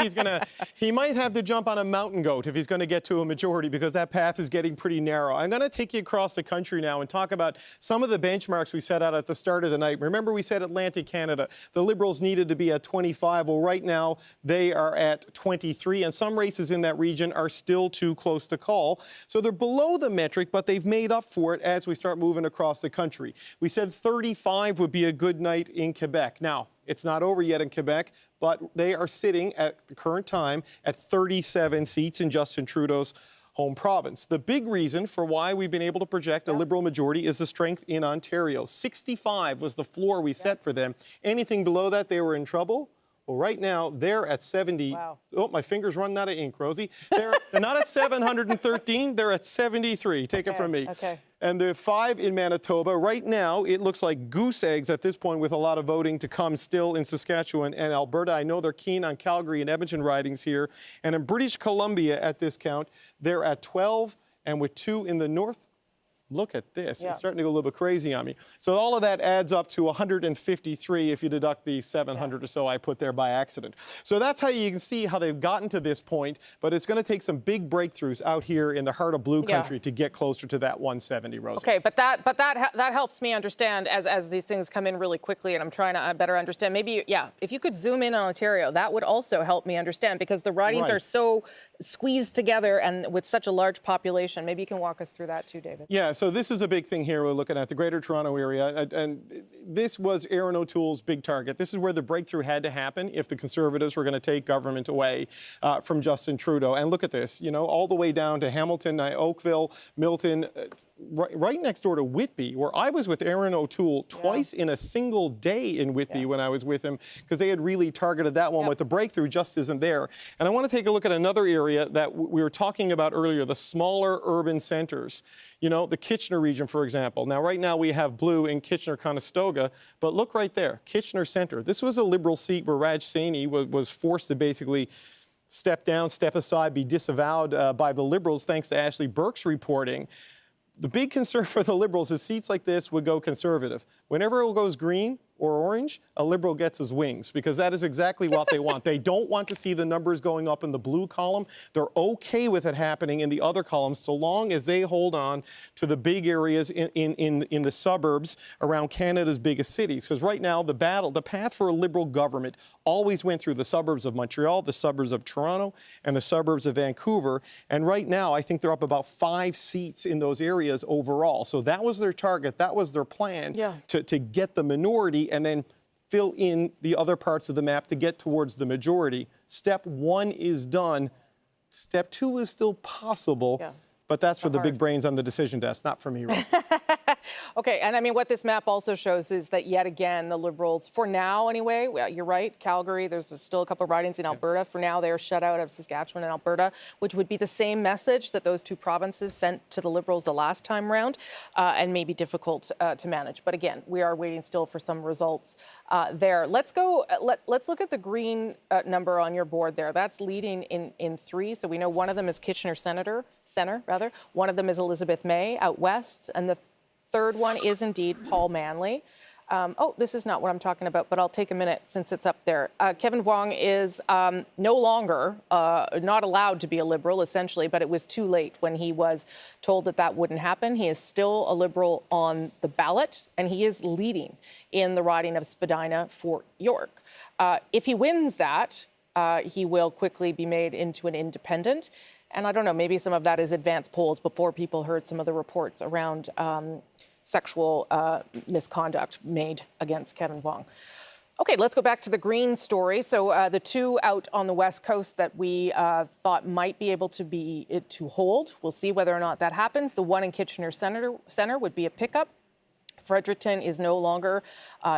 he might have to jump on a mountain goat if he's going to get to a majority, because that path is getting pretty narrow. I'm going to take you across the country now and talk about some of the benchmarks we set out at the start of the night. Remember, we said Atlantic Canada, the Liberals needed to be at 25. Well, right now, they are at 23, and some races in that region are still too close to call. So they're below the metric, but they've made up for it as we start moving across the country. We said 35 would be a good night in Quebec. Now, it's not over yet in Quebec, but they are sitting at the current time at 37 seats in Justin Trudeau's home province. The big reason for why we've been able to project a Liberal majority is the strength in Ontario. 65 was the floor we set for them. Anything below that, they were in trouble. Well, right now, they're at 70. Wow. Oh, my finger's running out of ink, Rosie. They're not at 713, they're at 73. Take it from me. Okay. And the 5 in Manitoba. Right now, it looks like goose eggs at this point, with a lot of voting to come still in Saskatchewan and Alberta. I know they're keen on Calgary and Edmonton ridings here. And in British Columbia, at this count, they're at 12, and with 2 in the north, Look at this. Yeah. It's starting to go a little bit crazy on me. So all of that adds up to 153 if you deduct the 700 or so I put there by accident. So that's how you can see how they've gotten to this point, but it's going to take some big breakthroughs out here in the heart of blue country to get closer to that 170, Rosie. Okay, but that helps me understand as these things come in really quickly, and I'm trying to better understand. Maybe, if you could zoom in on Ontario, that would also help me understand, because the ridings are so squeezed together and with such a large population. Maybe you can walk us through that too, David. Yeah, so this is a big thing here. We're looking at the Greater Toronto Area, and this was Erin O'Toole's big target. This is where the breakthrough had to happen if the Conservatives were going to take government away from Justin Trudeau. And look at this, all the way down to Hamilton, Oakville, Milton, right next door to Whitby, where I was with Erin O'Toole twice in a single day in Whitby when I was with him, because they had really targeted that one, but the breakthrough just isn't there. And I want to take a look at another area that we were talking about earlier, the smaller urban centers. The Kitchener region, for example. Now, right now we have blue in Kitchener-Conestoga, but look right there, Kitchener Centre. This was a Liberal seat where Raj Saini was forced to basically step down, step aside, be disavowed by the Liberals, thanks to Ashley Burke's reporting. The big concern for the Liberals is seats like this would go Conservative. Whenever it goes green or orange, a Liberal gets his wings, because that is exactly what they want. They don't want to see the numbers going up in the blue column. They're okay with it happening in the other columns, so long as they hold on to the big areas in the suburbs around Canada's biggest cities. Because right now, the path for a Liberal government always went through the suburbs of Montreal, the suburbs of Toronto, and the suburbs of Vancouver. And right now, I think they're up about 5 seats in those areas overall. So that was their target. That was their plan to get the minority and then fill in the other parts of the map to get towards the majority. Step 1 is done. Step 2 is still possible, but that's for the big brains on the decision desk, not for me, Rose. Okay, and I mean, what this map also shows is that yet again, the Liberals, for now anyway, you're right, Calgary, there's still a couple of ridings in Alberta. For now, they're shut out of Saskatchewan and Alberta, which would be the same message that those two provinces sent to the Liberals the last time round, and may be difficult to manage. But again, we are waiting still for some results there. Let's look at the green number on your board there. That's leading in 3, so we know one of them is Kitchener Center. One of them is Elizabeth May out west, and the third one is indeed Paul Manley. This is not what I'm talking about, but I'll take a minute since it's up there. Kevin Vuong is no longer not allowed to be a Liberal, essentially, but it was too late when he was told that wouldn't happen. He is still a Liberal on the ballot, and he is leading in the riding of Spadina Fort York. If he wins that, he will quickly be made into an independent. And I don't know, maybe some of that is advanced polls before people heard some of the reports around sexual misconduct made against Kevin Vuong. Okay, let's go back to the green story. So the two out on the West Coast that we thought might be able to hold, we'll see whether or not that happens. The one in Kitchener Center would be a pickup. Fredericton is no longer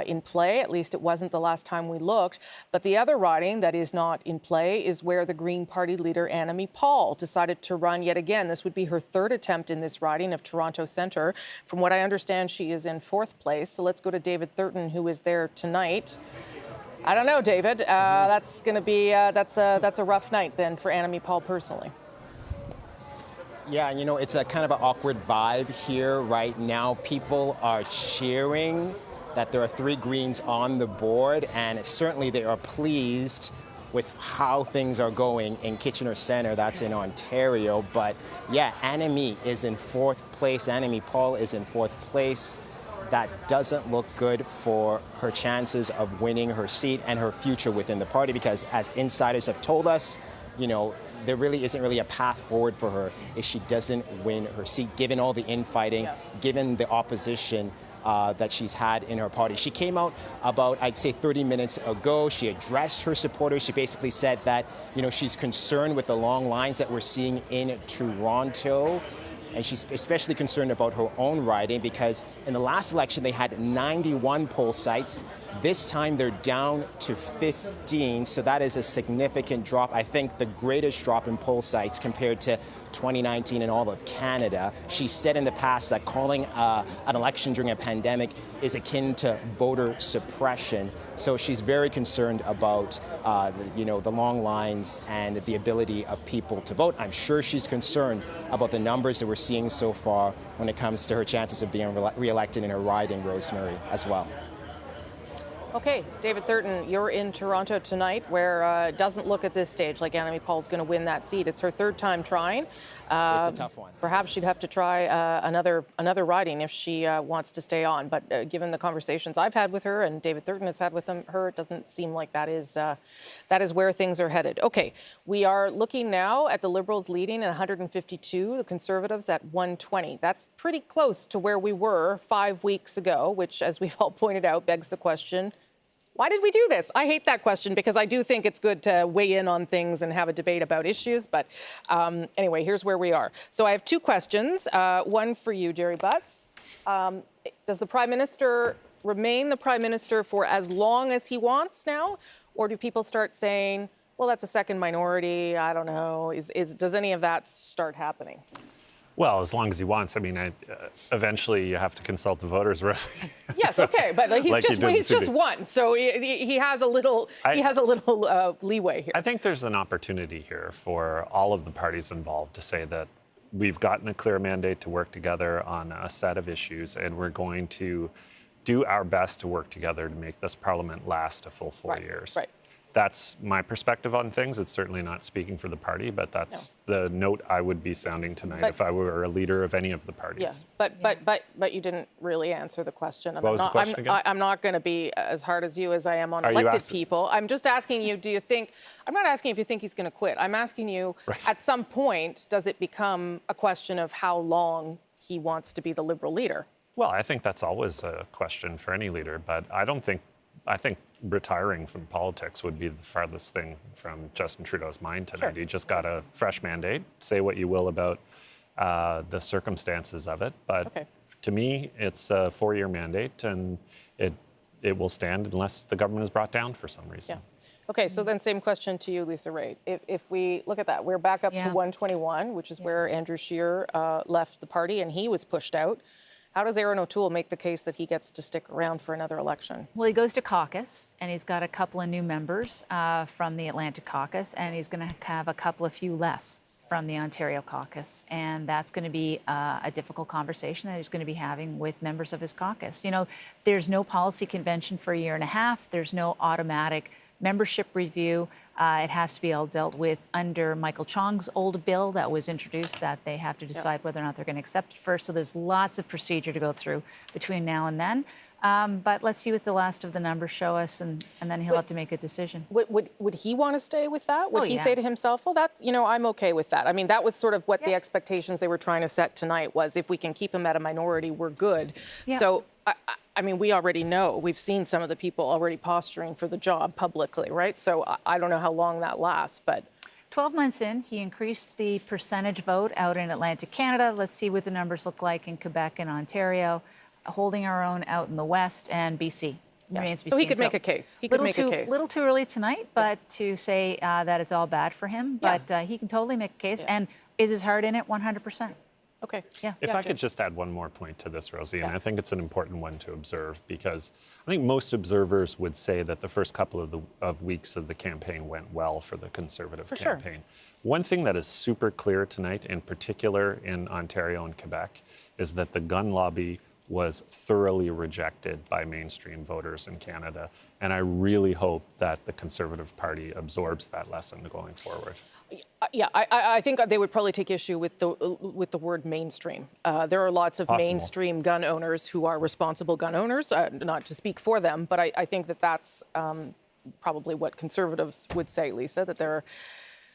in play, at least it wasn't the last time we looked. But the other riding that is not in play is where the Green Party leader, Annamie Paul, decided to run yet again. This would be her third attempt in this riding of Toronto Centre. From what I understand, she is in 4th place. So let's go to David Thurton, who is there tonight. I don't know, David. That's going to be that's a rough night then for Annamie Paul personally. Yeah, it's a kind of an awkward vibe here right now. People are cheering that there are 3 Greens on the board, and certainly they are pleased with how things are going in Kitchener Centre. That's in Ontario. But yeah, Annamie is in 4th place. Annamie Paul is in 4th place. That doesn't look good for her chances of winning her seat and her future within the party, because as insiders have told us, there really isn't a path forward for her if she doesn't win her seat, given all the infighting, given the opposition that she's had in her party. She came out about, I'd say, 30 minutes ago. She addressed her supporters. She basically said that, she's concerned with the long lines that we're seeing in Toronto. And she's especially concerned about her own riding, because in the last election, they had 91 poll sites. This time they're down to 15, so that is a significant drop. I think the greatest drop in poll sites compared to 2019 in all of Canada. She said in the past that calling an election during a pandemic is akin to voter suppression. So she's very concerned about the long lines and the ability of people to vote. I'm sure she's concerned about the numbers that we're seeing so far when it comes to her chances of being re-elected in her riding, Rosemary, as well. Okay, David Thurton, you're in Toronto tonight, where it doesn't look at this stage like Annamie Paul's going to win that seat. It's her third time trying. It's a tough one. Perhaps she'd have to try another riding if she wants to stay on. But given the conversations I've had with her and David Thurton has had with her, it doesn't seem like that is where things are headed. Okay, we are looking now at the Liberals leading at 152, the Conservatives at 120. That's pretty close to where we were 5 weeks ago, which, as we've all pointed out, begs the question, why did we do this? I hate that question because I do think it's good to weigh in on things and have a debate about issues. But anyway, here's where we are. So I have two questions. One for you, Jerry Butts. Does the Prime Minister remain the Prime Minister for as long as he wants now? Or do people start saying, well, that's a second minority, I don't know. Does any of that start happening? Well, as long as he wants. I mean, eventually you have to consult the voters. Yes, okay, but he's just one, so he has a little leeway here. I think there's an opportunity here for all of the parties involved to say that we've gotten a clear mandate to work together on a set of issues, and we're going to do our best to work together to make this Parliament last a full 4 years. Right. That's my perspective on things. It's certainly not speaking for the party, but that's the note I would be sounding tonight if I were a leader of any of the parties. Yeah, but you didn't really answer the question. What was the question again? I'm not going to be as hard as you as I am on elected people. I'm just asking you, I'm not asking if you think he's going to quit. I'm asking you, at some point, does it become a question of how long he wants to be the Liberal leader? Well, I think that's always a question for any leader, but I think retiring from politics would be the farthest thing from Justin Trudeau's mind tonight. He just got a fresh mandate. Say what you will about the circumstances of it, but to me, it's a 4-year mandate, and it will stand unless the government is brought down for some reason. Yeah. Okay, so then same question to you, Lisa Raitt. If we look at that, we're back up to 121, which is where Andrew Scheer left the party, and he was pushed out. How does Aaron O'Toole make the case that he gets to stick around for another election? Well, he goes to caucus, and he's got a couple of new members from the Atlantic caucus, and he's going to have a couple of few less from the Ontario caucus. And that's going to be a difficult conversation that he's going to be having with members of his caucus. You know, there's no policy convention for a year and a half. There's no automatic membership review. It has to be all dealt with under Michael Chong's old bill that was introduced that they have to decide whether or not they're going to accept it first. So there's lots of procedure to go through between now and then. But let's see what the last of the numbers show us, and then he'll have to make a decision. Would he want to stay with that? Would he say to himself, well, I'm okay with that? I mean, that was sort of what the expectations they were trying to set tonight was, if we can keep him at a minority, we're good. Yeah. So, I mean, we already know. We've seen some of the people already posturing for the job publicly, right? So I don't know how long that lasts, but... 12 months in, he increased the percentage vote out in Atlantic Canada. Let's see what the numbers look like in Quebec and Ontario, holding our own out in the West and B.C. So he could make a case. He could make a case. A little too early tonight, but to say that it's all bad for him. But he can totally make a case. And is his heart in it? 100%. Okay. Yeah. If I could just add one more point to this, Rosie, and I think it's an important one to observe, because I think most observers would say that the first couple of weeks of the campaign went well for the Conservative campaign. One thing that is super clear tonight, in particular in Ontario and Quebec, is that the gun lobby was thoroughly rejected by mainstream voters in Canada. And I really hope that the Conservative Party absorbs that lesson going forward. Yeah, I think they would probably take issue with the word mainstream. There are lots of mainstream gun owners who are responsible gun owners, not to speak for them, but I think that's probably what Conservatives would say, Lisa, that they're...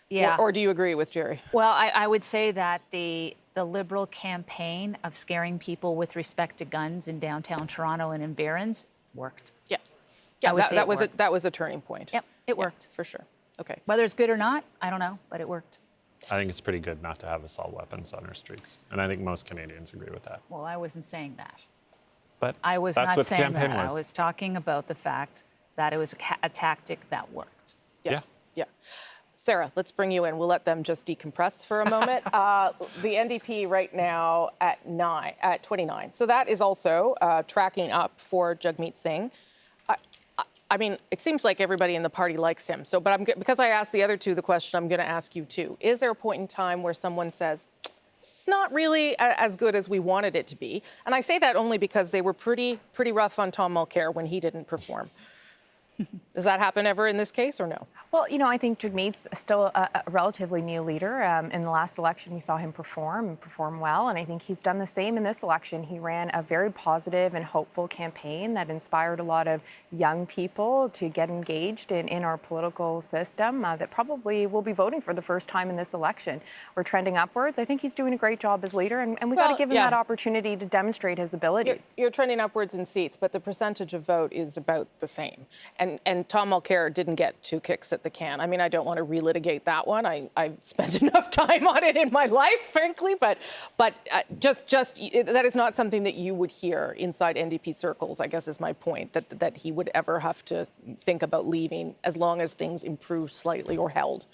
Yeah. Or do you agree with Jerry? Well, I would say that the Liberal campaign of scaring people with respect to guns in downtown Toronto and in Barron's worked. Yes. Yeah, that was a turning point. Yep, it worked. For sure. Okay. Whether it's good or not, I don't know, but it worked. I think it's pretty good not to have assault weapons on our streets. And I think most Canadians agree with that. Well, I wasn't saying that. But I was that's not what the saying campaign that. was. I was talking about the fact that it was a tactic that worked. Yeah. Sarah, let's bring you in. We'll let them just decompress for a moment. The NDP right now at 29. So that is also tracking up for Jagmeet Singh. I mean, it seems like everybody in the party likes him. So, but because I asked the other two the question, I'm going to ask you too. Is there a point in time where someone says, it's not really as good as we wanted it to be? And I say that only because they were pretty rough on Tom Mulcair when he didn't perform. Does that happen ever in this case or no? Well, you know, I think Jagmeet's still a relatively new leader. In the last election, we saw him perform well, and I think he's done the same in this election. He ran a very positive and hopeful campaign that inspired a lot of young people to get engaged in our political system that probably will be voting for the first time in this election. We're trending upwards. I think he's doing a great job as leader, and we've got to give him that opportunity to demonstrate his abilities. You're trending upwards in seats, but the percentage of vote is about the same. And Tom Mulcair didn't get 2 kicks at the can. I mean, I don't want to relitigate that one. I've spent enough time on it in my life, frankly, but just that is not something that you would hear inside NDP circles, I guess is my point, that he would ever have to think about leaving as long as things improve slightly or held.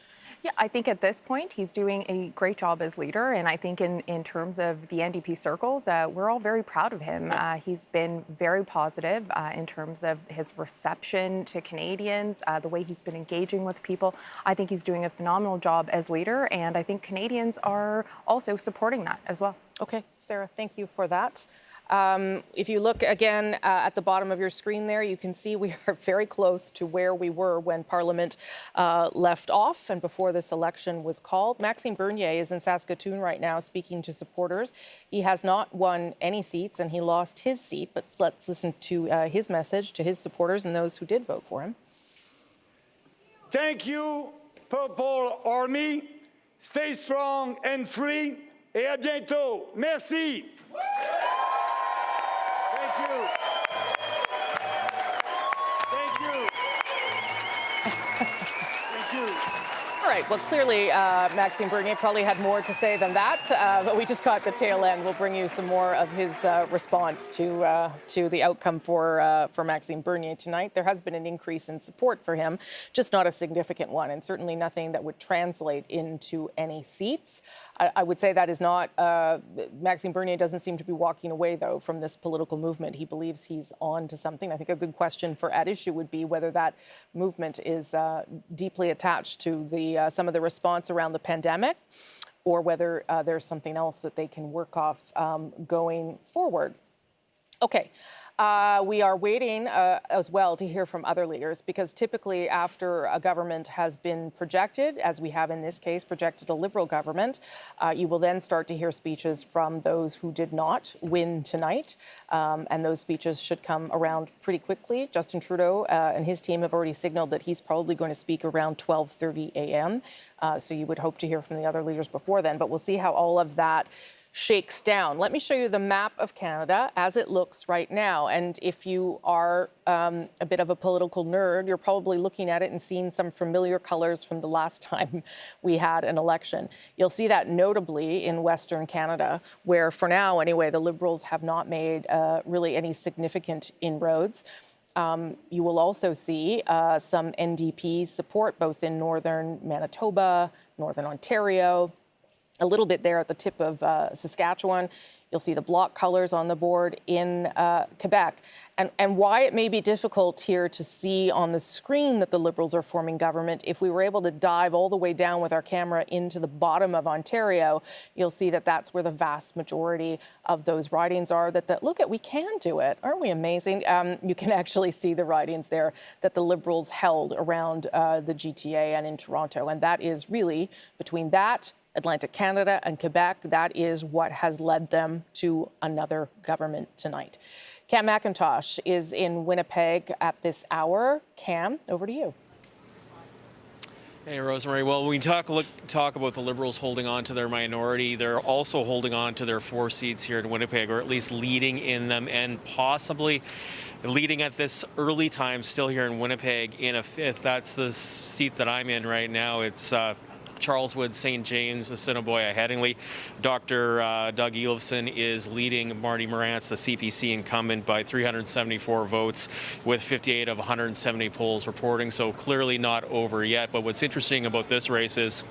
Yeah, I think at this point, he's doing a great job as leader. And I think in terms of the NDP circles, we're all very proud of him. He's been very positive in terms of his reception to Canadians, the way he's been engaging with people. I think he's doing a phenomenal job as leader. And I think Canadians are also supporting that as well. Okay, Sarah, thank you for that. If you look again at the bottom of your screen there, you can see we are very close to where we were when Parliament left off and before this election was called. Maxime Bernier is in Saskatoon right now speaking to supporters. He has not won any seats and he lost his seat, but let's listen to his message to his supporters and those who did vote for him. Thank you, Purple Army. Stay strong and free. Et à bientôt. Merci. Thank you. Thank you. Thank you. All right, well, clearly Maxime Bernier probably had more to say than that, but we just caught the tail end. We'll bring you some more of his response to the outcome for Maxime Bernier tonight. There has been an increase in support for him, just not a significant one, and certainly nothing that would translate into any seats. I would say that is not, Maxime Bernier doesn't seem to be walking away, though, from this political movement. He believes he's on to something. I think a good question for at issue would be whether that movement is deeply attached to some of the response around the pandemic, or whether there's something else that they can work off going forward. Okay. We are waiting as well to hear from other leaders, because typically after a government has been projected, as we have in this case, projected a Liberal government, you will then start to hear speeches from those who did not win tonight. And those speeches should come around pretty quickly. Justin Trudeau and his team have already signaled that he's probably going to speak around 12:30 a.m. So you would hope to hear from the other leaders before then. But we'll see how all of that shakes down. Let me show you the map of Canada as it looks right now. And if you are a bit of a political nerd, you're probably looking at it and seeing some familiar colors from the last time we had an election. You'll see that notably in Western Canada, where for now, anyway, the Liberals have not made really any significant inroads. You will also see some NDP support both in Northern Manitoba, Northern Ontario, a little bit there at the tip of Saskatchewan. You'll see the bloc colors on the board in Quebec. And why it may be difficult here to see on the screen that the Liberals are forming government, if we were able to dive all the way down with our camera into the bottom of Ontario, you'll see that that's where the vast majority of those ridings are. Look at, we can do it. Aren't we amazing? You can actually see the ridings there that the Liberals held around the GTA and in Toronto. And that is really between that, Atlantic Canada and Quebec, that is what has led them to another government tonight. Cam McIntosh is in Winnipeg at this hour. Cam, over to you. Hey, Rosemary. Well, when we talk about the Liberals holding on to their minority, they're also holding on to their 4 seats here in Winnipeg, or at least leading in them, and possibly leading at this early time still here in Winnipeg in a 5th. That's the seat that I'm in right now. It's Charleswood, St. James, Assiniboia, Headingley. Dr. Doug Elifson is leading Marty Morantz, the CPC incumbent, by 374 votes with 58 of 170 polls reporting. So clearly not over yet. But what's interesting about this race is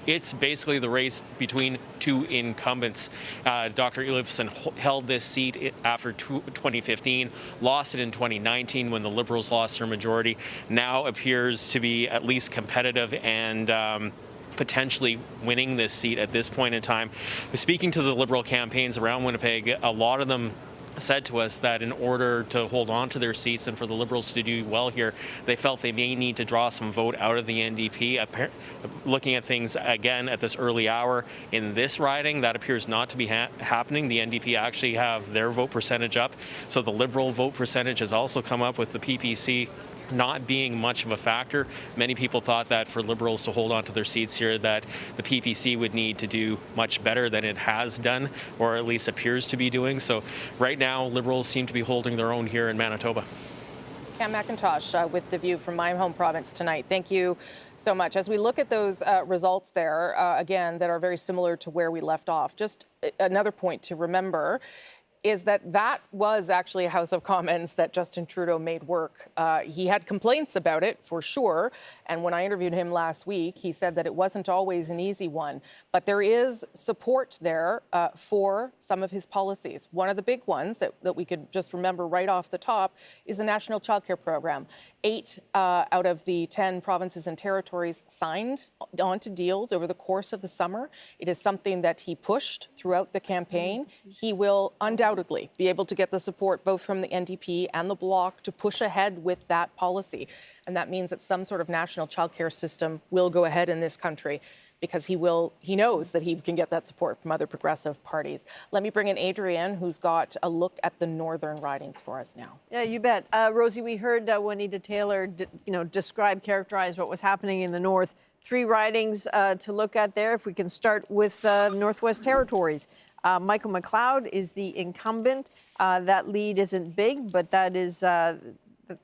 it's basically the race between two incumbents. Dr. Elifson held this seat after 2015, lost it in 2019 when the Liberals lost their majority. Now appears to be at least competitive and potentially winning this seat at this point in time. Speaking to the Liberal campaigns around Winnipeg, a lot of them said to us that in order to hold on to their seats and for the Liberals to do well here, they felt they may need to draw some vote out of the NDP. Looking at things again at this early hour in this riding, that appears not to be happening. The NDP actually have their vote percentage up. So the Liberal vote percentage has also come up, with the PPC not being much of a factor. Many people thought that for Liberals to hold on to their seats here, that the PPC would need to do much better than it has done, or at least appears to be doing. So right now, Liberals seem to be holding their own here in Manitoba. Cam McIntosh with The View from my home province tonight. Thank you so much. As we look at those results there, again, that are very similar to where we left off, just another point to remember is that that was actually a House of Commons that Justin Trudeau made work. He had complaints about it, for sure. And when I interviewed him last week, he said that it wasn't always an easy one. But there is support there for some of his policies. One of the big ones that we could just remember right off the top is the National Child Care Program. 8 out of the 10 provinces and territories signed onto deals over the course of the summer. It is something that he pushed throughout the campaign. He will undoubtedly be able to get the support both from the NDP and the Bloc to push ahead with that policy. And that means that some sort of national childcare system will go ahead in this country, because he knows that he can get that support from other progressive parties. Let me bring in Adrienne, who's got a look at the northern ridings for us now. Yeah, you bet. Rosie, we heard Juanita Taylor, characterize what was happening in the north. 3 ridings to look at there. If we can start with Northwest Territories. Michael McLeod is the incumbent. That lead isn't big, but that is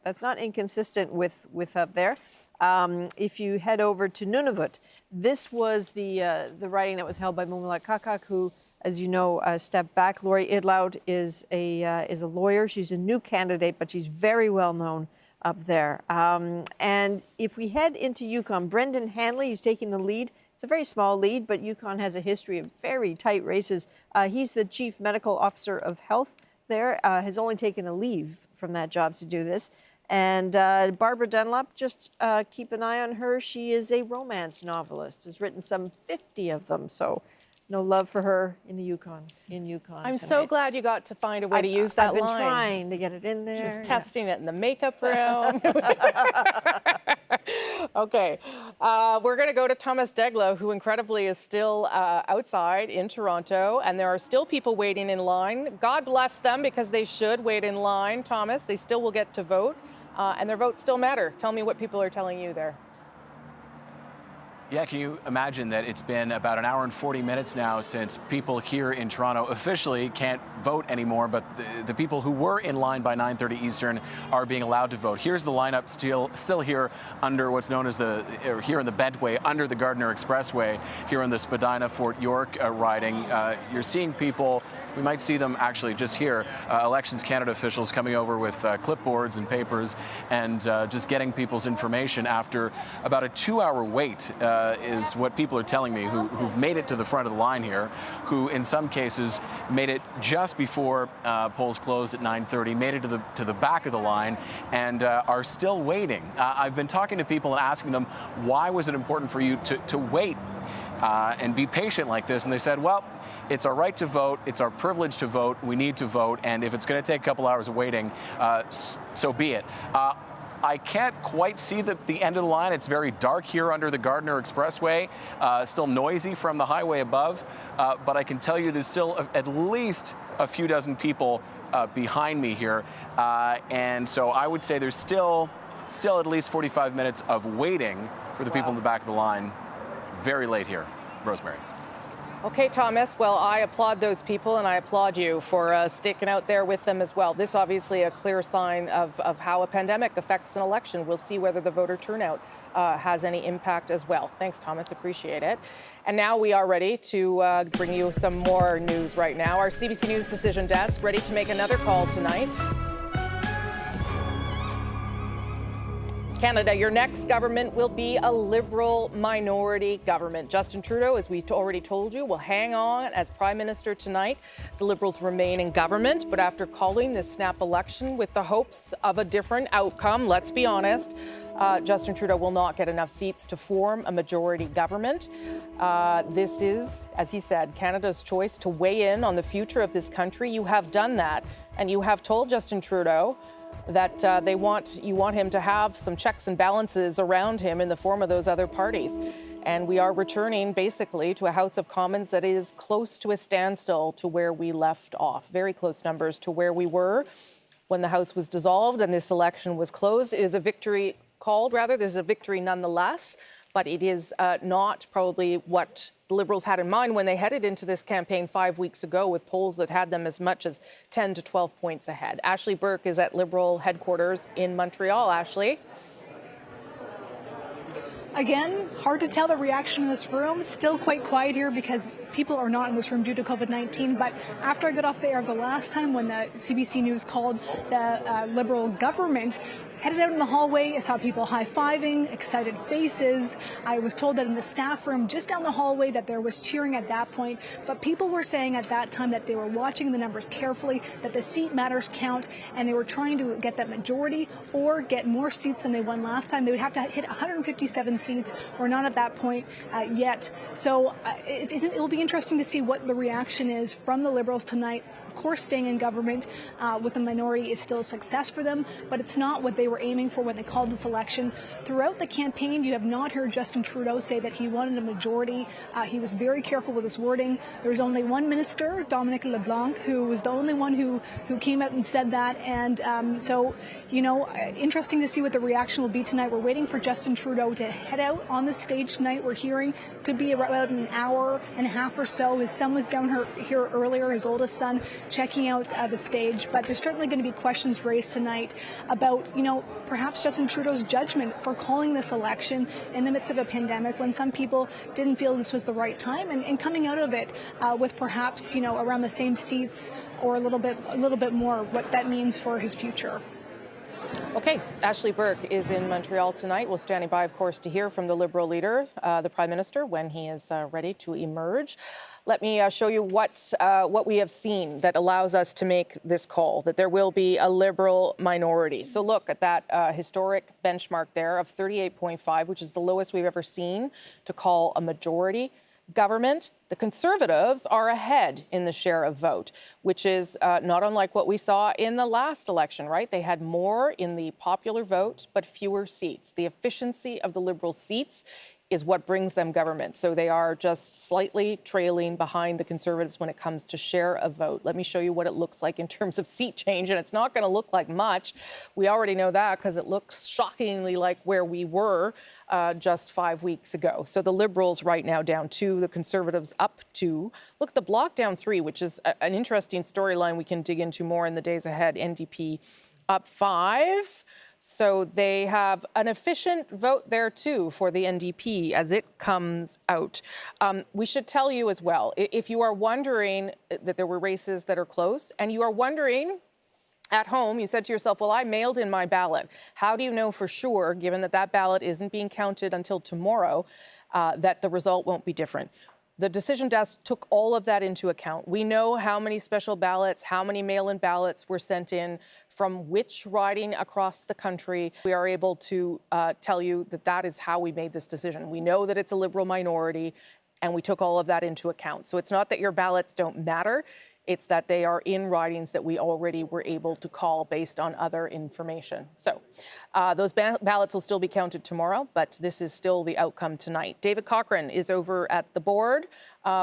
that's not inconsistent with up there. If you head over to Nunavut, this was the riding that was held by Mumulak Kakak, who, as you know, stepped back. Lori Idlout is a lawyer. She's a new candidate, but she's very well known up there. And if we head into Yukon, Brendan Hanley is taking the lead. It's a very small lead, but Yukon has a history of very tight races. He's the Chief Medical Officer of Health there, has only taken a leave from that job to do this. And Barbara Dunlop, just keep an eye on her. She is a romance novelist, has written some 50 of them, so no love for her in the Yukon. I'm tonight. So glad you got to find a way to use that line. I've been trying to get it in there. Just testing it in the makeup room. Okay, we're going to go to Thomas Degla, who incredibly is still outside in Toronto, and there are still people waiting in line. God bless them, because they should wait in line, Thomas. They still will get to vote, and their votes still matter. Tell me what people are telling you there. Yeah, can you imagine that it's been about an hour and 40 minutes now since people here in Toronto officially can't vote anymore, but the people who were in line by 9:30 Eastern are being allowed to vote. Here's the lineup still here under what's known as here in the Bentway, under the Gardiner Expressway, here in the Spadina-Fort York riding. You're seeing people, we might see them actually just here, Elections Canada officials coming over with clipboards and papers and just getting people's information after about a 2-hour wait. Is what people are telling me who've made it to the front of the line here, who in some cases made it just before polls closed at 9:30, made it to the back of the line, and are still waiting. I've been talking to people and asking them, why was it important for you to wait and be patient like this? And they said, well, it's our right to vote, it's our privilege to vote, we need to vote, and if it's going to take a couple hours of waiting, so be it. I can't quite see the end of the line. It's very dark here under the Gardiner Expressway, still noisy from the highway above, but I can tell you there's still at least a few dozen people behind me here, and so I would say there's still at least 45 minutes of waiting for the people in the back of the line. Very late here. Rosemary. Okay, Thomas. Well, I applaud those people, and I applaud you for sticking out there with them as well. This obviously a clear sign of how a pandemic affects an election. We'll see whether the voter turnout has any impact as well. Thanks, Thomas. Appreciate it. And now we are ready to bring you some more news right now. Our CBC News Decision Desk ready to make another call tonight. Canada, your next government will be a Liberal minority government. Justin Trudeau, as we already told you, will hang on as Prime Minister tonight. The Liberals remain in government, but after calling this snap election with the hopes of a different outcome, let's be honest, Justin Trudeau will not get enough seats to form a majority government. This is, as he said, Canada's choice to weigh in on the future of this country. You have done that, and you have told Justin Trudeau that you want him to have some checks and balances around him in the form of those other parties. And we are returning basically to a House of Commons that is close to a standstill to where we left off. Very close numbers to where we were when the House was dissolved and this election was closed. It is a victory called, rather. There's a victory nonetheless, but it is not probably what the Liberals had in mind when they headed into this campaign 5 weeks ago with polls that had them as much as 10 to 12 points ahead. Ashley Burke is at Liberal headquarters in Montreal. Ashley? Again, hard to tell the reaction in this room. Still quite quiet here because people are not in this room due to COVID-19. But after I got off the air the last time when the CBC News called the Liberal government, headed out in the hallway, I saw people high-fiving, excited faces. I was told that in the staff room just down the hallway that there was cheering at that point. But people were saying at that time that they were watching the numbers carefully, that the seat matters count, and they were trying to get that majority or get more seats than they won last time. They would have to hit 157 seats. We're not at that point yet. So it will be interesting to see what the reaction is from the Liberals tonight. Of course, staying in government with a minority is still a success for them, but it's not what they were aiming for when they called this election. Throughout the campaign, you have not heard Justin Trudeau say that he wanted a majority. He was very careful with his wording. There was only one minister, Dominic LeBlanc, who was the only one who came out and said that. And so, you know, interesting to see what the reaction will be tonight. We're waiting for Justin Trudeau to head out on the stage tonight. We're hearing could be about an hour and a half or so. His son was down here earlier, his oldest son, checking out the stage, but there's certainly going to be questions raised tonight about, you know, perhaps Justin Trudeau's judgment for calling this election in the midst of a pandemic when some people didn't feel this was the right time, and coming out of it with perhaps, you know, around the same seats or a little bit more, what that means for his future. Okay, Ashley Burke is in Montreal tonight. We're standing by, of course, to hear from the Liberal leader, the Prime Minister, when he is ready to emerge. Let me show you what we have seen that allows us to make this call, that there will be a Liberal minority. So look at that historic benchmark there of 38.5, which is the lowest we've ever seen to call a majority government. The Conservatives are ahead in the share of vote, which is not unlike what we saw in the last election, right? They had more in the popular vote, but fewer seats. The efficiency of the Liberal seats is what brings them government. So they are just slightly trailing behind the Conservatives when it comes to share of vote. Let me show you what it looks like in terms of seat change, and it's not going to look like much. We already know that because it looks shockingly like where we were just 5 weeks ago. So the Liberals right now down 2, the Conservatives up 2. Look, the Bloc down 3, which is an interesting storyline we can dig into more in the days ahead. NDP up 5. So they have an efficient vote there, too, for the NDP as it comes out. We should tell you as well, if you are wondering that there were races that are close and you are wondering at home, you said to yourself, well, I mailed in my ballot. How do you know for sure, given that that ballot isn't being counted until tomorrow, that the result won't be different? The decision desk took all of that into account. We know how many special ballots, how many mail-in ballots were sent in from which riding across the country. We are able to tell you that that is how we made this decision. We know that it's a Liberal minority, and we took all of that into account. So it's not that your ballots don't matter. It's that they are in ridings that we already were able to call based on other information. So those ballots will still be counted tomorrow, but this is still the outcome tonight. David Cochran is over at the board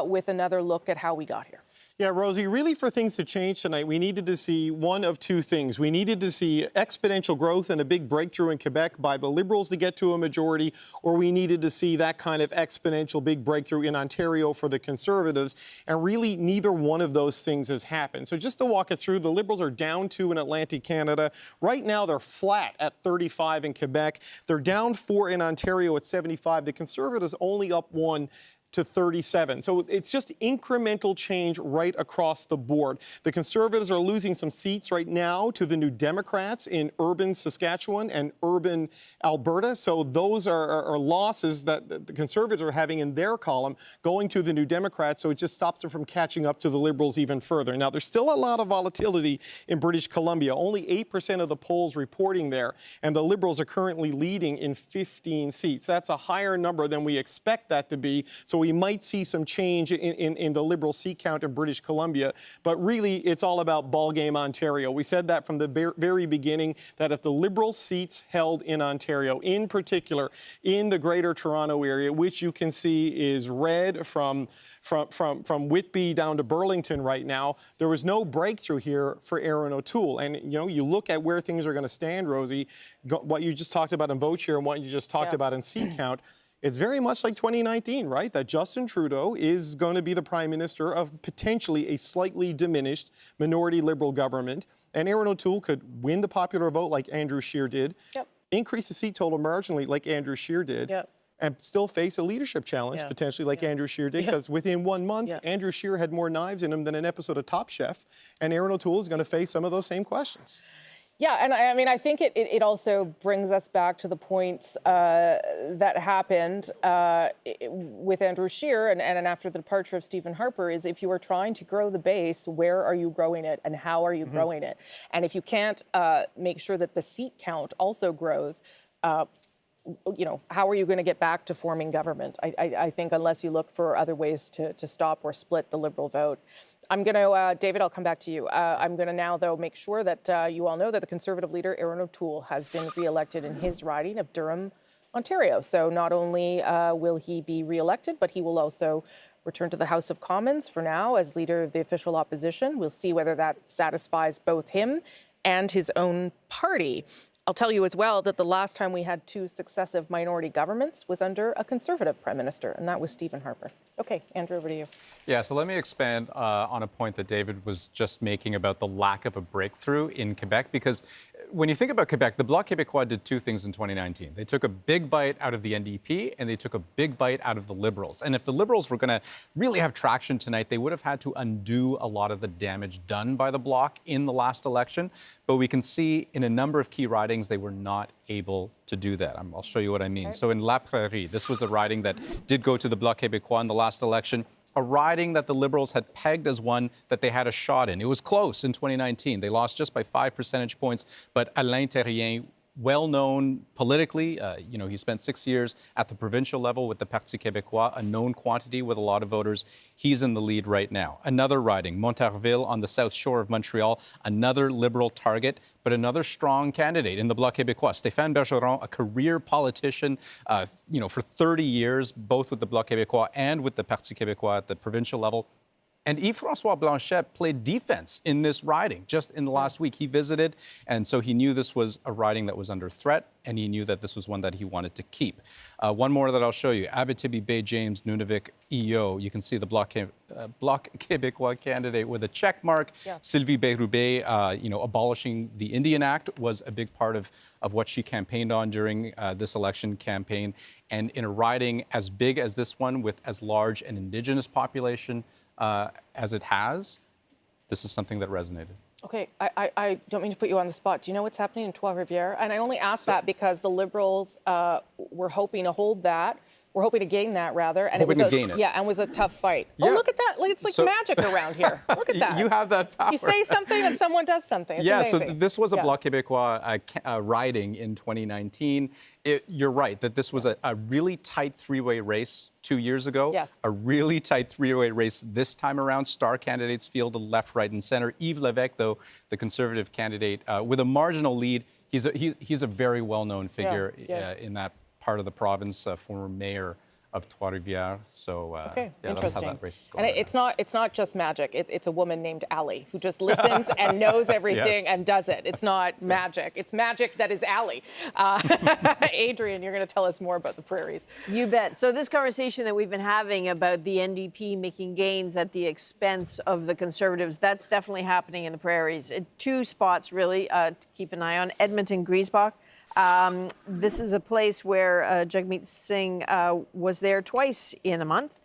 with another look at how we got here. Yeah, Rosie, really for things to change tonight, we needed to see one of two things. We needed to see exponential growth and a big breakthrough in Quebec by the Liberals to get to a majority, or we needed to see that kind of exponential big breakthrough in Ontario for the Conservatives. And really, neither one of those things has happened. So just to walk it through, the Liberals are down 2 in Atlantic Canada. Right now, they're flat at 35 in Quebec. They're down 4 in Ontario at 75. The Conservatives only up 1 to 37. So it's just incremental change right across the board. The Conservatives are losing some seats right now to the New Democrats in urban Saskatchewan and urban Alberta. So those are losses that the Conservatives are having in their column going to the New Democrats. So it just stops them from catching up to the Liberals even further. Now, there's still a lot of volatility in British Columbia. Only 8% of the polls reporting there. And the Liberals are currently leading in 15 seats. That's a higher number than we expect that to be. So we might see some change in the Liberal seat count in British Columbia. But really, it's all about ballgame Ontario. We said that from the very beginning, that if the Liberal seats held in Ontario, in particular in the Greater Toronto area, which you can see is red from Whitby down to Burlington right now, there was no breakthrough here for Erin O'Toole. And, you know, you look at where things are going to stand, Rosie, what you just talked about in vote share and what you just talked about in seat count. It's very much like 2019, right? That Justin Trudeau is going to be the prime minister of potentially a slightly diminished minority Liberal government. And Erin O'Toole could win the popular vote like Andrew Scheer did, increase the seat total marginally like Andrew Scheer did, and still face a leadership challenge potentially like Andrew Scheer did, because within 1 month, Andrew Scheer had more knives in him than an episode of Top Chef, and Erin O'Toole is going to face some of those same questions. Yeah, and I mean, I think it also brings us back to the points that happened with Andrew Scheer and after the departure of Stephen Harper, is if you are trying to grow the base, where are you growing it and how are you growing it? And if you can't make sure that the seat count also grows, you know, how are you going to get back to forming government? I think unless you look for other ways to stop or split the Liberal vote. I'm going to, David, I'll come back to you. I'm going to now, though, make sure that you all know that the Conservative leader, Erin O'Toole, has been re-elected in his riding of Durham, Ontario. So not only will he be re-elected, but he will also return to the House of Commons for now as leader of the official opposition. We'll see whether that satisfies both him and his own party. I'll tell you as well that the last time we had 2 successive minority governments was under a Conservative Prime Minister, and that was Stephen Harper. Okay, Andrew, over to you. Yeah, so let me expand on a point that David was just making about the lack of a breakthrough in Quebec, because when you think about Quebec, the Bloc Quebecois did 2 things in 2019. They took a big bite out of the NDP, and they took a big bite out of the Liberals. And if the Liberals were going to really have traction tonight, they would have had to undo a lot of the damage done by the Bloc in the last election. But we can see in a number of key ridings, they were not able to do that. I'll show you what I mean. Okay. So in La Prairie, this was a riding that did go to the Bloc Quebecois in the last election, a riding that the Liberals had pegged as one that they had a shot in. It was close in 2019. They lost just by 5 percentage points, but Alain Terrien, well-known politically, you know, he spent 6 years at the provincial level with the Parti Québécois, a known quantity with a lot of voters. He's in the lead right now. Another riding, Montarville on the south shore of Montreal, another Liberal target, but another strong candidate in the Bloc Québécois. Stéphane Bergeron, a career politician, you know, for 30 years, both with the Bloc Québécois and with the Parti Québécois at the provincial level. And Yves-Francois Blanchet played defense in this riding just in the last week. He visited, and so he knew this was a riding that was under threat, and he knew that this was one that he wanted to keep. One more that I'll show you, Abitibi Bay James Nunavik EO. You can see the Bloc Québécois candidate with a check mark. Yeah. Sylvie Bérubé, you know, abolishing the Indian Act was a big part of what she campaigned on during this election campaign. And in a riding as big as this one with as large an Indigenous population as it has, this is something that resonated. Okay, I don't mean to put you on the spot. Do you know what's happening in Trois-Rivières? And I only ask that because the Liberals were hoping to hold that. We're hoping to gain that, rather. And hoping it was to gain it. Yeah, and it was a tough fight. Yeah. Oh, look at that. It's like magic around here. Look at that. You have that power. You say something and someone does something. It's amazing. So this was a Bloc Québécois riding in 2019. You're right that this was a really tight 3-way race 2 years ago. Yes. A really tight 3-way race this time around. Star candidates fielded left, right, and center. Yves Lévesque, though, the Conservative candidate, with a marginal lead. He's a very well-known figure in that part of the province, former mayor Trois-Rivières. So okay, yeah, that's how interesting. that race is going. And it's not just magic. It's a woman named Allie who just listens and knows everything Yes. and does it. It's not magic. It's magic that is Allie. Adrian, you're going to tell us more about the prairies. You bet. So this conversation that we've been having about the NDP making gains at the expense of the Conservatives, that's definitely happening in the prairies. Two spots, really, to keep an eye on. Edmonton, Griesbach. This is a place where Jagmeet Singh was there twice in a month.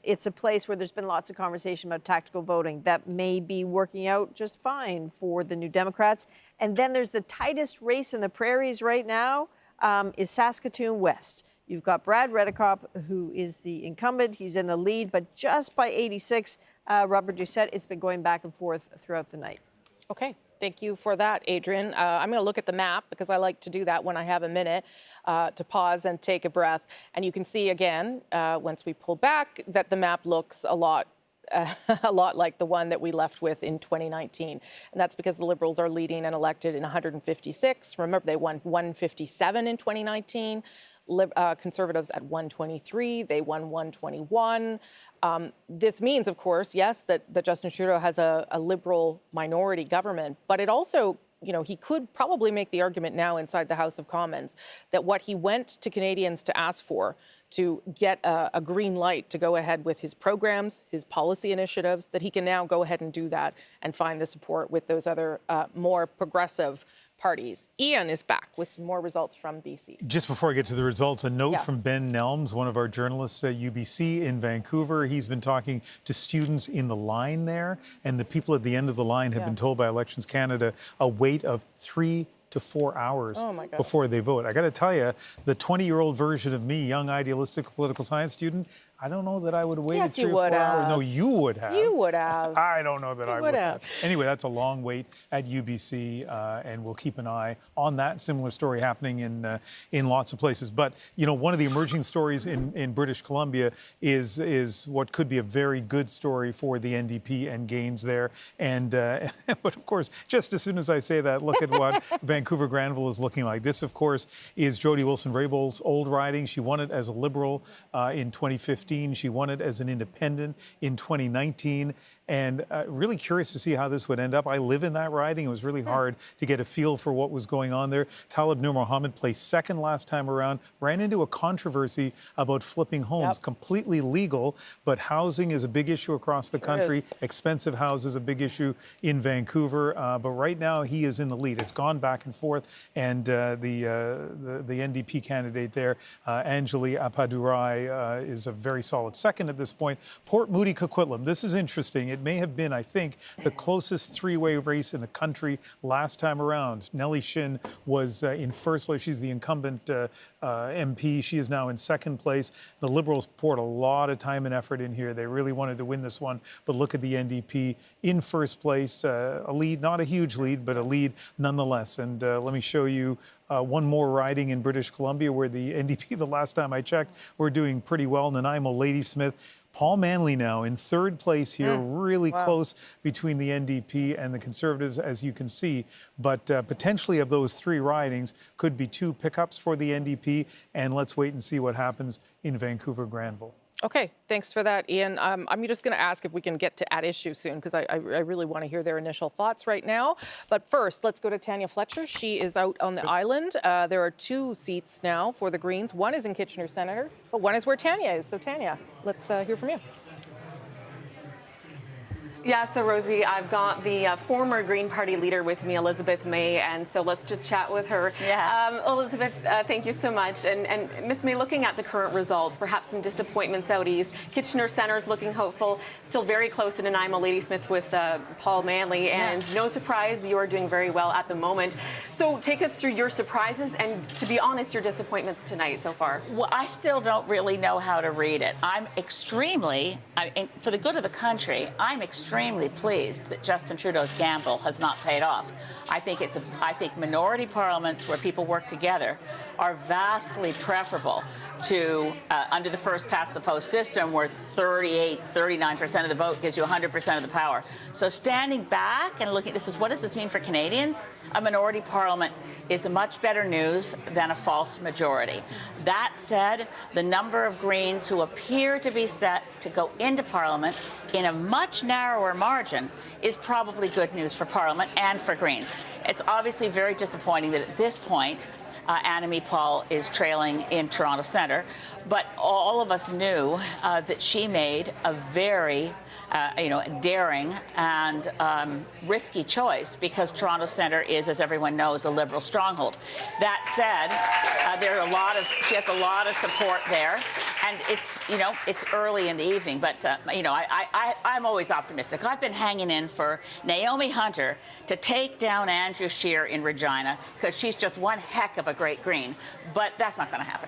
It's a place where there's been lots of conversation about tactical voting that may be working out just fine for the New Democrats. And then there's the tightest race in the prairies right now is Saskatoon West. You've got Brad Redekop, who is the incumbent. He's in the lead, but just by 86. Robert Doucette, it's been going back and forth throughout the night. Okay. Thank you for that, Adrian. I'm going to look at the map because I like to do that when I have a minute to pause and take a breath. And you can see again, once we pull back, that the map looks a lot like the one that we left with in 2019. And that's because the Liberals are leading and elected in 156. Remember, they won 157 in 2019. Conservatives at 123. They won 121. This means, of course, yes, that Justin Trudeau has a Liberal minority government, but it also, he could probably make the argument now inside the House of Commons that what he went to Canadians to ask for, to get a green light to go ahead with his programs, his policy initiatives, that he can now go ahead and do that and find the support with those other more progressive parties. Ian is back with some more results from BC. Just before I get to the results, a note from Ben Nelms, one of our journalists at UBC in Vancouver. He's been talking to students in the line there, and the people at the end of the line have been told by Elections Canada a wait of 3 to 4 hours before they vote. I got to tell you, the 20-year-old version of me, young idealistic political science student, I don't know that I would have waited 3 or 4 hours. No, you would have. You would have. I don't know that I would have. Anyway, that's a long wait at UBC, and we'll keep an eye on that. Similar story happening in lots of places. But, one of the emerging stories in British Columbia is what could be a very good story for the NDP and gains there. And but, of course, just as soon as I say that, look at what Vancouver Granville is looking like. This, of course, is Jody Wilson-Raybould's old riding. She won it as a Liberal in 2015. She won it as an independent in 2019. And really curious to see how this would end up. I live in that riding. It was really hard to get a feel for what was going on there. Talib Nur Mohammed placed second last time around, ran into a controversy about flipping homes. Completely legal, but housing is a big issue across the country. Expensive houses, a big issue in Vancouver. But right now, he is in the lead. It's gone back and forth. And the NDP candidate there, Anjali Appadurai, is a very solid second at this point. Port Moody Coquitlam. This is interesting. It may have been, I think, the closest three-way race in the country last time around. Nellie Shin was in first place. She's the incumbent MP. She is now in second place. The Liberals poured a lot of time and effort in here. They really wanted to win this one. But look at the NDP in first place. A lead, not a huge lead, but a lead nonetheless. And let me show you one more riding in British Columbia where the NDP, the last time I checked, were doing pretty well. Nanaimo Ladysmith. Paul Manley now in third place here, really close between the NDP and the Conservatives, as you can see. But potentially of those three ridings could be two pickups for the NDP. And let's wait and see what happens in Vancouver Granville. Okay, thanks for that, Ian. I'm just going to ask if we can get to at issue soon because I really want to hear their initial thoughts right now. But first, let's go to Tanya Fletcher. She is out on the island. There are two seats now for the Greens. One is in Kitchener Centre, but one is where Tanya is. So Tanya, let's hear from you. Yeah, so Rosie, I've got the former Green Party leader with me, Elizabeth May, and so let's just chat with her. Yeah. Elizabeth, thank you so much. And Ms. May, looking at the current results, perhaps some disappointments out east. Kitchener Centre's looking hopeful, still very close in Nanaimo Ladysmith with Paul Manley, and no surprise, you are doing very well at the moment. So take us through your surprises and, to be honest, your disappointments tonight so far. Well, I still don't really know how to read it. I'm extremely, for the good of the country, I'm extremely extremely pleased that Justin Trudeau's gamble has not paid off. I think minority parliaments where people work together are vastly preferable to under the first past the post system where 39% of the vote gives you 100% of the power. So standing back and looking at this, what does this mean for Canadians? A minority parliament is much better news than a false majority. That said, the number of Greens who appear to be set to go into Parliament in a much narrower margin is probably good news for Parliament and for Greens. It's obviously very disappointing that at this point Annamie Paul is trailing in Toronto Centre, but all of us knew that she made a very daring and risky choice because Toronto Centre is, as everyone knows, a Liberal stronghold. That said, she has a lot of support there, and it's early in the evening, but I'm always optimistic. I've been hanging in for Naomi Hunter to take down Andrew Scheer in Regina because she's just one heck of a great Green, but that's not going to happen.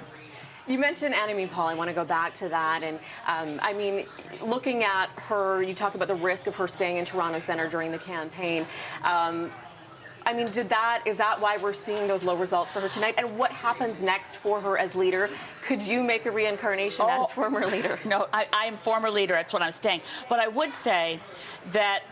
You mentioned Annamie Paul. I want to go back to that. And I mean, looking at her, you talk about the risk of her staying in Toronto Centre during the campaign. I mean, is that why we're seeing those low results for her tonight? And what happens next for her as leader? Could you make a reincarnation as former leader? No, I am former leader. That's what I'm saying. But I would say that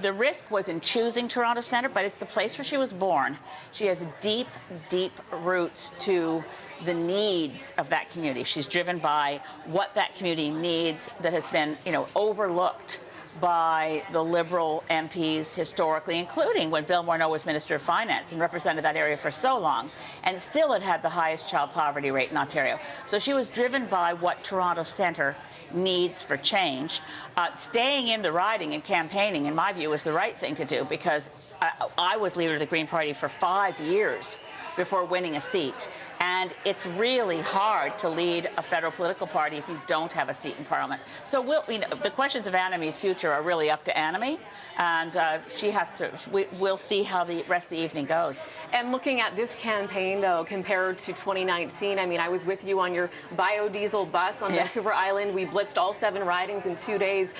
the risk was in choosing Toronto Centre, but it's the place where she was born. She has deep, deep roots to the needs of that community. She's driven by what that community needs that has been, overlooked by the Liberal MPs historically, including when Bill Morneau was Minister of Finance and represented that area for so long, and still it had the highest child poverty rate in Ontario. So she was driven by what Toronto Centre needs for change. Staying in the riding and campaigning, in my view, is the right thing to do because I was leader of the Green Party for 5 years before winning a seat. And it's really hard to lead a federal political party if you don't have a seat in Parliament. So the questions of Annamie's future are really up to Annamie, and we'll see how the rest of the evening goes. And looking at this campaign, though, compared to 2019, I mean, I was with you on your biodiesel bus on Vancouver Island. We blitzed all 7 ridings in 2 days.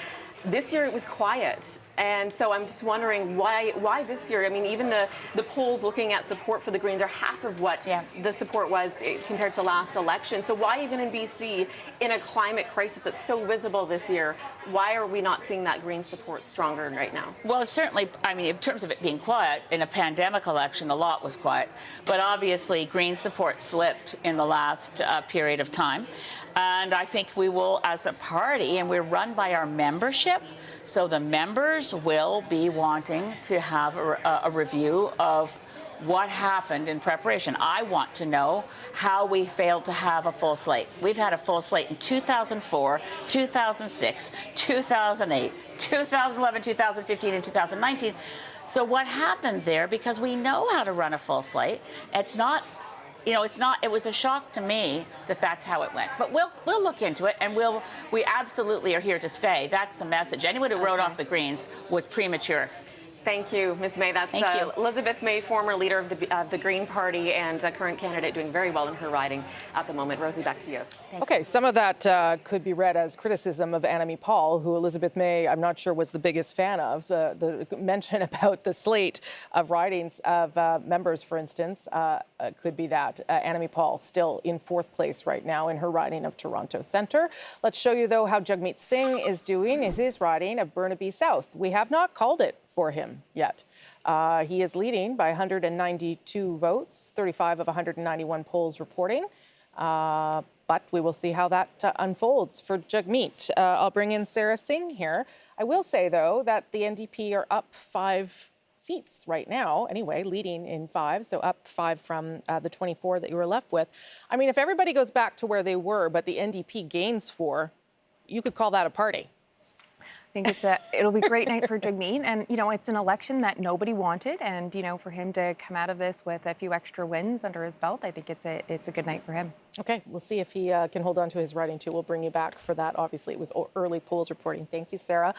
This year it was quiet. And so I'm just wondering why this year? I mean, even the polls looking at support for the Greens are half of what the support was compared to last election. So why even in BC, in a climate crisis that's so visible this year, why are we not seeing that Green support stronger right now? Well, certainly, I mean, in terms of it being quiet, in a pandemic election, a lot was quiet. But obviously, Green support slipped in the last period of time. And I think we will, as a party, and we're run by our membership, so the members will be wanting to have a review of what happened in preparation. I want to know how we failed to have a full slate. We've had a full slate in 2004, 2006, 2008, 2011, 2015, and 2019. So what happened there? Because we know how to run a full slate. It was a shock to me that that's how it went. But we'll look into it, and we absolutely are here to stay. That's the message. Anyone who wrote off the Greens was premature. Thank you, Ms. May. That's Elizabeth May, former leader of the Green Party and current candidate, doing very well in her riding at the moment. Rosie, back to you. Okay, some of that could be read as criticism of Annamie Paul, who Elizabeth May, I'm not sure, was the biggest fan of. The mention about the slate of ridings of members, for instance, could be that. Annamie Paul still in 4th place right now in her riding of Toronto Centre. Let's show you, though, how Jagmeet Singh is doing in his riding of Burnaby South. We have not called it for him yet. He is leading by 192 votes, 35 of 191 polls reporting. But we will see how that unfolds for Jagmeet. I'll bring in Sarah Singh here. I will say, though, that the NDP are up 5 seats right now, anyway, leading in 5, so up 5 from the 24 that you were left with. I mean, if everybody goes back to where they were, but the NDP gains 4, you could call that a party. I think it'll be a great night for Jagmeet, and it's an election that nobody wanted, and for him to come out of this with a few extra wins under his belt, I think it's a good night for him. Okay, we'll see if he can hold on to his riding too. We'll bring you back for that. Obviously, it was early polls reporting. Thank you, Sarah.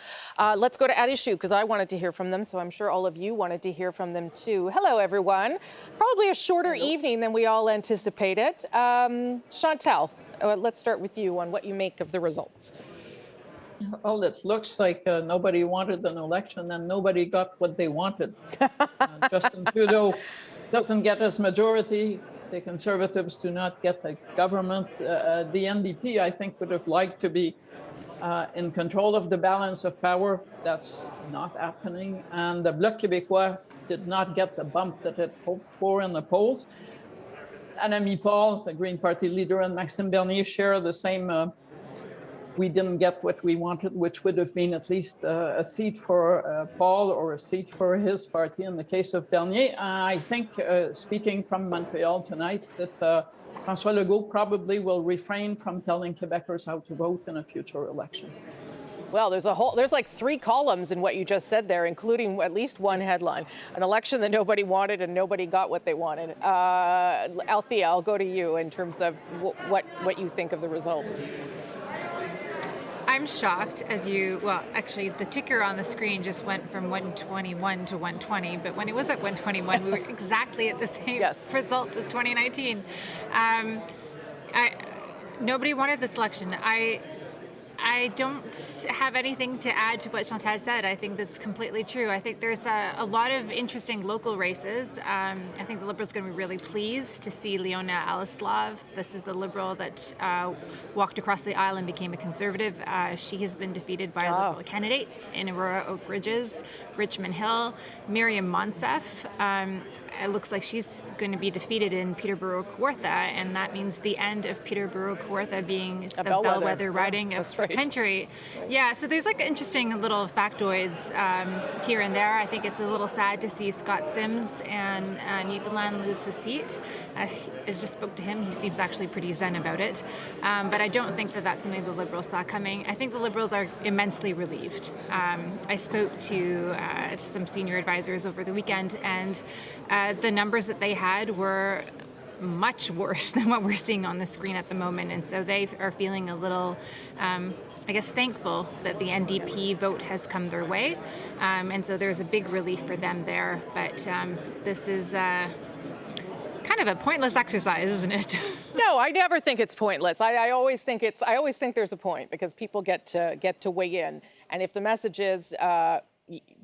Let's go to Adishu because I wanted to hear from them, so I'm sure all of you wanted to hear from them too. Hello, everyone. Probably a shorter evening than we all anticipated. Chantal, let's start with you on what you make of the results. Well, it looks like nobody wanted an election and nobody got what they wanted. Justin Trudeau doesn't get his majority. The Conservatives do not get the government. The NDP, I think, would have liked to be in control of the balance of power. That's not happening. And the Bloc Quebecois did not get the bump that it hoped for in the polls. Annemie Paul, the Green Party leader, and Maxime Bernier share the same we didn't get what we wanted, which would have been at least a seat for Paul or a seat for his party in the case of Bernier. I think, speaking from Montreal tonight, that François Legault probably will refrain from telling Quebecers how to vote in a future election. Well, there's like 3 columns in what you just said there, including at least one headline: an election that nobody wanted and nobody got what they wanted. Althea, I'll go to you in terms of what you think of the results. I'm shocked actually the ticker on the screen just went from 121 to 120, but when it was at 121, we were exactly at the same result as 2019. Nobody wanted this election. I don't have anything to add to what Chantal said. I think that's completely true. I think there's a lot of interesting local races. I think the Liberals are going to be really pleased to see Leona Alislav. This is the Liberal that walked across the aisle and became a Conservative. She has been defeated by a Liberal candidate in Aurora Oak Ridges, Richmond Hill. Miriam Monsef. It looks like she's going to be defeated in Peterborough-Kawartha, and that means the end of Peterborough-Kawartha being the bellwether riding of the country. Right. Yeah, so there's like interesting little factoids here and there. I think it's a little sad to see Scott Sims and Newfoundland lose his seat. I just spoke to him. He seems actually pretty zen about it. But I don't think that that's something the Liberals saw coming. I think the Liberals are immensely relieved. I spoke to some senior advisors over the weekend, and the numbers that they had were much worse than what we're seeing on the screen at the moment. And so they are feeling a little, thankful that the NDP vote has come their way. And so there's a big relief for them there. But this is kind of a pointless exercise, isn't it? No, I never think it's pointless. I always think there's a point, because people get to weigh in. And if the message is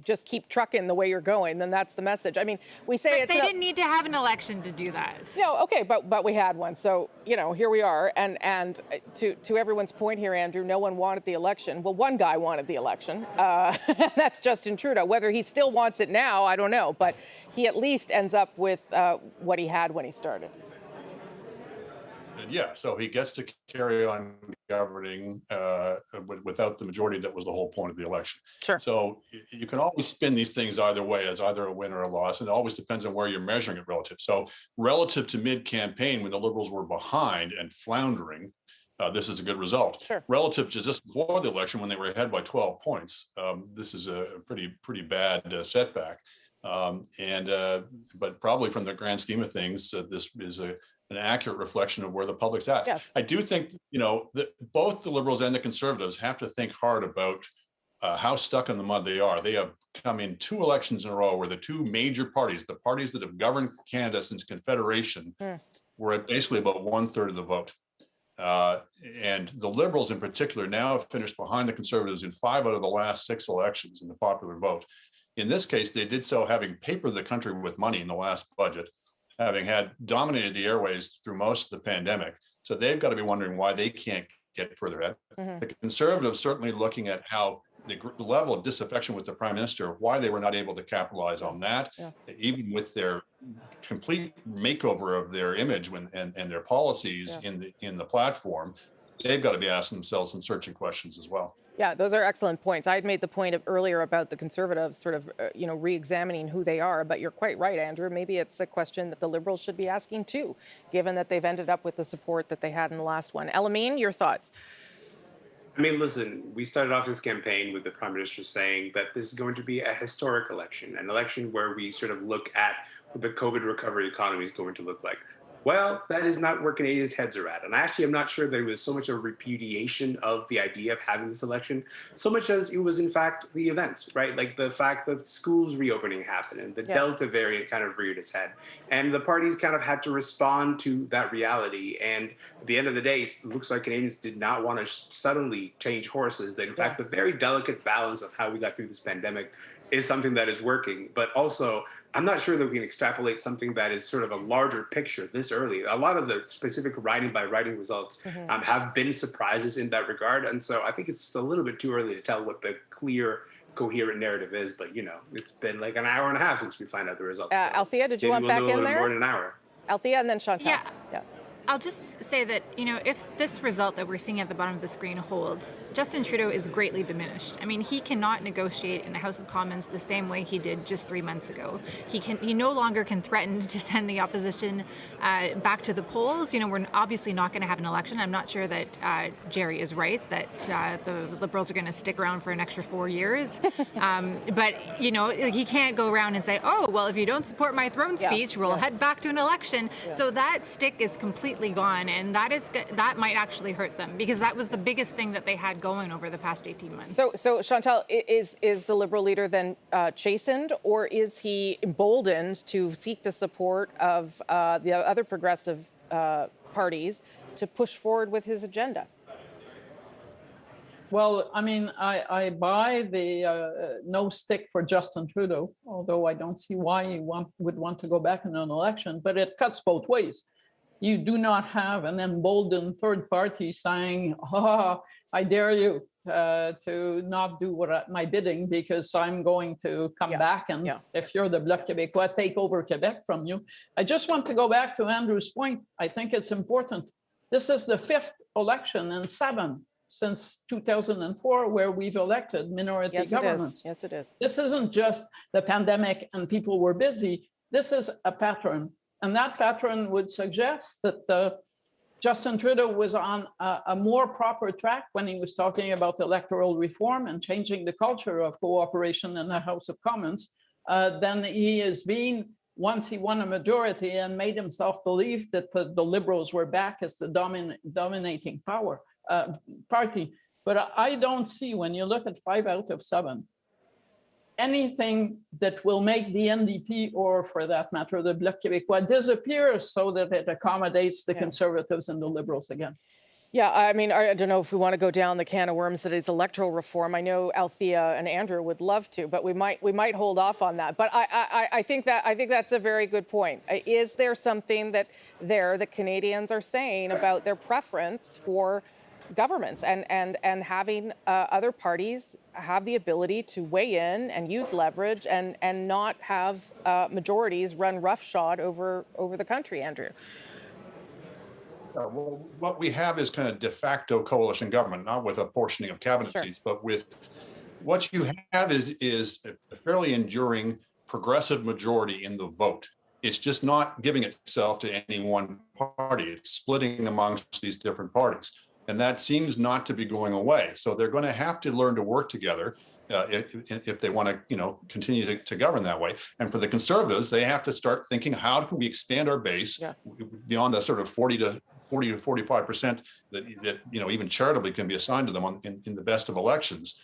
just keep trucking the way you're going, then that's the message. I mean, we say they didn't need to have an election to do that. No, okay, but we had one, so here we are. And to everyone's point here, Andrew, no one wanted the election. Well, one guy wanted the election. That's Justin Trudeau. Whether he still wants it now, I don't know, but he at least ends up with what he had when he started. And yeah, so he gets to carry on governing without the majority. That was the whole point of the election. Sure. So you can always spin these things either way, as either a win or a loss, and it always depends on where you're measuring it relative. So relative to mid-campaign, when the Liberals were behind and floundering, this is a good result. Sure. Relative to just before the election, when they were ahead by 12 points, this is a pretty bad setback. But probably from the grand scheme of things, this is an accurate reflection of where the public's at. Yes. I do think, that both the Liberals and the Conservatives have to think hard about how stuck in the mud they are. They have come in 2 elections in a row where the 2 major parties, the parties that have governed Canada since Confederation, were at basically about 1/3 of the vote. And the Liberals in particular now have finished behind the Conservatives in 5 out of the last 6 elections in the popular vote. In this case, they did so having papered the country with money in the last budget, having had dominated the airways through most of the pandemic. So they've got to be wondering why they can't get further ahead. The Conservatives certainly looking at how the level of disaffection with the Prime Minister, why they were not able to capitalize on that, even with their complete makeover of their image and their policies in the platform. They've got to be asking themselves some searching questions as well. Yeah, those are excellent points. I had made the point earlier about the Conservatives sort of, re-examining who they are, but you're quite right, Andrew. Maybe it's a question that the Liberals should be asking too, given that they've ended up with the support that they had in the last one. Elamine, your thoughts? I mean, listen, we started off this campaign with the Prime Minister saying that this is going to be a historic election, an election where we sort of look at what the COVID recovery economy is going to look like. Well, that is not where Canadians' heads are at. And actually, I'm not sure that it was so much a repudiation of the idea of having this election, so much as it was, in fact, the event, right? Like the fact that schools reopening happened and the Delta variant kind of reared its head. And the parties kind of had to respond to that reality. And at the end of the day, it looks like Canadians did not want to suddenly change horses. That, in fact, the very delicate balance of how we got through this pandemic is something that is working. But also, I'm not sure that we can extrapolate something that is sort of a larger picture this early. A lot of the specific riding by riding results have been surprises in that regard. And so I think it's just a little bit too early to tell what the clear, coherent narrative is. But, you know, it's been like an hour and a half since we find out the results. Althea, did you want maybe back we'll know in a little there? more than an hour. Althea and then Chantal. Yeah. I'll just say that, you know, if this result that we're seeing at the bottom of the screen holds, Justin Trudeau is greatly diminished. I mean, he cannot negotiate in the House of Commons the same way he did just 3 months ago. He no longer can threaten to send the opposition back to the polls. You know, we're obviously not going to have an election. I'm not sure that Jerry is right, that the Liberals are going to stick around for an extra 4 years. But, you know, he can't go around and say, oh, well, if you don't support my throne speech, we'll head back to an election. So that stick is completely gone, and that might actually hurt them, because that was the biggest thing that they had going over the past 18 months. So Chantal, is the Liberal leader then chastened, or is he emboldened to seek the support of the other progressive parties to push forward with his agenda? Well, I mean, I buy the no stick for Justin Trudeau, although I don't see why he would want to go back in an election, but it cuts both ways. You do not have an emboldened third party saying, I dare you to not do my bidding because I'm going to come back and if you're the Bloc Quebecois, take over Quebec from you. I just want to go back to Andrew's point. I think it's important. This is the 5th election in 7 since 2004 where we've elected minority governments. Yes, it is. This isn't just the pandemic and people were busy. This is a pattern. And that pattern would suggest that Justin Trudeau was on a more proper track when he was talking about electoral reform and changing the culture of cooperation in the House of Commons than he has been once he won a majority and made himself believe that the Liberals were back as the dominating party. But I don't see, when you look at 5 out of 7, anything that will make the NDP, or for that matter, the Bloc Quebecois, disappear so that it accommodates the Conservatives and the Liberals again. Yeah, I mean, I don't know if we want to go down the can of worms that is electoral reform. I know Althea and Andrew would love to, but we might hold off on that. But I think that's a very good point. Is there something that Canadians are saying about their preference for governments and having other parties have the ability to weigh in and use leverage and not have majorities run roughshod over the country, Andrew? Well, what we have is kind of de facto coalition government, not with apportioning of cabinet seats, but with what you have is a fairly enduring progressive majority in the vote. It's just not giving itself to any one party. It's splitting amongst these different parties. And that seems not to be going away. So they're going to have to learn to work together if they want to, continue to govern that way. And for the Conservatives, they have to start thinking, how can we expand our base beyond the sort of 40 to 45% that even charitably can be assigned to them in the best of elections.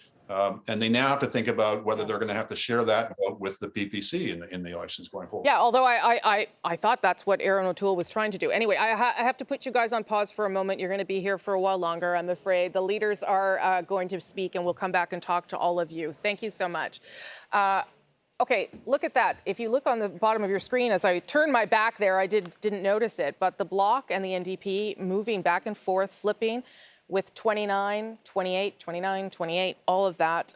And they now have to think about whether they're going to have to share that vote with the PPC in the elections going forward. Yeah, although I thought that's what Aaron O'Toole was trying to do. Anyway, I have to put you guys on pause for a moment. You're going to be here for a while longer, I'm afraid. The leaders are going to speak, and we'll come back and talk to all of you. Thank you so much. Okay, look at that. If you look on the bottom of your screen, as I turned my back there, I didn't notice it, but the Bloc and the NDP moving back and forth, flipping, with 29, 28, 29, 28, all of that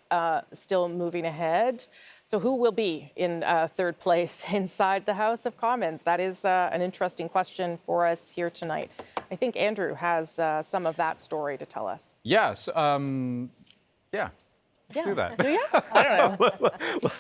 still moving ahead. So who will be in third place inside the House of Commons? That is an interesting question for us here tonight. I think Andrew has some of that story to tell us. Yes. Yeah. Let's do that. Do you? I don't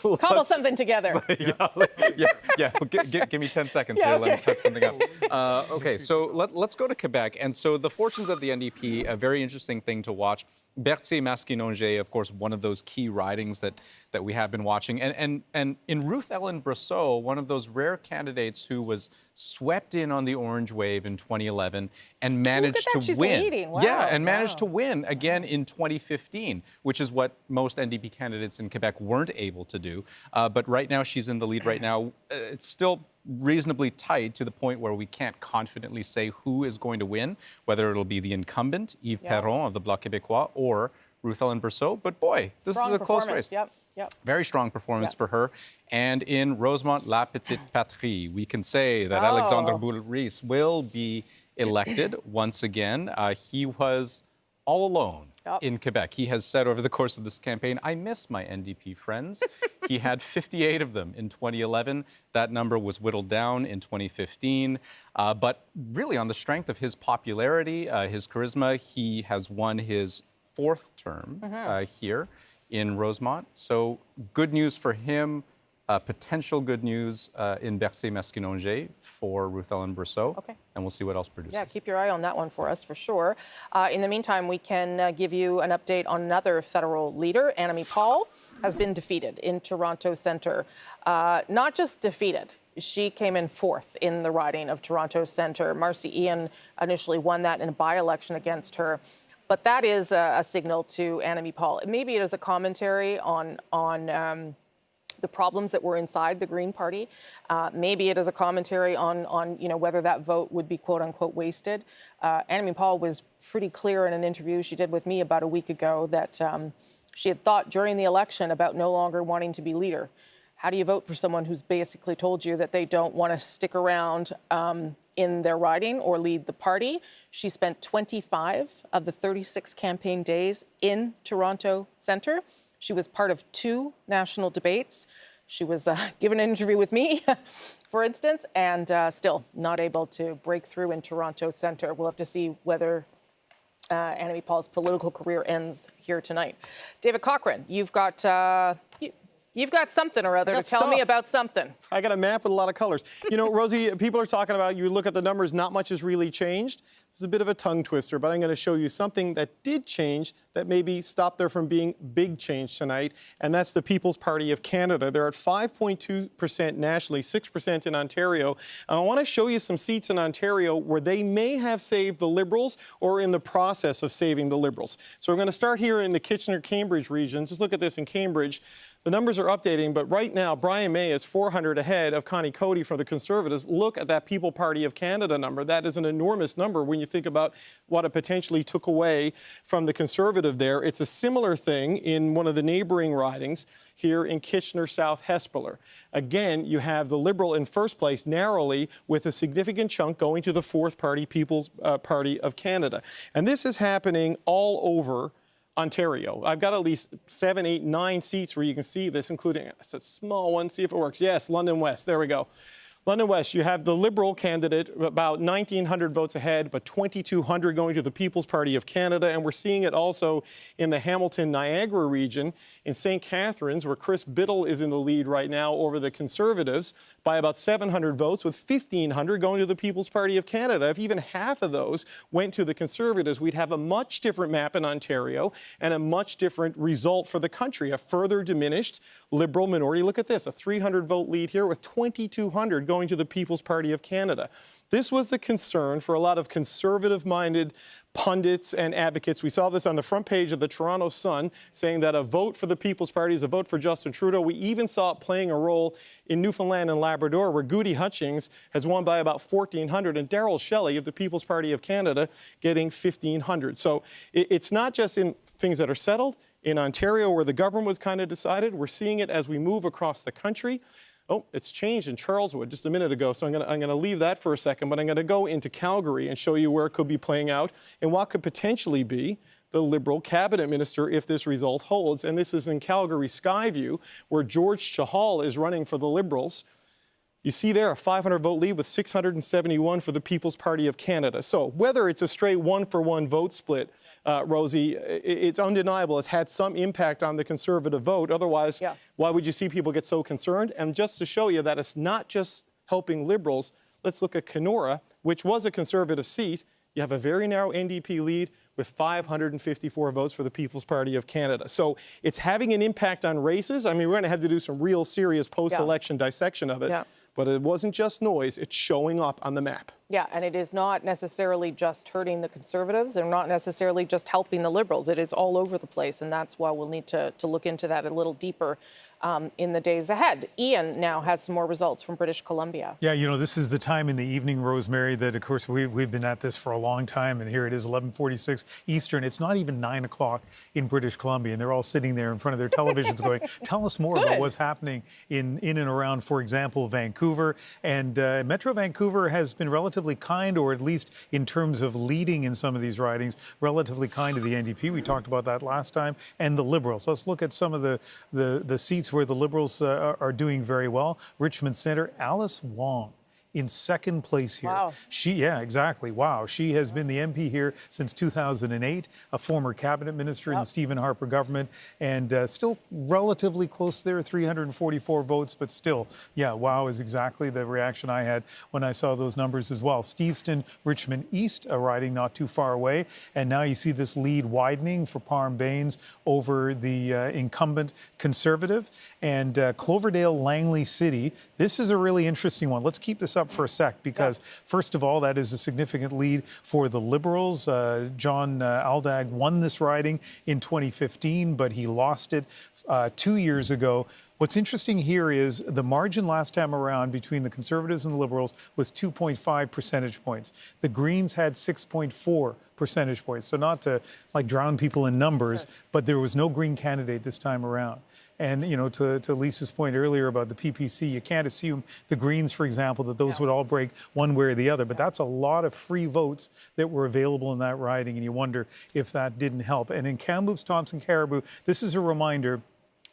know. Cobble something together. Yeah. Well, give me 10 seconds here. Let me type something up. Okay, so let's go to Quebec. And so the fortunes of the NDP, a very interesting thing to watch. Berthier-Maskinongé, of course, one of those key ridings that we have been watching. And in Ruth Ellen Brosseau, one of those rare candidates who was swept in on the orange wave in 2011 and managed to She's win. leading. Wow. Yeah, and managed to win again in 2015, which is what most NDP candidates in Quebec weren't able to do. But right now, she's in the lead right now. It's still reasonably tight to the point where we can't confidently say who is going to win, whether it'll be the incumbent, Yves Perron of the Bloc Quebecois, or Ruth Ellen Brosseau. But boy, this is a close race. Yep. Very strong performance for her. And in Rosemont-La Petite Patrie, we can say that Alexandre Boulris will be elected once again. He was all alone in Quebec. He has said over the course of this campaign, I miss my NDP friends. He had 58 of them in 2011. That number was whittled down in 2015. But really on the strength of his popularity, his charisma, he has won his 4th term here in Rosemont. So good news for him. Potential good news in Berthier-Maskinongé for Ruth Ellen Brosseau. And we'll see what else produces. Yeah, keep your eye on that one for us, for sure. In the meantime, we can give you an update on another federal leader. Annamie Paul has been defeated in Toronto Centre. Not just defeated, she came in 4th in the riding of Toronto Centre. Marcy Ian initially won that in a by-election against her. But that is a signal to Annamie Paul. Maybe it is a commentary on the problems that were inside the Green Party. Maybe it is a commentary on whether that vote would be quote unquote wasted. Annamie Paul was pretty clear in an interview she did with me about a week ago that she had thought during the election about no longer wanting to be leader. How do you vote for someone who's basically told you that they don't want to stick around in their riding or lead the party? She spent 25 of the 36 campaign days in Toronto Centre. She was part of 2 national debates. She was given an interview with me, for instance, and still not able to break through in Toronto Centre. We'll have to see whether Annamie Paul's political career ends here tonight. David Cochrane, you've got something or other to tell me about something. I got a map with a lot of colors. You know, Rosie, people are talking about, you look at the numbers, not much has really changed. This is a bit of a tongue twister, but I'm going to show you something that did change that maybe stopped there from being big change tonight, and that's the People's Party of Canada. They're at 5.2% nationally, 6% in Ontario. And I want to show you some seats in Ontario where they may have saved the Liberals or in the process of saving the Liberals. So we're going to start here in the Kitchener-Cambridge region. Just look at this in Cambridge. The numbers are updating, but right now, Brian May is 400 ahead of Connie Cody for the Conservatives. Look at that People Party of Canada number. That is an enormous number when you think about what it potentially took away from the Conservative there. It's a similar thing in one of the neighboring ridings here in Kitchener-South Hespeler. Again, you have the Liberal in first place narrowly with a significant chunk going to the 4th party, People's Party of Canada. And this is happening all over Ontario. I've got at least 7, 8, 9 seats where you can see this, including a small one. See if it works. Yes, London West. There we go. London West, you have the Liberal candidate about 1,900 votes ahead, but 2,200 going to the People's Party of Canada. And we're seeing it also in the Hamilton-Niagara region in St. Catharines, where Chris Biddle is in the lead right now over the Conservatives by about 700 votes, with 1,500 going to the People's Party of Canada. If even half of those went to the Conservatives, we'd have a much different map in Ontario and a much different result for the country, a further diminished Liberal minority. Look at this, a 300-vote lead here with 2,200 going to the People's Party of Canada. This was the concern for a lot of conservative-minded pundits and advocates. We saw this on the front page of the Toronto Sun, saying that a vote for the People's Party is a vote for Justin Trudeau. We even saw it playing a role in Newfoundland and Labrador, where Goody Hutchings has won by about 1,400, and Darrell Shelley of the People's Party of Canada getting 1,500. So it's not just in things that are settled. In Ontario, where the government was kind of decided, we're seeing it as we move across the country. Oh, it's changed in Charleswood just a minute ago, so I'm going to leave that for a second, but I'm going to go into Calgary and show you where it could be playing out and what could potentially be the Liberal cabinet minister if this result holds. And this is in Calgary Skyview, where George Chahal is running for the Liberals. You see there a 500-vote lead with 671 for the People's Party of Canada. So whether it's a straight one-for-one vote split, Rosie, it's undeniable it's had some impact on the Conservative vote. Otherwise, why would you see people get so concerned? And just to show you that it's not just helping Liberals, let's look at Kenora, which was a Conservative seat. you have a very narrow NDP lead with 554 votes for the People's Party of Canada. So it's having an impact on races. I mean, we're going to have to do some real serious post-election dissection of it. Yeah. But it wasn't just noise, it's showing up on the map. Yeah, and it is not necessarily just hurting the Conservatives and not necessarily just helping the Liberals. It is all over the place, and that's why we'll need to look into that a little deeper in the days ahead. Ian now has some more results from British Columbia. Yeah, you know, this is the time in the evening, Rosemary, that, of course, we've been at this for a long time, and here it is, 11:46 Eastern. It's not even 9 o'clock in British Columbia, and they're all sitting there in front of their televisions going, tell us more about what's happening in and around, for example, Vancouver. And Metro Vancouver has been relatively kind, or at least in terms of leading in some of these ridings, relatively kind to the NDP. We talked about that last time, and the Liberals. Let's look at some of the seats where the Liberals are doing very well. Richmond Centre, Alice Wong in second place here. Wow. Yeah, exactly. Wow. She has been the MP here since 2008, a former cabinet minister in the Stephen Harper government, and still relatively close there, 344 votes, but still, yeah, wow is exactly the reaction I had when I saw those numbers as well. Steveston, Richmond East, a riding not too far away, and now you see this lead widening for Parm Bains over the incumbent Conservative, and Cloverdale, Langley City. This is a really interesting one. Let's keep this up for a sec, because first of all, that is a significant lead for the Liberals. John Aldag won this riding in 2015, but he lost it 2 years ago. What's interesting here is the margin last time around between the Conservatives and the Liberals was 2.5 percentage points. The Greens had 6.4 percentage points. So not to like drown people in numbers, but there was no Green candidate this time around. And, you know, to Lisa's point earlier about the PPC, you can't assume the Greens, for example, that those would all break one way or the other. But that's a lot of free votes that were available in that riding, and you wonder if that didn't help. And in Kamloops, Thompson, Caribou, this is a reminder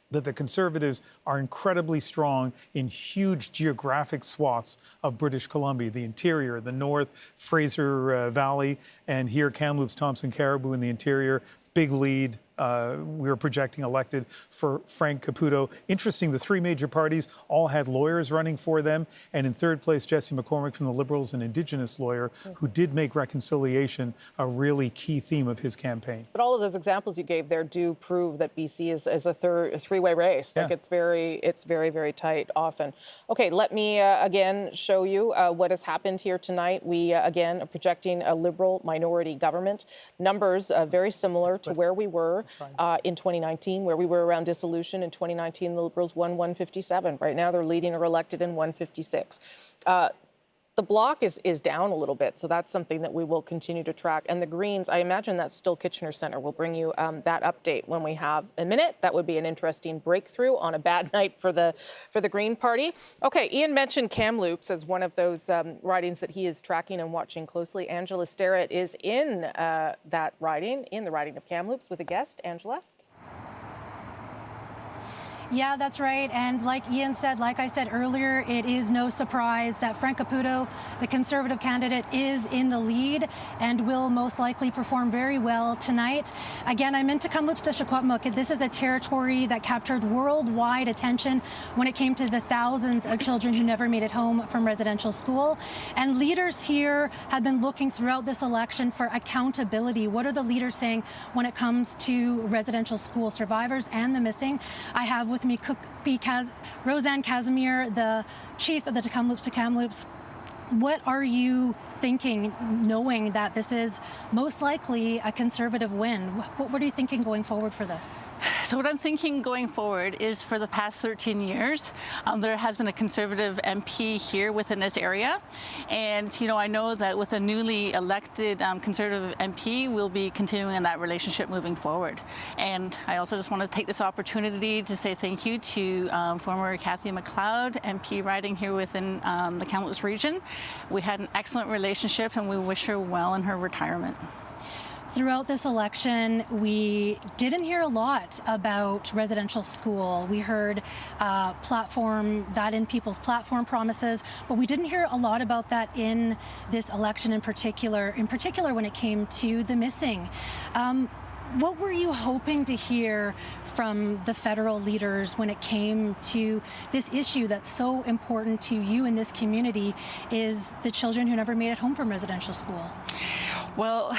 that the Conservatives are incredibly strong in huge geographic swaths of British Columbia, the interior, the north, Fraser Valley, and here Kamloops, Thompson, Caribou in the interior, big lead. We were projecting elected for Frank Caputo. Interesting, the three major parties all had lawyers running for them. And in third place, Jesse McCormick from the Liberals, an Indigenous lawyer who did make reconciliation a really key theme of his campaign. But all of those examples you gave there do prove that BC is a three-way race. Like it's very, very tight often. Okay, let me again show you what has happened here tonight. We again are projecting a Liberal minority government. Numbers very similar to where we were in 2019, where we were around dissolution. In 2019, the Liberals won 157. Right now, they're leading or elected in 156. The Bloc is down a little bit, so that's something that we will continue to track. And the Greens, I imagine that's still Kitchener Centre. We'll bring you that update when we have a minute. That would be an interesting breakthrough on a bad night for the Green Party. Okay, Ian mentioned Kamloops as one of those ridings that he is tracking and watching closely. Angela Starrett is in that riding, in the riding of Kamloops, with a guest. Angela? Yeah, that's right. And like Ian said, like I said earlier, it is no surprise that Frank Caputo, the Conservative candidate, is in the lead and will most likely perform very well tonight. Again, I'm into Kamloops to Secwepemc. This is a territory that captured worldwide attention when it came to the thousands of children who never made it home from residential school. And leaders here have been looking throughout this election for accountability. What are the leaders saying when it comes to residential school survivors and the missing? I have with me Roseanne Casimir, the chief of the Kamloops to Kamloops. What are you thinking, knowing that this is most likely a Conservative win? What are you thinking going forward for this? So what I'm thinking going forward is for the past 13 years, there has been a Conservative MP here within this area. And, you know, I know that with a newly elected Conservative MP, we'll be continuing in that relationship moving forward. And I also just want to take this opportunity to say thank you to former Cathy McLeod, MP riding here within the Kamloops region. We had an excellent relationship and we wish her well in her retirement. Throughout this election, we didn't hear a lot about residential school. We heard platform that in people's platform promises, but we didn't hear a lot about that in this election in particular when it came to the missing. What were you hoping to hear from the federal leaders when it came to this issue that's so important to you in this community, is the children who never made it home from residential school? Well,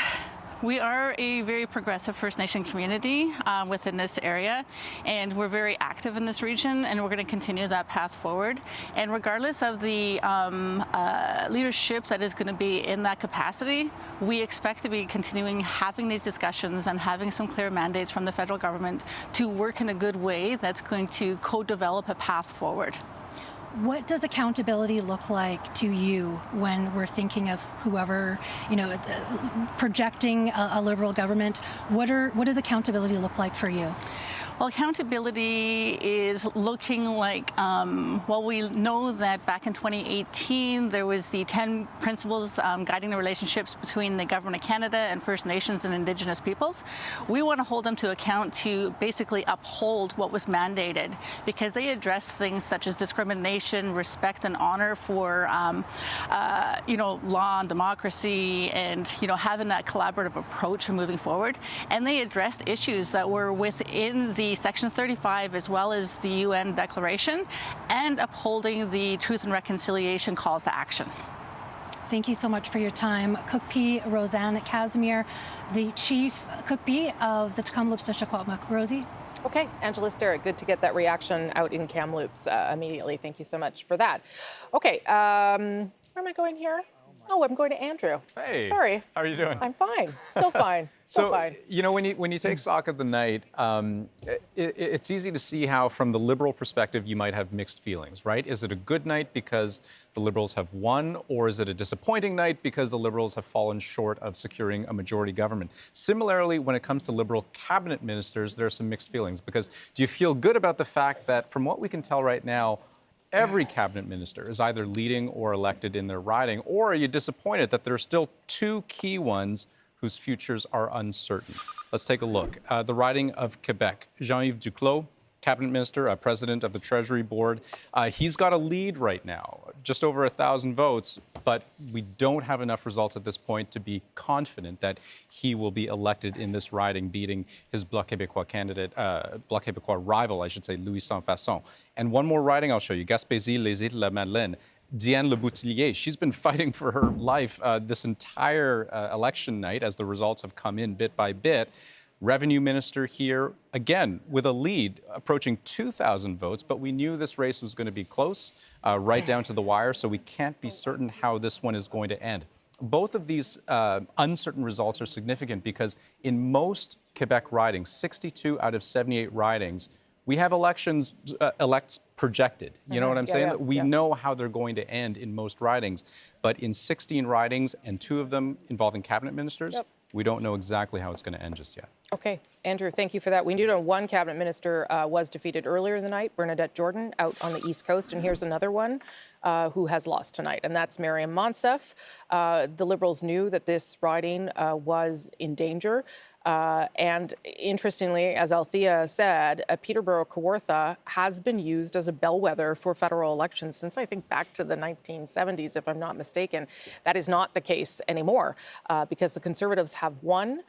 we are a very progressive First Nation community within this area, and we're very active in this region, and we're going to continue that path forward. And regardless of the leadership that is going to be in that capacity, we expect to be continuing having these discussions and having some clear mandates from the federal government to work in a good way that's going to co-develop a path forward. What does accountability look like to you when we're thinking of whoever, projecting a Liberal government? What does accountability look like for you? Well, accountability is looking like, we know that back in 2018, there was the 10 principles guiding the relationships between the Government of Canada and First Nations and Indigenous peoples. We want to hold them to account to basically uphold what was mandated, because they address things such as discrimination, respect and honor for, law and democracy, and, having that collaborative approach and moving forward. And they addressed issues that were within the Section 35 as well as the UN Declaration, and upholding the Truth and Reconciliation calls to action. Thank you so much for your time. Cook P. Roseanne Casimir, the Chief Cook P. of the Kamloops Nishnawbe. Rosie? Okay, Angela Sterritt, good to get that reaction out in Kamloops immediately. Thank you so much for that. Okay, where am I going here? Oh, I'm going to Andrew. Hey. Sorry. How are you doing? I'm fine. Still fine. Still fine. When you take stock of the night, it's easy to see how, from the Liberal perspective, you might have mixed feelings, right? Is it a good night because the Liberals have won, or is it a disappointing night because the Liberals have fallen short of securing a majority government? Similarly, when it comes to Liberal cabinet ministers, there are some mixed feelings, because do you feel good about the fact that, from what we can tell right now, every cabinet minister is either leading or elected in their riding, or are you disappointed that there are still two key ones whose futures are uncertain? Let's take a look. The riding of Quebec. Jean-Yves Duclos, cabinet minister, president of the Treasury Board. He's got a lead right now, just over 1,000 votes, but we don't have enough results at this point to be confident that he will be elected in this riding, beating his Bloc Quebecois candidate, Bloc Quebecois rival, I should say, Louis Sans-Fasson. And one more riding I'll show you, Gaspésie-Les-Îles-La-Madeleine. Diane Leboutillier, she's been fighting for her life this entire election night as the results have come in bit by bit. Revenue minister here, again, with a lead approaching 2,000 votes, but we knew this race was going to be close, right down to the wire, so we can't be certain how this one is going to end. Both of these uncertain results are significant because in most Quebec ridings, 62 out of 78 ridings, we have elects projected. You know what I'm saying? We know how they're going to end in most ridings, but in 16 ridings, and 2 of them involving cabinet ministers, we don't know exactly how it's going to end just yet. Okay, Andrew, thank you for that. We do know one cabinet minister was defeated earlier in the night, Bernadette Jordan, out on the East Coast. And here's another one who has lost tonight, and that's Mariam Monsef. The Liberals knew that this riding was in danger. And interestingly, as Althea said, Peterborough-Kawartha has been used as a bellwether for federal elections since, I think, back to the 1970s, if I'm not mistaken. That is not the case anymore because the Conservatives have won,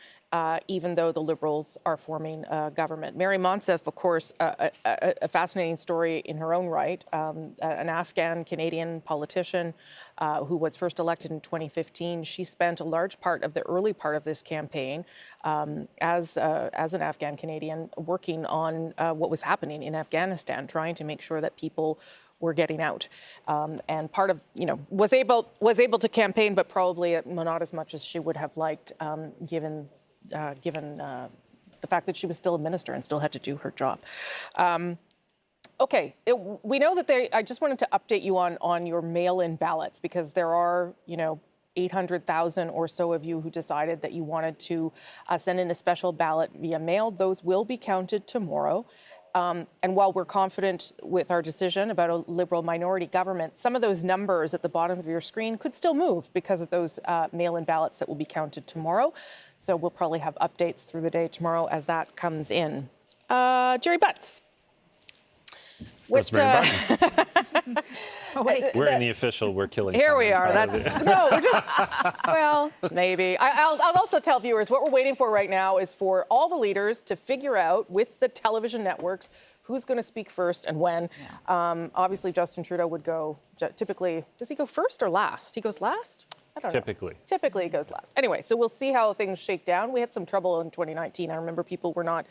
even though the Liberals are forming a government. Mary Monsef, of course, a fascinating story in her own right, an Afghan-Canadian politician who was first elected in 2015. She spent a large part of the early part of this campaign as an Afghan-Canadian working on what was happening in Afghanistan, trying to make sure that people were getting out, and part of, was able to campaign, but probably not as much as she would have liked, given the fact that she was still a minister and still had to do her job. Okay, we know that I just wanted to update you on your mail-in ballots, because there are, 800,000 or so of you who decided that you wanted to send in a special ballot via mail. Those will be counted tomorrow. And while we're confident with our decision about a Liberal minority government, some of those numbers at the bottom of your screen could still move because of those mail-in ballots that will be counted tomorrow. So we'll probably have updates through the day tomorrow as that comes in. Jerry Butts. We're in the official, we're killing. Here we are. We're just, well, maybe. I'll also tell viewers what we're waiting for right now is for all the leaders to figure out with the television networks who's going to speak first and when. Obviously, Justin Trudeau would go, typically, does he go first or last? He goes last? I don't Typically. know. Typically it goes last. Anyway, so we'll see how things shake down. We had some trouble in 2019. I remember people were not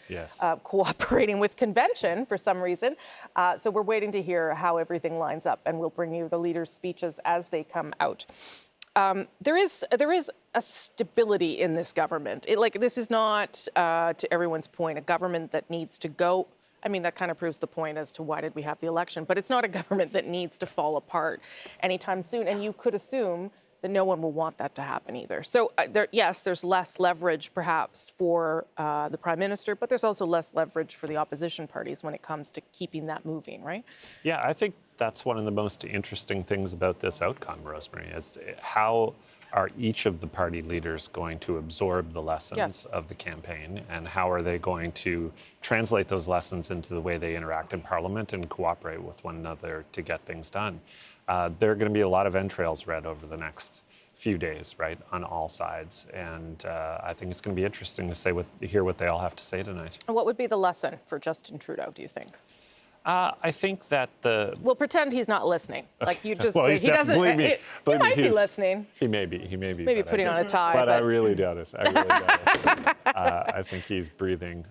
cooperating with convention for some reason. So we're waiting to hear how everything lines up, and we'll bring you the leaders' speeches as they come out. There is a stability in this government. This is not, to everyone's point, a government that needs to go. I mean, that kind of proves the point as to why did we have the election. But it's not a government that needs to fall apart anytime soon. And you could assume that no one will want that to happen either. So there's less leverage perhaps for the Prime Minister, but there's also less leverage for the opposition parties when it comes to keeping that moving, right? Yeah, I think that's one of the most interesting things about this outcome, Rosemary, is how are each of the party leaders going to absorb the lessons of the campaign, and how are they going to translate those lessons into the way they interact in Parliament and cooperate with one another to get things done? There are going to be a lot of entrails read over the next few days, right, on all sides. And I think it's going to be interesting to hear what they all have to say tonight. And what would be the lesson for Justin Trudeau, do you think? I think that We'll pretend he's not listening. Like you just, well, he doesn't. He might be listening. He may be. Maybe putting on a tie. But I really doubt it. I think he's breathing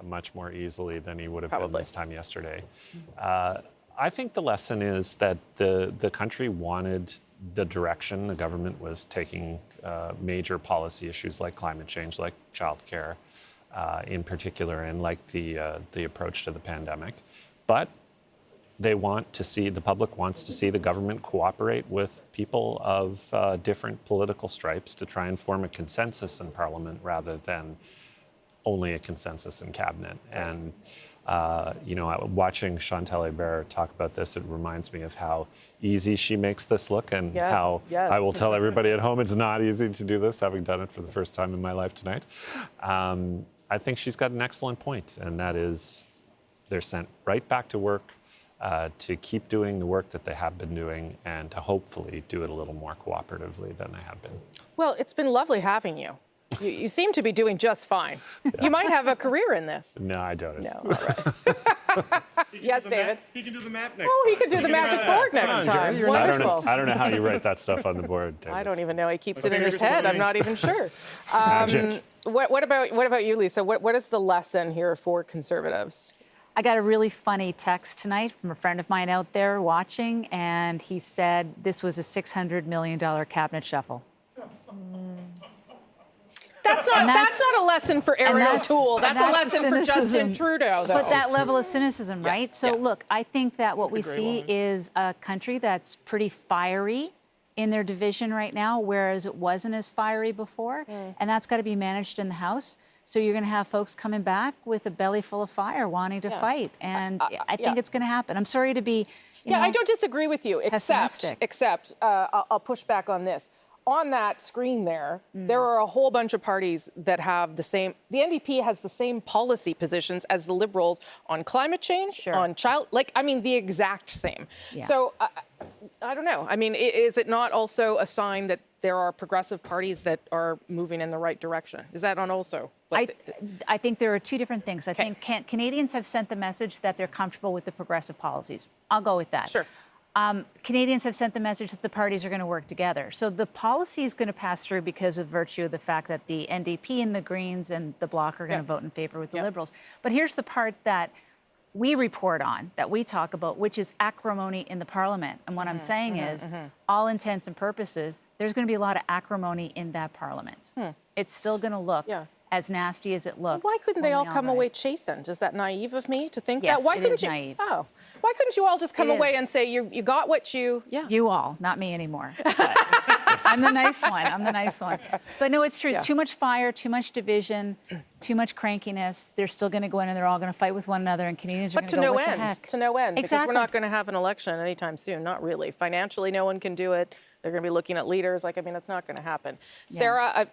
much more easily than he would have been this time yesterday. I think the lesson is that the country wanted the direction the government was taking major policy issues like climate change, like childcare, in particular, and like the approach to the pandemic. But they want to see, the public wants to see the government cooperate with people of different political stripes to try and form a consensus in Parliament rather than only a consensus in Cabinet. And watching Chantal Hébert talk about this, it reminds me of how easy she makes this look, and how I will tell everybody at home it's not easy to do this, having done it for the first time in my life tonight. I think she's got an excellent point, and that is they're sent right back to work to keep doing the work that they have been doing, and to hopefully do it a little more cooperatively than they have been. Well, it's been lovely having you. You seem to be doing just fine. You might have a career in this. No, I doubt it. No, all right. Yes, David. He can do the map next time. Oh, he can do the magic board next time. Wonderful. I don't know how you write that stuff on the board, David. I don't even know. He keeps it in his head. I'm not even sure. Magic. What about you, Lisa? What is the lesson here for Conservatives? I got a really funny text tonight from a friend of mine out there watching, and he said this was a $600 million cabinet shuffle. That's not a lesson for Erin O'Toole. That's a lesson for Justin Trudeau, though. But that level of cynicism, right? So look, I think that what we see is a country that's pretty fiery in their division right now, whereas it wasn't as fiery before. And that's got to be managed in the House. So you're going to have folks coming back with a belly full of fire wanting to fight. And I think it's going to happen. I'm sorry to be, I don't disagree with you, except I'll push back on this. On that screen there, there are a whole bunch of parties that have the same, the NDP has the same policy positions as the Liberals on climate change, on the exact same. So I don't know. I mean, is it not also a sign that there are progressive parties that are moving in the right direction? Is that not also? I think there are two different things. I think Canadians have sent the message that they're comfortable with the progressive policies. I'll go with that. Sure. Canadians have sent the message that the parties are going to work together. So the policy is going to pass through because of virtue of the fact that the NDP and the Greens and the Bloc are going to vote in favor with the Liberals. But here's the part that we report on, that we talk about, which is acrimony in the Parliament. And what I'm saying is, all intents and purposes, there's going to be a lot of acrimony in that Parliament. It's still going to look as nasty as it looked. Why couldn't they all come away chastened? Is that naive of me to think yes, that? Why it couldn't is naive. Oh, why couldn't you all just come away and say you got what you? You all, not me anymore. I'm the nice one. I'm the nice one. But no, it's true. Too much fire, too much division, too much crankiness. They're still going to go in and they're all going to fight with one another, and Canadians are going to go, what the heck? To no end. Exactly. Because we're not going to have an election anytime soon. Not really. Financially, no one can do it. They're going to be looking at leaders. It's not going to happen. Sarah,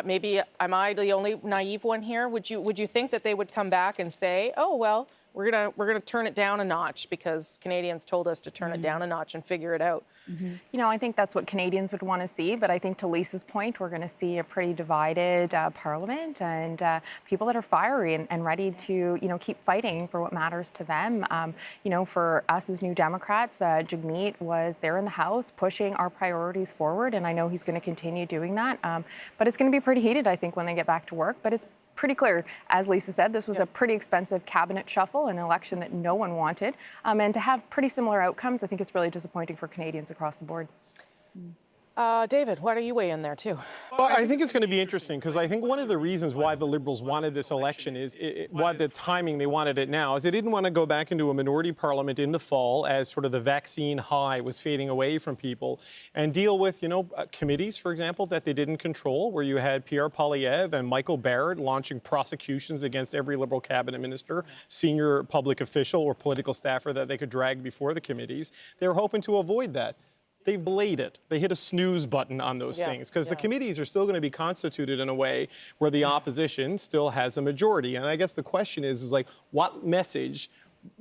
maybe am I the only naive one here? Would you think that they would come back and say, oh, well, we're gonna turn it down a notch because Canadians told us to turn it down a notch and figure it out. You know, I think that's what Canadians would want to see, but I think to Lisa's point, we're going to see a pretty divided parliament and people that are fiery and ready to, you know, keep fighting for what matters to them. You know, for us as New Democrats, Jagmeet was there in the House pushing our priorities forward, and I know he's going to continue doing that. But it's going to be pretty heated, I think, when they get back to work. But it's pretty clear, as Lisa said, this was a pretty expensive cabinet shuffle, an election that no one wanted. And to have pretty similar outcomes, I think it's really disappointing for Canadians across the board. David, why don't you weigh in there too? Well, I think it's going to be interesting because I think one of the reasons why the Liberals wanted this election is why the timing they wanted it now is they didn't want to go back into a minority parliament in the fall as sort of the vaccine high was fading away from people and deal with, you know, committees, for example, that they didn't control, where you had P.E.I and Michael Barrett launching prosecutions against every Liberal cabinet minister, senior public official or political staffer that they could drag before the committees. They were hoping to avoid that. They've delayed it. They hit a snooze button on those things because the committees are still going to be constituted in a way where the opposition still has a majority. And I guess the question is like, what message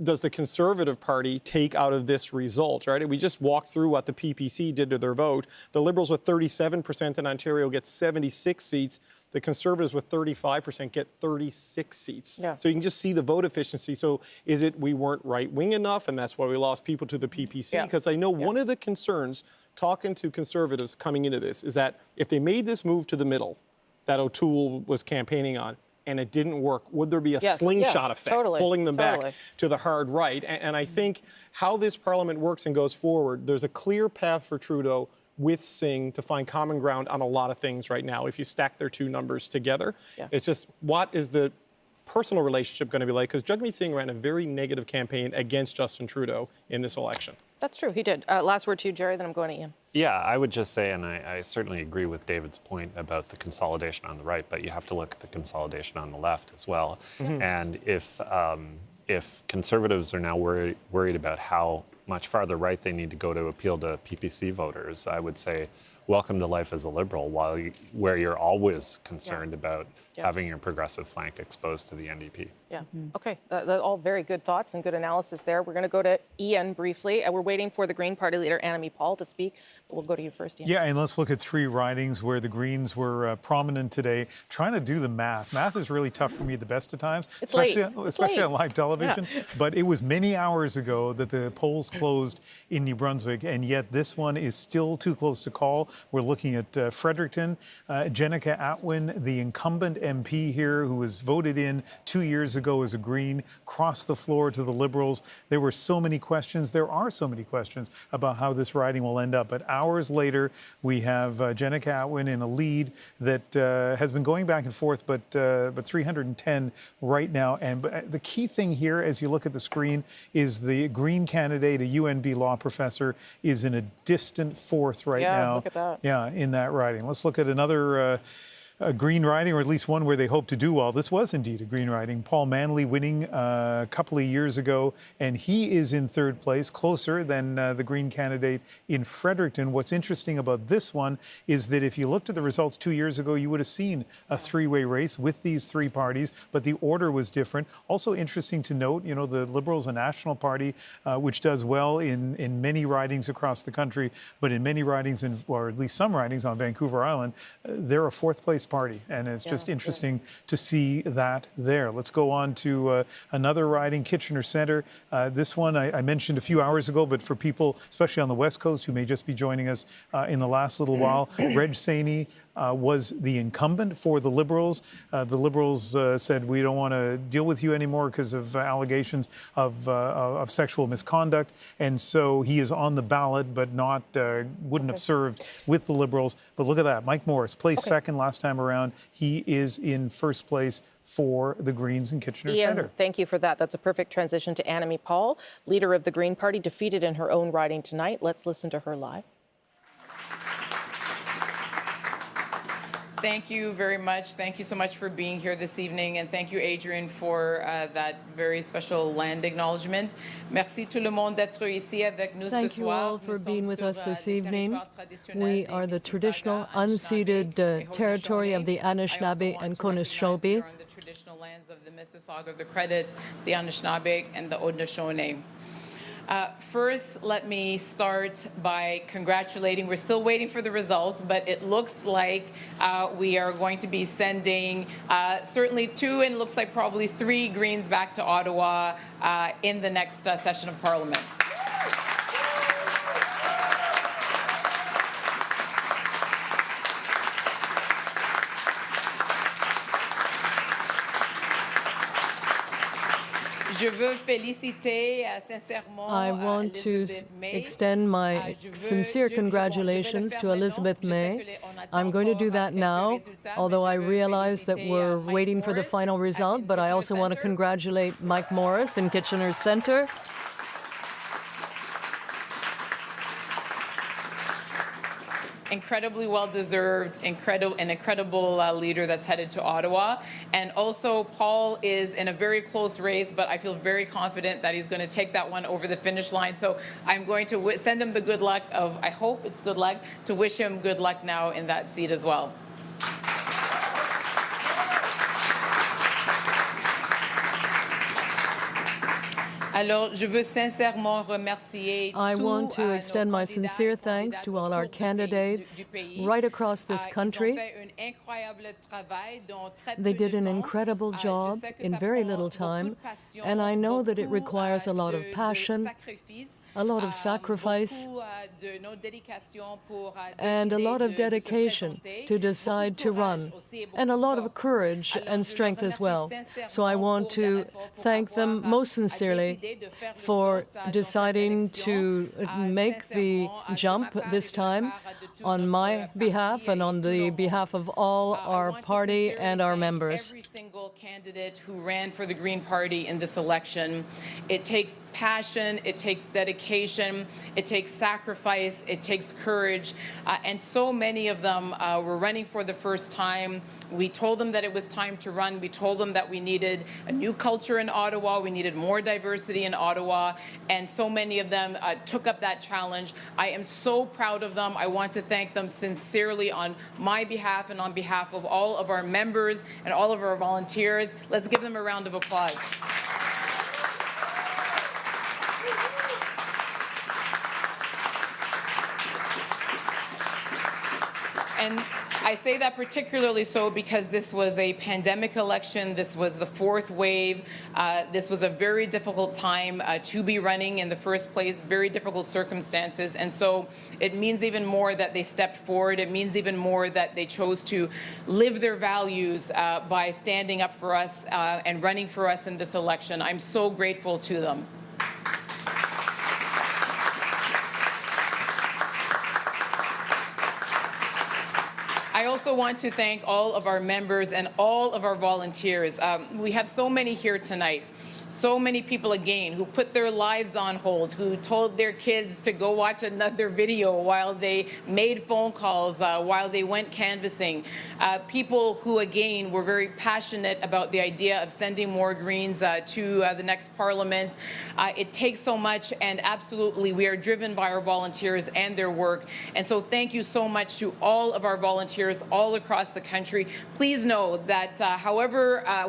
does the Conservative Party take out of this result, right? We just walked through what the PPC did to their vote. The Liberals with 37% in Ontario get 76 seats. The Conservatives with 35% get 36 seats. So you can just see the vote efficiency. So is it we weren't right-wing enough and that's why we lost people to the PPC? Because I know one of the concerns talking to Conservatives coming into this is that if they made this move to the middle that O'Toole was campaigning on, and it didn't work, would there be a slingshot effect, pulling them back to the hard right? And I think how this parliament works and goes forward, there's a clear path for Trudeau with Singh to find common ground on a lot of things right now if you stack their two numbers together. It's just, what is the personal relationship going to be like? Because Jagmeet Singh ran a very negative campaign against Justin Trudeau in this election. That's true, he did. Last word to you, Jerry, then I'm going to Ian. Yeah, I would just say, and I certainly agree with David's point about the consolidation on the right, but you have to look at the consolidation on the left as well. And if Conservatives are now worried about how much farther right they need to go to appeal to PPC voters, I would say welcome to life as a Liberal, where you're always concerned about having your progressive flank exposed to the NDP. Okay, all very good thoughts and good analysis there. We're going to go to Ian briefly. We're waiting for the Green Party leader, Annamie Paul, to speak. But we'll go to you first, Ian. Yeah, and let's look at three ridings where the Greens were prominent today. Trying to do the math. Math is really tough for me at the best of times, especially on live television. But it was many hours ago that the polls closed in New Brunswick, and yet this one is still too close to call. We're looking at Fredericton. Jenica Atwin, the incumbent MP here, who was voted in 2 years ago as a Green, crossed the floor to the Liberals. There were so many questions. There are so many questions about how this riding will end up. But hours later, we have Jenica Atwin in a lead that has been going back and forth, but 310 right now. And the key thing here, as you look at the screen, is the Green candidate, a UNB law professor, is in a distant fourth right now. Look at that. Yeah, in that riding. Let's look at another a Green riding, or at least one where they hope to do well. This was indeed a Green riding. Paul Manley winning a couple of years ago, and he is in third place, closer than the Green candidate in Fredericton. What's interesting about this one is that if you looked at the results 2 years ago, you would have seen a three-way race with these three parties, but the order was different. Also interesting to note, you know, the Liberals, a national party, which does well in many ridings across the country, but in many ridings, or at least some ridings on Vancouver Island, they're a fourth place party, and it's just interesting to see that there. Let's go on to another riding, Kitchener Centre. This one I mentioned a few hours ago, but for people, especially on the West Coast, who may just be joining us in the last little while, Reg Saini was the incumbent for the Liberals. The Liberals said, we don't want to deal with you anymore because of allegations of sexual misconduct. And so he is on the ballot, but not wouldn't have served with the Liberals. But look at that. Mike Morris placed second last time around. He is in first place for the Greens in Kitchener Centre. Thank you for that. That's a perfect transition to Annamie Paul, leader of the Green Party, defeated in her own riding tonight. Let's listen to her live. Thank you very much. Thank you so much for being here this evening, and thank you, Adrian, for that very special land acknowledgement. Merci tout le monde d'être ici avec nous ce soir. Thank you all for being with us this evening. We are the traditional unceded territory of the Anishinaabe and Conishobe. The traditional lands of the Mississauga, the Credit, the Anishinaabe, and the Haudenosaunee. First, let me start by congratulating. We're still waiting for the results, but it looks like we are going to be sending certainly 2 and looks like probably 3 Greens back to Ottawa in the next session of Parliament. I want to extend my sincere congratulations to Elizabeth May. I'm going to do that now, although I realize that we're waiting for the final result, but I also want to congratulate Mike Morris in Kitchener Centre. Incredibly well-deserved, an incredible leader that's headed to Ottawa. And also, Paul is in a very close race, but I feel very confident that he's going to take that one over the finish line. So I'm going to send him the good luck of, I hope it's good luck, to wish him good luck now in that seat as well. I want to extend my sincere thanks to all our candidates right across this country. They did an incredible job in very little time, and I know that it requires a lot of passion, a lot of sacrifice, and a lot of dedication to decide to run, and a lot of courage and strength as well. So I want to thank them most sincerely for deciding to make the jump this time on my behalf and on the behalf of all our party and our members. Every single candidate who ran for the Green Party in this election, it takes passion, it takes dedication, it takes sacrifice, it takes courage, and so many of them were running for the first time. We told them that it was time to run. We told them that we needed a new culture in Ottawa. We needed more diversity in Ottawa. And so many of them took up that challenge. I am so proud of them. I want to thank them sincerely on my behalf and on behalf of all of our members and all of our volunteers. Let's give them a round of applause. And I say that particularly so because this was a pandemic election. This was the 4th wave. This was a very difficult time to be running in the first place, very difficult circumstances. And so it means even more that they stepped forward. It means even more that they chose to live their values by standing up for us and running for us in this election. I'm so grateful to them. I also want to thank all of our members and all of our volunteers. We have so many here tonight. So many people, again, who put their lives on hold, who told their kids to go watch another video while they made phone calls, while they went canvassing. People who, again, were very passionate about the idea of sending more Greens to the next Parliament. It takes so much, and absolutely, we are driven by our volunteers and their work. And so thank you so much to all of our volunteers all across the country. Please know that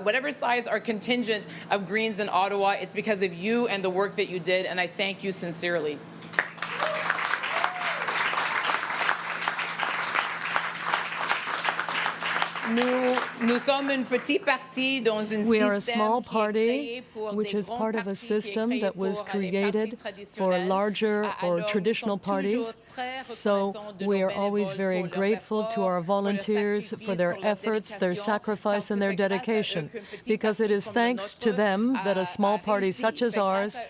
whatever size our contingent of Greens in Ottawa, it's because of you and the work that you did, and I thank you sincerely. We are a small party which is part of a system that was created for larger or traditional parties. So we are always very grateful to our volunteers for their efforts, their sacrifice, and their dedication, because it is thanks to them that a small party such as ours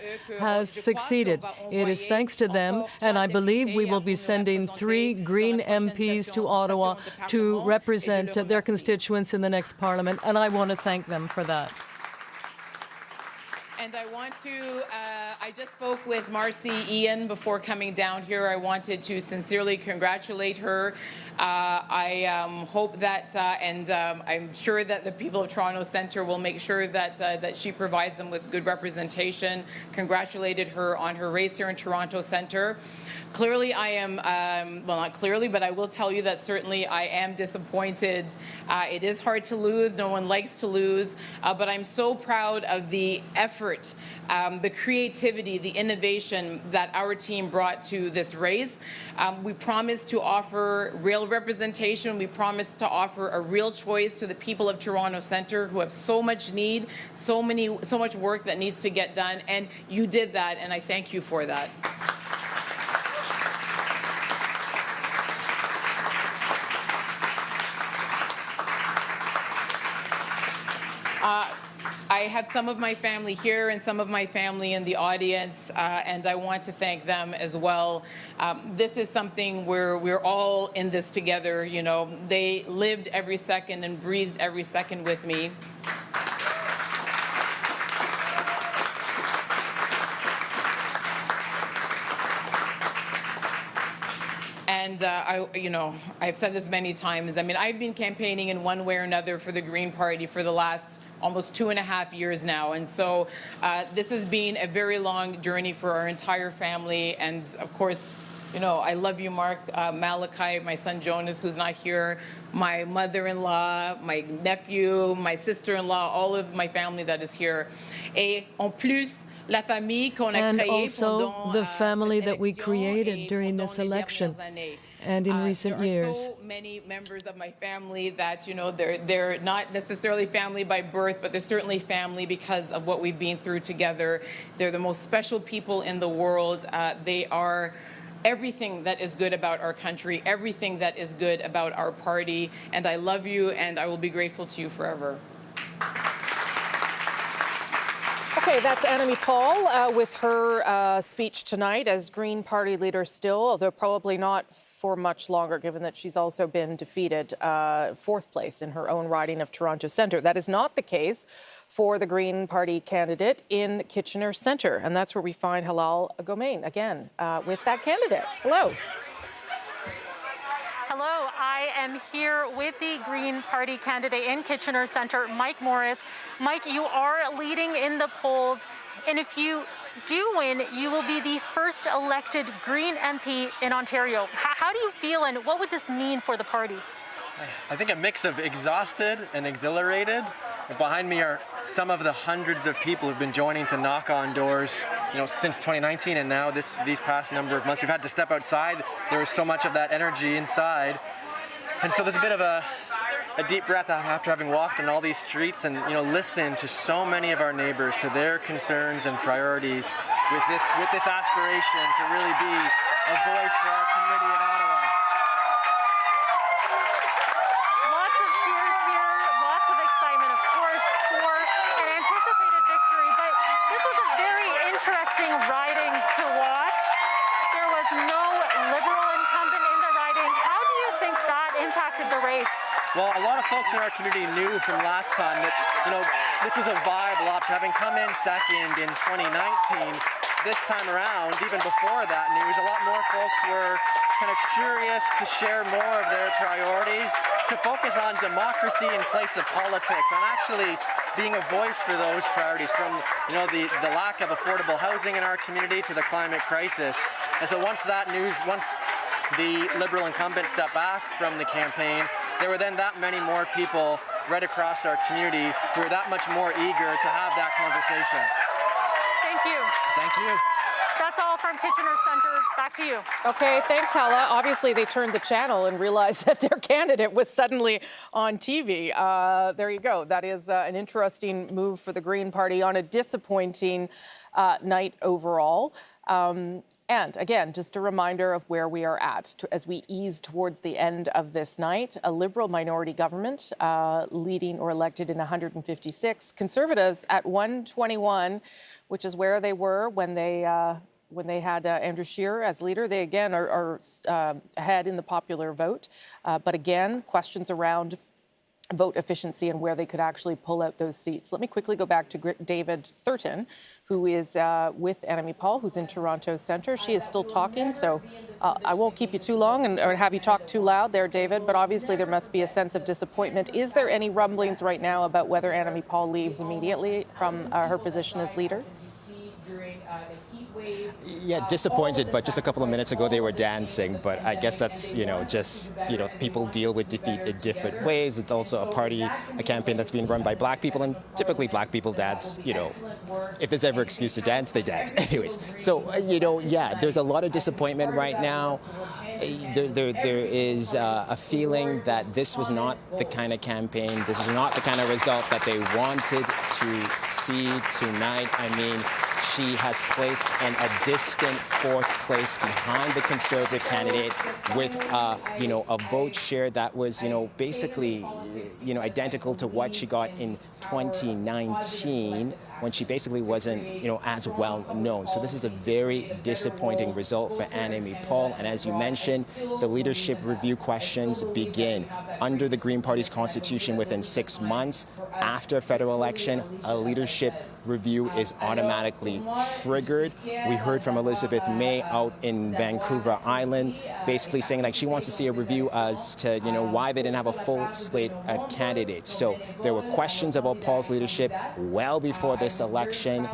has succeeded. It is thanks to them, and I believe we will be sending 3 Green MPs to Ottawa to represent their constituents in the next Parliament, and I want to thank them for that. And I just spoke with Marcy Ian before coming down here. I wanted to sincerely congratulate her. I hope that, and I'm sure that the people of Toronto Centre will make sure that that she provides them with good representation. Congratulated her on her race here in Toronto Centre. Clearly, I am, well, not clearly, but I will tell you that certainly I am disappointed. It is hard to lose. No one likes to lose. But I'm so proud of the effort, the creativity, the innovation that our team brought to this race. We promised to offer real representation. We promised to offer a real choice to the people of Toronto Centre who have so much need, so much work that needs to get done. And you did that, and I thank you for that. I have some of my family here and some of my family in the audience, and I want to thank them as well. This is something where we're all in this together. You know, they lived every second and breathed every second with me. And I've said this many times. I mean, I've been campaigning in one way or another for the Green Party for the last almost 2.5 years now. And so this has been a very long journey for our entire family. And of course, you know, I love you, Mark, Malachi, my son Jonas, who's not here, my mother-in-law, my nephew, my sister-in-law, all of my family that is here. Et en plus, la famille qu'on a and créée also pendant, the family that we cette élection created et during pendant this les election dernières années. and in recent There are years. so many members of my family that, you know, they're not necessarily family by birth, but they're certainly family because of what we've been through together. They're the most special people in the world. They are everything that is good about our country, everything that is good about our party. And I love you, and I will be grateful to you forever. Okay, that's Annamie Paul with her speech tonight as Green Party leader still, although probably not for much longer, given that she's also been defeated fourth place in her own riding of Toronto Centre. That is not the case for the Green Party candidate in Kitchener Centre, and that's where we find Halal Gomain again with that candidate. Hello. Hello, I am here with the Green Party candidate in Kitchener Centre, Mike Morris. Mike, you are leading in the polls, and if you do win, you will be the first elected Green MP in Ontario. How do you feel, and what would this mean for the party? I think a mix of exhausted and exhilarated. Behind me are some of the hundreds of people who've been joining to knock on doors, you know, since 2019, and now these past number of months. We've had to step outside. There was so much of that energy inside, and so there's a bit of a deep breath after having walked on all these streets and, you know, listened to so many of our neighbors, to their concerns and priorities, with this aspiration to really be a voice for our community in Ottawa. Interesting riding to watch. There was no Liberal incumbent in the riding. How do you think that impacted the race? Well, a lot of folks in our community knew from last time that, you know, this was a viable option. Having come in second in 2019, this time around, even before that news, a lot more folks were kind of curious to share more of their priorities, to focus on democracy in place of politics, on actually being a voice for those priorities, from, you know, the lack of affordable housing in our community to the climate crisis. And so once the Liberal incumbent stepped back from the campaign, there were then that many more people right across our community who were that much more eager to have that conversation. Thank you. Thank you. That's all from Kitchener Centre. Back to you. Okay, thanks, Hala. Obviously, they turned the channel and realized that their candidate was suddenly on TV. There you go. That is an interesting move for the Green Party on a disappointing night overall. And again, just a reminder of where we are at as we ease towards the end of this night. A Liberal minority government leading or elected in 156. Conservatives at 121, which is where they were when they had Andrew Scheer as leader. They again are ahead in the popular vote. But again, questions around vote efficiency and where they could actually pull out those seats. Let me quickly go back to David Thurton, who who is with Annamie Paul, who's in Toronto Centre. She is still talking, so I won't keep you too long or have you talk too loud there, David, but obviously there must be a sense of disappointment. Is there any rumblings right now about whether Annamie Paul leaves immediately from her position as leader? Yeah, disappointed, but just a couple of minutes ago they were dancing. But I guess that's, just, people deal with defeat in different ways. It's also a campaign that's being run by black people, and typically black people dance, if there's ever excuse to dance, they dance. Anyways, so, yeah, there's a lot of disappointment right now. There is a feeling that this was not the kind of campaign, this is not the kind of result that they wanted to see tonight. I mean, she has placed in a distant fourth place behind the Conservative candidate with, a vote share that was, basically, identical to what she got in 2019 when she basically wasn't, as well known. So this is a very disappointing result for Annamie Paul. And as you mentioned, the leadership review questions begin under the Green Party's constitution within 6 months. After a federal election, a leadership review is automatically triggered. We heard from Elizabeth May out in Vancouver Island, basically saying like she wants to see a review as to why they didn't have a full slate of candidates. So there were questions about Paul's leadership well before this election.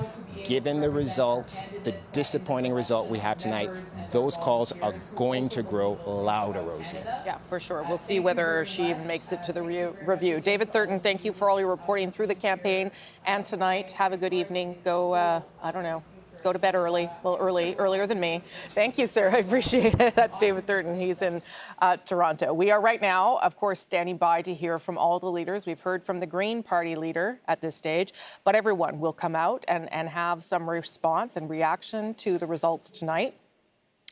Given the result, the disappointing result we have tonight, those calls are going to grow louder, Rosie. Yeah, for sure. We'll see whether she even makes it to the review. David Thurton, thank you for all your reporting through the campaign and tonight. Have a good evening. Go, go to bed early. Well, earlier than me. Thank you, sir. I appreciate it. That's David Thurton. He's in Toronto. We are right now, of course, standing by to hear from all the leaders. We've heard from the Green Party leader at this stage, but everyone will come out and have some response and reaction to the results tonight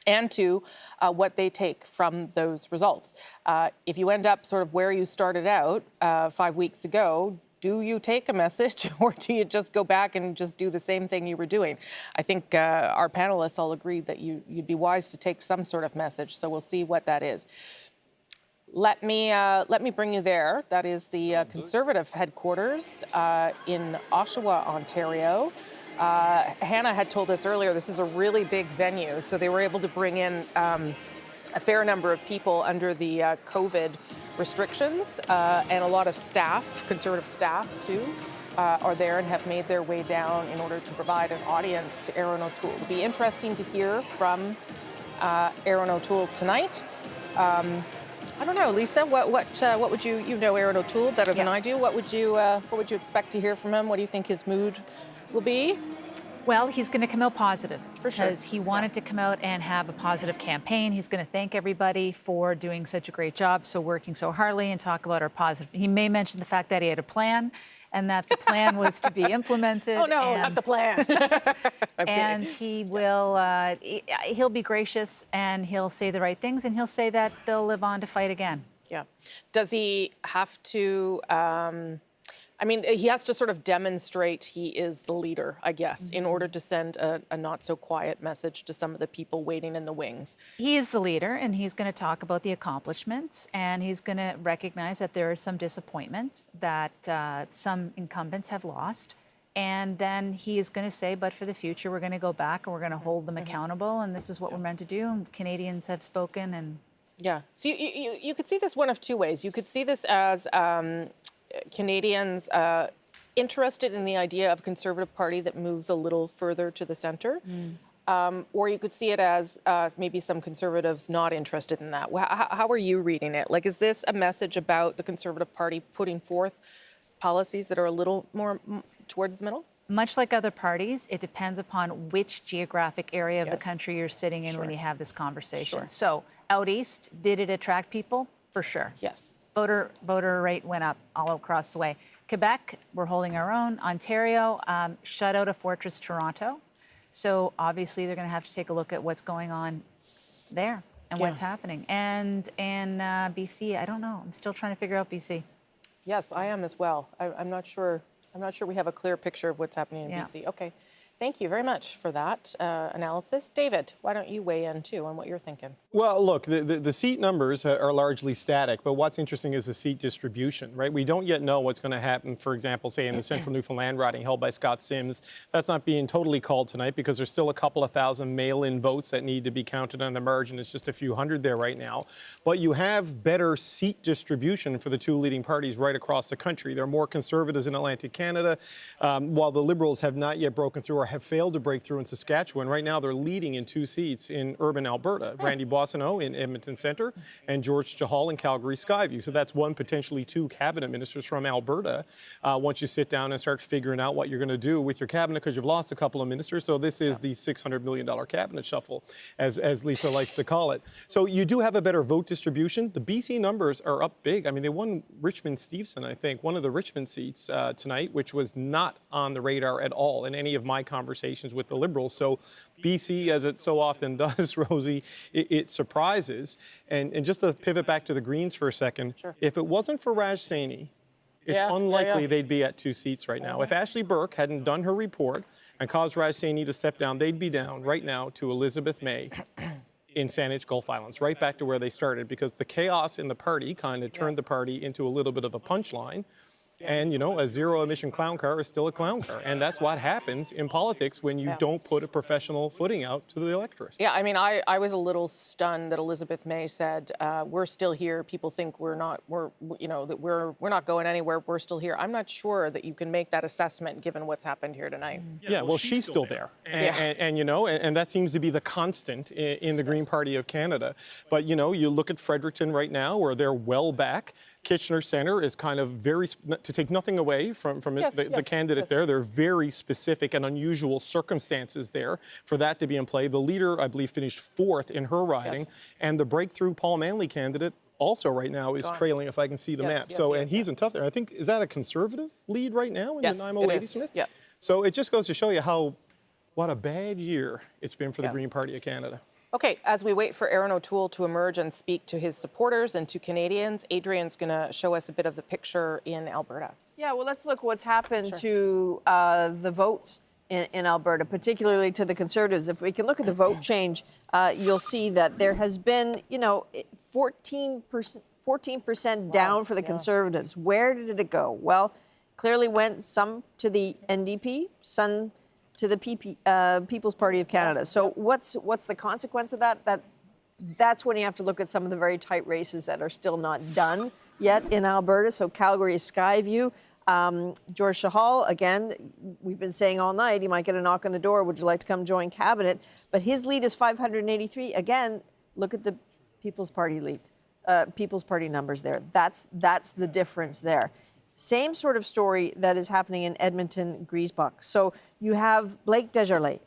and to what they take from those results. If you end up sort of where you started out 5 weeks ago, do you take a message or do you just go back and just do the same thing you were doing? I think our panelists all agreed that you'd be wise to take some sort of message, so we'll see what that is. Let me bring you there. That is the Conservative headquarters in Oshawa, Ontario. Hannah had told us earlier this is a really big venue, so they were able to bring in a fair number of people under the COVID restrictions, and a lot of staff, Conservative staff too, are there and have made their way down in order to provide an audience to Erin O'Toole. It'll be interesting to hear from Erin O'Toole tonight. I don't know, Lisa. What would you know Erin O'Toole better than I do? What would you expect to hear from him? What do you think his mood will be? Well, he's going to come out positive for sure, because he wanted to come out and have a positive campaign. He's going to thank everybody for doing such a great job, so working so hardly, and talk about our positive. He may mention the fact that he had a plan and that the plan was to be implemented. Oh no, not the plan. And he will, he'll be gracious and he'll say the right things, and he'll say that they'll live on to fight again. Yeah. Does he have to? He has to sort of demonstrate he is the leader, I guess, in order to send a not-so-quiet message to some of the people waiting in the wings. He is the leader, and he's going to talk about the accomplishments, and he's going to recognize that there is some disappointment, that some incumbents have lost, and then he is going to say, but for the future, we're going to go back and we're going to hold them accountable, and this is what we're meant to do, and Canadians have spoken. And yeah, so you could see this one of two ways. You could see this as Canadians interested in the idea of a Conservative Party that moves a little further to the centre, or you could see it as maybe some Conservatives not interested in that. How are you reading it? Like, is this a message about the Conservative Party putting forth policies that are a little more towards the middle? Much like other parties, it depends upon which geographic area of the country you're sitting in when you have this conversation. So out east, did it attract people? For sure. Yes. Voter rate went up all across the way. Quebec, we're holding our own. Ontario, shut out a fortress Toronto. So obviously they're going to have to take a look at what's going on there and what's happening. And in BC, I don't know. I'm still trying to figure out BC. Yes, I am as well. I'm not sure. I'm not sure we have a clear picture of what's happening in BC. Okay. Thank you very much for that analysis. David, why don't you weigh in too on what you're thinking? Well, look, the seat numbers are largely static, but what's interesting is the seat distribution, right? We don't yet know what's going to happen, for example, say in the central Newfoundland riding held by Scott Sims. That's not being totally called tonight because there's still a couple of thousand mail-in votes that need to be counted on the margin. It's just a few hundred there right now. But you have better seat distribution for the two leading parties right across the country. There are more Conservatives in Atlantic Canada, while the Liberals have not yet broken through or have failed to break through in Saskatchewan. Right now, they're leading in 2 seats in urban Alberta. Randy Boissonneau in Edmonton Centre and George Chahal in Calgary Skyview. So that's one, potentially 2 cabinet ministers from Alberta once you sit down and start figuring out what you're going to do with your cabinet because you've lost a couple of ministers. So this is the $600 million cabinet shuffle, as Lisa likes to call it. So you do have a better vote distribution. The BC numbers are up big. I mean, they won Richmond-Steveston, I think, one of the Richmond seats tonight, which was not on the radar at all in any of my conversations with the Liberals. So BC, as it so often does, Rosie, it surprises. And just to pivot back to the Greens for a second, if it wasn't for Raj Saini, it's unlikely they'd be at 2 seats right now. If Ashley Burke hadn't done her report and caused Raj Saini to step down, they'd be down right now to Elizabeth May in Saanich Gulf Islands, right back to where they started, because the chaos in the party kind of turned the party into a little bit of a punchline. And, you know, a zero-emission clown car is still a clown car. And that's what happens in politics when you don't put a professional footing out to the electorate. Yeah, I mean, I was a little stunned that Elizabeth May said, we're still here. People think we're not going anywhere. We're still here. I'm not sure that you can make that assessment given what's happened here tonight. Yeah, well, she's still there. And you know, and that seems to be the constant in the Green Party of Canada. But, you know, you look at Fredericton right now where they're well back. Kitchener Centre is kind of very, to take nothing away from the candidate there, there are very specific and unusual circumstances there for that to be in play. The leader, I believe, finished 4th in her riding, and the breakthrough Paul Manley candidate also right now is trailing, if I can see the map. And he's in tough there. I think, is that a Conservative lead right now in Nanaimo Ladysmith? Yeah. So it just goes to show you what a bad year it's been for the Green Party of Canada. Okay, as we wait for Aaron O'Toole to emerge and speak to his supporters and to Canadians, Adrian's going to show us a bit of the picture in Alberta. Yeah, well, let's look what's happened to the votes in Alberta, particularly to the Conservatives. If we can look at the vote change, you'll see that there has been, 14% down for the Conservatives. Where did it go? Well, clearly went some to the NDP, some to the People's Party of Canada. So what's the consequence of that? That's when you have to look at some of the very tight races that are still not done yet in Alberta. So Calgary Skyview, George Chahal, again, we've been saying all night, he might get a knock on the door. Would you like to come join cabinet? But his lead is 583. Again, look at the People's Party lead, People's Party numbers there. That's the difference there. Same sort of story that is happening in Edmonton, Griesbach. So you have Blake Desjardins,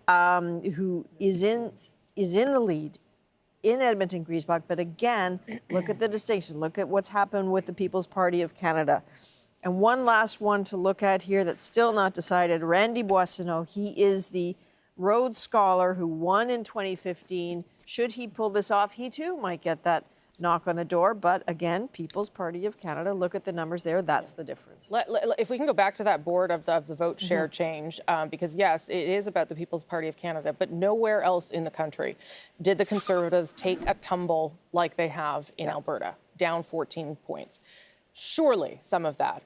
who is in the lead in Edmonton, Griesbach. But again, look at the distinction. Look at what's happened with the People's Party of Canada. And one last one to look at here that's still not decided. Randy Boissonneau, he is the Rhodes Scholar who won in 2015. Should he pull this off, he too might get that knock on the door. But again, People's Party of Canada, look at the numbers there. That's the difference. If we can go back to that board of the vote share change, because yes, it is about the People's Party of Canada, but nowhere else in the country did the Conservatives take a tumble like they have in Alberta, down 14 points. Surely some of that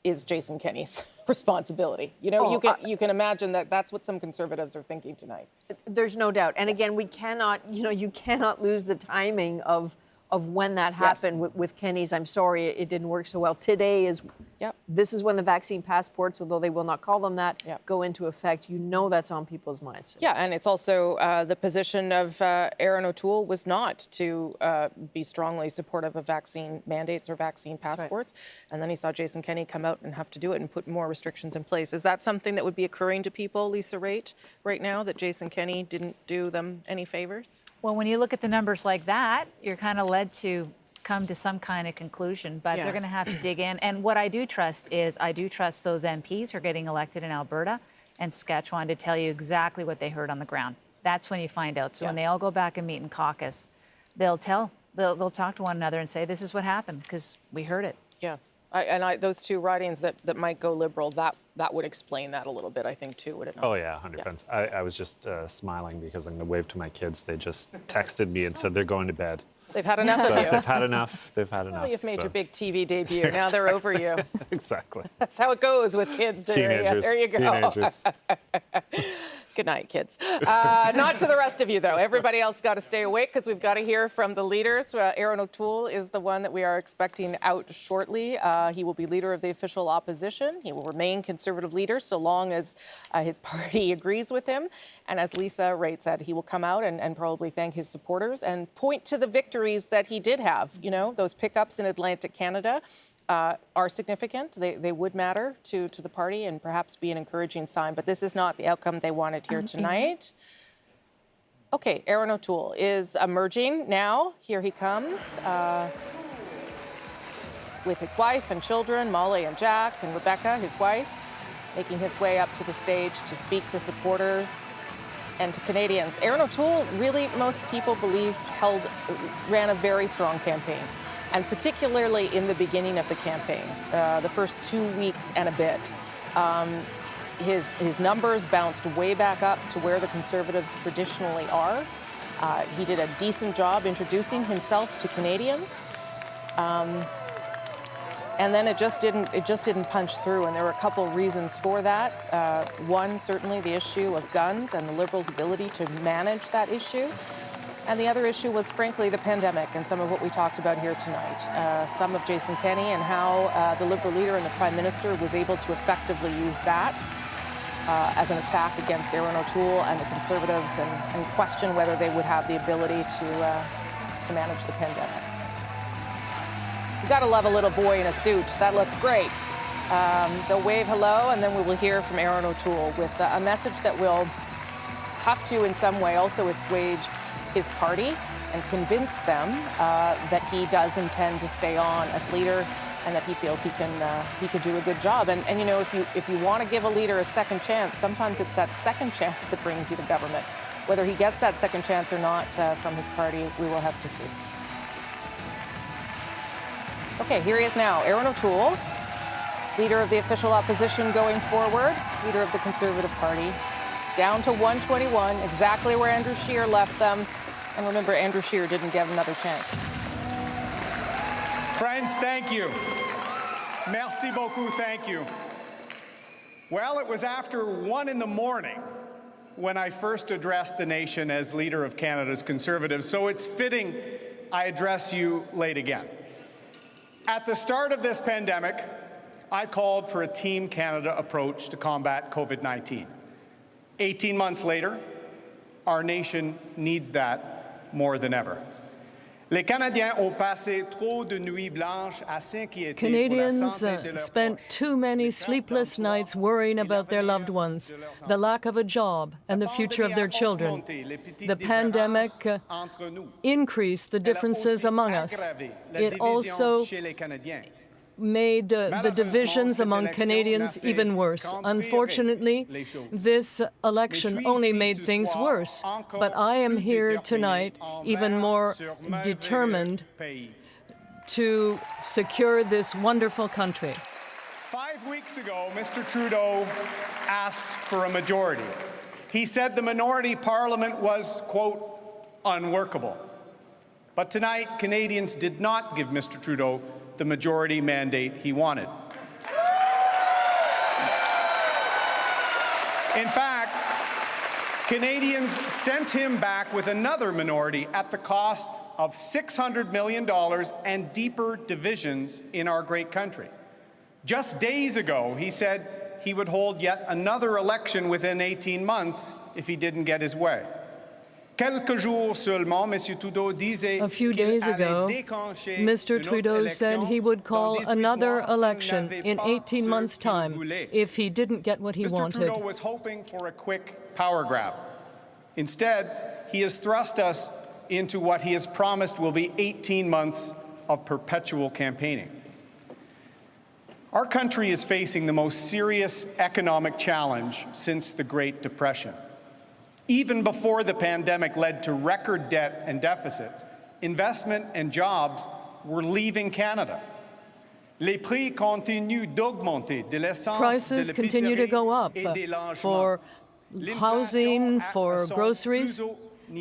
is Jason Kenney's responsibility. You know, you can imagine that that's what some Conservatives are thinking tonight. There's no doubt. And again, we cannot, you cannot lose the timing of when that happened with Kenney's. I'm sorry it didn't work so well. Today is, this is when the vaccine passports, although they will not call them that, go into effect. You know that's on people's minds. Yeah, and it's also the position of Aaron O'Toole was not to be strongly supportive of vaccine mandates or vaccine passports. And then he saw Jason Kenney come out and have to do it and put more restrictions in place. Is that something that would be occurring to people, Lisa Raitt, right now, that Jason Kenney didn't do them any favors? Well, when you look at the numbers like that, you're kind of led to come to some kind of conclusion, but they're going to have to dig in. And what I do trust is I do trust those MPs who are getting elected in Alberta and Saskatchewan to tell you exactly what they heard on the ground. That's when you find out. So when they all go back and meet in caucus, they'll talk to one another and say, this is what happened because we heard it. Yeah. Those two ridings that might go Liberal, that would explain that a little bit, I think, too, would it not? Oh, yeah, 100%. Yeah. I was just smiling because I'm going to wave to my kids. They just texted me and said they're going to bed. They've had enough of you. They've had enough. They've had enough. Well, you've made your big TV debut. Now they're over you. Exactly. That's how it goes with kids. Teenagers. There you go. Teenagers. Good night, kids. Not to the rest of you, though. Everybody else got to stay awake because we've got to hear from the leaders. Aaron O'Toole is the one that we are expecting out shortly. He will be leader of the official opposition. He will remain Conservative leader so long as his party agrees with him. And as Lisa Wright said, he will come out and probably thank his supporters and point to the victories that he did have. You know, those pickups in Atlantic Canada are significant. They would matter to the party and perhaps be an encouraging sign. But this is not the outcome they wanted here tonight. Okay, Aaron O'Toole is emerging now. Here he comes with his wife and children, Molly and Jack and Rebecca, his wife, making his way up to the stage to speak to supporters and to Canadians. Aaron O'Toole, really, most people believe, ran a very strong campaign. And particularly in the beginning of the campaign, the first 2 weeks and a bit, his numbers bounced way back up to where the Conservatives traditionally are. He did a decent job introducing himself to Canadians, and then it just didn't punch through. And there were a couple reasons for that. One, certainly the issue of guns and the Liberals' ability to manage that issue. And the other issue was, frankly, the pandemic and some of what we talked about here tonight. Some of Jason Kenney and how the Liberal leader and the Prime Minister was able to effectively use that as an attack against Aaron O'Toole and the Conservatives and question whether they would have the ability to manage the pandemic. You gotta love a little boy in a suit. That looks great. They'll wave hello, and then we will hear from Aaron O'Toole with a message that will have to, in some way, also assuage his party and convince them that he does intend to stay on as leader and that he feels he could do a good job. And you know, if you want to give a leader a second chance, sometimes it's that second chance that brings you to government. Whether he gets that second chance or not from his party, we will have to see. Okay, here he is now, Aaron O'Toole, leader of the official opposition going forward, leader of the Conservative Party. Down to 121, exactly where Andrew Scheer left them. And remember, Andrew Scheer didn't give another chance. Friends, thank you. Merci beaucoup, thank you. Well, it was after 1 a.m. when I first addressed the nation as leader of Canada's Conservatives, so it's fitting I address you late again. At the start of this pandemic, I called for a Team Canada approach to combat COVID-19. 18 months later, our nation needs that more than ever. Canadians spent too many sleepless nights worrying about their loved ones, the lack of a job, and the future of their children. The pandemic increased the differences among us. It also made the divisions among Canadians even worse. Unfortunately, this election only made things worse. But I am here tonight even more determined to secure this wonderful country. 5 weeks ago, Mr. Trudeau asked for a majority. He said the minority parliament was, quote, unworkable. But tonight, Canadians did not give Mr. Trudeau the majority mandate he wanted. In fact, Canadians sent him back with another minority at the cost of $600 million and deeper divisions in our great country. Just days ago, he said he would hold yet another election within 18 months if he didn't get his way. A few days ago, Mr. Trudeau said he would call another election in 18 months' time if he didn't get what he wanted. Mr. Trudeau was hoping for a quick power grab. Instead, he has thrust us into what he has promised will be 18 months of perpetual campaigning. Our country is facing the most serious economic challenge since the Great Depression. Even before the pandemic led to record debt and deficits, investment and jobs were leaving Canada. Les prix continuent d'augmenter de l'essence, Prices de continue to go up et des logements. for housing, for groceries,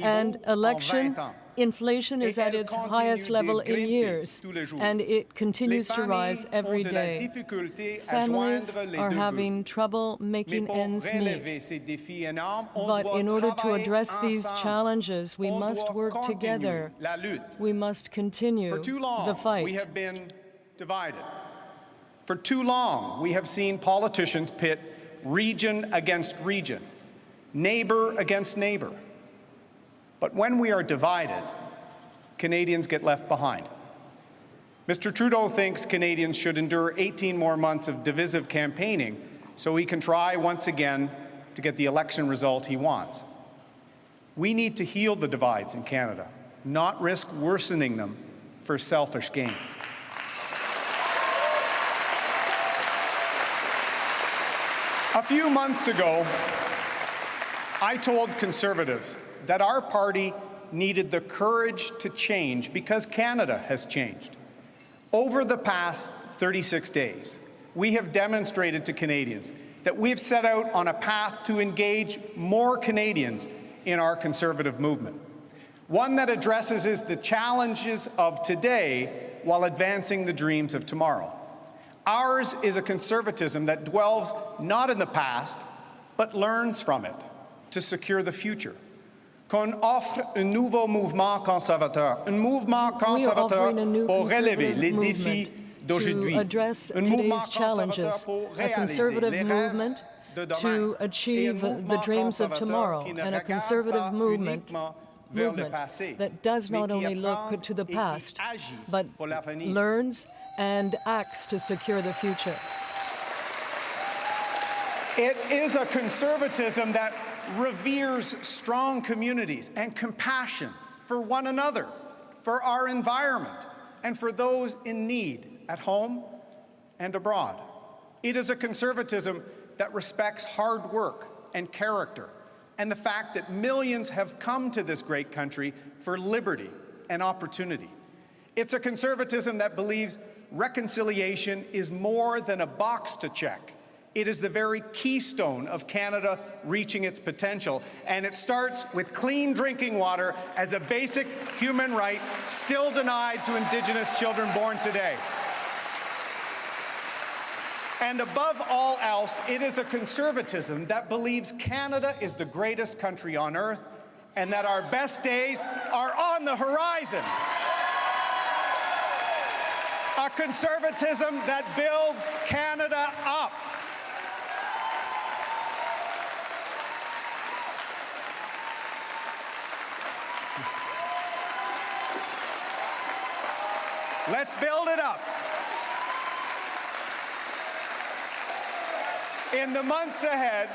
and election. Inflation is at its highest level in years, and it continues to rise every day. Families are having trouble making ends meet. But in order to address these challenges, we must work together. We must continue the fight. We have been divided. For too long, we have seen politicians pit region against region, neighbor against neighbor. But when we are divided, Canadians get left behind. Mr. Trudeau thinks Canadians should endure 18 more months of divisive campaigning so he can try once again to get the election result he wants. We need to heal the divides in Canada, not risk worsening them for selfish gains. A few months ago, I told Conservatives that our party needed the courage to change because Canada has changed. Over the past 36 days, we have demonstrated to Canadians that we've set out on a path to engage more Canadians in our Conservative movement, one that addresses the challenges of today while advancing the dreams of tomorrow. Ours is a Conservatism that dwells not in the past, but learns from it to secure the future. Qu'on offre un nouveau mouvement conservateur, un mouvement conservateur pour relever les défis d'aujourd'hui, to address today's challenges, a conservative movement to achieve the dreams of tomorrow, and a conservative movement that does not only look to the past, but learns and acts to secure the future. It is a Conservatism that reveres strong communities and compassion for one another, for our environment, and for those in need at home and abroad. It is a Conservatism that respects hard work and character, and the fact that millions have come to this great country for liberty and opportunity. It's a Conservatism that believes reconciliation is more than a box to check. It is the very keystone of Canada reaching its potential, and it starts with clean drinking water as a basic human right still denied to Indigenous children born today. And above all else, it is a Conservatism that believes Canada is the greatest country on earth and that our best days are on the horizon. A Conservatism that builds Canada up. Let's build it up. In the months ahead,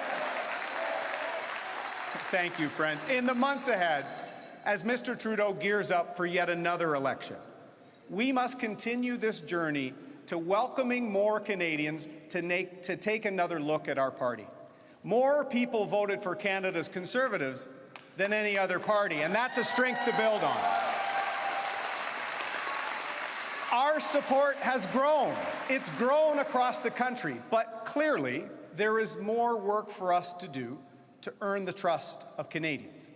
thank you, friends. In the months ahead, as Mr. Trudeau gears up for yet another election, we must continue this journey to welcoming more Canadians to take another look at our party. More people voted for Canada's Conservatives than any other party, and that's a strength to build on. Our support has grown. It's grown across the country, but clearly there is more work for us to do to earn the trust of Canadians.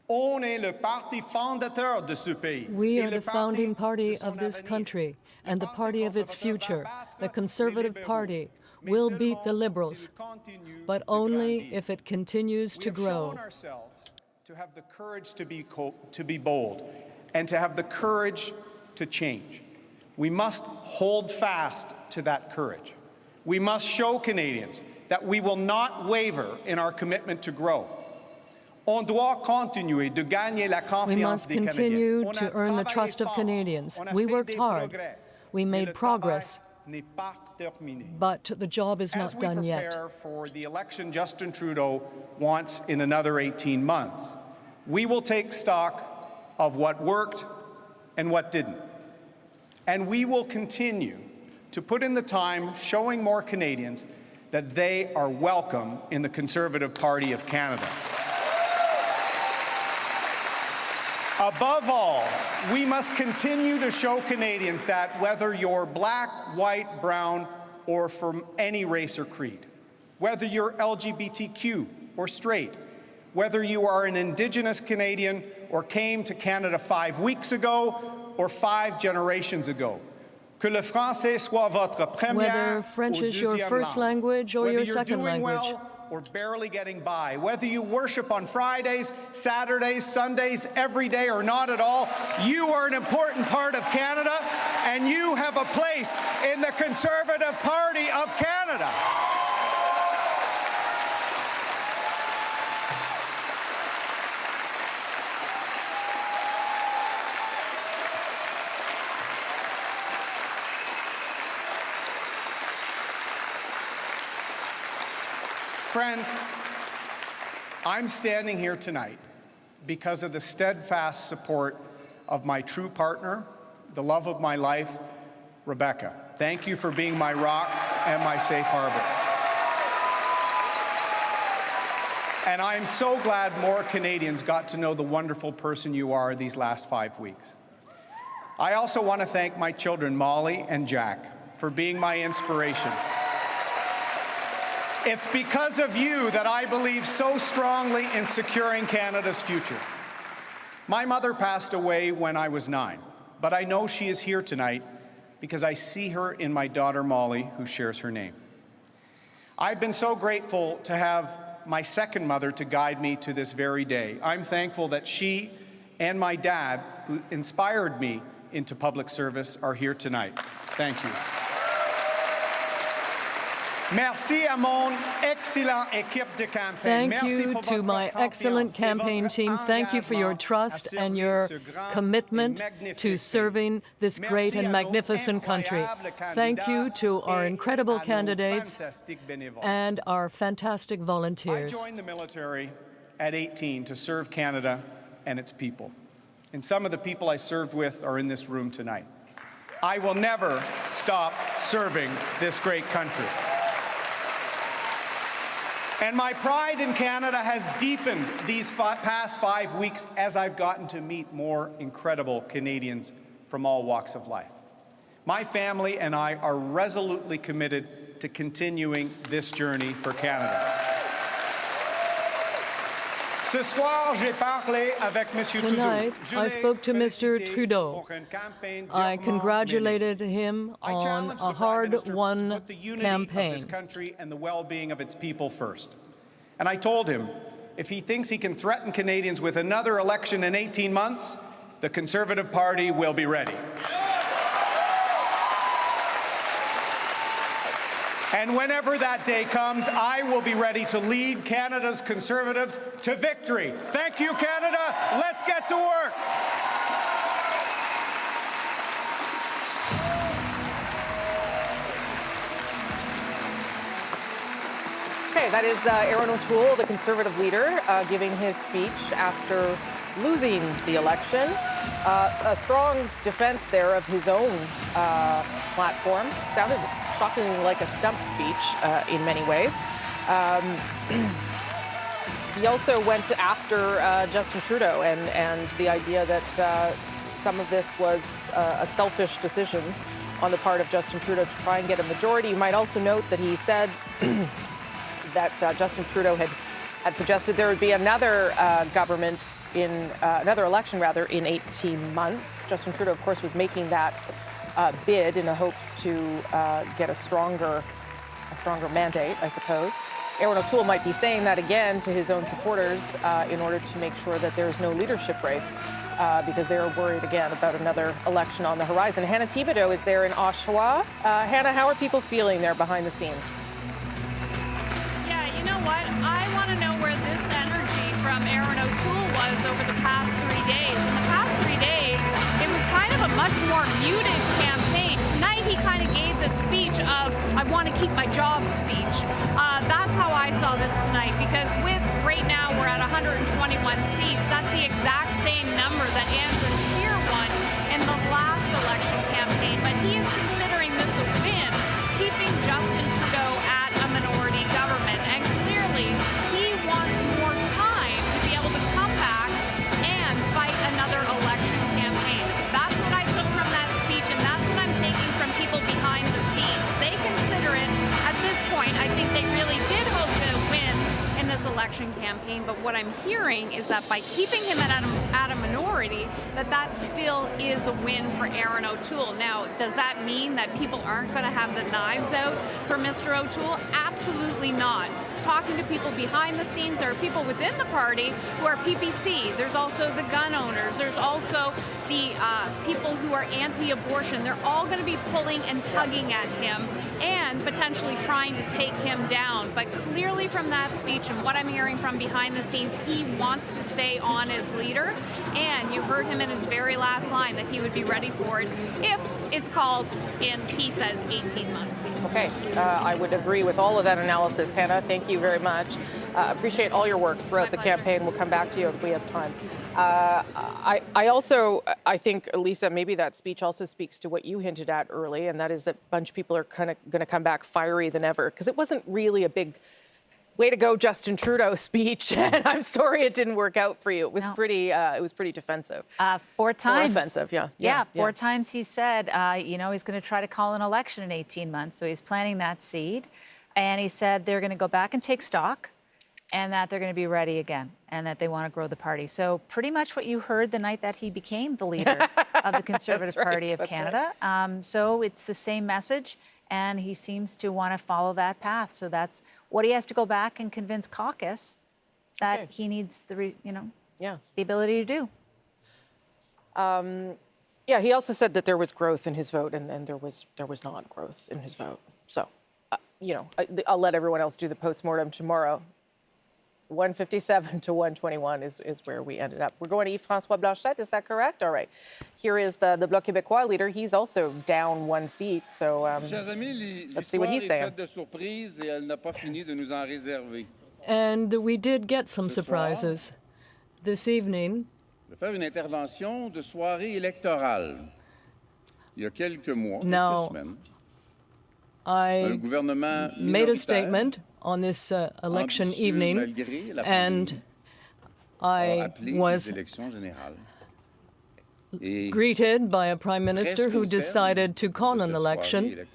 On est le parti fondateur de ce pays. We are the founding party of this country and the party of its future. The Conservative Party will beat the Liberals, but only if it continues to grow. We have shown ourselves to have the courage to be bold and to have the courage to change. We must hold fast to that courage. We must show Canadians that we will not waver in our commitment to grow. On doit continuer de gagner la We confiance must des Canadiens. continue to earn the trust of Canadians. We worked hard. We made progress, but the job is not done yet. As we prepare for the election Justin Trudeau wants in another 18 months, we will take stock of what worked and what didn't. And we will continue to put in the time showing more Canadians that they are welcome in the Conservative Party of Canada. Above all, we must continue to show Canadians that whether you're black, white, brown, or from any race or creed, whether you're LGBTQ or straight, whether you are an Indigenous Canadian or came to Canada 5 weeks ago or 5 generations ago, que le français soit votre première whether French ou is your deuxième first langue, language or whether your you're second doing language. well or barely getting by, whether you worship on Fridays, Saturdays, Sundays, every day or not at all, you are an important part of Canada, and you have a place in the Conservative Party of Canada. Friends, I'm standing here tonight because of the steadfast support of my true partner, the love of my life, Rebecca. Thank you for being my rock and my safe harbor. And I'm so glad more Canadians got to know the wonderful person you are these last 5 weeks. I also want to thank my children, Molly and Jack, for being my inspiration. It's because of you that I believe so strongly in securing Canada's future. My mother passed away when I was 9, but I know she is here tonight because I see her in my daughter Molly, who shares her name. I've been so grateful to have my second mother to guide me to this very day. I'm thankful that she and my dad, who inspired me into public service, are here tonight. Thank you. Merci à mon excellent équipe de campagne. Thank you to my excellent campaign team. Thank you for your trust and your commitment to serving this great and magnificent country. Thank you to our incredible candidates and our fantastic volunteers. I joined the military at 18 to serve Canada and its people. And some of the people I served with are in this room tonight. I will never stop serving this great country. And my pride in Canada has deepened these past 5 weeks as I've gotten to meet more incredible Canadians from all walks of life. My family and I are resolutely committed to continuing this journey for Canada. Tonight, I spoke to Mr. Trudeau. I congratulated him on a hard-won campaign. This country and the well-being of its people first. And I told him, if he thinks he can threaten Canadians with another election in 18 months, the Conservative Party will be ready. And whenever that day comes, I will be ready to lead Canada's Conservatives to victory. Thank you, Canada. Let's get to work. Okay, that is Aaron O'Toole, the Conservative leader, giving his speech after losing the election. A strong defense there of his own platform. Sounded shockingly like a stump speech in many ways. He also went after Justin Trudeau and the idea that some of this was a selfish decision on the part of Justin Trudeau to try and get a majority. You might also note that he said that Justin Trudeau had suggested there would be another government another election in 18 months. Justin Trudeau, of course, was making that bid in the hopes to get a stronger mandate, I suppose. Aaron O'Toole might be saying that again to his own supporters in order to make sure that there's no leadership race because they're worried again about another election on the horizon. Hannah Thibodeau is there in Oshawa. Hannah, how are people feeling there behind the scenes? Yeah, you know what? I want to know where this energy from Aaron O'Toole was over the past 3 days. In the past 3 days, it was kind of a much more muted campaign. Tonight, he kind of gave the speech of, I want to keep my job speech. That's how I saw this tonight, because right now, we're at 121 seats. That's the exact same number that Andrew Scheer won in the last election campaign. But he is considering this a win, keeping Justin Trudeau at a minority government. And clearly, he wants more time to be able to come back and fight another what I'm hearing is that by keeping him at a minority, that still is a win for Aaron O'Toole. Now, does that mean that people aren't going to have the knives out for Mr. O'Toole? Absolutely not. Talking to people behind the scenes, there are people within the party who are PPC. There's also the gun owners. There's also the people who are anti-abortion. They're all going to be pulling and tugging at him and potentially trying to take him down. But clearly from that speech and what I'm hearing from behind the scenes, he wants to stay on as leader. And you heard him in his very last line that he would be ready for it if it's called in, he says, 18 months. Okay, I would agree with all of that analysis, Hannah. Thank you very much. Appreciate all your work throughout the campaign. We'll come back to you if we have time. I think, Lisa, maybe that speech also speaks to what you hinted at early, and that is that a bunch of people are kind of going to come back fiery than ever, because it wasn't really a big way to go, Justin Trudeau speech, and I'm sorry it didn't work out for you. It was pretty defensive. 4 times. Or offensive, yeah. Yeah, 4 times he said, he's going to try to call an election in 18 months. So he's planting that seed. And he said they're going to go back and take stock and that they're going to be ready again and that they want to grow the party. So pretty much what you heard the night that he became the leader of the Conservative Party of Canada. Right. So it's the same message. And he seems to want to follow that path. So that's what he has to go back and convince caucus that he needs the ability to do. Yeah, he also said that there was growth in his vote, and there was not growth in his vote. So, I'll let everyone else do the postmortem tomorrow. 157 to 121 is where we ended up. We're going to Yves-Francois Blanchette, is that correct? All right. Here is the Bloc Quebecois leader. He's also down 1 seat, so let's see what he's saying. And we did get some surprises this evening. Now, I made a statement on this election evening, and I was greeted by a prime minister who decided to call an election.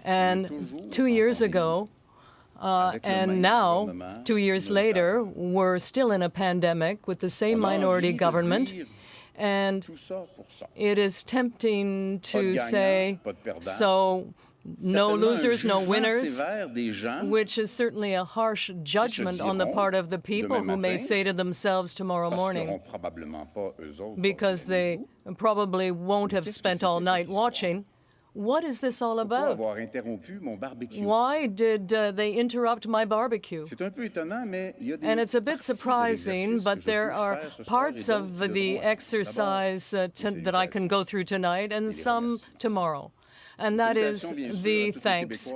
And 2 years ago, and now, 2 years later, we're still in a pandemic with the same minority government. And it is tempting to say, so no losers, no winners, which is certainly a harsh judgment on the part of the people who may say to themselves tomorrow morning, because they probably won't have spent all night watching, what is this all about? Why did they interrupt my barbecue? And it's a bit surprising, but there are parts of the exercise that I can go through tonight and some tomorrow. And that is the thanks.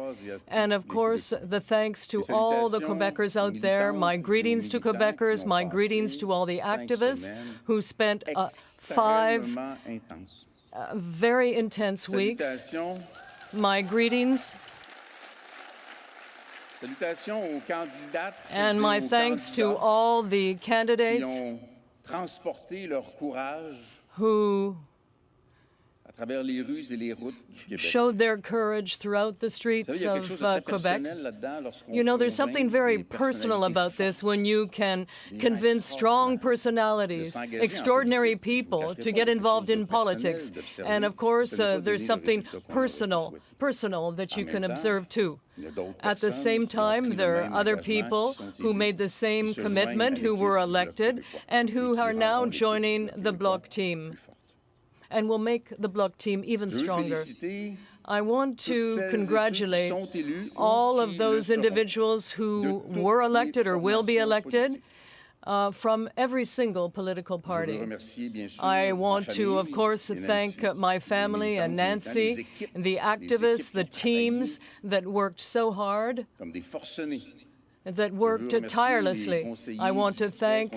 And of course, the thanks to all the Quebecers out there. My greetings to Quebecers, my greetings to all the activists who spent 5 very intense weeks. My greetings. And my thanks to all the candidates who showed their courage throughout the streets of Quebec. You know, there's something very personal about this when you can convince strong personalities, extraordinary people to get involved in politics. And of course, there's something personal that you can observe too. At the same time, there are other people who made the same commitment, who were elected, and who are now joining the Bloc team, and will make the Bloc team even stronger. I want to congratulate all of those individuals who were elected or will be elected from every single political party. I want to, of course, thank my family and Nancy, the activists, the teams that worked so hard, that worked tirelessly. I want to thank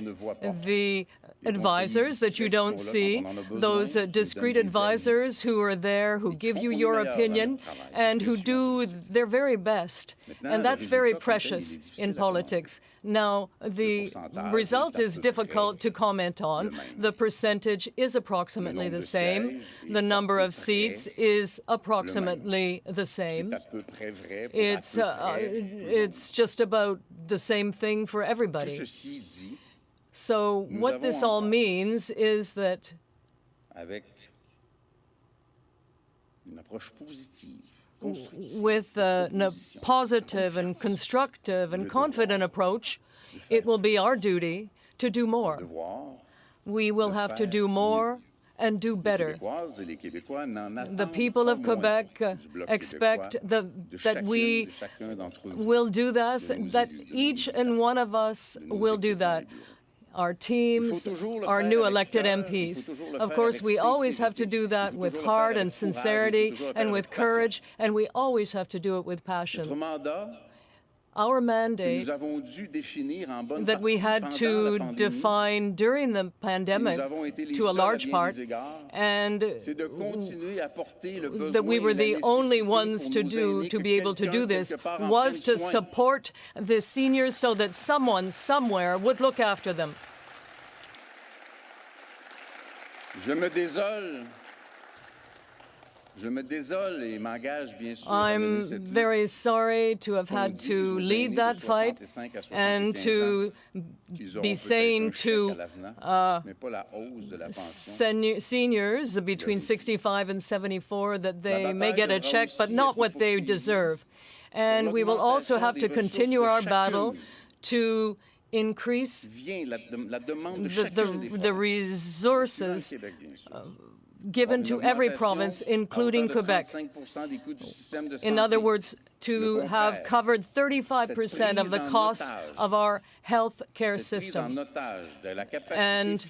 the advisors that you don't see, those discreet advisors who are there, who give you your opinion, and who do their very best. And that's very precious in politics. Now, the result is difficult to comment on. The percentage is approximately the same. The number of seats is approximately the same. It's just about the same thing for everybody. So what this all means is that with a positive and constructive and confident approach, it will be our duty to do more. We will have to do more and do better. The people of Quebec expect that we will do this, that each and one of us will do that. Our teams, our new elected MPs. Of course, we always have to do that with heart and sincerity and with courage, and we always have to do it with passion. Our mandate that we had to define during the pandemic to a large part, and that we were the only ones to be able to do this, was to support the seniors so that someone somewhere would look after them. I'm very sorry to have had to lead that fight and to be saying to seniors between 65 and 74 that they may get a check, but not what they deserve. And we will also have to continue our battle to increase the resources given to every province, including Quebec. In other words, to have covered 35% of the costs of our health care system. And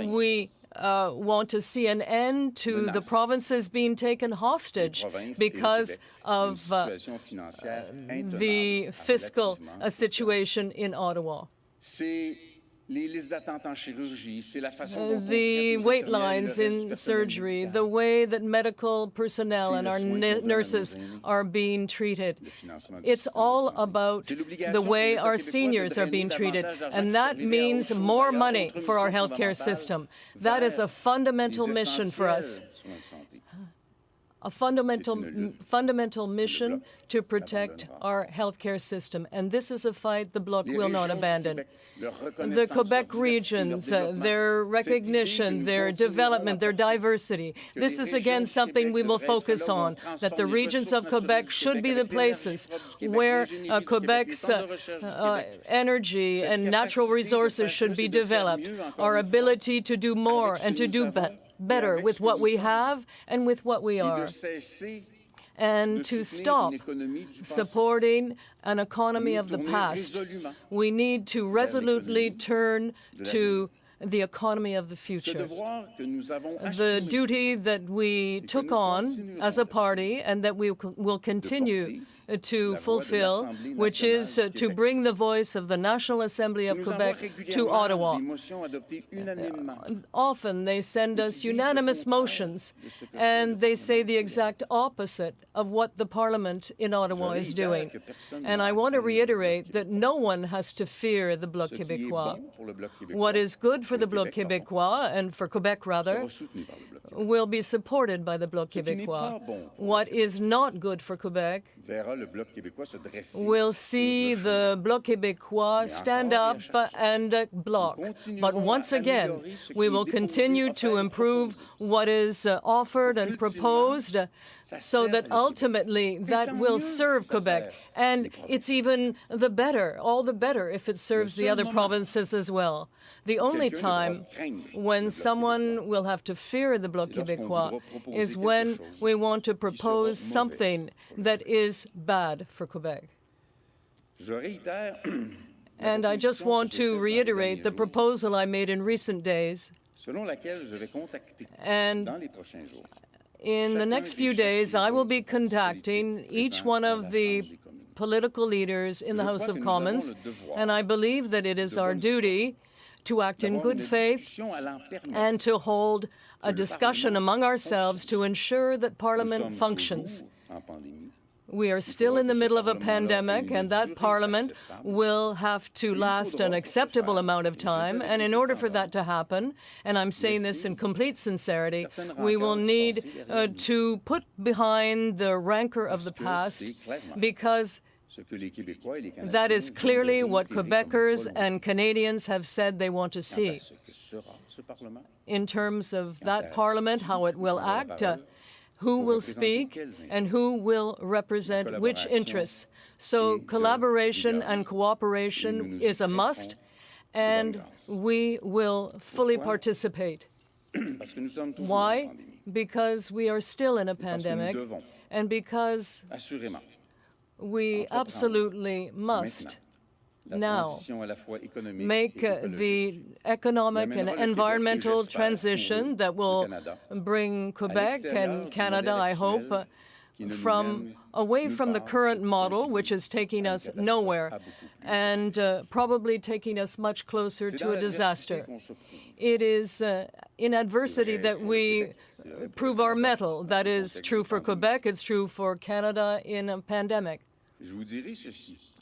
we want to see an end to the provinces being taken hostage because of the fiscal situation in Ottawa. The wait lines in surgery, the way that medical personnel and our nurses are being treated. It's all about the way our seniors are being treated, and that means more money for our healthcare system. That is a fundamental mission for us. A fundamental mission to protect our healthcare system. And this is a fight the Bloc will not abandon. The Quebec regions, their recognition, their development, their diversity. This is again something we will focus on, that the regions of Quebec should be the places where Quebec's energy and natural resources should be developed. Our ability to do more and to do better with what we have and with what we are, and to stop supporting an economy of the past. We need to resolutely turn to the economy of the future. The duty that we took on as a party and that we will continue to fulfill, which is to bring the voice of the National Assembly of Quebec to Ottawa. Often they send us unanimous motions, and they say the exact opposite of what the Parliament in Ottawa is doing. And I want to reiterate that no one has to fear the Bloc Quebecois. What is good for the Bloc Quebecois, and for Quebec rather, will be supported by the Bloc Quebecois. What is not good for Quebec will see the Bloc Quebecois stand up and block. But once again, we will continue to improve what is offered and proposed so that ultimately that will serve Quebec. And it's even the better, all the better, if it serves the other provinces as well. The only time when someone will have to fear the Bloc Quebecois is when we want to propose something that is bad for Quebec. And I just want to reiterate the proposal I made in recent days. And in the next few days, I will be contacting each one of the political leaders in the House of Commons, and I believe that it is our duty to act in good faith and to hold a discussion among ourselves to ensure that Parliament functions. We are still in the middle of a pandemic, and that Parliament will have to last an acceptable amount of time. And in order for that to happen, and I'm saying this in complete sincerity, we will need to put behind the rancor of the past, because that is clearly what Quebecers and Canadians have said they want to see. In terms of that Parliament, how it will act, who will speak, and who will represent which interests. So collaboration and cooperation is a must, and we will fully participate. Why? Because we are still in a pandemic, and because we absolutely must now make the economic and environmental transition that will bring Quebec and Canada, I hope, away from the current model, which is taking us nowhere and probably taking us much closer to a disaster. It is in adversity that we prove our mettle. That is true for Quebec, it's true for Canada in a pandemic.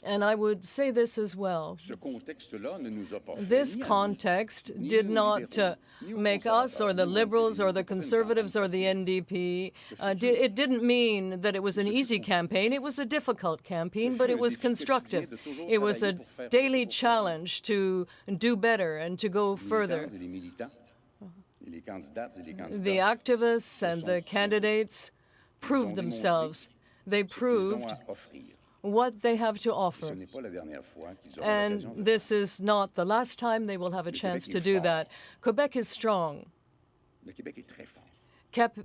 And I would say this as well. This context did not make us or the Liberals or the Conservatives or the NDP. It didn't mean that it was an easy campaign. It was a difficult campaign, but it was constructive. It was a daily challenge to do better and to go further. The activists and the candidates proved themselves. They proved what they have to offer. And this is not the last time they will have a chance to do that. Quebec is strong.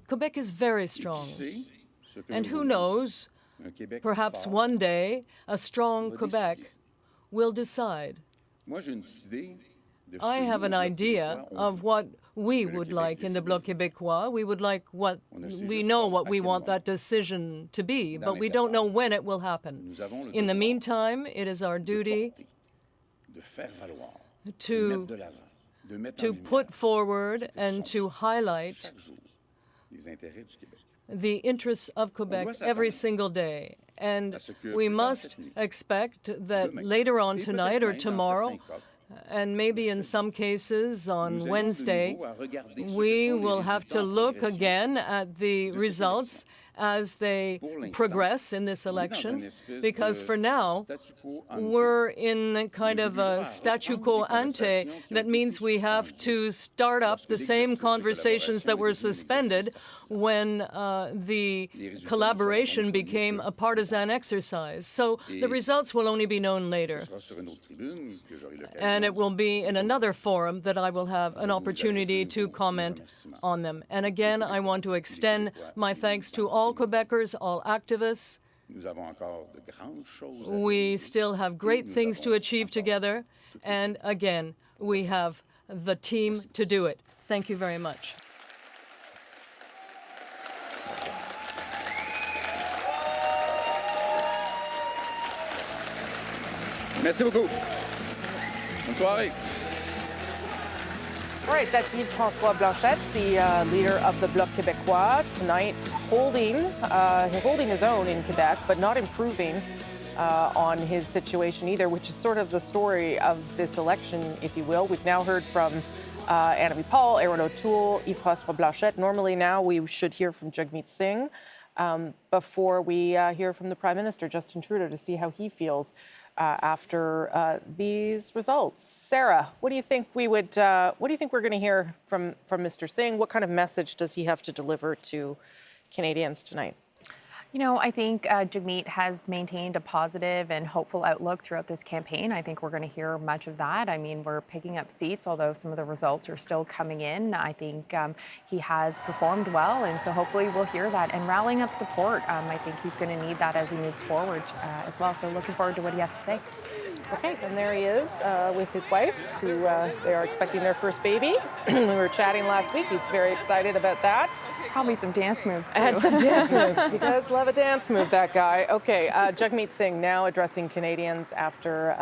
Quebec is very strong. And who knows, perhaps one day a strong Quebec will decide. I have an idea of what we would like in the Bloc Quebecois. We would like we know what we want that decision to be, but we don't know when it will happen. In the meantime, it is our duty to put forward and to highlight the interests of Quebec every single day. And we must expect that later on tonight or tomorrow, and maybe in some cases on Wednesday, we will have to look again at the results as they progress in this election, because for now, we're in kind of a statu quo ante. That means we have to start up the same conversations that were suspended when the collaboration became a partisan exercise. So the results will only be known later. And it will be in another forum that I will have an opportunity to comment on them. And again, I want to extend my thanks to all Quebecers, all activists. We still have great things to achieve together. And again, we have the team to do it. Thank you very much. Merci beaucoup. Bonne soirée. All right, that's Yves-Francois Blanchette, the leader of the Bloc Quebecois, tonight holding his own in Quebec, but not improving on his situation either, which is sort of the story of this election, if you will. We've now heard from Annabie Paul, Aaron O'Toole, Yves-Francois Blanchette. Normally now we should hear from Jagmeet Singh before we hear from the Prime Minister, Justin Trudeau, to see how he feels after these results. Sarah, what do you think we're going to hear from Mr. Singh? What kind of message does he have to deliver to Canadians tonight? You know, I think Jagmeet has maintained a positive and hopeful outlook throughout this campaign. I think we're going to hear much of that. I mean, we're picking up seats, although some of the results are still coming in. I think he has performed well, and so hopefully we'll hear that. And rallying up support, I think he's going to need that as he moves forward as well. So looking forward to what he has to say. Okay, and there he is with his wife, who they are expecting their first baby. We were chatting last week. He's very excited about that. Probably some dance moves, too. And some dance moves. He does love a dance move, that guy. Okay, Jagmeet Singh now addressing Canadians after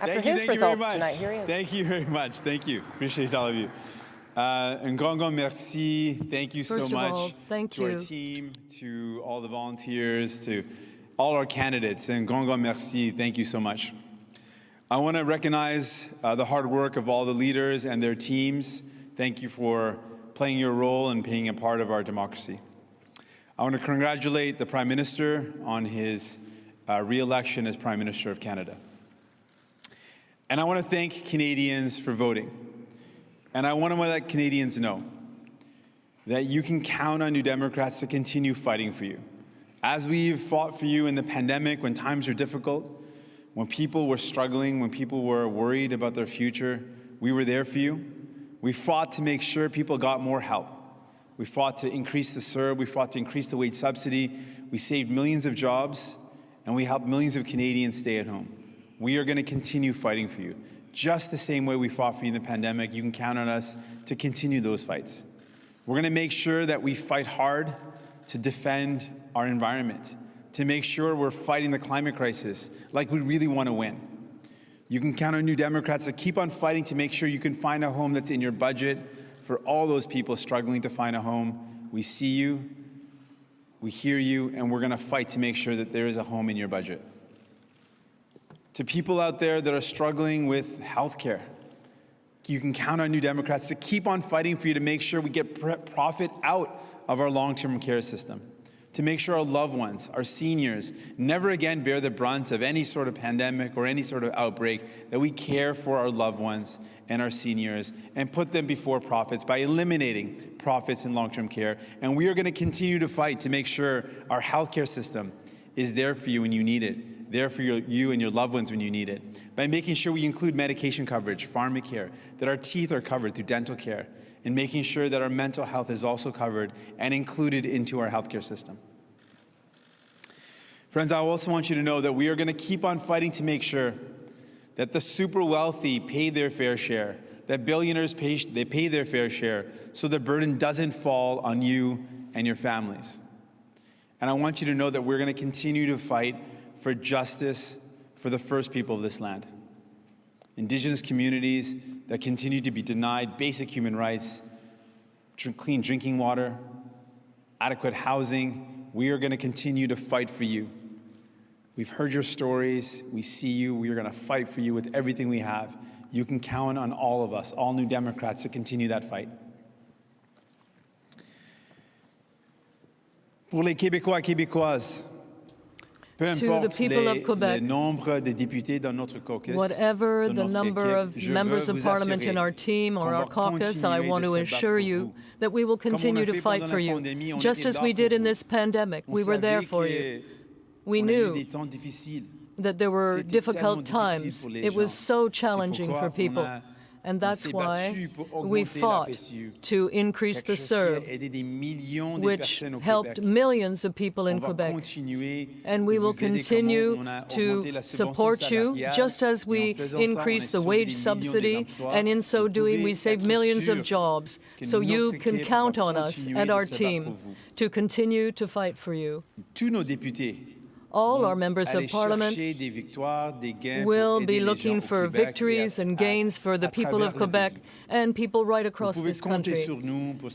his results tonight. Here he is. Thank you very much. Thank you. Appreciate all of you. Un grand merci. Thank you First so of much all, thank to our you. team, to all the volunteers, to all our candidates. And grand merci. Thank you so much. I want to recognize the hard work of all the leaders and their teams. Thank you for playing your role and being a part of our democracy. I want to congratulate the Prime Minister on his re-election as Prime Minister of Canada. And I want to thank Canadians for voting. And I want to let Canadians know that you can count on New Democrats to continue fighting for you. As we've fought for you in the pandemic, when times were difficult, when people were struggling, when people were worried about their future, we were there for you. We fought to make sure people got more help. We fought to increase the CERB. We fought to increase the wage subsidy. We saved millions of jobs, and we helped millions of Canadians stay at home. We are going to continue fighting for you. Just the same way we fought for you in the pandemic, you can count on us to continue those fights. We're going to make sure that we fight hard to defend our environment, to make sure we're fighting the climate crisis like we really want to win. You can count on New Democrats to keep on fighting to make sure you can find a home that's in your budget for all those people struggling to find a home. We see you, we hear you, and we're going to fight to make sure that there is a home in your budget. To people out there that are struggling with health care, you can count on New Democrats to keep on fighting for you to make sure we get profit out of our long-term care system, to make sure our loved ones, our seniors, never again bear the brunt of any sort of pandemic or any sort of outbreak, that we care for our loved ones and our seniors and put them before profits by eliminating profits in long-term care. And we are going to continue to fight to make sure our healthcare system is there for you when you need it, there for you and your loved ones when you need it, by making sure we include medication coverage, pharmacare, that our teeth are covered through dental care, and making sure that our mental health is also covered and included into our healthcare system. Friends, I also want you to know that we are going to keep on fighting to make sure that the super wealthy pay their fair share, that billionaires pay their fair share, so the burden doesn't fall on you and your families. And I want you to know that we're going to continue to fight for justice for the first people of this land. Indigenous communities that continue to be denied basic human rights, clean drinking water, adequate housing. We are going to continue to fight for you. We've heard your stories. We see you. We are going to fight for you with everything we have. You can count on all of us, all New Democrats, to continue that fight. Pour les Québécois et Québécoises, peu importe le nombre de députés dans notre caucus, whatever the number of members of parliament in our team or our caucus, I want to assure you that we will continue to fight for you. Just as we did in this pandemic, we were there for you. We knew that there were difficult times. It was so challenging for people. And that's why we fought to increase the CERB, which helped millions of people in Quebec. And we will continue to support you, just as we increase the wage subsidy, and in so doing, we save millions of jobs. So you can count on us and our team to continue to fight for you. All our members of parliament will be looking for victories and gains for the people of Quebec and people right across this country.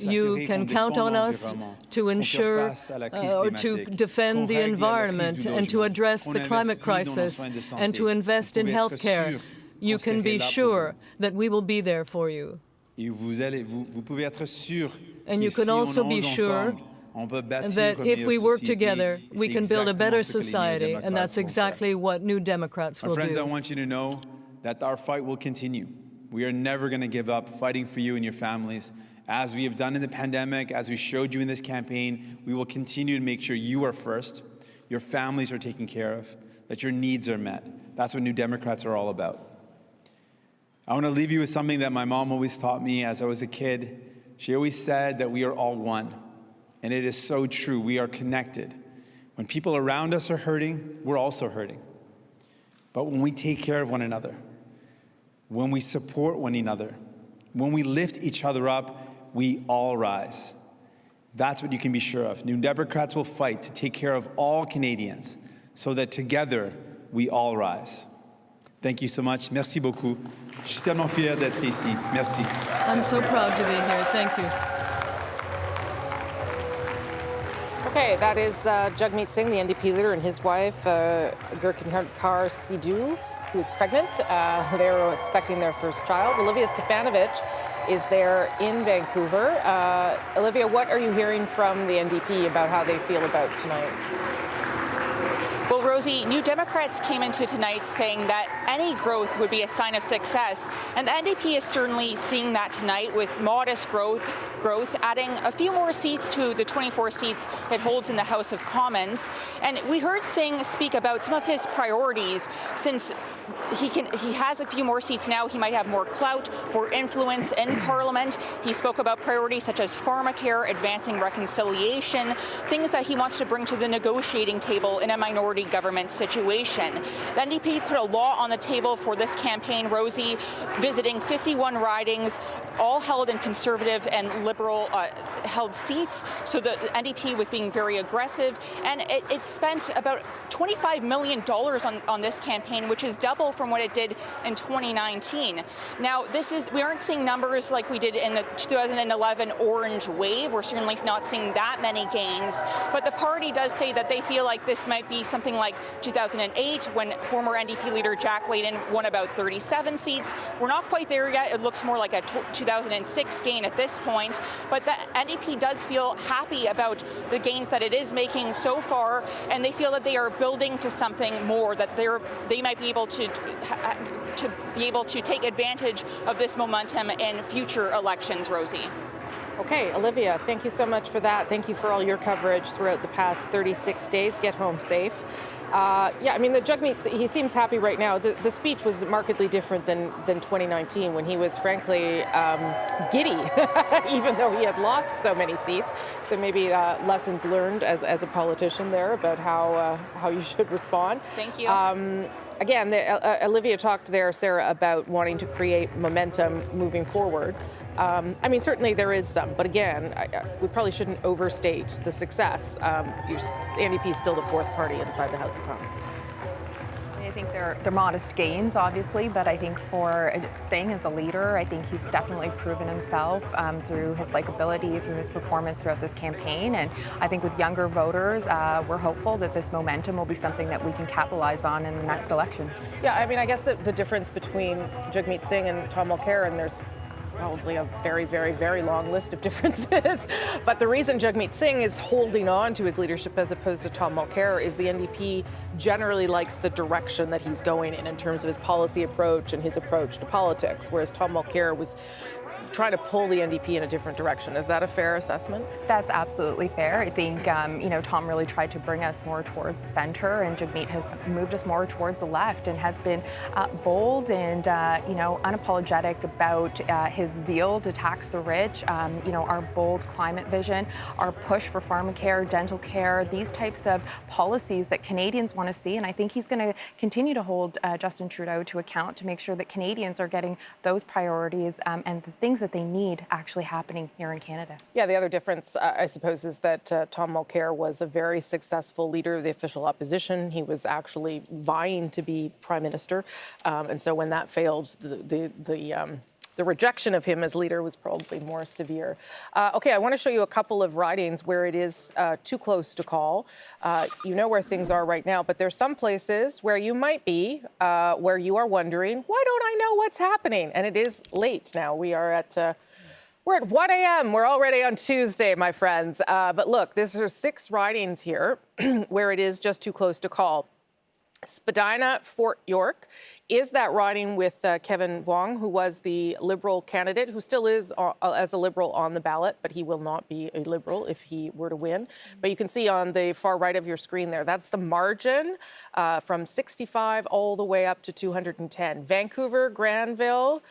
You can count on us to ensure or to defend the environment and to address the climate crisis and to invest in health care. You can be sure that we will be there for you. And you can also be sure that if we work together, we can build a better society, and that's exactly what New Democrats will do. Friends, I want you to know that our fight will continue. We are never going to give up fighting for you and your families. As we have done in the pandemic, as we showed you in this campaign, we will continue to make sure you are first, your families are taken care of, that your needs are met. That's what New Democrats are all about. I want to leave you with something that my mom always taught me as I was a kid. She always said that we are all one. And it is so true. We are connected. When people around us are hurting, we're also hurting. But when we take care of one another, when we support one another, when we lift each other up, we all rise. That's what you can be sure of. New Democrats will fight to take care of all Canadians so that together we all rise. Thank you so much. Merci beaucoup. Je suis tellement fier d'être ici. Merci. I'm so proud to be here. Thank you. Okay, that is Jagmeet Singh, the NDP leader, and his wife, Gurkinder Kaur Sidhu, who is pregnant. They're expecting their first child. Olivia Stefanovich is there in Vancouver. Olivia, what are you hearing from the NDP about how they feel about tonight? Well, Rosie, New Democrats came into tonight saying that any growth would be a sign of success, and the NDP is certainly seeing that tonight with modest growth, adding a few more seats to the 24 seats it holds in the House of Commons. And we heard Singh speak about some of his priorities. Since he has a few more seats now, he might have more clout, more influence in Parliament. He spoke about priorities such as pharmacare, advancing reconciliation, things that he wants to bring to the negotiating table in a minority government situation. The NDP put a law on the table for this campaign, Rosie, visiting 51 ridings, all held in Conservative and Liberal held seats. So the NDP was being very aggressive, and it spent about $25 million on this campaign, which is double from what it did in 2019. Now, we aren't seeing numbers like we did in the 2011 Orange Wave. We're certainly not seeing that many gains, but the party does say that they feel like this might be something like 2008, when former NDP leader Jack Layton won about 37 seats. We're not quite there yet. It looks more like a 2006 gain at this point, but the NDP does feel happy about the gains that it is making so far, and they feel that they are building to something more, that they might be able to take advantage of this momentum in future elections, Rosie. Okay, Olivia, thank you so much for that. Thank you for all your coverage throughout the past 36 days. Get home safe. Yeah, I mean, the Jagmeet, he seems happy right now. The speech was markedly different than 2019, when he was frankly giddy, even though he had lost so many seats. So maybe lessons learned as a politician there about how you should respond. Thank you. Again, Olivia talked there, Sarah, about wanting to create momentum moving forward. I mean, certainly there is some, but again, we probably shouldn't overstate the success. NDP is still the fourth party inside the House of Commons. I think they're modest gains, obviously, but I think for Singh as a leader, I think he's definitely proven himself through his likability, through his performance throughout this campaign. And I think with younger voters, we're hopeful that this momentum will be something that we can capitalize on in the next election. Yeah, I mean, I guess the difference between Jagmeet Singh and Tom Mulcair, and there's probably a very, very, very long list of differences. But the reason Jagmeet Singh is holding on to his leadership as opposed to Tom Mulcair is the NDP generally likes the direction that he's going in terms of his policy approach and his approach to politics, whereas Tom Mulcair was trying to pull the NDP in a different direction. Is that a fair assessment? That's absolutely fair. I think, Tom really tried to bring us more towards the center, and Jagmeet has moved us more towards the left and has been bold and, unapologetic about his zeal to tax the rich, our bold climate vision, our push for pharmacare, dental care, these types of policies that Canadians want to see. And I think he's going to continue to hold Justin Trudeau to account to make sure that Canadians are getting those priorities and the things that they need actually happening here in Canada. Yeah, the other difference, I suppose, is that Tom Mulcair was a very successful leader of the official opposition. He was actually vying to be prime minister, and so when that failed, the rejection of him as leader was probably more severe. Okay, I want to show you a couple of ridings where it is too close to call. You know where things are right now, but there's some places where you might be, where you are wondering, why don't I know what's happening? And it is late now. We're at 1 a.m. We're already on Tuesday, my friends. But look, there are 6 ridings here where it is just too close to call. Spadina, Fort York, is that riding with Kevin Vuong, who was the Liberal candidate, who still is as a Liberal on the ballot, but he will not be a Liberal if he were to win. But you can see on the far right of your screen there, that's the margin from 65 all the way up to 210. Vancouver, Granville,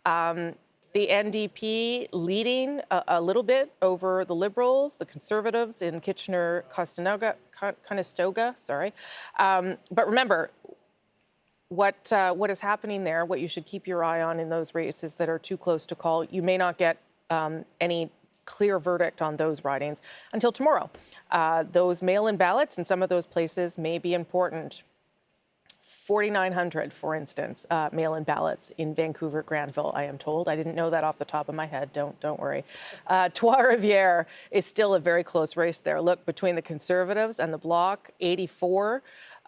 the NDP leading a little bit over the Liberals, the Conservatives in Kitchener-Conestoga. But remember, what is happening there, what you should keep your eye on in those races that are too close to call, you may not get any clear verdict on those ridings until tomorrow. Those mail-in ballots in some of those places may be important. 4,900, for instance, mail-in ballots in Vancouver, Granville, I am told. I didn't know that off the top of my head. Don't worry. Trois-Rivières is still a very close race there. Look, between the Conservatives and the Bloc, 84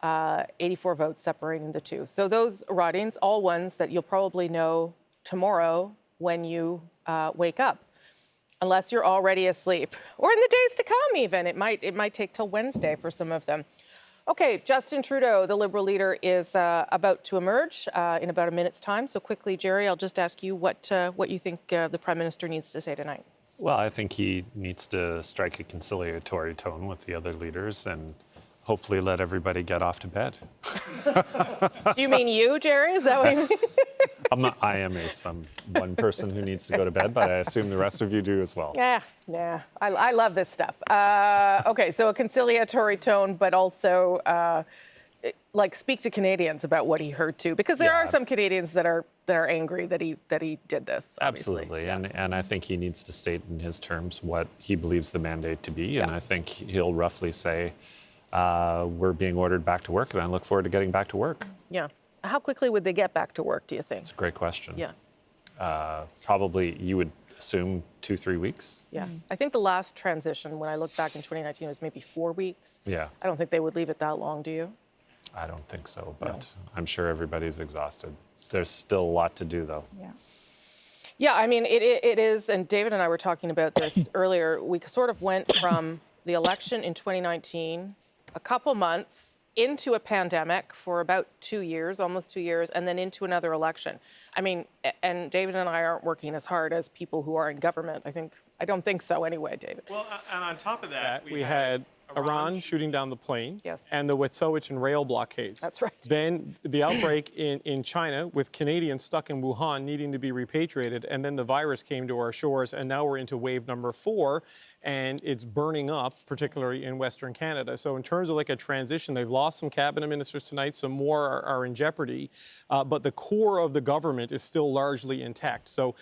votes separating the two. So those ridings, all ones that you'll probably know tomorrow when you wake up, unless you're already asleep, or in the days to come even. It might take till Wednesday for some of them. Okay, Justin Trudeau, the Liberal leader, is about to emerge in about a minute's time. So quickly, Jerry, I'll just ask you what you think the Prime Minister needs to say tonight. Well, I think he needs to strike a conciliatory tone with the other leaders and hopefully let everybody get off to bed. Do you mean you, Jerry? Is that what you mean? I am one person who needs to go to bed, but I assume the rest of you do as well. Yeah. I love this stuff. Okay, so a conciliatory tone, but also speak to Canadians about what he heard too, because there are some Canadians that are angry that he did this. Obviously. Absolutely, and I think he needs to state in his terms what he believes the mandate to be, and I think he'll roughly say, we're being ordered back to work, and I look forward to getting back to work. Yeah. How quickly would they get back to work, do you think? It's a great question. Yeah. Probably, you would assume 2-3 weeks. Yeah. I think the last transition, when I looked back in 2019, was maybe 4 weeks. Yeah. I don't think they would leave it that long, do you? I don't think so, but I'm sure everybody's exhausted. There's still a lot to do, though. Yeah, I mean, it is, and David and I were talking about this earlier. We sort of went from the election in 2019, a couple months, into a pandemic for about 2 years, almost 2 years, and then into another election. I mean, and David and I aren't working as hard as people who are in government. I don't think so anyway, David. Well, and on top of that, we had Iran shooting down the plane, and the Wet'suwet'en rail blockades. That's right. Then the outbreak in China with Canadians stuck in Wuhan needing to be repatriated, and then the virus came to our shores, and now we're into wave number 4, and it's burning up, particularly in Western Canada. So in terms of like a transition, they've lost some cabinet ministers tonight, some more are in jeopardy, but the core of the government is still largely intact. So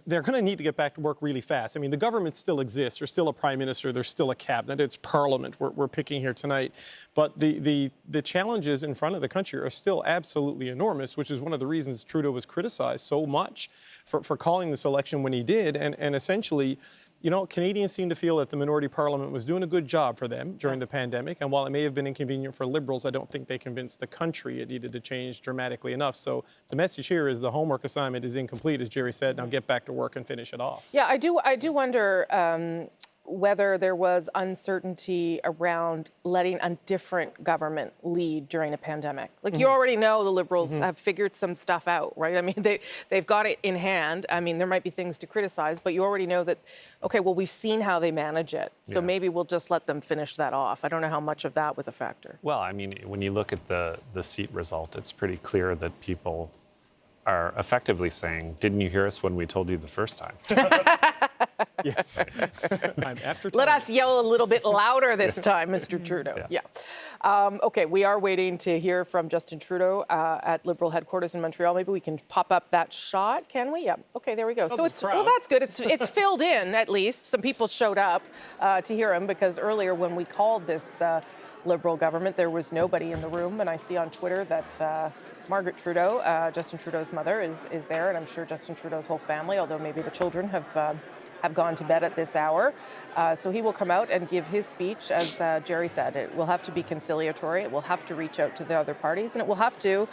they're going to need to get back to work really fast. I mean, the government still exists. There's still a prime minister. There's still a cabinet. It's parliament we're picking here tonight. But the challenges in front of the country are still absolutely enormous, which is one of the reasons Trudeau was criticized so much for calling this election when he did. And essentially, you know, Canadians seem to feel that the minority parliament was doing a good job for them during the pandemic. And while it may have been inconvenient for Liberals, I don't think they convinced the country it needed to change dramatically enough. So the message here is the homework assignment is incomplete, as Jerry said. Now get back to work and finish it off. Yeah, I do wonder whether there was uncertainty around letting a different government lead during a pandemic. Like, you already know the Liberals have figured some stuff out, right? I mean, they've got it in hand. I mean, there might be things to criticize, but you already know that, okay, well, we've seen how they manage it, so maybe we'll just let them finish that off. I don't know how much of that was a factor. Well, I mean, when you look at the seat result, it's pretty clear that people are effectively saying, didn't you hear us when we told you the first time? Yes. Let us yell a little bit louder this time, Mr. Trudeau. Yeah. Okay, we are waiting to hear from Justin Trudeau at Liberal headquarters in Montreal. Maybe we can pop up that shot, can we? Yeah. Okay, there we go. So that's good. It's filled in, at least. Some people showed up to hear him, because earlier when we called this Liberal government, there was nobody in the room, and I see on Twitter that Margaret Trudeau, Justin Trudeau's mother, is there, and I'm sure Justin Trudeau's whole family, although maybe the children have gone to bed at this hour. So he will come out and give his speech, as Jerry said. It will have to be conciliatory. It will have to reach out to the other parties, and it will have to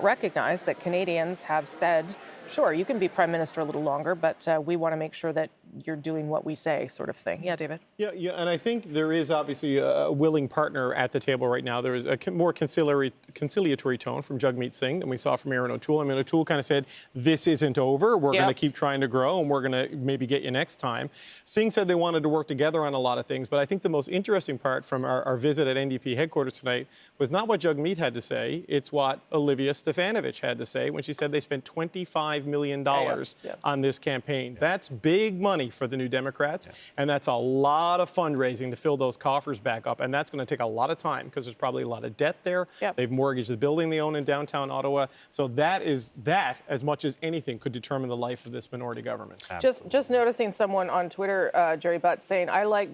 recognize that Canadians have said, sure, you can be Prime Minister a little longer, but we want to make sure that you're doing what we say, sort of thing. Yeah, David? Yeah, and I think there is obviously a willing partner at the table right now. There is a more conciliatory tone from Jagmeet Singh than we saw from Erin O'Toole. I mean, O'Toole kind of said, this isn't over. We're going to keep trying to grow, and we're going to maybe get you next time. Singh said they wanted to work together on a lot of things, but I think the most interesting part from our visit at NDP headquarters tonight was not what Jagmeet had to say. It's what Olivia Stefanovich had to say when she said they spent $25 million on this campaign. That's big money for the New Democrats, and that's a lot of fundraising to fill those coffers back up, and that's going to take a lot of time because there's probably a lot of debt there. They've mortgaged the building they own in downtown Ottawa, so that, as much as anything, could determine the life of this minority government. Just noticing someone on Twitter, Jerry Butts, saying, I like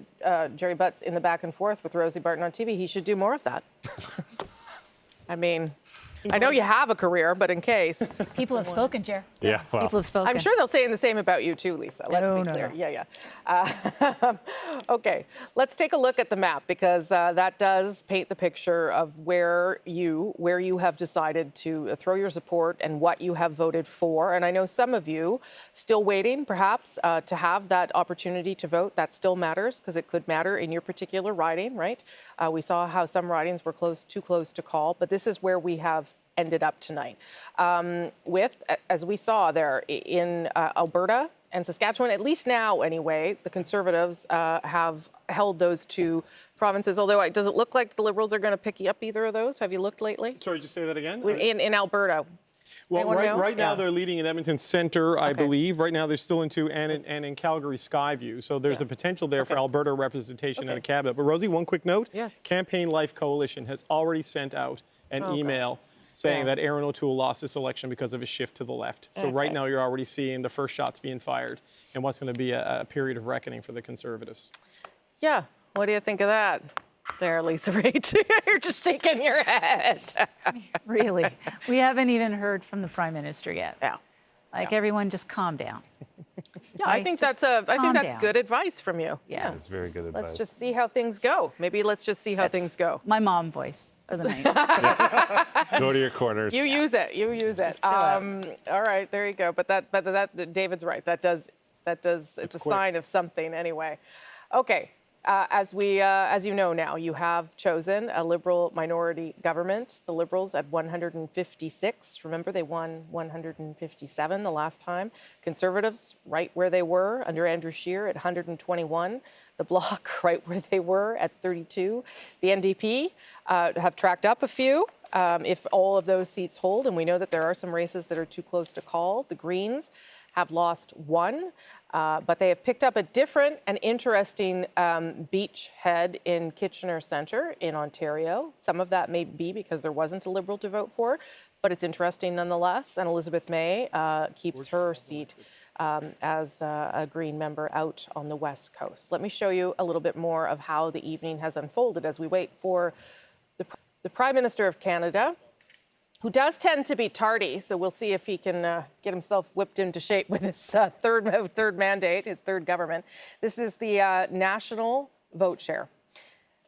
Jerry Butts in the back and forth with Rosie Barton on TV. He should do more of that. I mean, I know you have a career, but in case. People have spoken, Jer. Yeah, well. People have spoken. I'm sure they'll say the same about you too, Lisa. Let's be clear. No. Yeah. Okay, let's take a look at the map because that does paint the picture of where you have decided to throw your support and what you have voted for. And I know some of you still waiting, perhaps, to have that opportunity to vote. That still matters because it could matter in your particular riding, right? We saw how some ridings were too close to call, but this is where we have ended up tonight. With, as we saw there in Alberta and Saskatchewan, at least now anyway, the Conservatives have held those two provinces, although does it look like the Liberals are going to pick up either of those? Have you looked lately? Sorry, just say that again? In Alberta. Well, right now they're leading in Edmonton Centre, I believe. Right now they're still in two and in Calgary Skyview. So there's a potential there for Alberta representation in a cabinet. But Rosie, one quick note. Yes. Campaign Life Coalition has already sent out an email saying that Aaron O'Toole lost this election because of his shift to the left. So right now you're already seeing the first shots being fired and what's going to be a period of reckoning for the Conservatives. Yeah. What do you think of that? There, Lisa Reid. You're just shaking your head. Really? We haven't even heard from the Prime Minister yet. Yeah. Everyone just calm down. Yeah, I think that's good advice from you. Yeah. That's very good advice. Let's just see how things go. Maybe let's just see how things go. My mom voice for the night. Go to your corners. You use it. All right, there you go. But that David's right. That does. It's a sign of something anyway. Okay. As you know now, you have chosen a Liberal minority government. The Liberals at 156. Remember, they won 157 the last time. Conservatives right where they were under Andrew Scheer at 121. The Bloc right where they were at 32. The NDP have tracked up a few if all of those seats hold, and we know that there are some races that are too close to call. The Greens have lost one. But they have picked up a different and interesting beachhead in Kitchener Centre in Ontario. Some of that may be because there wasn't a Liberal to vote for, but it's interesting nonetheless. And Elizabeth May keeps her seat as a Green member out on the West Coast. Let me show you a little bit more of how the evening has unfolded as we wait for the Prime Minister of Canada, who does tend to be tardy, so we'll see if he can get himself whipped into shape with his third mandate, his third government. This is the national vote share.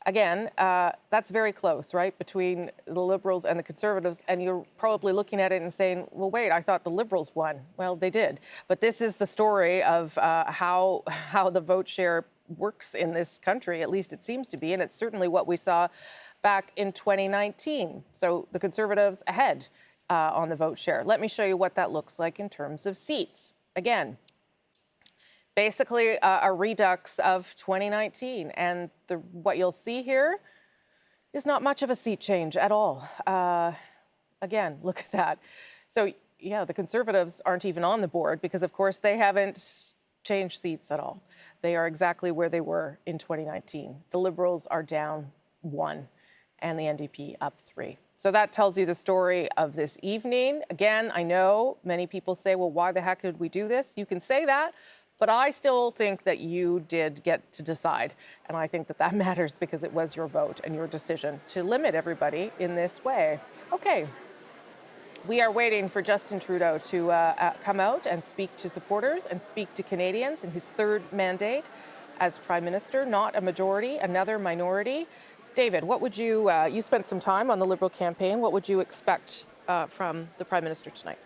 Again, that's very close, right, between the Liberals and the Conservatives, and you're probably looking at it and saying, well, wait, I thought the Liberals won. Well, they did. But this is the story of how the vote share works in this country, at least it seems to be, and it's certainly what we saw back in 2019. So the Conservatives ahead on the vote share. Let me show you what that looks like in terms of seats. Again, basically a redux of 2019. And what you'll see here is not much of a seat change at all. Again, look at that. So yeah, the Conservatives aren't even on the board because, of course, they haven't changed seats at all. They are exactly where they were in 2019. The Liberals are down 1. And the NDP up 3. So that tells you the story of this evening. Again, I know many people say, well, why the heck did we do this? You can say that, but I still think that you did get to decide. And I think that matters because it was your vote and your decision to limit everybody in this way. Okay. We are waiting for Justin Trudeau to come out and speak to supporters and speak to Canadians in his third mandate as Prime Minister, not a majority, another minority. David, what would you spent some time on the Liberal campaign. What would you expect from the Prime Minister tonight?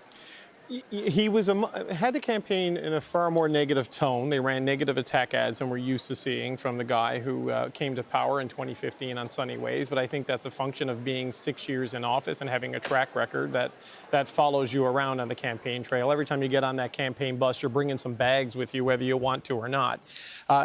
He had the campaign in a far more negative tone. They ran negative attack ads than we're used to seeing from the guy who came to power in 2015 on Sunny Ways. But I think that's a function of being 6 years in office and having a track record that follows you around on the campaign trail. Every time you get on that campaign bus, you're bringing some bags with you, whether you want to or not.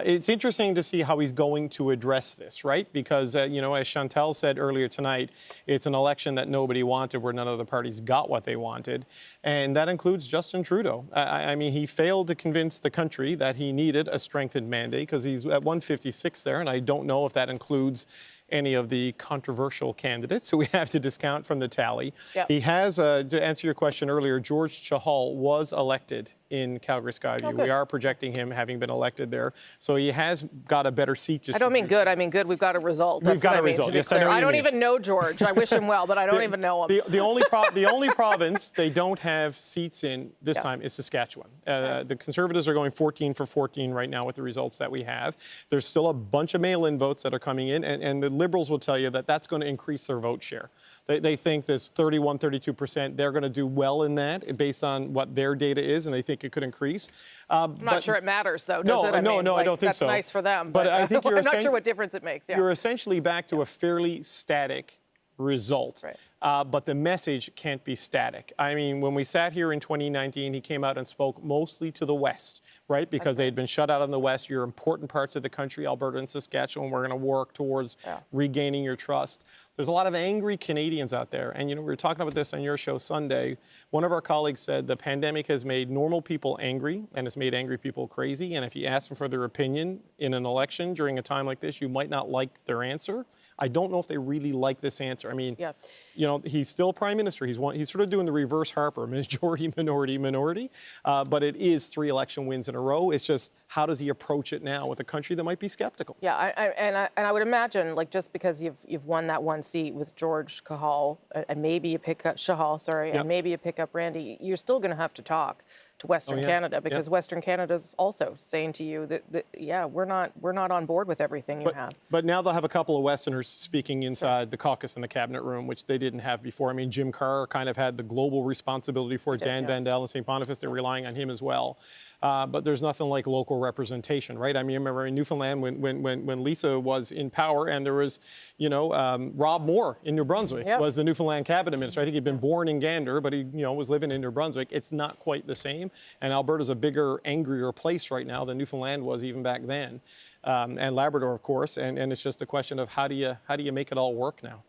It's interesting to see how he's going to address this, right? Because, as Chantal said earlier tonight, it's an election that nobody wanted, where none of the parties got what they wanted. And that includes Justin Trudeau. I mean, he failed to convince the country that he needed a strengthened mandate because he's at 156 there, and I don't know if that includes any of the controversial candidates, so we have to discount from the tally. Yep. He has, to answer your question earlier, George Chahal was elected in Calgary-Skyview. We are projecting him having been elected there. So he has got a better seat distribution. I don't mean good. I mean good. We've got a result. That's We've got what a I mean, result. to be Yes, clear. I I don't even know George. I wish him well, but I don't even know him. The only province they don't have seats in this time is Saskatchewan. The Conservatives are going 14 for 14 right now with the results that we have. There's still a bunch of mail-in votes that are coming in, and the Liberals will tell you that that's going to increase their vote share. They think there's 31, 32%. They're going to do well in that based on what their data is, and they think it could increase. I'm not sure it matters, though, does it? I don't think that's so. That's nice for them. But I think I'm not sure what difference it makes. Yeah. You're essentially back to a fairly static result. Right. But the message can't be static. I mean, when we sat here in 2019, he came out and spoke mostly to the West, right? Because they had been shut out in the West. Your important parts of the country, Alberta and Saskatchewan, we're going to work towards regaining your trust. There's a lot of angry Canadians out there. And, you know, we were talking about this on your show Sunday. One of our colleagues said the pandemic has made normal people angry and it's made angry people crazy. And if you ask them for their opinion in an election during a time like this, you might not like their answer. I don't know if they really like this answer. I mean, you know, he's still prime minister. He's sort of doing the reverse Harper, majority, minority. But it is 3 election wins in a row. It's just, how does he approach it now with a country that might be skeptical? Yeah, and I would imagine, like, just because you've won that one seat with George Chahal, and maybe you pick up and maybe you pick up Randy, you're still going to have to talk to Western Canada, because Western Canada is also saying to you that we're not on board with everything you have. But now they'll have a couple of Westerners speaking inside the caucus in the cabinet room, which they didn't have before. I mean, Jim Carr kind of had the global responsibility for it. Dan Vandel and St. Boniface, they're relying on him as well. But there's nothing like local representation, right? I mean, I remember in Newfoundland when Lisa was in power, and there was, you know, Rob Moore in New Brunswick was the Newfoundland cabinet minister. I think he'd been born in Gander, but he, you know, was living in New Brunswick. It's not quite the same. And Alberta's a bigger, angrier place right now than Newfoundland was even back then, and Labrador, of course. And it's just a question of how do you make it all work now?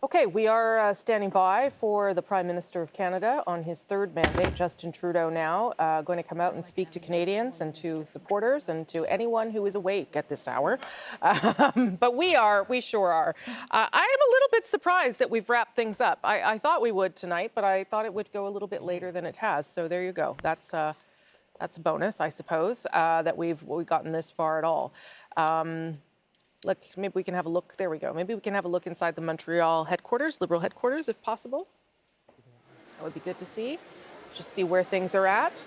Okay, we are standing by for the Prime Minister of Canada on his 3rd mandate, Justin Trudeau now, going to come out and speak to Canadians and to supporters and to anyone who is awake at this hour. But we sure are. I am a little bit surprised that we've wrapped things up. I thought we would tonight, but I thought it would go a little bit later than it has. So there you go. That's a bonus, I suppose, that we've gotten this far at all. Look, maybe we can have a look. There we go. Maybe we can have a look inside the Montreal headquarters, Liberal headquarters, if possible. That would be good to see. Just see where things are at.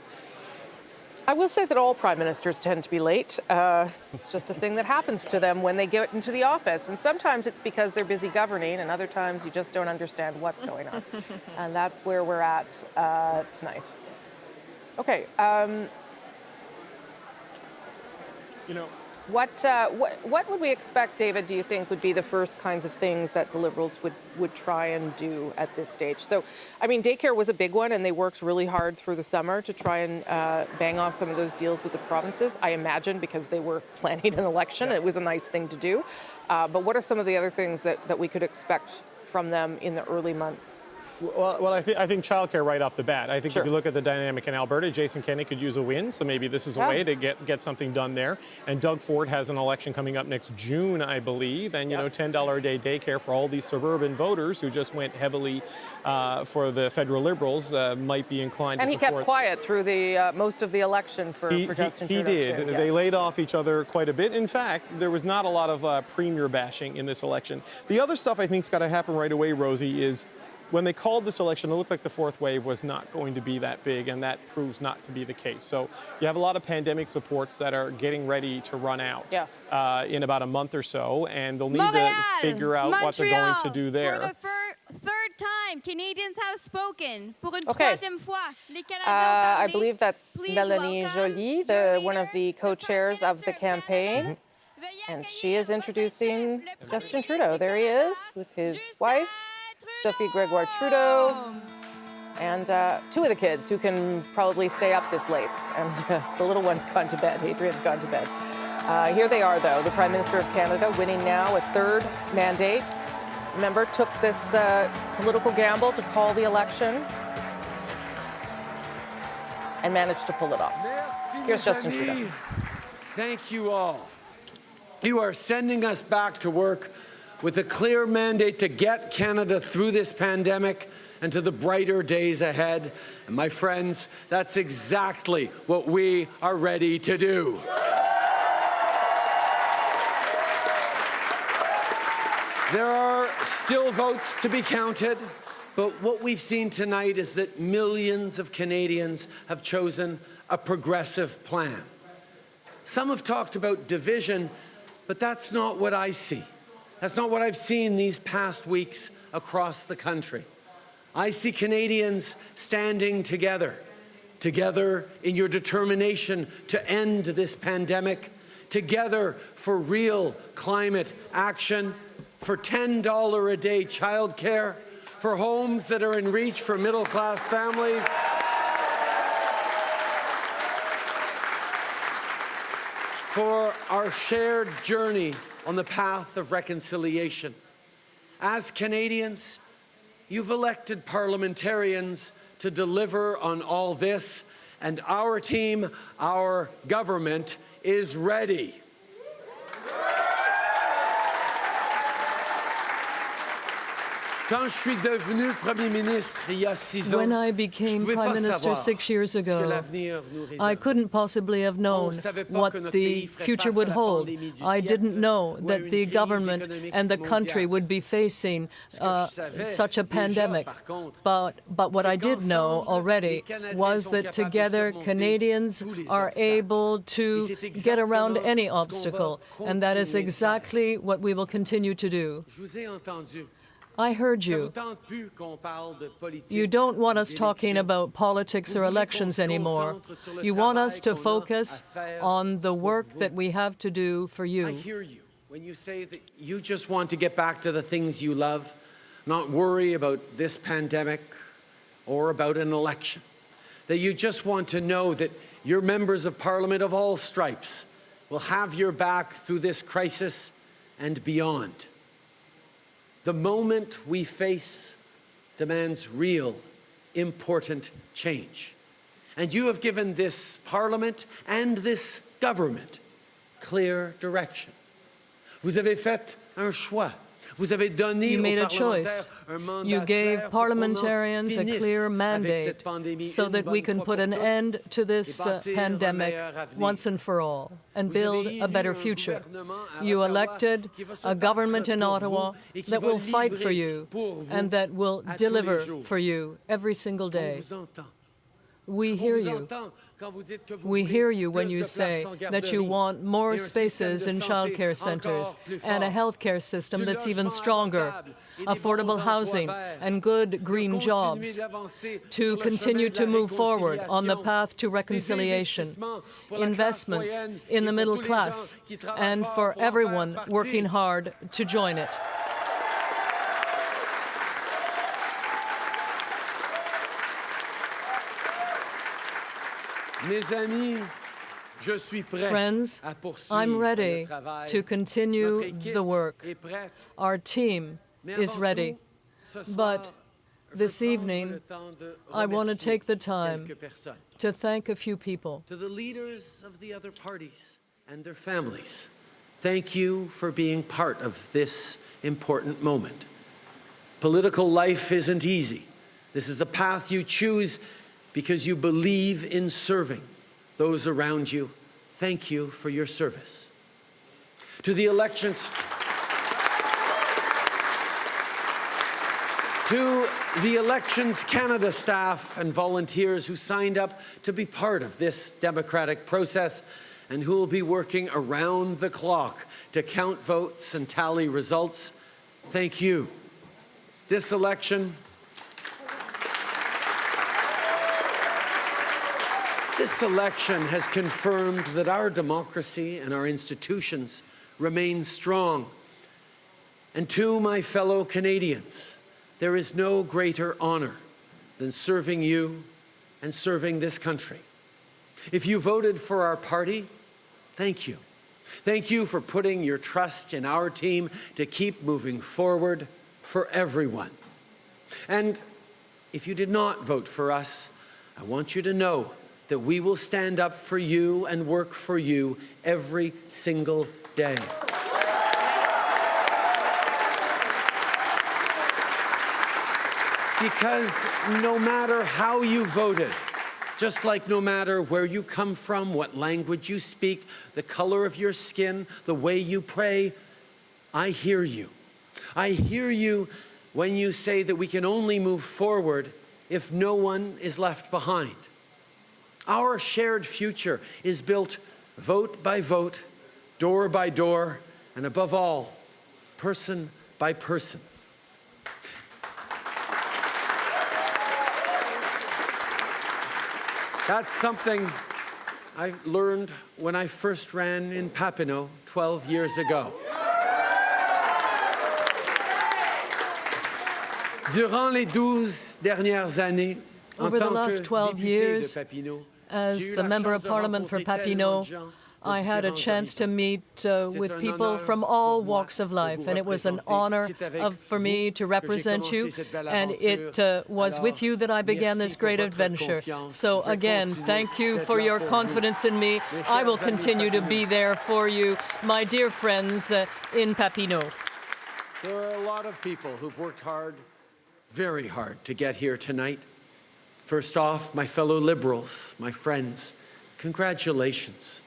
I will say that all prime ministers tend to be late. It's just a thing that happens to them when they get into the office. And sometimes it's because they're busy governing, and other times you just don't understand what's going on. And that's where we're at tonight. Okay. You know, what would we expect, David, do you think would be the first kinds of things that the Liberals would try and do at this stage? So, I mean, daycare was a big one, and they worked really hard through the summer to try and bang off some of those deals with the provinces, I imagine, because they were planning an election, and it was a nice thing to do. But what are some of the other things that we could expect from them in the early months? Well, I think childcare right off the bat. I think if you look at the dynamic in Alberta, Jason Kenney could use a win, so maybe this is a way to get something done there. And Doug Ford has an election coming up next June, I believe, and you know, $10 a day daycare for all these suburban voters who just went heavily for the federal Liberals might be inclined to support. And he kept quiet through the most of the election for Justin Trudeau. He did. Too. They laid off each other quite a bit. In fact, there was not a lot of premier bashing in this election. The other stuff I think's got to happen right away, Rosie, is when they called this election, it looked like the 4th wave was not going to be that big, and that proves not to be the case. So you have a lot of pandemic supports that are getting ready to run out in about a month or so, and they'll need to figure out what they're going to do there. For the 3rd time, Canadians have spoken. Pour une troisième fois, les Canadiens I believe that's Mélanie Joly, one of the co-chairs of the campaign. And she is introducing Justin Trudeau. There he is with his wife, Sophie Gregoire Trudeau, and 2 of the kids who can probably stay up this late. And the little one's gone to bed. Adrian's gone to bed. Here they are, though, the Prime Minister of Canada, winning now a 3rd mandate. Remember, took this political gamble to call the election and managed to pull it off. Here's Justin Trudeau. Thank you all. You are sending us back to work with a clear mandate to get Canada through this pandemic and to the brighter days ahead. And my friends, that's exactly what we are ready to do. There are still votes to be counted, but what we've seen tonight is that millions of Canadians have chosen a progressive plan. Some have talked about division, but that's not what I see. That's not what I've seen these past weeks across the country. I see Canadians standing together, together in your determination to end this pandemic, together for real climate action, for $10 a day childcare, for homes that are in reach for middle-class families, for our shared journey on the path of reconciliation. As Canadians, you've elected parliamentarians to deliver on all this, and our team, our government, is ready. When I became Prime Minister 6 years ago, I couldn't possibly have known what the future would hold. I didn't know that the government and the country would be facing such a pandemic. But what I did know already was that together Canadians are able to get around any obstacle, and that is exactly what we will continue to do. I heard you. You don't want us talking about politics or elections anymore. You want us to focus on the work that we have to do for you. I hear you when you say that you just want to get back to the things you love, not worry about this pandemic or about an election. That you just want to know that your members of Parliament of all stripes will have your back through this crisis and beyond. The moment we face demands real, important change. And you have given this Parliament and this government clear direction. Vous avez fait un choix. Vous avez donné You made a choice. You gave parliamentarians a clear mandate so that we can put an end to this pandemic once and for all and build a better future. You elected a government in Ottawa that will fight for you and that will deliver for you every single day. We hear you. We hear you when you say that you want more spaces in childcare centres and a healthcare system that's even stronger, affordable housing and good green jobs, to continue to move forward on the path to reconciliation, investments in the middle class, and for everyone working hard to join it. Friends, I'm ready to continue the work. Our team is ready. But this evening, I want to take the time to thank a few people. To the leaders of the other parties and their families, thank you for being part of this important moment. Political life isn't easy. This is a path you choose because you believe in serving those around you. Thank you for your service. To the Elections Canada staff and volunteers who signed up to be part of this democratic process and who will be working around the clock to count votes and tally results, thank you. This election has confirmed that our democracy and our institutions remain strong. And to my fellow Canadians, there is no greater honor than serving you and serving this country. If you voted for our party, thank you. Thank you for putting your trust in our team to keep moving forward for everyone. And if you did not vote for us, I want you to know that we will stand up for you and work for you every single day. Because no matter how you voted, just like no matter where you come from, what language you speak, the color of your skin, the way you pray, I hear you. I hear you when you say that we can only move forward if no one is left behind. Our shared future is built vote by vote, door by door, and above all, person by person. That's something I learned when I first ran in Papineau 12 years ago. Durant les 12 dernières années, over the last 12 years, as the Member of Parliament for Papineau, I had a chance to meet with people from all walks of life, and it was an honor for me to represent you, and it was with you that I began this great adventure. So again, thank you for your confidence in me. I will continue to be there for you, my dear friends in Papineau. There are a lot of people who've worked hard, very hard, to get here tonight. First off, my fellow Liberals, my friends, congratulations.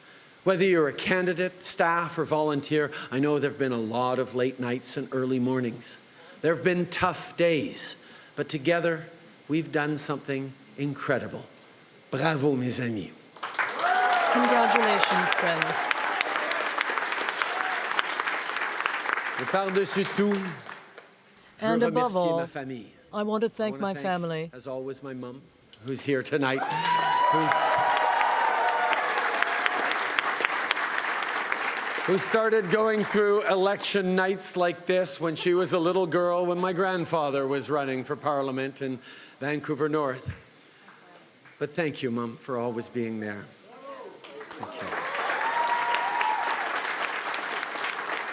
Whether you're a candidate, staff, or volunteer, I know there have been a lot of late nights and early mornings. There have been tough days, but together we've done something incredible. Bravo, mes amis. Congratulations, friends. Et par-dessus tout, and je above remercie all, ma famille. I want to thank my family. As always, my mom, who's here tonight, who started going through election nights like this when she was a little girl, when my grandfather was running for Parliament in Vancouver North. But thank you, Mom, for always being there. Thank you.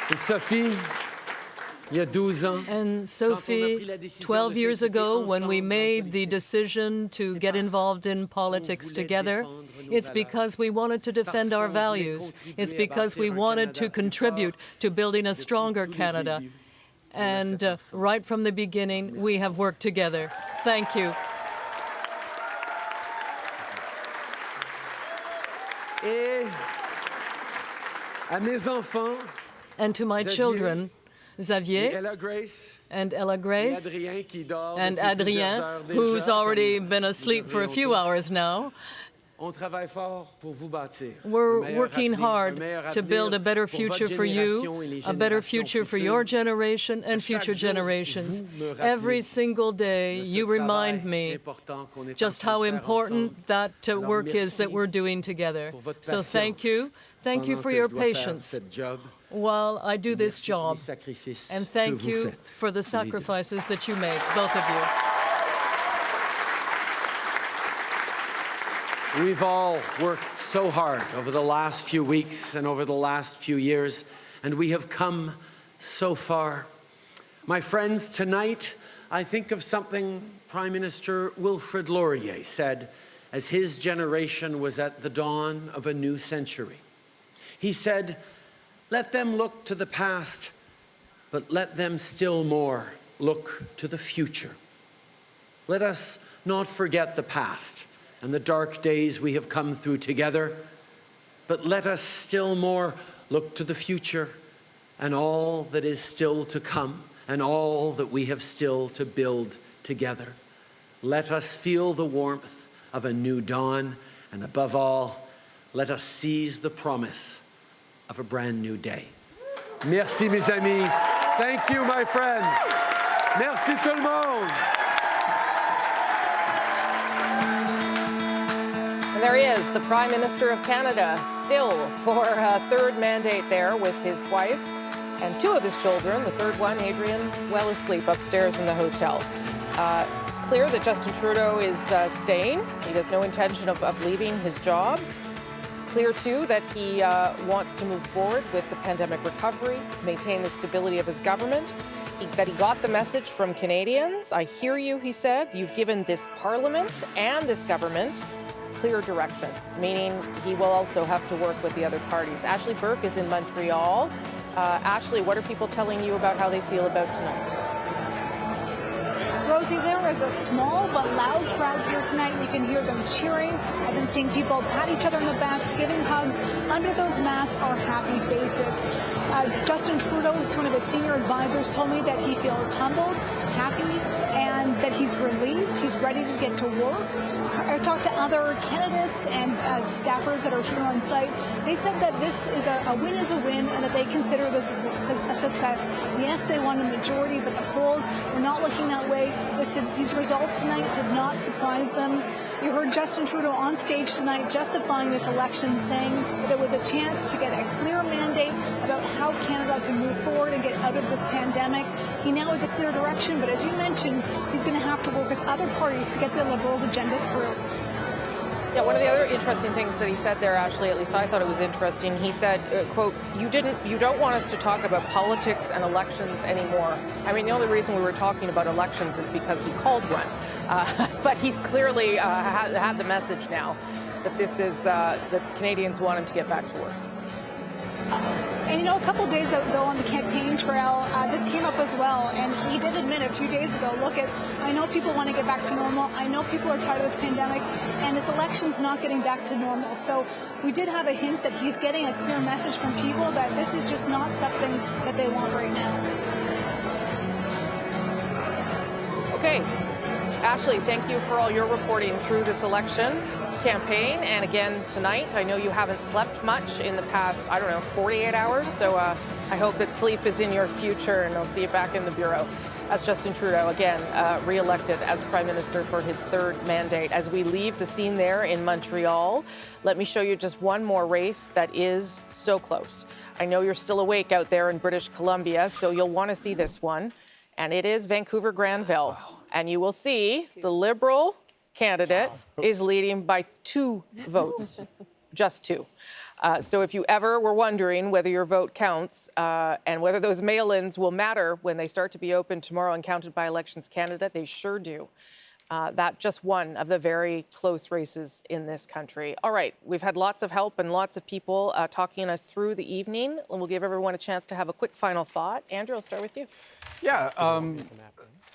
And Sophie, il y a 12 ans, and Sophie, 12 years ago, when we made the decision to get involved in politics together, it's because we wanted to defend our values. It's because we wanted to contribute to building a stronger Canada. And right from the beginning, we have worked together. Thank you. Et à mes enfants, and to my children, Xavier and Ella Grace and Adrien, who's already been asleep for a few hours now. We're working hard to build a better future for you, a better future for your generation and future generations. Every single day, you remind me just how important that work is that we're doing together. So thank you. Thank you for your patience while I do this job. And thank you for the sacrifices that you make, both of you. We've all worked so hard over the last few weeks and over the last few years, and we have come so far. My friends, tonight, I think of something Prime Minister Wilfrid Laurier said as his generation was at the dawn of a new century. He said, "Let them look to the past, but let them still more look to the future." Let us not forget the past and the dark days we have come through together, but let us still more look to the future and all that is still to come and all that we have still to build together. Let us feel the warmth of a new dawn, and above all, let us seize the promise of a brand new day. Merci, mes amis. Thank you, my friends. Merci tout le monde. And there he is, the Prime Minister of Canada, still for a third mandate there with his wife and two of his children. The third one, Adrian, well asleep upstairs in the hotel. Clear that Justin Trudeau is staying. He has no intention of leaving his job. Clear, too, that he wants to move forward with the pandemic recovery, maintain the stability of his government, that he got the message from Canadians. I hear you, he said. You've given this Parliament and this government clear direction, meaning he will also have to work with the other parties. Ashley Burke is in Montreal. Ashley, what are people telling you about how they feel about tonight? Well, Rosie, there is a small but loud crowd here tonight. You can hear them cheering. I've been seeing people pat each other on the backs, giving hugs. Under those masks are happy faces. Justin Trudeau, one of his senior advisors, told me that he feels humbled, happy, and that he's relieved. He's ready to get to work. I talked to other candidates and staffers that are here on site. They said that this is a win is a win and that they consider this as a success. Yes, they won a majority, but the polls were not looking that way. These results tonight did not surprise them. You heard Justin Trudeau on stage tonight justifying this election, saying that there was a chance to get a clear mandate about how Canada can move forward and get out of this pandemic. He now has a clear direction, but as you mentioned, he's going to have to work with other parties to get the Liberals' agenda through. Yeah, one of the other interesting things that he said there, Ashley, at least I thought it was interesting, he said, quote, you don't want us to talk about politics and elections anymore. I mean, the only reason we were talking about elections is because he called one. But he's clearly had the message now that this is, that Canadians want him to get back to work. And you know, a couple days ago on the campaign trail, this came up as well. And he did admit a few days ago, I know people want to get back to normal. I know people are tired of this pandemic, and this election's not getting back to normal. So we did have a hint that he's getting a clear message from people that this is just not something that they want right now. Okay. Ashley, thank you for all your reporting through this election campaign. And again, tonight, I know you haven't slept much in the past, 48 hours. So I hope that sleep is in your future and I'll see you back in the Bureau. As Justin Trudeau, again, re-elected as Prime Minister for his third mandate. As we leave the scene there in Montreal, let me show you just one more race that is so close. I know you're still awake out there in British Columbia, so you'll want to see this one. And it is Vancouver-Granville. And you will see the Liberal candidate is leading by 2 votes, just 2. So if you ever were wondering whether your vote counts and whether those mail-ins will matter when they start to be opened tomorrow and counted by Elections Canada, they sure do. That just one of the very close races in this country. All right, we've had lots of help and lots of people talking us through the evening. And we'll give everyone a chance to have a quick final thought. Andrew, I'll start with you. Yeah.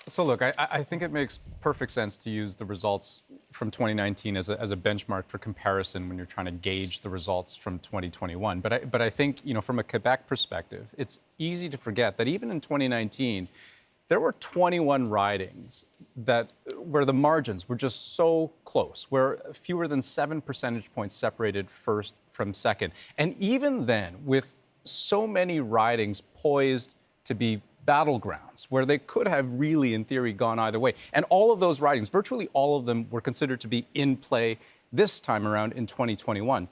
So look, I think it makes perfect sense to use the results from 2019 as a benchmark for comparison when you're trying to gauge the results from 2021. But I think, from a Quebec perspective, it's easy to forget that even in 2019, there were 21 ridings where the margins were just so close, where fewer than 7 percentage points separated first from second. And even then, with so many ridings poised to be battlegrounds, where they could have really, in theory, gone either way. And all of those ridings, virtually all of them, were considered to be in play this time around in 2021.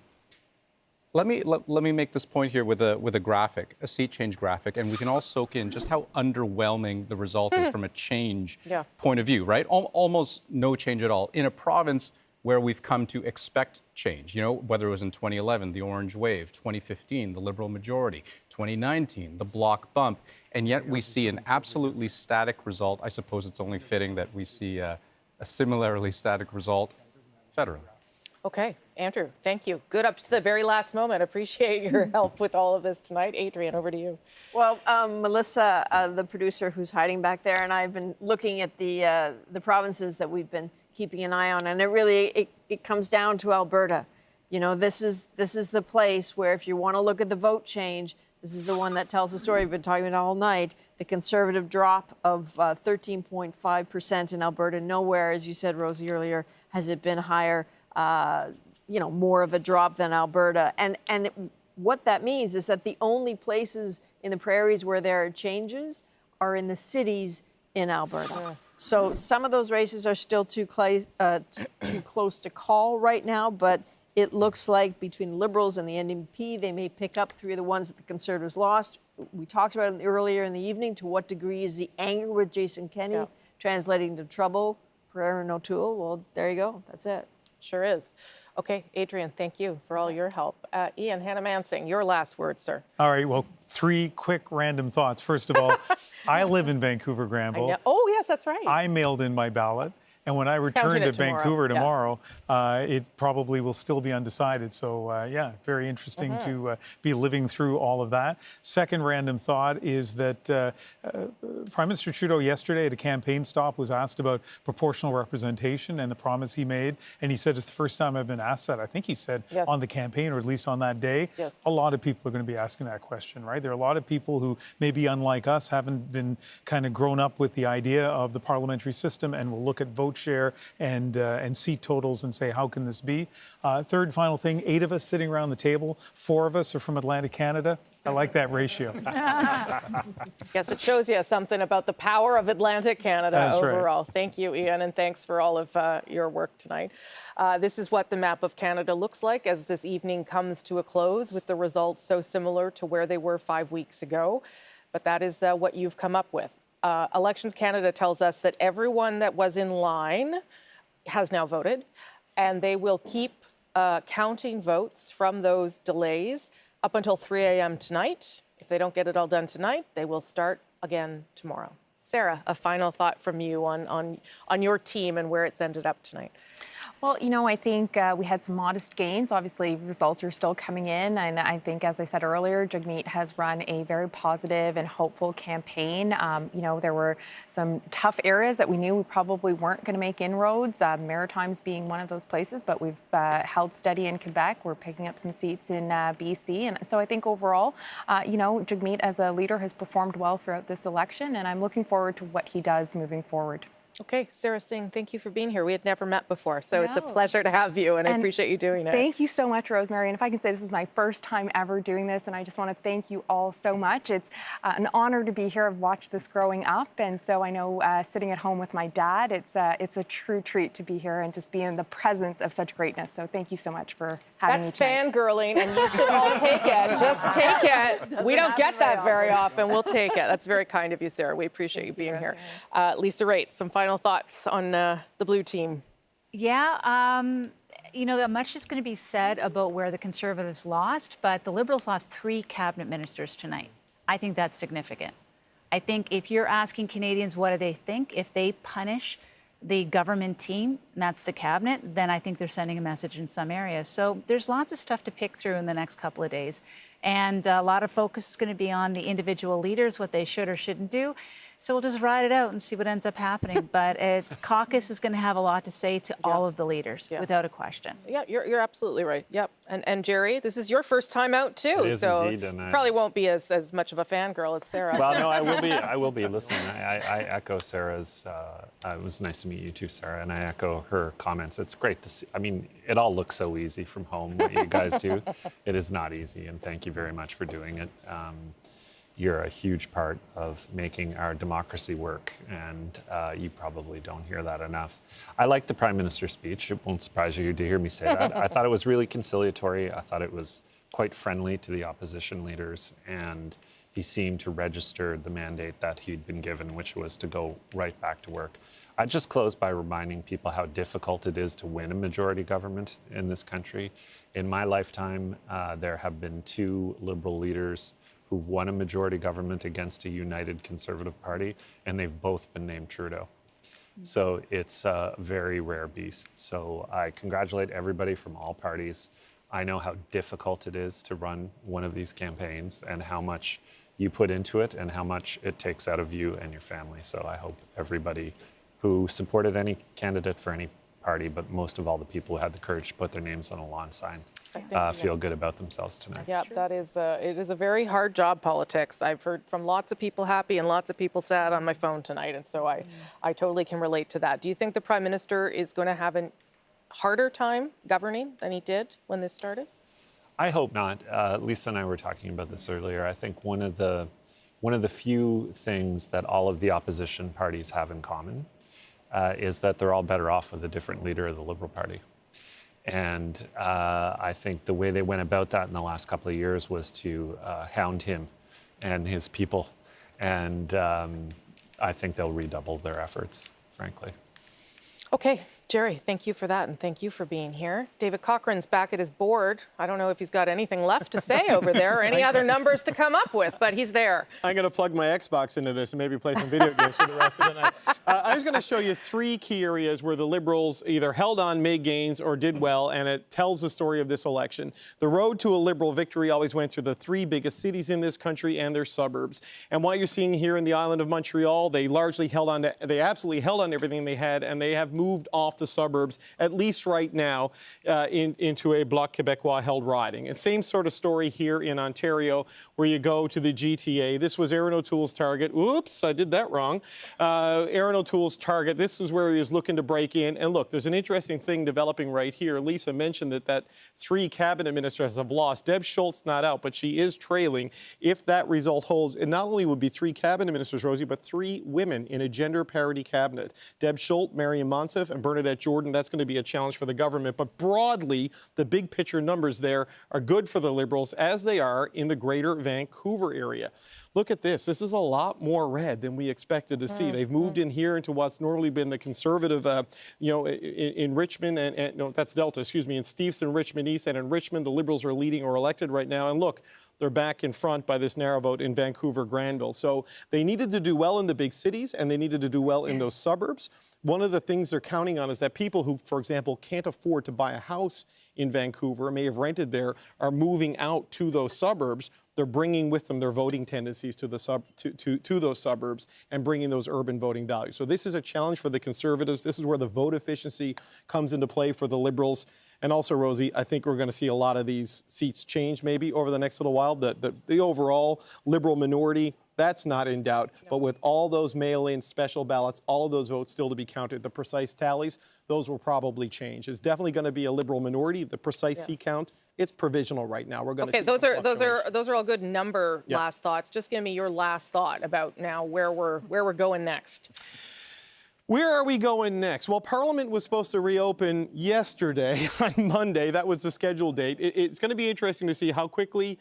Let me make this point here with a graphic, a seat change graphic, and we can all soak in just how underwhelming the result is from a change point of view, right? Almost no change at all. In a province where we've come to expect change, whether it was in 2011, the Orange Wave, 2015, the Liberal majority, 2019, the Bloc bump, and yet we see an absolutely static result. I suppose it's only fitting that we see a similarly static result federally. Okay, Andrew, thank you. Good up to the very last moment. Appreciate your help with all of this tonight. Adrian, over to you. Well, Melissa, the producer who's hiding back there, and I've been looking at the provinces that we've been keeping an eye on, and it comes down to Alberta. This is the place where if you want to look at the vote change, this is the one that tells the story we've been talking about all night. The Conservative drop of 13.5% in Alberta. Nowhere, as you said, Rosie, earlier, has it been higher. More of a drop than Alberta. And what that means is that the only places in the prairies where there are changes are in the cities in Alberta. So some of those races are still too close to call right now, but it looks like between the Liberals and the NDP, they may pick up 3 of the ones that the Conservatives lost. We talked about it earlier in the evening. To what degree is the anger with Jason Kenney translating to trouble for Erin O'Toole? Well, there you go. That's it. Sure is. Okay, Adrian, thank you for all your help. Ian, Hannah Mansing, your last word, sir. All right, well, 3 quick random thoughts. First of all, I live in Vancouver-Granville. Oh, yes, that's right. I mailed in my ballot. And when I return to Vancouver yeah. tomorrow, it probably will still be undecided. So, yeah, very interesting to be living through all of that. Second random thought is that Prime Minister Trudeau yesterday at a campaign stop was asked about proportional representation and the promise he made. And he said, it's the first time I've been asked that. I think he said on the campaign, or at least on that day. Yes. A lot of people are going to be asking that question, right? There are a lot of people who maybe, unlike us, haven't been kind of grown up with the idea of the parliamentary system and will look at vote share and seat totals and say, how can this be? Third final thing, 8 of us sitting around the table, 4 of us are from Atlantic Canada. I like that ratio. Guess it shows you something about the power of Atlantic Canada That's overall. right. Thank you, Ian, and thanks for all of your work tonight. This is what the map of Canada looks like as this evening comes to a close, with the results so similar to where they were 5 weeks ago. But that is what you've come up with. Elections Canada tells us that everyone that was in line has now voted, and they will keep counting votes from those delays up until 3 a.m. tonight. If they don't get it all done tonight, they will start again tomorrow. Sarah, a final thought from you on your team and where it's ended up tonight. Well, you know, I think we had some modest gains. Obviously, results are still coming in. And I think, as I said earlier, Jagmeet has run a very positive and hopeful campaign. You know, there were some tough areas that we knew we probably weren't going to make inroads, Maritimes being one of those places. But we've held steady in Quebec. We're picking up some seats in BC. And so I think overall, you know, Jagmeet as a leader has performed well throughout this election. And I'm looking forward to what he does moving forward. Okay, Sarah Singh, thank you for being here. We had never met before, so it's a pleasure to have you, and I appreciate you doing it. Thank you so much, Rosemary. And if I can say, this is my first time ever doing this, and I just want to thank you all so much. It's an honor to be here. I've watched this growing up, and so I know sitting at home with my dad, it's a true treat to be here and just be in the presence of such greatness. So thank you so much for having me tonight. That's fangirling, and you should all take it. Just take it. We don't get that very often. We'll take it. That's very kind of you, Sarah. We appreciate you being here. Lisa Raitt, some final thoughts on the blue team? Yeah, you know, much is going to be said about where the Conservatives lost, but the Liberals lost 3 cabinet ministers tonight. I think that's significant. I think if you're asking Canadians what do they think, if they punish the government team, and that's the cabinet, then I think they're sending a message in some areas. So there's lots of stuff to pick through in the next couple of days. And a lot of focus is going to be on the individual leaders, what they should or shouldn't do. So we'll just ride it out and see what ends up happening. But caucus is going to have a lot to say to all of the leaders, without a question. Yeah, you're absolutely right. Yep. And Jerry, this is your first time out too. It is so indeed, and probably won't be as much of a fangirl as Sarah. Well, no, I will be. I will be. Listen, I echo Sarah's. It was nice to meet you too, Sarah, and I echo her comments. It's great to see. I mean, it all looks so easy from home, what you guys do. It is not easy, and thank you very much for doing it. You're a huge part of making our democracy work, and you probably don't hear that enough. I like the Prime Minister's speech. It won't surprise you to hear me say that. I thought it was really conciliatory. I thought it was quite friendly to the opposition leaders, and he seemed to register the mandate that he'd been given, which was to go right back to work. I'd just close by reminding people how difficult it is to win a majority government in this country. In my lifetime, there have been 2 Liberal leaders who've won a majority government against a united Conservative Party, and they've both been named Trudeau. So it's a very rare beast. So I congratulate everybody from all parties. I know how difficult it is to run one of these campaigns and how much you put into it and how much it takes out of you and your family. So I hope everybody who supported any candidate for any party, but most of all the people who had the courage to put their names on a lawn sign, feel good about themselves tonight. Yeah, that is it is a very hard job, politics. I've heard from lots of people happy and lots of people sad on my phone tonight, and so I totally can relate to that. Do you think the Prime Minister is going to have a harder time governing than he did when this started? I hope not. Lisa and I were talking about this earlier. I think one of the few things that all of the opposition parties have in common is that they're all better off with a different leader of the Liberal Party. And I think the way they went about that in the last couple of years was to hound him and his people. And I think they'll redouble their efforts, frankly. Okay, Jerry, thank you for that, and thank you for being here. David Cochran's back at his board. I don't know if he's got anything left to say over there or any other numbers to come up with, but he's there. I'm going to plug my Xbox into this and maybe play some video games for the rest of the night. I was going to show you 3 key areas where the Liberals either held on, made gains, or did well, and it tells the story of this election. The road to a Liberal victory always went through the 3 biggest cities in this country and their suburbs. And what you're seeing here in the island of Montreal, they largely held on to, they absolutely held on to everything they had, and they have moved off the suburbs, at least right now, into a Bloc Quebecois held riding. And same sort of story here in Ontario, where you go to the GTA. This was Aaron O'Toole's target. Oops, I did that wrong. Aaron O'Toole's target. This is where he was looking to break in. And look, there's an interesting thing developing right here. Lisa mentioned that 3 cabinet ministers have lost. Deb Schultz not out, but she is trailing. If that result holds, it not only would be 3 cabinet ministers, Rosie, but 3 women in a gender parity cabinet. Deb Schultz, Marion Monsef, and Bernadette Jordan. That's going to be a challenge for the government. But broadly, the big picture numbers there are good for the Liberals, as they are in the greater Vancouver area. Look at this. This is a lot more red than we expected to see. They've moved in here into what's normally been the conservative, in Richmond, and no, that's Delta, excuse me, in Steveston, Richmond East, and in Richmond, the Liberals are leading or elected right now. And look, they're back in front by this narrow vote in Vancouver, Granville. So they needed to do well in the big cities, and they needed to do well in those suburbs. One of the things they're counting on is that people who, for example, can't afford to buy a house in Vancouver, may have rented there, are moving out to those suburbs. They're bringing with them their voting tendencies to those suburbs and bringing those urban voting values. So this is a challenge for the Conservatives. This is where the vote efficiency comes into play for the Liberals. And also, Rosie, I think we're going to see a lot of these seats change maybe over the next little while. The overall Liberal minority, that's not in doubt. No. But with all those mail-in special ballots, all of those votes still to be counted, the precise tallies, those will probably change. It's definitely going to be a Liberal minority. The precise seat count, it's provisional right now. We're going to see those are all good number last thoughts. Just give me your last thought about now where we're going next. Where are we going next? Well, Parliament was supposed to reopen yesterday on Monday. That was the scheduled date. It's going to be interesting to see how quickly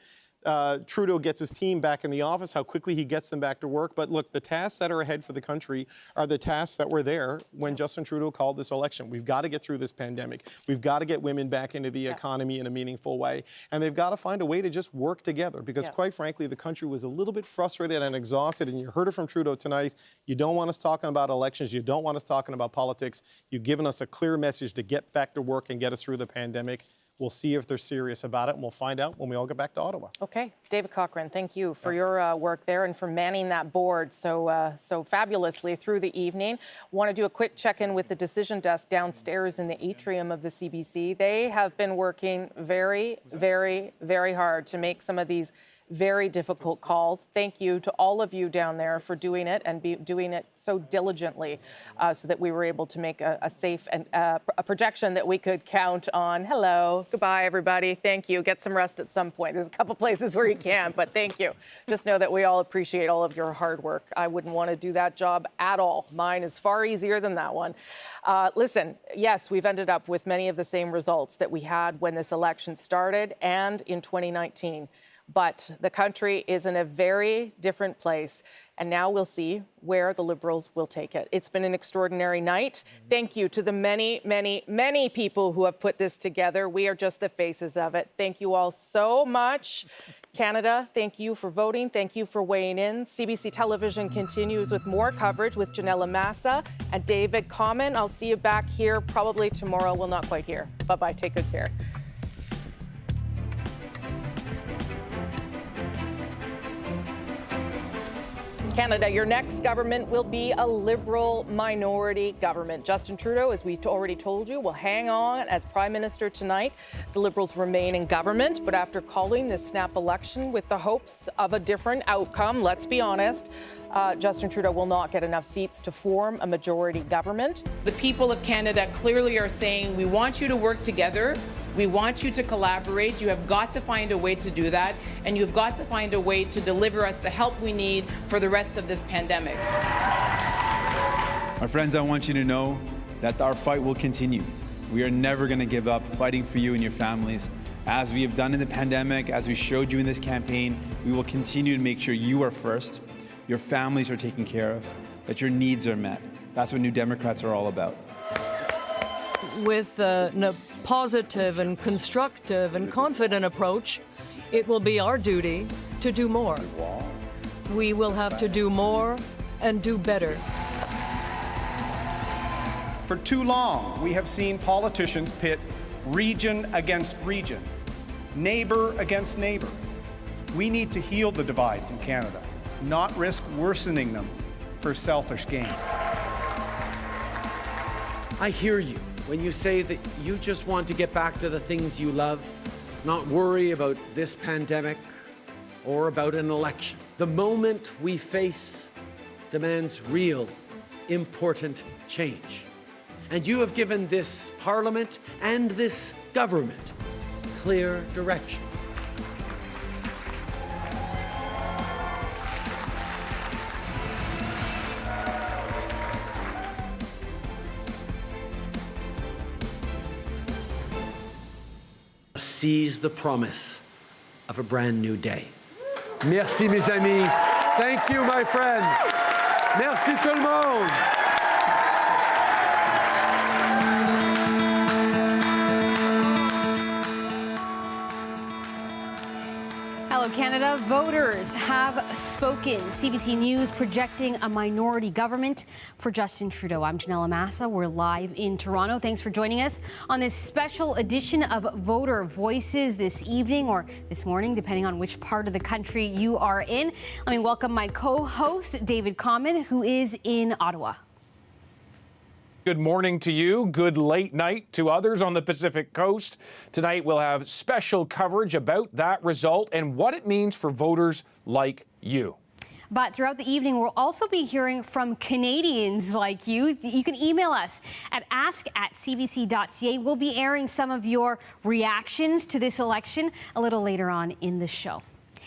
Trudeau gets his team back in the office, how quickly he gets them back to work. But look, the tasks that are ahead for the country are the tasks that were there when Justin Trudeau called this election. We've got to get through this pandemic. We've got to get women back into the economy in a meaningful way. And they've got to find a way to just work together because, quite frankly, the country was a little bit frustrated and exhausted. And you heard it from Trudeau tonight. You don't want us talking about elections. You don't want us talking about politics. You've given us a clear message to get back to work and get us through the pandemic. We'll see if they're serious about it, and we'll find out when we all get back to Ottawa. Okay. David Cochran, thank you for your work there and for manning that board so fabulously through the evening. Want to do a quick check-in with the decision desk downstairs in the atrium of the CBC. They have been working very, very, very hard to make some of these very difficult calls. Thank you to all of you down there for doing it and doing it so diligently so that we were able to make a safe and a projection that we could count on. Hello, goodbye, everybody. Thank you. Get some rest at some point. There's a couple places where you can, but thank you. Just know that we all appreciate all of your hard work. I wouldn't want to do that job at all. Mine is far easier than that one. Listen, yes, we've ended up with many of the same results that we had when this election started and in 2019. But the country is in a very different place, and now we'll see where the Liberals will take it. It's been an extraordinary night. Thank you to the many, many, many people who have put this together. We are just the faces of it. Thank you all so much. Canada, thank you for voting. Thank you for weighing in. CBC Television continues with more coverage with Janella Massa and David Common. I'll see you back here probably tomorrow. Well, not quite here. Bye-bye. Take good care. Canada, your next government will be a Liberal minority government. Justin Trudeau, as we already told you, will hang on as Prime Minister tonight. The Liberals remain in government, but after calling this snap election with the hopes of a different outcome, let's be honest, Justin Trudeau will not get enough seats to form a majority government. The people of Canada clearly are saying, we want you to work together. We want you to collaborate. You have got to find a way to do that, and you've got to find a way to deliver us the help we need for the rest of this pandemic. My friends, I want you to know that our fight will continue. We are never going to give up fighting for you and your families. As we have done in the pandemic, as we showed you in this campaign, we will continue to make sure you are first, your families are taken care of, that your needs are met. That's what New Democrats are all about. with a positive and constructive and confident approach, it will be our duty to do more. We will have to do more and do better. For too long, we have seen politicians pit region against region, neighbor against neighbor. We need to heal the divides in Canada, not risk worsening them for selfish gain. I hear you when you say that you just want to get back to the things you love, not worry about this pandemic or about an election. The moment we face demands real, important change. And you have given this Parliament and this government clear direction. Seize the promise of a brand new day. Merci, mes amis. Thank you, my friends. Merci tout le monde. Hello, Canada. Voters have spoken. CBC News projecting a minority government for Justin Trudeau. I'm Janelle Amasa. We're live in Toronto. Thanks for joining us on this special edition of Voter Voices this evening or this morning, depending on which part of the country you are in. Let me welcome my co-host, David Common, who is in Ottawa. Good morning to you. Good late night to others on the Pacific Coast. Tonight we'll have special coverage about that result and what it means for voters like you. But throughout the evening, we'll also be hearing from Canadians like you. You can email us at ask@cbc.ca. We'll be airing some of your reactions to this election a little later on in the show.